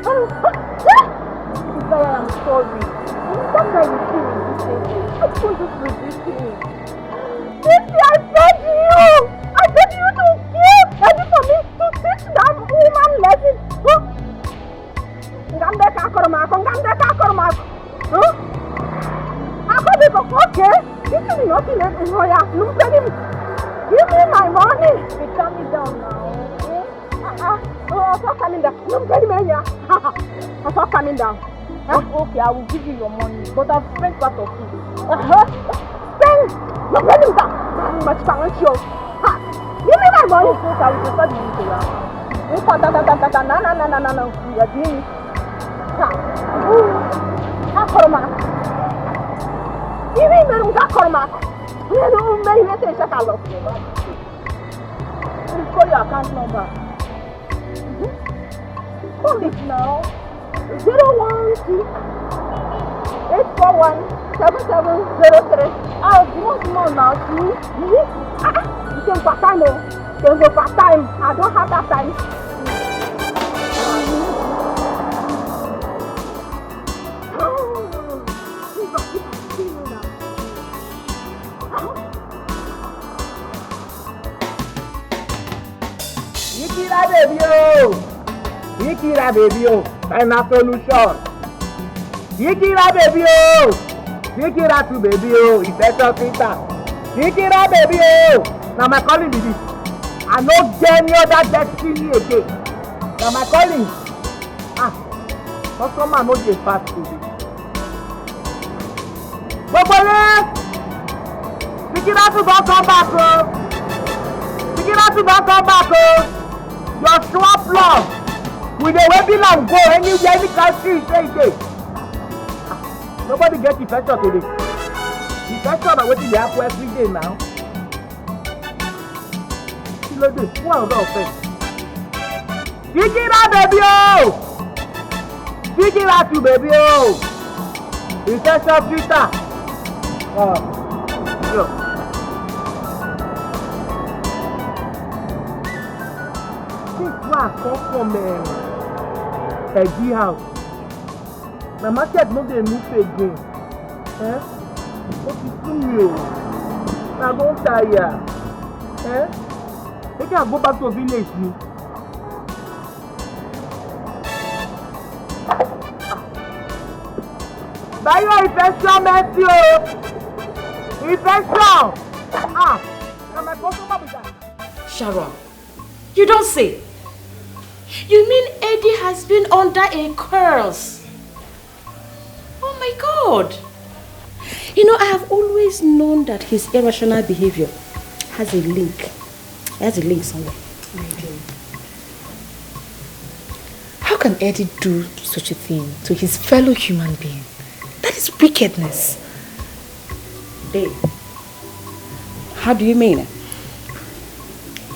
I'm sorry. That guy is still resisting. I couldn't just resist him. Sissy, I beg you! I beg you to kill Eddie for me to teach that woman lesson. Okay, this is nothing in Roya. Look at him. Give me my money. Be calming down now. I'm not coming down. Look at him here. I'm not coming down. Okay, I will give you your money, but I've spent part of it. Spend! Look at him down. Much balance you. Give me my money. Okay, I will prefer the money to you. No. You are doing it. Give me the Kormak. You may say check out. Please call your account number. Call it now. 012-841-7703. You want more now, see? You can part time. You can go part time. I don't have that time. Yikira baby oh, final solution. Yikira baby oh, Yikira to baby oh, it's better Twitter. Yikira baby oh, now my calling is this. I no get any other destiny again. Now my calling. Customer no dey fast today. Bobole, Yikira to don't come back oh. Yikira to don't come back oh. Your swap love. With the wedding and go anywhere, any country you say. Nobody get infection today. Infection are waiting to happen every day now. Who are the offense? Yikira baby oh! Yikira to baby oh! Infection Twitter. This one come from Eddie house. My market no dey move again. What is doing you? I don't tire. Make I go back to village ni. Buy your infection medicine oh. Infection. Now my customer be that. Sharon, you don't say. You mean Eddie has been under a curse? Oh my God! You know, I have always known that his irrational behavior has a link. It has a link somewhere. How can Eddie do such a thing to his fellow human being? That is wickedness. Dave, how do you mean it?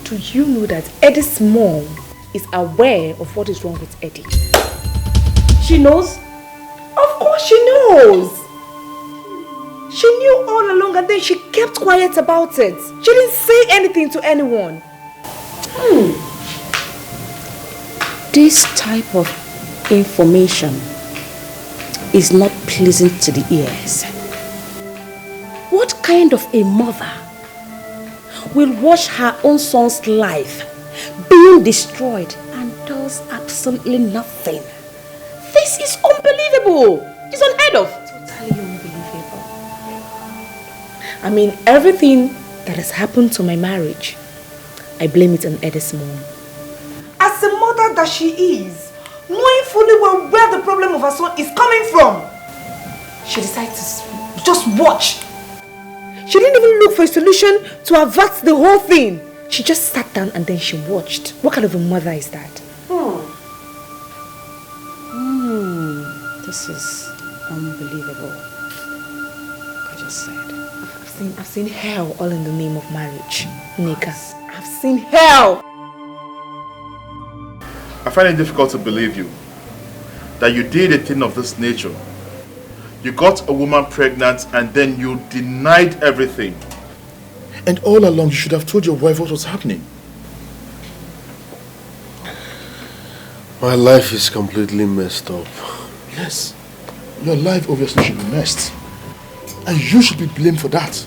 do you know that Eddie's mom is aware of what is wrong with Eddie? She knows? Of course she knows. She knew all along and then she kept quiet about it. She didn't say anything to anyone. This type of information is not pleasant to the ears. What kind of a mother will watch her own son's life being destroyed and does absolutely nothing? This is unbelievable. It's unheard of. Totally unbelievable. I mean, everything that has happened to my marriage, I blame it on Eddie's mom. As a mother that she is, knowing fully well where the problem of her son is coming from, she decided to just watch. She didn't even look for a solution to avert the whole thing. She just sat down and then she watched. What kind of a mother is that? This is unbelievable. Like I just said. I've seen hell all in the name of marriage, Nika. I've seen hell. I find it difficult to believe you. That you did a thing of this nature. You got a woman pregnant and then you denied everything. And all along you should have told your wife what was happening. My life is completely messed up. Yes, your life obviously should be messed. And you should be blamed for that.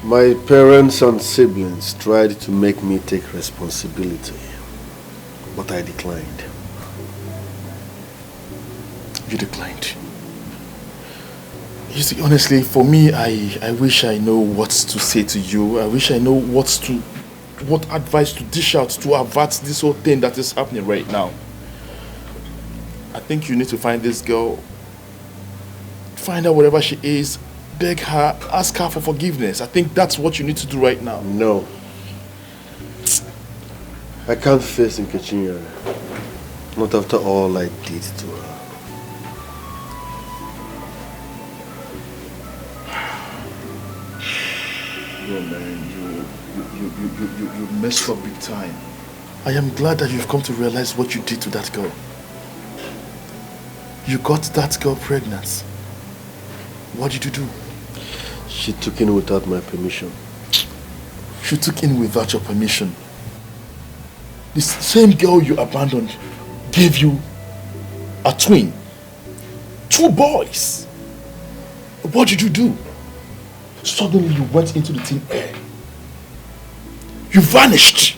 My parents and siblings tried to make me take responsibility, but I declined. You declined. You see, honestly, for me, I wish I know what to say to you. I wish I know what advice to dish out to avert this whole thing that is happening right now. I think you need to find this girl, find out wherever she is, beg her, ask her for forgiveness. I think that's what you need to do right now. No. I can't face Nkechinyere. Not after all I did to her. Yo, man, you messed up big time. I am glad that you've come to realize what you did to that girl. You got that girl pregnant. What did you do? She took in without my permission. She took in without your permission. The same girl you abandoned gave you a twin. 2 boys. What did you do? Suddenly you went into the thin air. You vanished.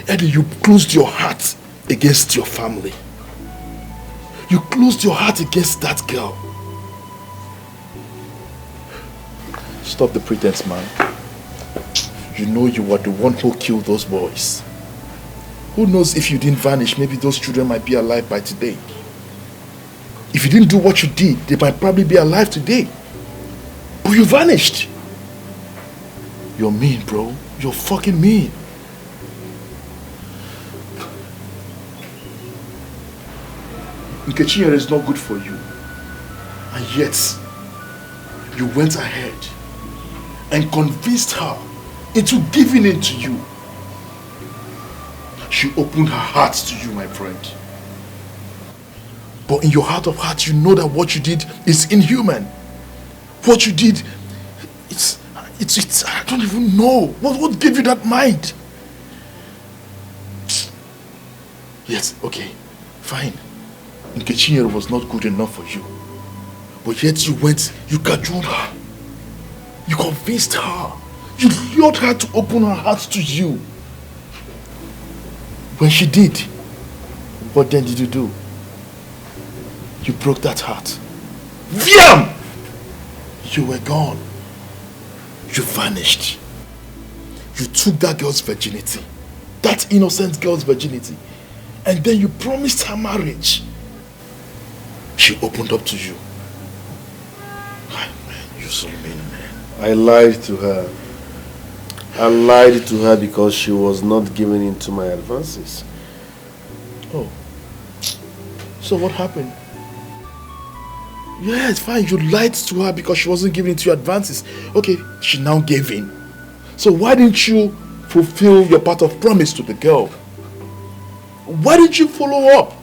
Eddie, you closed your heart against your family. You closed your heart against that girl. Stop the pretense, man. You know you were the one who killed those boys. Who knows, if you didn't vanish, maybe those children might be alive by today. If you didn't do what you did, they might probably be alive today. But you vanished. You're mean, bro. You're fucking mean. Nkechinyere is not good for you. And yet, you went ahead and convinced her into giving in to you. She opened her heart to you, my friend. But in your heart of hearts, you know that what you did is inhuman. What you did, it's I don't even know. What gave you that mind? Yes, okay, fine. Nkechinyere was not good enough for you. But yet you went, you cajoled her. You convinced her. You lured her to open her heart to you. When she did, what then did you do? You broke that heart. Viam! You were gone. You vanished. You took that girl's virginity. That innocent girl's virginity. And then you promised her marriage. She opened up to you. Man, you're so mean, man. I lied to her. I lied to her because she was not giving in to my advances. Oh. So what happened? Yes, fine. You lied to her because she wasn't giving into your advances. Okay, she now gave in. So why didn't you fulfill your part of promise to the girl? Why didn't you follow up?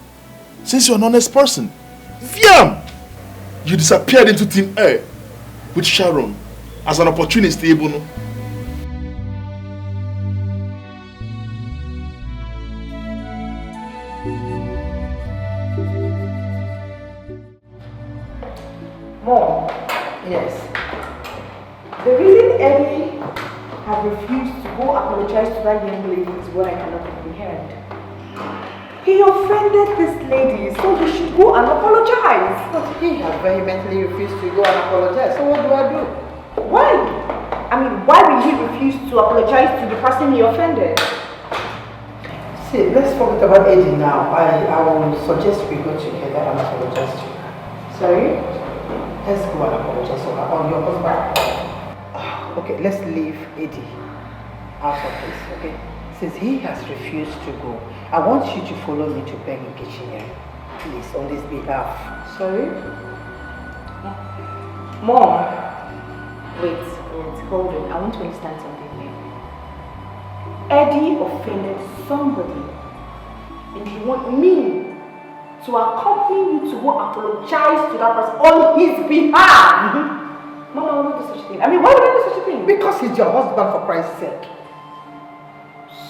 Since you're an honest person. Fiam! You disappeared into thin air with Sharon as an opportunist, Ebono. Mom, yes. The reason Eddie has refused to go apologize to that young lady is what I cannot comprehend. He offended this lady, so he should go and apologize. But he has vehemently refused to go and apologize, so what do I do? Why? I mean, why will he refuse to apologize to the person he offended? See, let's forget about Eddie now. I will suggest we go together and apologize to her. Sorry? Let's go and apologize to her on your husband. Okay, let's leave Eddie out of this, okay? Since he has refused to go, I want you to follow me to beg Eviction, please, on his behalf. Sorry? Mom, wait, hold on. I want to understand something here. Eddie offended somebody, and you want me to accompany you to go apologize to that person on his behalf? Mom, I will not do such a thing. I mean, why would I do such a thing? Because he's your husband, for Christ's sake.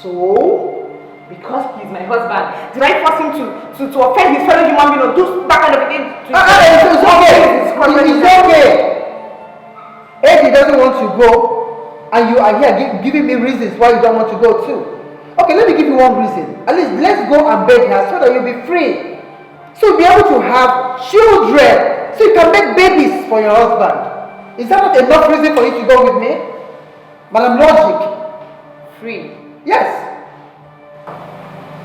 So, because he's my husband, did I force him to offend his fellow human being or do that kind of a thing? It's okay. It's okay. Eddie doesn't want to go, and you are here giving me reasons why you don't want to go too. Okay, let me give you one reason. At least let's go and beg her so that you'll be free. So you'll be able to have children, so you can make babies for your husband. Is that not enough reason for you to go with me? Madam Logic. Free? Yes.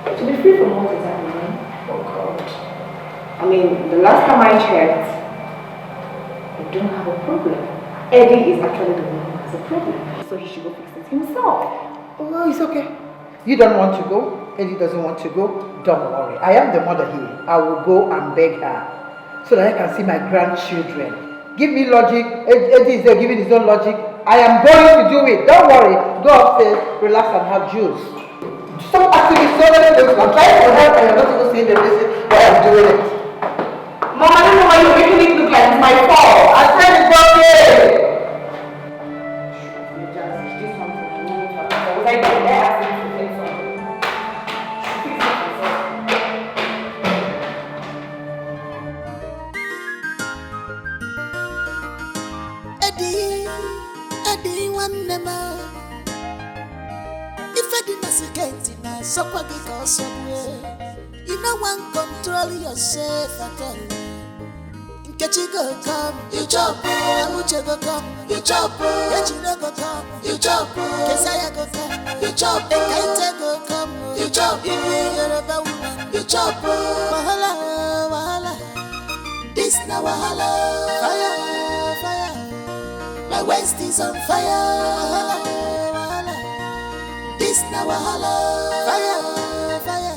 To be free from what exactly? Oh God. I mean, the last time I checked, I don't have a problem. Eddie is actually the one who has a problem. So he should go fix it himself. Oh, it's okay. You don't want to go. Eddie doesn't want to go. Don't worry. I am the mother here. I will go and beg her so that I can see my grandchildren. Give me logic. Eddie is there giving his own logic. I am going to do it. Don't worry. Go upstairs, relax and have juice. Stop asking me so many things. I'm trying to help and you're not even seeing the reason why I'm doing it. Mom, I don't know why you're making it look like it's my fault. I said it's okay. Was I doing that? Asking to fix something. Eddie, one nema. If Eddie does get in a supper because somewhere, you know one control yourself at all. Get you go come, you jump, Amuche go come, you jump, Echino go come, you jump, Kesaya go come, you jump, Ekaite go come, you jump, Yoruba woman, you jump, Wahala, wahala, this na wahala, fire, fire, my waist is on fire, wahala, this na wahala, fire, fire,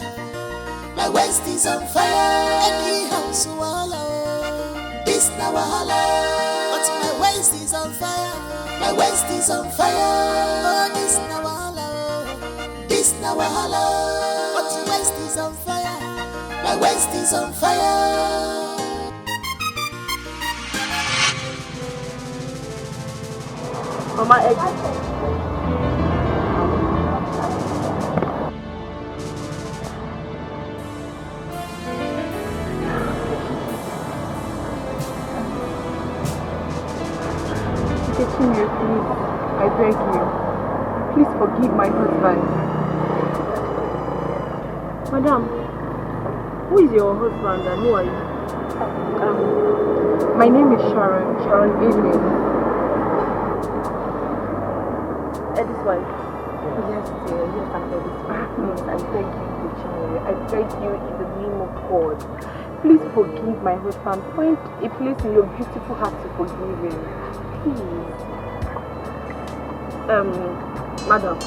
my waist is on fire, any house wahala. This na wahala, but my waist is on fire. My waist is on fire. Oh, this na wahala. This na wahala, but my waist is on fire. My waist is on fire. Mama, egg. Please, I beg you, please forgive my husband. Madam, who is your husband and who are you? My name is Sharon Evening. Eddie's wife? Yes, dear, yes, I'm Eddie's wife. Please, I beg you, Virginia, I beg you in the name of God. Please forgive my husband. Find a place in your beautiful heart to forgive him. Please. Madam,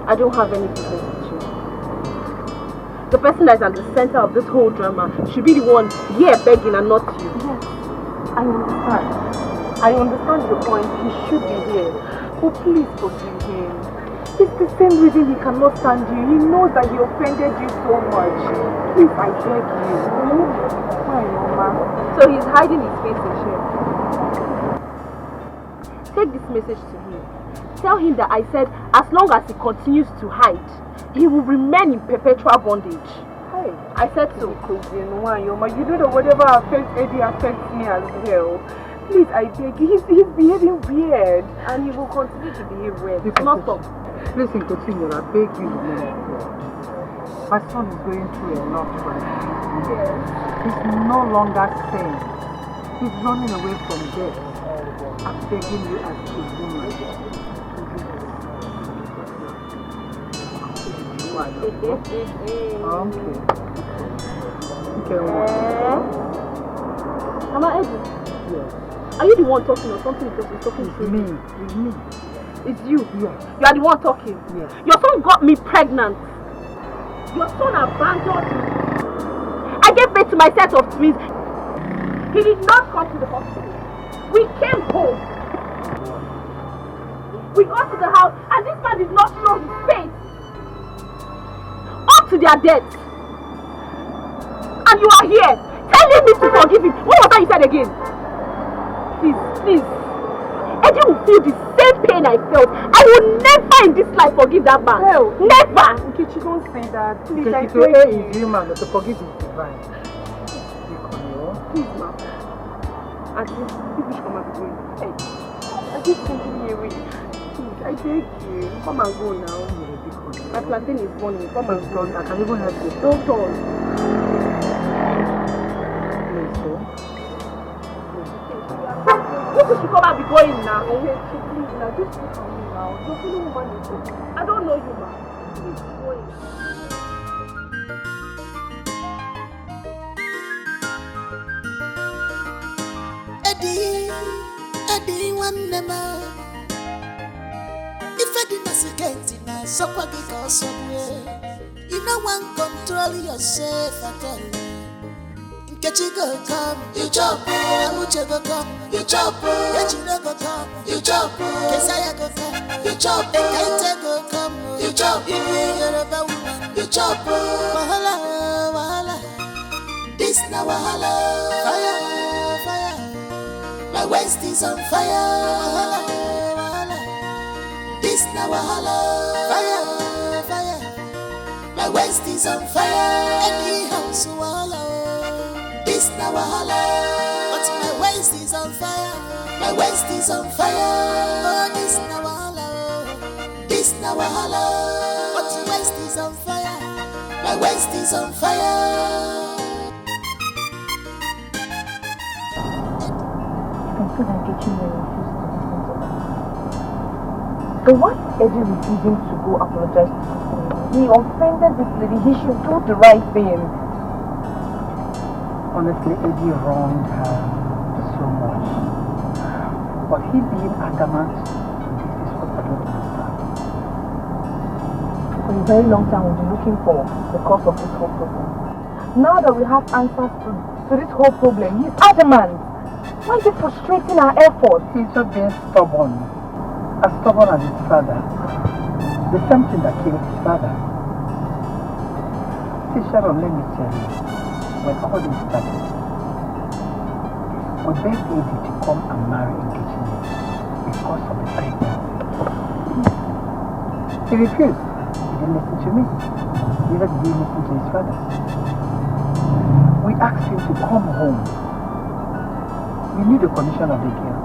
I don't have any business with you. The person that is at the center of this whole drama should be the one here begging and not you. Yes, I understand your point. He should be here. But please forgive him. It's the same reason he cannot stand you. He knows that he offended you so much. Please, I beg you. Why, Mama? So he's hiding his face in shame. Take this message to him. Tell him that I said as long as he continues to hide, he will remain in perpetual bondage. Hey, I said so. You know that whatever affects Eddie affects me as well. Please, I beg you. He's behaving weird. And he will continue to behave weird. Not stop. Listen, continue. I beg you, my son is going through a lot right now. Yes. He's no longer sane. He's running away from death. I'm begging you as a woman. Mama Eddie? Yes. Are you the one talking or something because he's talking to me? It's me. It's you? Yes. You are the one talking? Yes. Your son got me pregnant. Your son abandoned me. I gave birth to my set of twins. He did not come to the hospital. We came home. We got to the house and this man did not show his face. Up to their death. And you are here telling me to forgive him. What was that you said again? Please. Eddie will feel the same pain I felt. I will never in this life forgive that man. Hell, never. Nkechi, don't say that. Please, Nkechi, I to beg err you. is human, but to forgive is divine. Please, ma. At least, people should come and be going. Hey, I just thinking here with you. Please, I beg you. Come and go now. My plantain is burning. Come and go. I can even help you. Don't turn. You should come and be going now. Please, now, just look at me now. You're feeling woman. I don't know you, ma. Please, going. Eddie, one nema. If I didn't see na so kwa go somewhere. You know one control yourself, I tell you. Nkechi go come, you chop. Amuche go come, you chop. Echiro go come, you chop. Kesaya go come, you chop. Ekaite go come, you chop. Yoruba woman, you chop. Wahala. This na wahala. Fire. My waist is on fire. Wahala. This na wahala. Fire. My waist is on fire. Any house wahala. This na wahala. But my waist is on fire. My waist is on fire. Oh, this na wahala. This na wahala. But my waist is on fire. My waist is on fire. I feel like Nkechi may refuse to listen to me. So why is Eddie refusing to go apologize to this lady? He offended this lady. He should do the right thing. Honestly, Eddie wronged her so much. But he being adamant, this is what I don't understand. For a very long time we've been looking for the cause of this whole problem. Now that we have answers to this whole problem, he's adamant. Why is it frustrating our efforts? He's just being stubborn. As stubborn as his father. The same thing that killed his father. See, Sharon, let me tell you, when all this started, we begged Eddie to come and marry Nkechi because of the pregnancy. He refused. He didn't listen to me. Neither did he listen to his father. We asked him to come home. We knew the condition of the girl.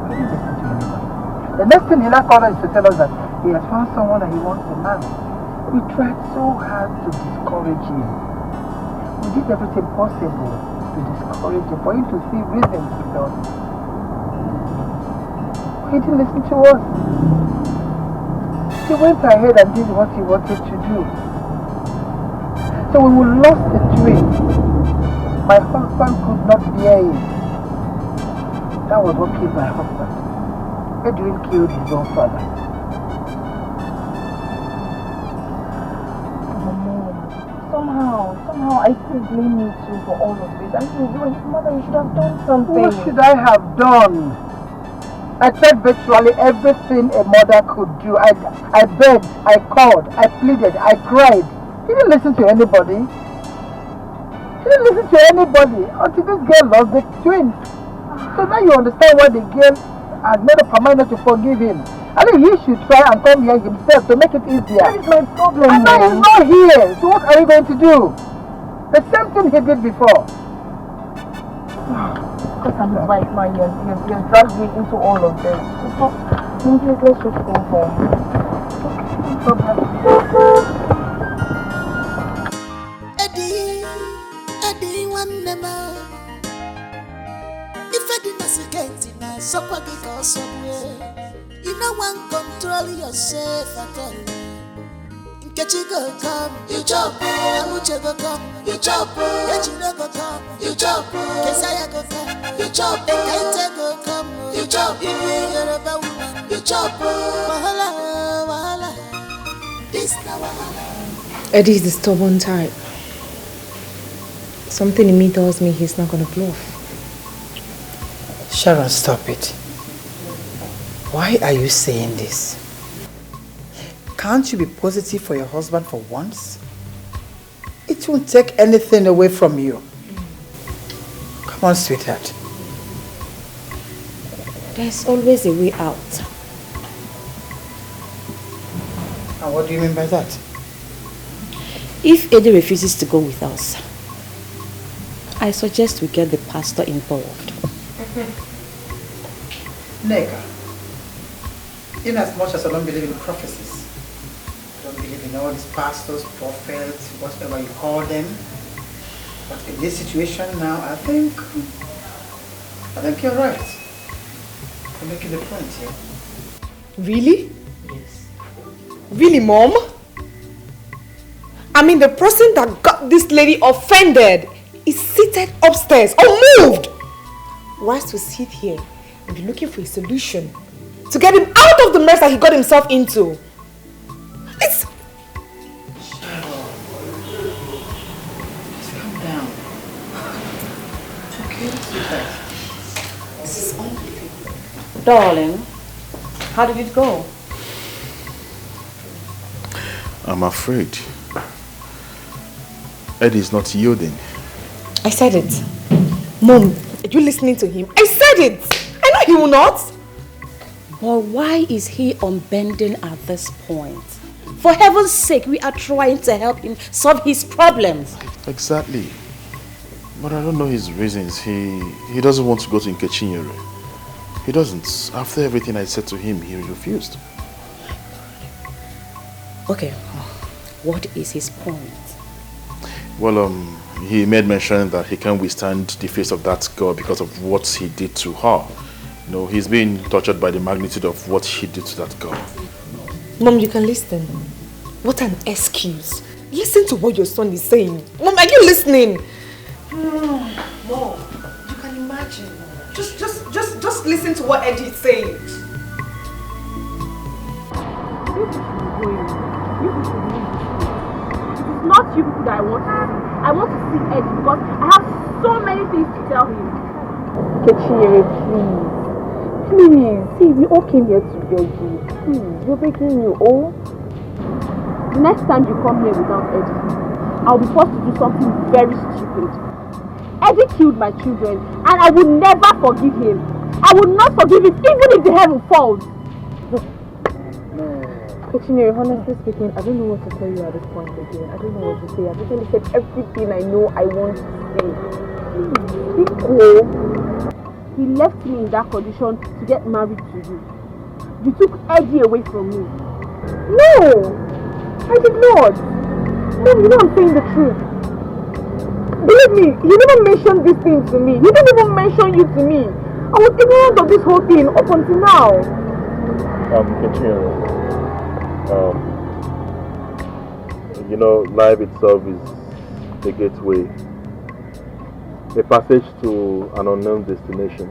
He didn't listen to anybody. The next thing he now called us to tell us that he has found someone that he wants to marry. We tried so hard to discourage him. We did everything possible to discourage him, for him to see reasons he felt. He didn't listen to us. He went ahead and did what he wanted to do. So when we lost the twin, my husband could not bear it. That was what killed my husband. Edwin killed his own father. Somehow somehow I still blame you too for all of this. I mean, you were his mother, you should have done something. What should I have done? I tried virtually everything a mother could do. I begged, I called, I pleaded, I cried. He didn't listen to anybody. He didn't listen to anybody until this girl lost the twins. So now you understand why the girl has made up her mind not to forgive him. I think he should try and come here himself to make it easier. That is my problem. And now he's not here. So what are you going to do? The same thing he did before. Because I'm his wife now, he has dragged me into all of this. So, let's just go home. Eddie, one never. If I didn't see getting a supper because somewhere. You know one control yourself at all. Get you go come, you chop. Amuche go come, you chop. Get you go come, you chop. Kesaya go come, you chop. Kaite go come, you chop. You Yoruba woman, you chop. Wahala, wahala. This na wahala. Eddie is the stubborn type. Something in me tells me he's not gonna bluff. Sharon, stop it. Why are you saying this? Can't you be positive for your husband for once? It won't take anything away from you. Come on, sweetheart. There's always a way out. And what do you mean by that? If Eddie refuses to go with us, I suggest we get the pastor involved. Nega, in as much as I don't believe in prophecies, I don't believe in all these pastors, prophets, whatever you call them, but in this situation now, I think you're right. You're making the point here. Really? Yes. Really, Mom? I mean, the person that got this lady offended is seated upstairs, unmoved. Whilst we sit here and be looking for a solution to get him out of the mess that he got himself into. It's... Just calm down. Okay, sweetheart. This is unbelievable. Darling, how did it go? I'm afraid Eddie's not yielding. I said it. Mom, are you listening to him? I said it. I know he will not. But why is he unbending at this point? For heaven's sake, we are trying to help him solve his problems. Exactly. But I don't know his reasons. He doesn't want to go to Nkechinyere. He doesn't. After everything I said to him, he refused. Okay. What is his point? Well, he made mention that he can't withstand the face of that girl because of what he did to her. You know, he's been tortured by the magnitude of what he did to that girl. Mom, you can listen. What an excuse. Listen to what your son is saying. Mom, are you listening? Mom, you can imagine. Just listen to what Eddie is saying. You should be going. You should leave. It is not you people that I want to see. I want to see Eddie because I have so many things to tell him. Kechinyere, please. Please. See, we all came here to beg you. Please, we're begging you, oh. Next time you come here without Eddie, I'll be forced to do something very stupid. Eddie killed my children and I will never forgive him. I will not forgive him even if the heaven falls. Kechinyere, honestly speaking, I don't know what to tell you at this point again. I don't know what to say. I've literally said everything I know I want to say. Be cool. He left me in that condition to get married to you. You took Eddie away from me. No! I did not. Mom, you know I'm saying the truth. Believe me, he never mentioned this thing to me. He didn't even mention you to me. I was ignorant of this whole thing up until now. Kechinyere. You know, life itself is the gateway, a passage to an unknown destination.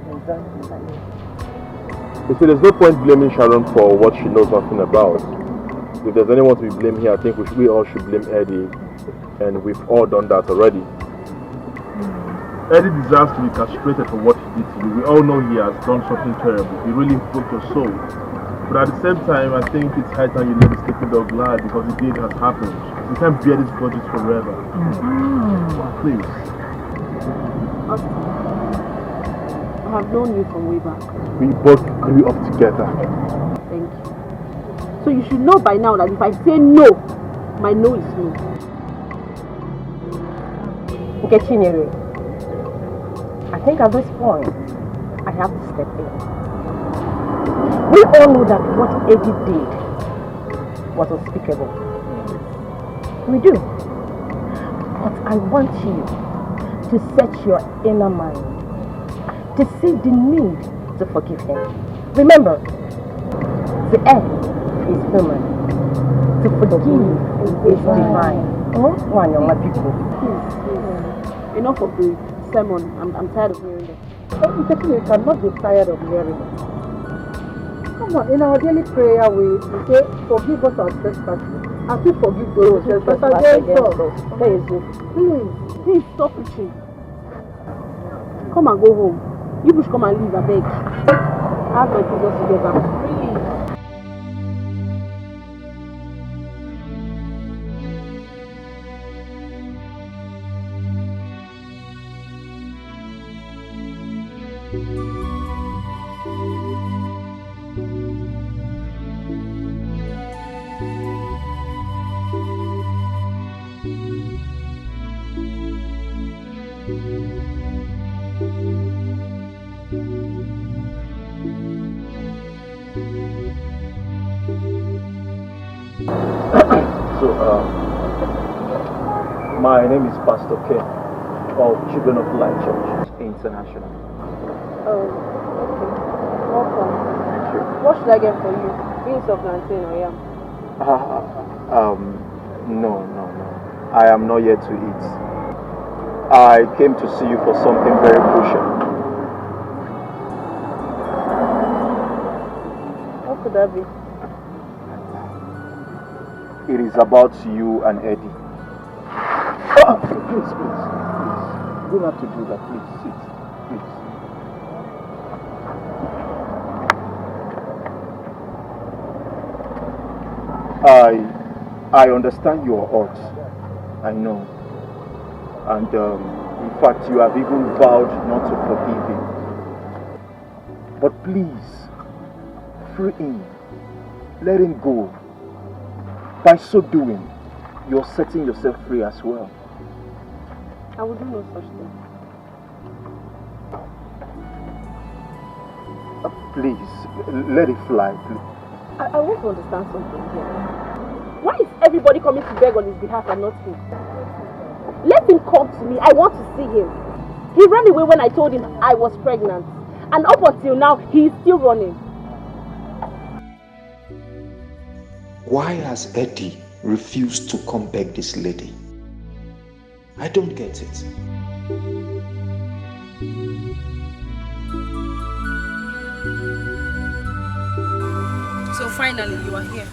You see, there's no point blaming Sharon for what she knows nothing about. If there's anyone to be blamed here, I think we all should blame Eddie And we've all done that already. Eddie deserves to be castrated for what he did to you. We all know he has done something terrible. He really broke your soul. But at the same time, I think it's high time you let the sleeping dog lie because the deed has happened. We can't bear these grudges forever. Please. Austin, I have known you from way back. We both grew up together. Thank you. So you should know by now that if I say no, my no is no. Okay, Chinyere. I think at this point, I have to step in. We all know that what Eddie did was unspeakable. We do. But I want you to set your inner mind to see the need to forgive him. Remember, the end is human. To forgive is divine. One young people. Please. Enough of the sermon. I'm tired of hearing it. You cannot be tired of hearing it. Come on, in our daily prayer we say, forgive us our trespasses, as we forgive those who trespass against us. Please stop preaching. Come and go home. You push come and leave, I beg. Ask my Jesus together. Please. My name is Pastor Ken of Children of Light Church International. Oh, okay. Welcome. What should I get for you? Beans of plantain or yam? No. I am not yet to eat. I came to see you for something very crucial. What could that be? It is about you and Eddie. Please. You don't have to do that. Please, sit. Please. I understand your odds. I know. And in fact, you have even vowed not to forgive him. But please, free him. Let him go. By so doing, you're setting yourself free as well. I will do no such thing. Please, let it fly, please. I want to understand something here. Why is everybody coming to beg on his behalf and not him? Let him come to me. I want to see him. He ran away when I told him I was pregnant. And up until now, he is still running. Why has Eddie refused to come beg this lady? I don't get it. So finally, you are here.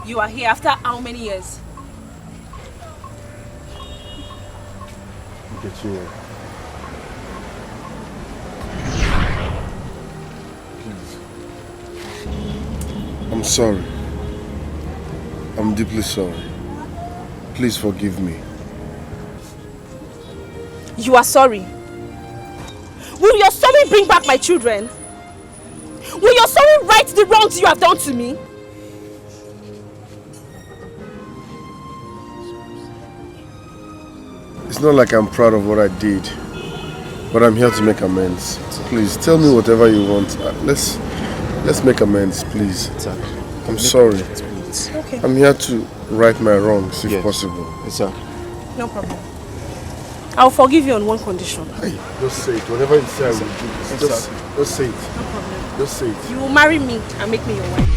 You are here after how many years? Look at you. Please. I'm sorry. I'm deeply sorry. Please forgive me. You are sorry. Will your sorry bring back my children? Will your sorry right the wrongs you have done to me? It's not like I'm proud of what I did, but I'm here to make amends. Please, tell me whatever you want. Let's make amends, please. I'm sorry. Okay. I'm here to right my wrongs, if possible. No problem. I'll forgive you on one condition. Hey, just say it. Whatever you say, I will do. Just say it. No problem. Just say it. You will marry me and make me your wife.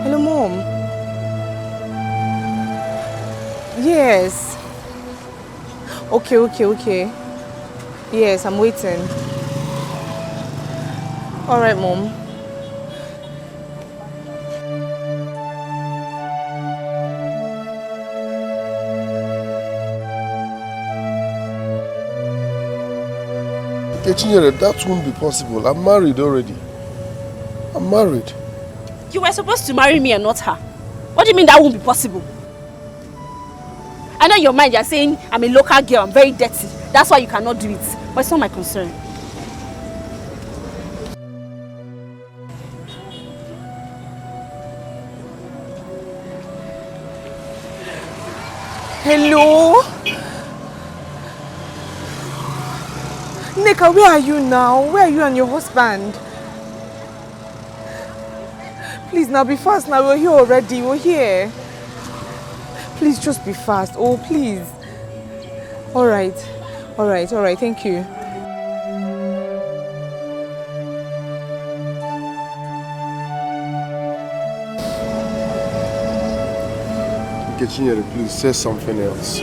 Hello, Mom. Yes. Okay. Yes, I'm waiting. All right, Mom. Nkechinyere, that won't be possible. I'm married already. I'm married. You were supposed to marry me and not her. What do you mean that won't be possible? I know in your mind you're saying I'm a local girl, I'm very dirty. That's why you cannot do it. But it's not my concern. Hello? Nika, where are you now? Where are you and your husband? Please now be fast now. We're here already. We're here. Please just be fast. Oh, please. Alright. Thank you. Nkechinyere, please say something else.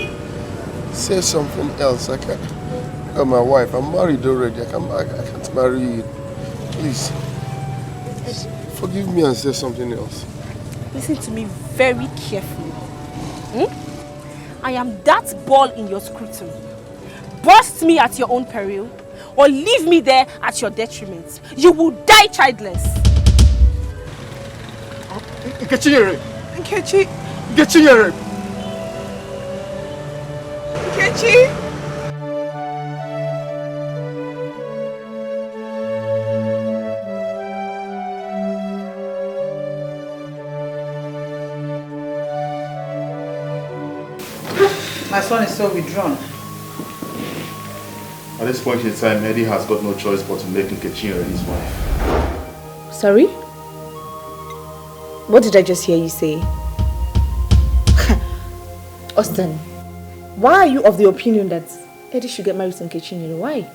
Say something else. I can't. Look at my wife. I'm married already. I can't marry you. Please. Forgive me and say something else. Listen to me very carefully. I am that ball in your scrutum. Burst me at your own peril, or leave me there at your detriment. You will die childless. Nkechinyere! Nkechinyere! Nkechi! My son is so withdrawn. At this point in time, Eddie has got no choice but to make Nkechinyere his wife. Sorry? What did I just hear you say? Austin, why are you of the opinion that Eddie should get married to Nkechinyere? Why?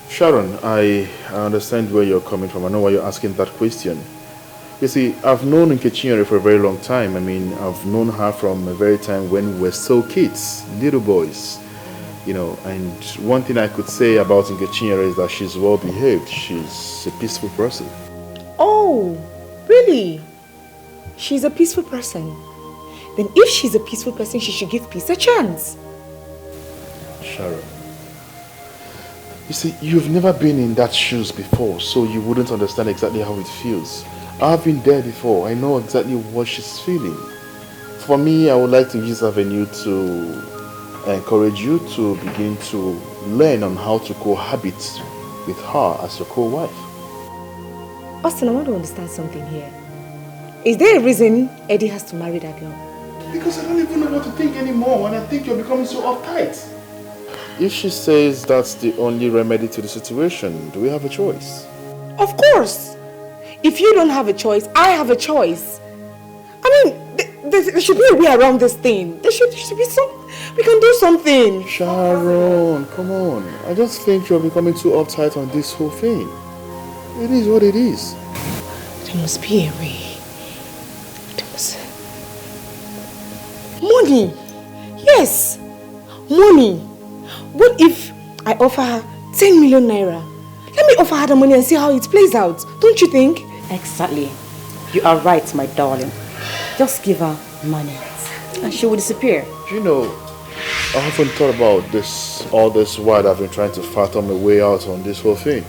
Sharon, I understand where you're coming from. I know why you're asking that question. You see, I've known Nkechinyere for a very long time. I mean, I've known her from a very time when we were still kids, little boys. You know, and one thing I could say about Nkechinyere is that she's well behaved. She's a peaceful person. Oh, really? She's a peaceful person. Then if she's a peaceful person, she should give peace a chance. Sharon, you see, you've never been in that shoes before, so you wouldn't understand exactly how it feels. I've been there before. I know exactly what she's feeling. For me, I would like to use this avenue to encourage you to begin to learn on how to cohabit with her as your co-wife. Austin, I want to understand something here. Is there a reason Eddie has to marry that girl? Because I don't even know what to think anymore, and I think you're becoming so uptight. If she says that's the only remedy to the situation, do we have a choice? Of course! If you don't have a choice, I have a choice. I mean, there should be a way around this thing. There should be some... We can do something. Sharon, come on. I just think you're becoming too uptight on this whole thing. It is what it is. There must be a way. There must... Money! Yes! Money! What if I offer her 10 million naira? Let me offer her the money and see how it plays out. Don't you think? Exactly. You are right, my darling. Just give her money and she will disappear. You know, I haven't thought about this all this while. I've been trying to fathom a way out on this whole thing.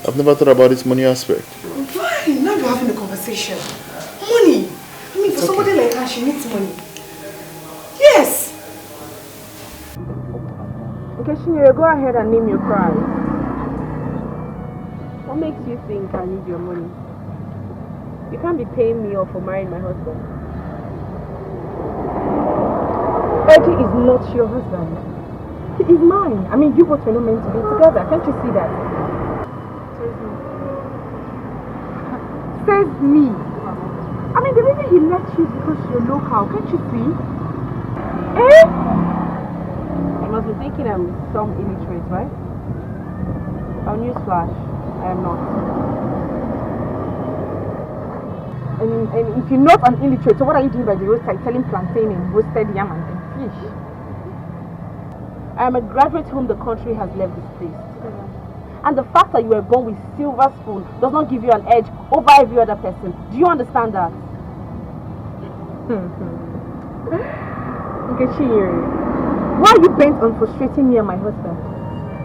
I've never thought about this money aspect. Fine, now you're having a conversation. Money! I mean, for somebody like her, she needs money. Yes! Okay, Shinyere, go ahead and name your price. What makes you think I need your money? You can't be paying me off for marrying my husband. Eddie is not your husband. He is mine. I mean, you both were not meant to be together. Can't you see that? Says me. I mean, the reason he left you is because you're local. Can't you see? Eh? You must be thinking I'm some illiterate, right? Our newsflash, I am not. And if you're not an illiterate, so what are you doing by the roadside selling plantain and roasted yam and fish? I am a graduate whom the country has left displaced. And the fact that you were born with silver spoon does not give you an edge over every other person. Do you understand that? Nkechinyere, why are you bent on frustrating me and my husband?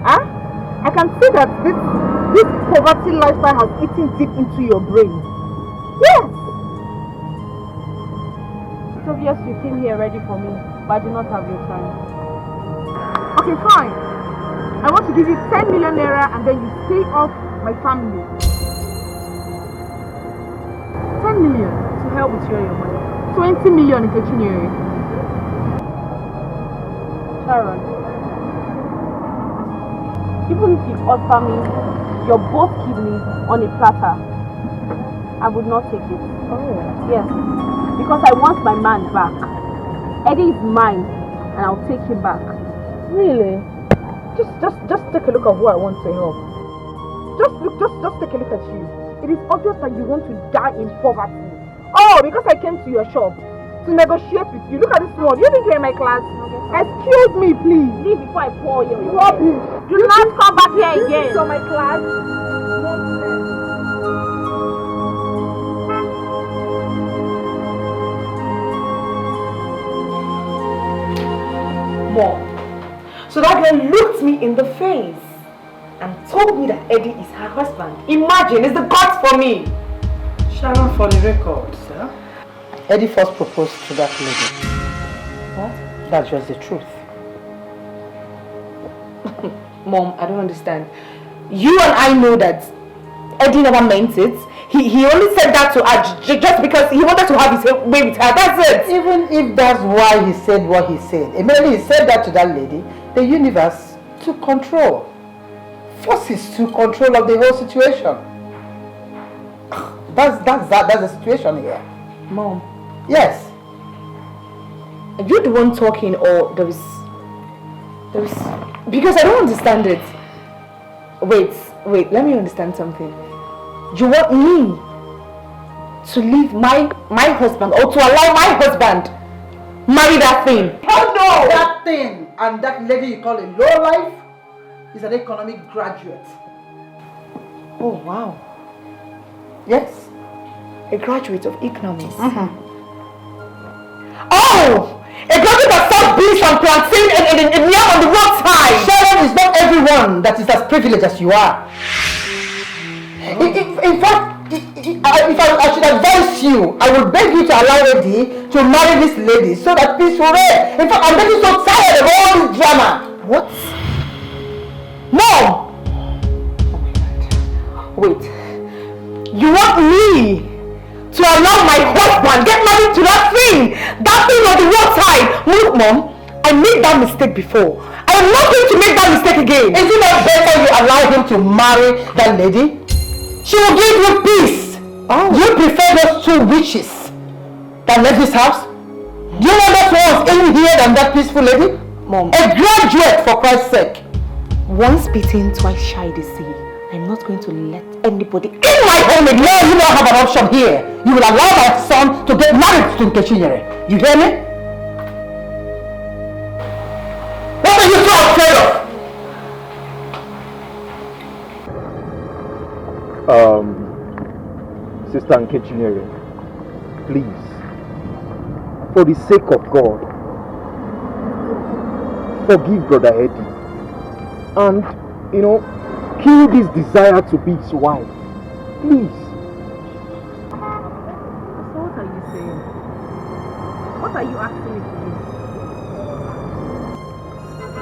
Huh? I can see that this poverty lifestyle has eaten deep into your brain. Yes! It's obvious you came here ready for me, but I do not have your time. Okay, fine. I want to give you 10 million naira and then you stay off my family. 10 million? To hell with you and your money. 20 million in Kechinere. Sharon, even if you offer me your both kidneys on a platter, I would not take it. Oh. Yes, because I want my man back. Eddie is mine, and I'll take him back. Really? Just take a look at who I want to help. Just take a look at you. It is obvious that you want to die in poverty. Oh, because I came to your shop to negotiate with you. Look at this one. You think you're in my class? Excuse me, please. Leave before I pour you. Rubbish. Do not come back here again. You're my class. Mom, so that girl looked me in the face and told me that Eddie is her husband. Imagine, it's the gods for me. Sharon, for the record, sir, Eddie first proposed to that lady. What? That's just the truth. Mom, I don't understand. You and I know that Eddie never meant it. He only said that to her just because he wanted to have his way with her. That's it. Even if that's why he said what he said, immediately he said that to that lady, the universe took control. Forces to control of the whole situation. That's the situation here. Mom. Yes. Are you the one talking or there is because I don't understand it. Wait, let me understand something. You want me to leave my husband or to allow my husband marry that thing? Oh no! That thing and that lady you call a lowlife is an economic graduate. Oh wow. Yes. A graduate of economics. Oh! A graduate that sells beans and plantain and yam on the roadside! Sharon, is not everyone that is as privileged as you are. In fact, if I should advise you, I will beg you to allow Eddie to marry this lady so that peace will reign. In fact, I'm getting so tired of all this drama. What? Mom! Wait. You want me to allow my husband get married to that thing on the roadside? Look, Mom, I made that mistake before. I am not going to make that mistake again. Is it not better you allow him to marry that lady? She will give you peace. Oh. You prefer those two witches that left this house? Do you know that was any here than that peaceful lady? Mom. A graduate, for Christ's sake. Once bitten, twice shy, they say. I'm not going to let anybody in my home again. No, you don't have an option here. You will allow my son to get married to Kechinere. You hear me? What are you so afraid of? Sister Kechinere, please, for the sake of God, forgive Brother Eddie. And, kill this desire to be his wife. Please. So what are you saying? What are you asking me to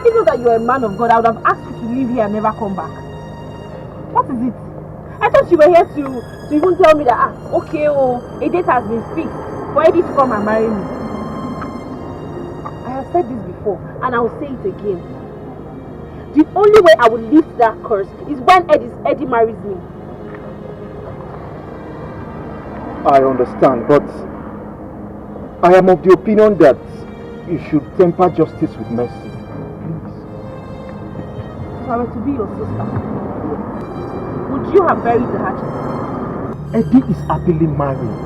do? Even that you are a man of God, I would have asked you to leave here and never come back. What is it? I thought you were here to even tell me that, okay, a date has been fixed for Eddie to come and marry me. I have said this before and I will say it again. The only way I will lift that curse is when Eddie marries me. I understand, but I am of the opinion that you should temper justice with mercy. Please. If I were to be your sister, would you have buried the hatchet? Eddie is happily married.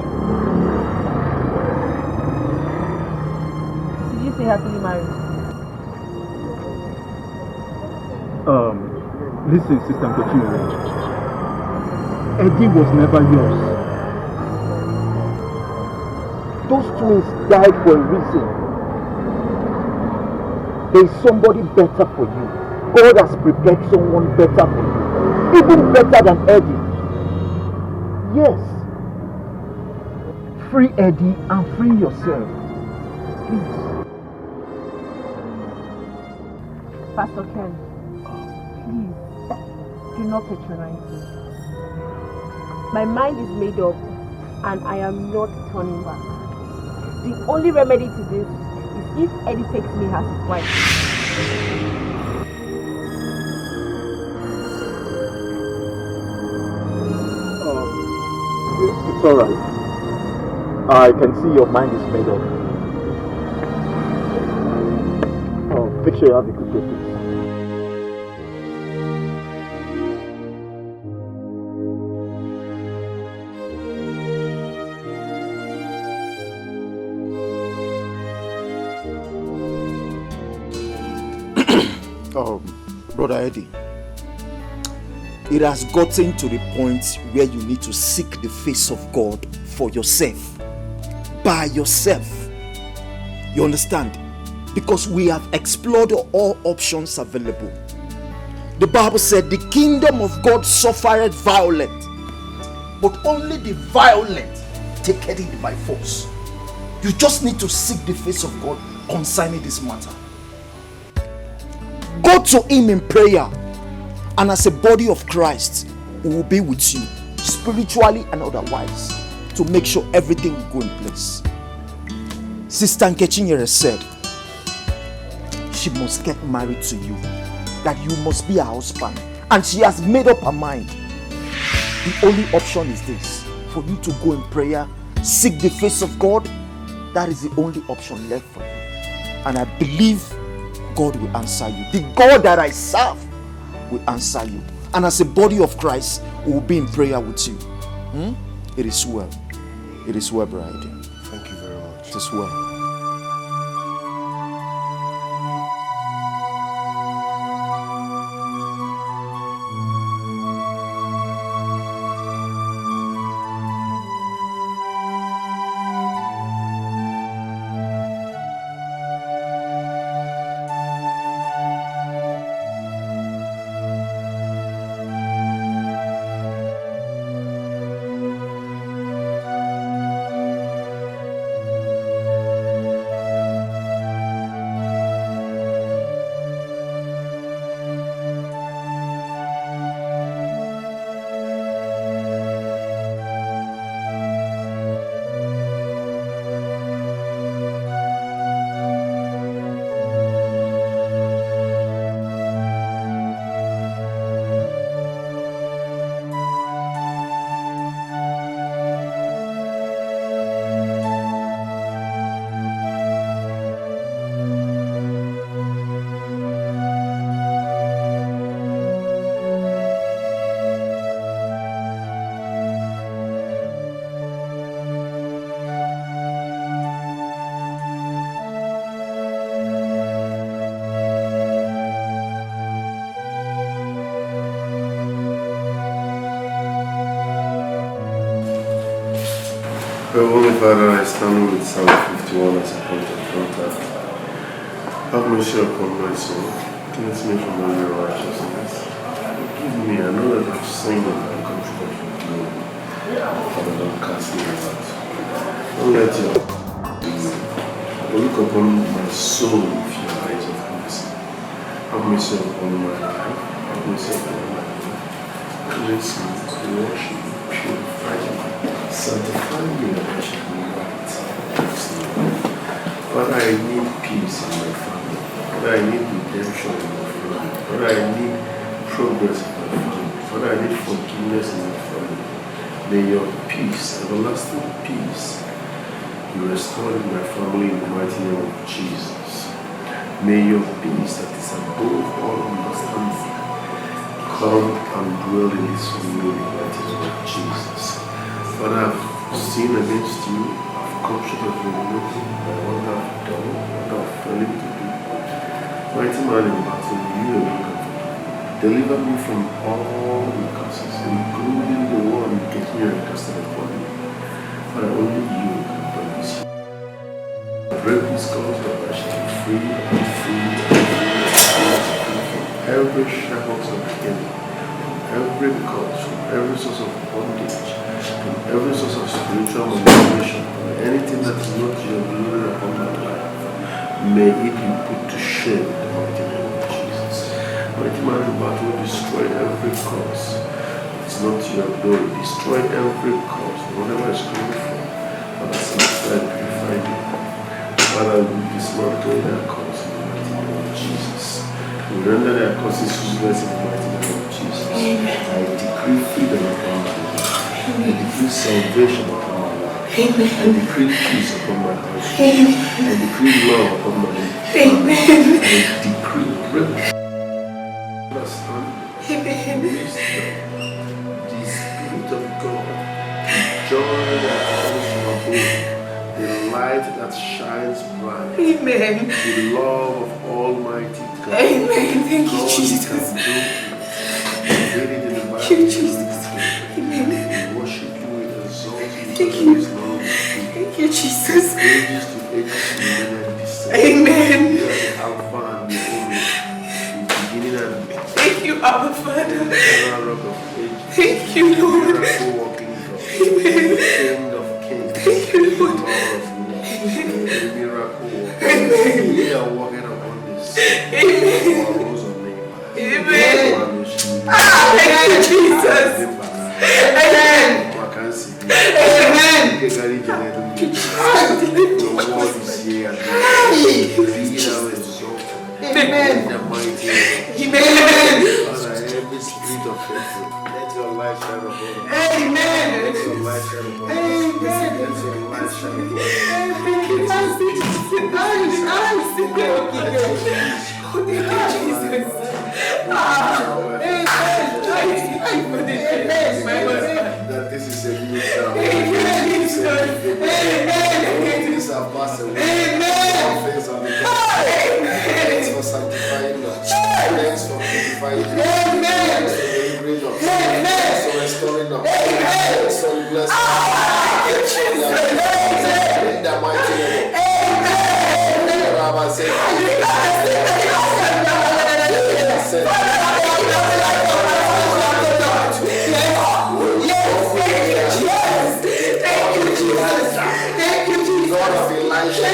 Did you say happily married? Listen, Sister Kechinere. Eddie was never yours. Those twins died for a reason. There is somebody better for you. God has prepared someone better for you, even better than Eddie. Yes. Free Eddie and free yourself. Please. Pastor Ken, please, do not patronize me. My mind is made up and I am not turning back. The only remedy to this is if Eddie takes me as his wife. It's alright. I can see your mind is made up. Oh, make sure you have a good day, please. Brother Eddie, it has gotten to the point where you need to seek the face of God for yourself, by yourself. You understand? Because we have explored all options available. The Bible said the kingdom of God suffered violence, but only the violent take it by force. You just need to seek the face of God concerning this matter. Go to him in prayer, and as a body of Christ, we will be with you, spiritually and otherwise, to make sure everything will go in place. Sister Nkechinyere said she must get married to you, that you must be her husband, and she has made up her mind. The only option is this, for you to go in prayer, seek the face of God. That is the only option left for you, and I believe God will answer you. The God that I serve will answer you. And as a body of Christ, we will be in prayer with you. It is well. It is well, bride. Thank you very much. It is well. Heavenly Father, I stand with Psalm 51 as a point of contact. Have mercy upon my soul. Cleanse me from all righteousness. Forgive me, I know that I've sinned and come short of your glory. Father, don't cast me out. Don't let your look upon my soul with your eyes of mercy. Have mercy upon my life. Have mercy upon my life. Cleanse me, wash me, purify me. Sanctify me and worship me right. Father, I need peace in my family. Father, I need redemption in my family. Father, I need progress in my family. Father, I need forgiveness in my family. May your peace, everlasting peace, be restored in my family in the mighty name of Jesus. May your peace that is above all understanding come and dwell in this family in the mighty name of Jesus. Father, I've sinned against you, I've come short of your glory by what I've done, what I've failed to do. Mighty man in battle, you alone can forgive. Deliver me from all the curses, including the one getting me casted upon me. Father, only you can promise you. Break this cause that I shall be free and free and free and free from every cause, from every source of bondage, from every source of spiritual manipulation, from anything that is not your glory upon my life. May it be put to shame in the mighty name of Jesus. Mighty man of battle, destroy every cause. It's not your glory. Destroy every cause, whatever is coming from. Father, sanctify and purify you. Father, we dismantle their cause in the mighty name of Jesus. We render their causes useless in the mighty name of Jesus. I decree freedom upon my life. I decree salvation upon my life. I decree peace upon my heart. I decree love upon my life. I decree privilege, understanding, wisdom, the Spirit of God, joy that comes from above, the light that shines bright, the love of Almighty God. Amen. Thank you, God Jesus. Can do it. Read it in the Bible. Thank you, Jesus. Amen. We worship you, we exalt you. Thank you. Thank you, Jesus. Ages to ages, remain and descend. Amen. You are the Alpha and the Omega, the beginning and the end. Thank you, Abba Father. Eternal Rock of Ages. Thank you, Lord. Miracle working God. Amen. King of Kings. Thank you, Lord. Lord of Lords. The miracle worker. We are walking upon this. Amen. Our rose of name. Amen. Thank you, Jesus. Amen. Amen. The word is here. Be thou exalted. Amen. In the mighty name. Amen. Father, every spirit of hatred, let your light shine upon us. Amen. Let your light shine upon us. Amen. Let your light shine upon us. That this is a new sound. Things are passed away. All things are becoming. Thanks for sanctifying us. Thanks for purifying us. Thanks for delivering us. Thanks for restoring us. Thanks for blessing us. In the mighty name of God of Elijah.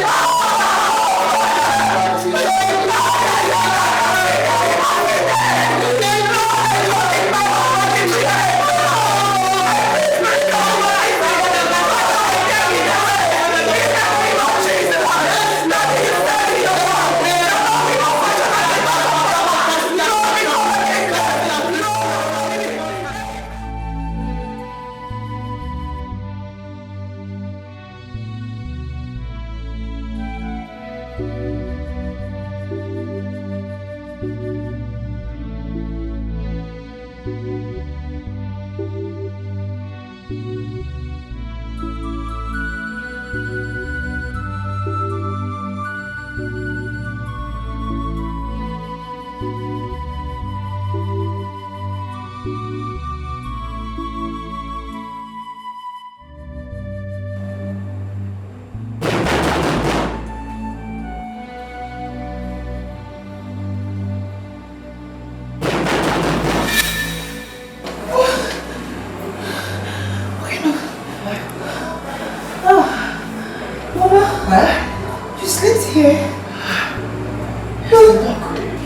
You slept here?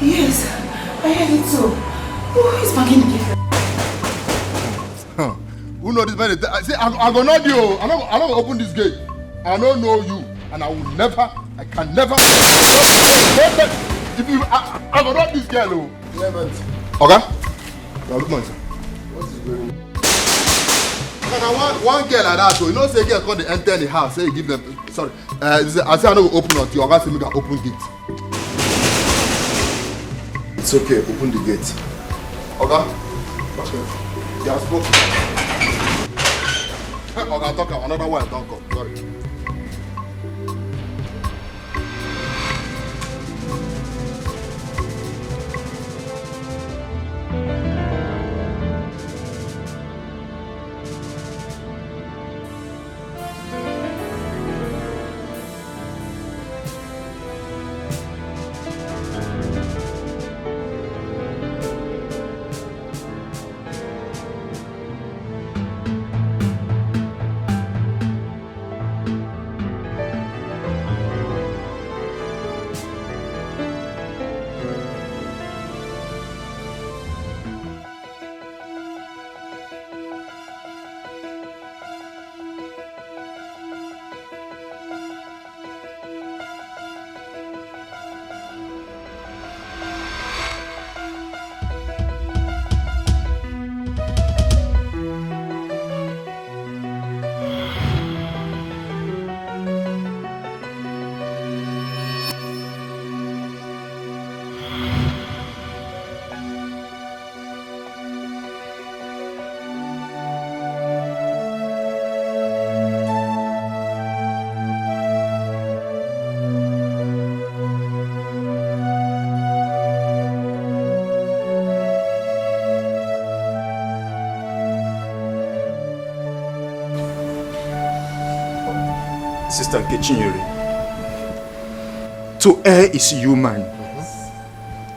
Yes, I heard it too. Who is banging the gate? Huh. Who know this man? See, I'm gonna do you. I'm not gonna open this gate. I don't know you, and I will never. I can never. If you, I'm gonna rob this girl. Clement. Okay. Now look, man. What is going on? I want one girl like that. So you know, say girl come to enter the house. Say you give them. Sorry. I say I don't open it. You are say make I open gate. It's okay. Open the gate. Okay. Okay. You are spoken. Okay, talk about another one. Don't come. Sorry. Sister Kechinyere, to err is human.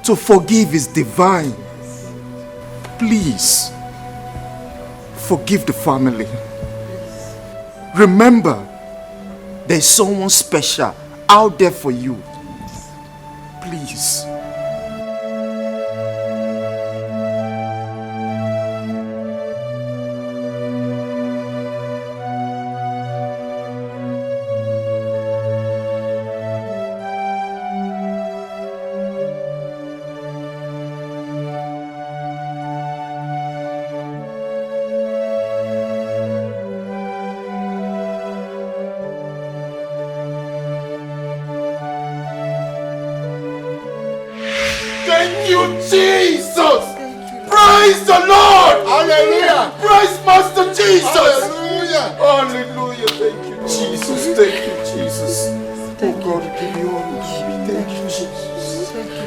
To forgive is divine. Please, forgive the family. Remember, there's someone special out there for you. Please. Thank you, Jesus! Praise the Lord! Hallelujah! Praise Master Jesus! Hallelujah! Hallelujah! Thank you, Jesus! Thank you, Jesus! Thank God, give you all the glory. Thank you, Jesus! Thank you.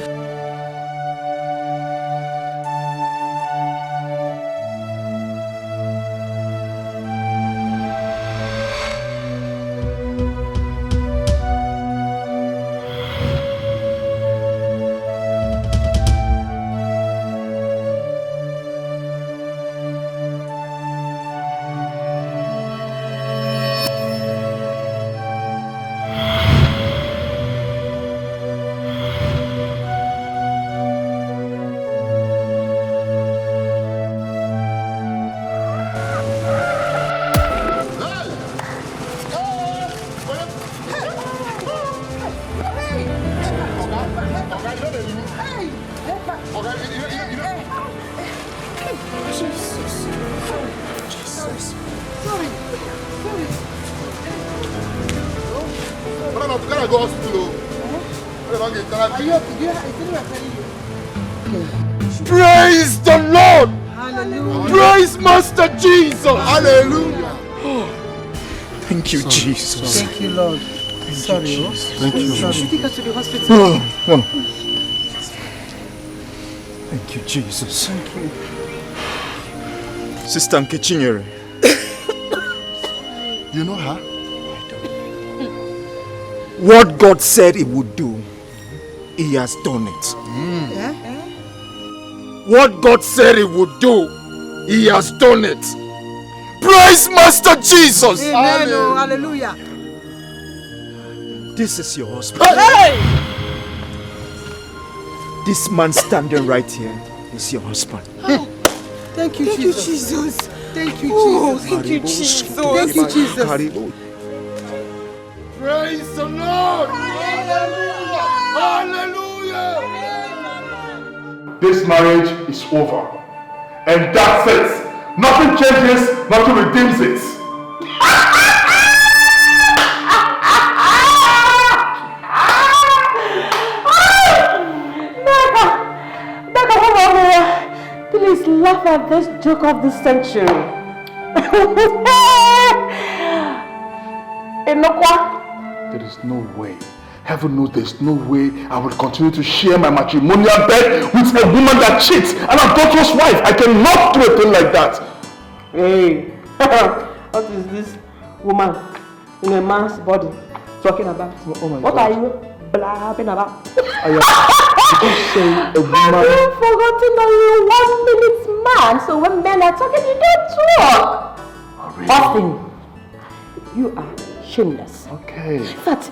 Praise the Lord! Hallelujah. Praise Master Jesus! Hallelujah! Thank you, Jesus. Thank you, Lord. Sorry. Thank you. Sorry. Should we take her to the hospital? No. Thank you, Jesus. Thank you. Sister Kechinyere. You know her? What God said He would do, He has done it. Yeah? What God said He would do, He has done it. Praise Master Jesus! Amen. Oh, hallelujah. This is your husband. Hey! This man standing right here is your husband. Oh, thank you, Jesus. Thank you, Jesus. Thank you, Jesus. Thank you, Jesus. Praise the Lord! Hallelujah! Hallelujah! This marriage is over. And that's it. Nothing changes, nothing redeems it. Please laugh at this joke of the century. There is no way. Heaven knows there's no way I will continue to share my matrimonial bed with a woman that cheats and a daughter's wife. I cannot do a thing like that. Hey, what is this woman in a man's body talking about? Oh my what God. are you blabbing about? I saying a woman. Have you forgotten that you're a 1 minute man? So when men are talking, you don't talk. Oh, really? Austin, you are shameless. Okay. In fact,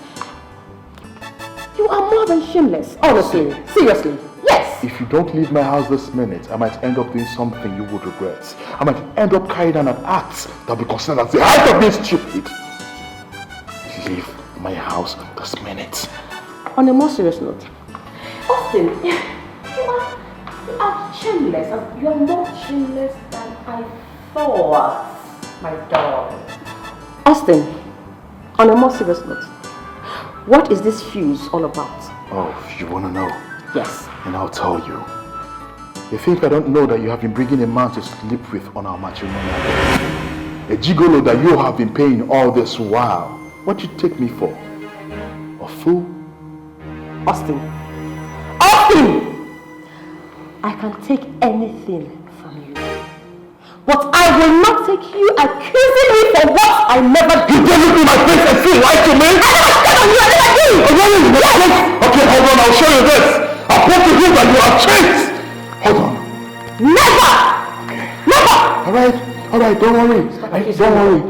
you are more than shameless. Honestly, seriously, yes. If you don't leave my house this minute, I might end up doing something you would regret. I might end up carrying out an act that will be considered as the height of being stupid. Leave my house this minute. On a more serious note, Austin, you are shameless. You are more shameless than I thought, my dog. Austin, on a more serious note, what is this fuse all about? Oh, you want to know? Yes. And I'll tell you. You think I don't know that you have been bringing a man to sleep with on our matrimonial bed? A gigolo that you have been paying all this while. What do you take me for? A fool? Austin. Austin! I can take anything from you. But I will not take you accusing me for what I never did. You don't look in my face and say lie to me? I never said on you, I never did. Okay, hold on, I'll show you this. I'll prove to you that you have changed. Hold on. Never! Okay. Never! Alright, don't worry. Don't worry.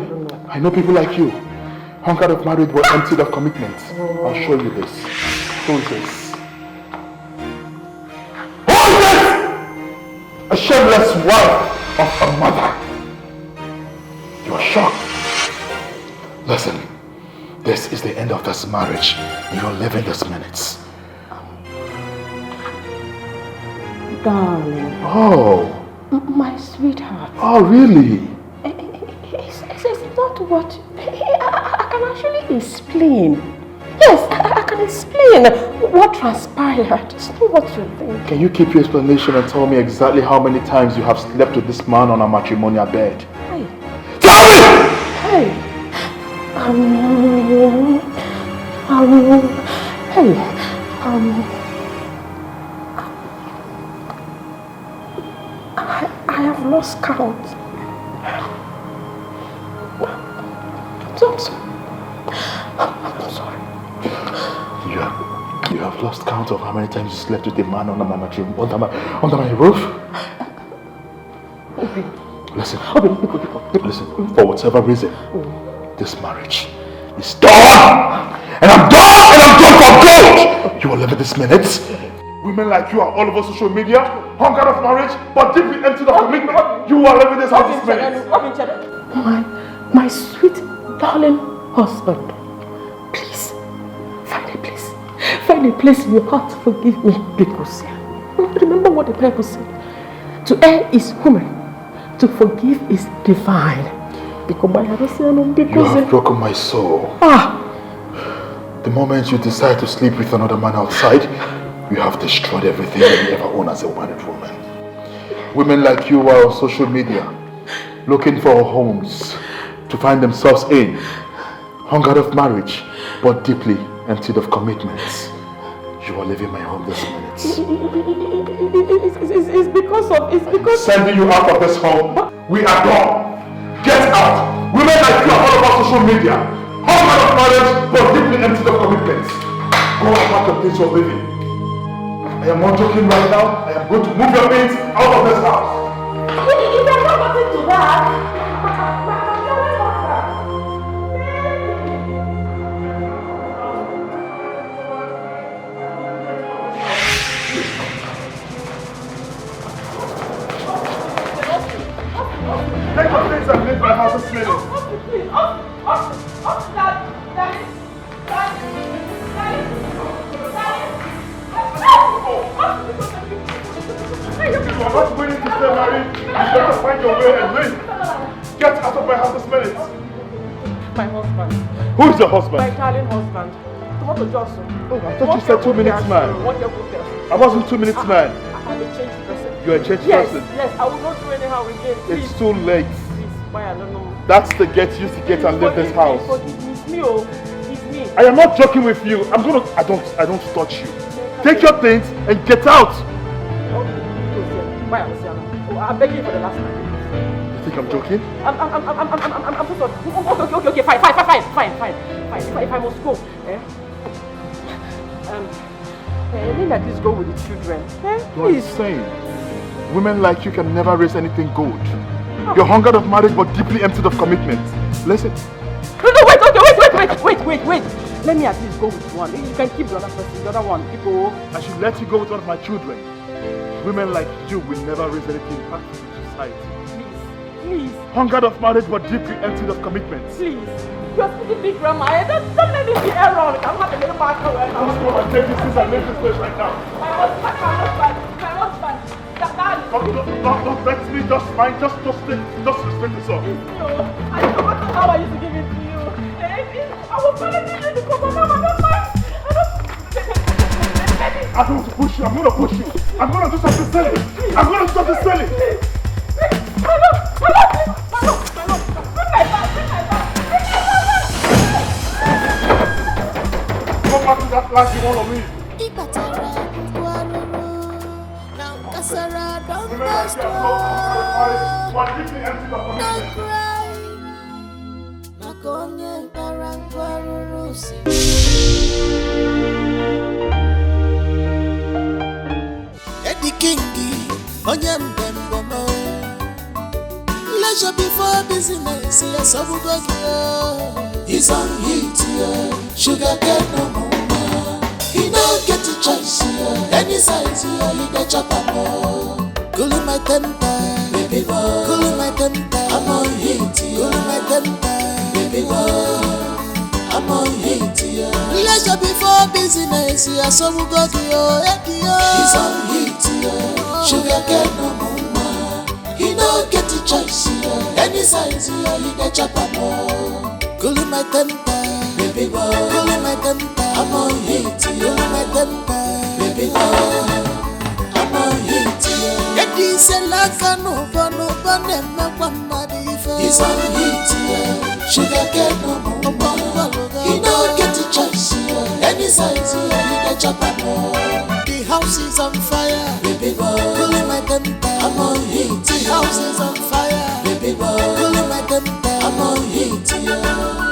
I know people like you. Hunkered of marriage but emptied of commitment. I'll show you this. Who is this? Who is this? A shameless wife of a mother. You are shocked. Listen, this is the end of this marriage. You're leaving this minute. Darling. Oh. My sweetheart. Oh, really? It's not what... I can actually explain. Yes, I can explain what transpired. It's not what you think. Can you keep your explanation and tell me exactly how many times you have slept with this man on a matrimonial bed? Hey. Tell me! Hey. I have lost count. I'm sorry. You have lost count of how many times you slept with a man under my roof? Listen, for whatever reason, this marriage is done! And I'm done! And I'm done for good! You are living this minute. Women like you are all over social media, hunkered of marriage, but deeply emptied of commitment. You are living this house this minute. My sweet, darling husband, please, find a place in your heart to forgive me, because remember what the Bible said. To err is human, to forgive is divine. You have broken my soul. The moment you decide to sleep with another man outside, you have destroyed everything you ever owned as a married woman. Women like you are on social media, looking for homes to find themselves in, hungered of marriage, but deeply emptied of commitments. You are leaving my home this minute. It's because... Sending you out of this home. We are gone. Get out. Women like you are all over social media, hungered of marriage, but deeply emptied of commitments. Go about the place you're living. I am not joking right now. I am going to move your things out of this house. If you're not going to that, take your things and leave my house this minute. If you are not willing to stay married, you better find your way and leave. Get out of my house this minute. my husband. Who is your husband? My darling husband. Tomato Johnson. Oh, I thought you said 2 minutes man. What your good person? I wasn't 2 minutes man. I'm a changed person. You're a changed yes, person? Yes, I will not do anyhow again. Please. It's too late. Please, why I don't know. That's the get used to get and leave this house. It's me, oh. It's me. I am not joking with you. I don't touch you. Take your things and get out. I'm begging you for the last time. You think I'm joking? I'm so sorry. Okay, fine. If I must go, let me at least go with the children. You're insane. Women like you can never raise anything good. You're hungered of marriage but deeply emptied of commitment. Listen. No, wait. Let me at least go with one. You can keep the other person, the other one. People. I should let you go with one of my children. Women like you will never raise anything back to society. Please. Hungered of marriage but deeply emptied of commitment. Please. You're speaking big grandma. Don't let me be wrong. I'm not a little back away. I'm just going to take this since I leave this place right now. My husband. Don't vex me, just fine. Just respect this up. I forgot how I used to give it to you. I was going to give you the cover. No, I don't want to push you. I'm going to push you. I'm going to do something silly. I'm going to do something silly. Go back to that life you want to live. Now, completely empty the commitment. Eddie Kingi, Onyem Bembomo. Leisure before business, yes, I will go here. He's on heat here, sugar get no more. He don't get a choice here, any size here, he get chop more. Cooling my temper, baby boy. Cooling my temper, I'm on heat here. Cooling my temper, baby boy. I'm on heat here. Leisure before business, yes, I will go here. He's on heat here, sugar get no more. He don't get a choice here, any size here, he get chop more. Cooling my temper, baby boy. Cooling my temper, I'm on heat here. Cooling my temper, baby boy. I'm on heat here. Eddie say like no fun, never one body. He's on heat here, sugar get no more. He don't get a choice here, any size here, he get chop more. The house is on fire, baby boy. Cooling my temper, I'm on heat. The house is on fire, baby boy. Cooling my temper, I'm on heat.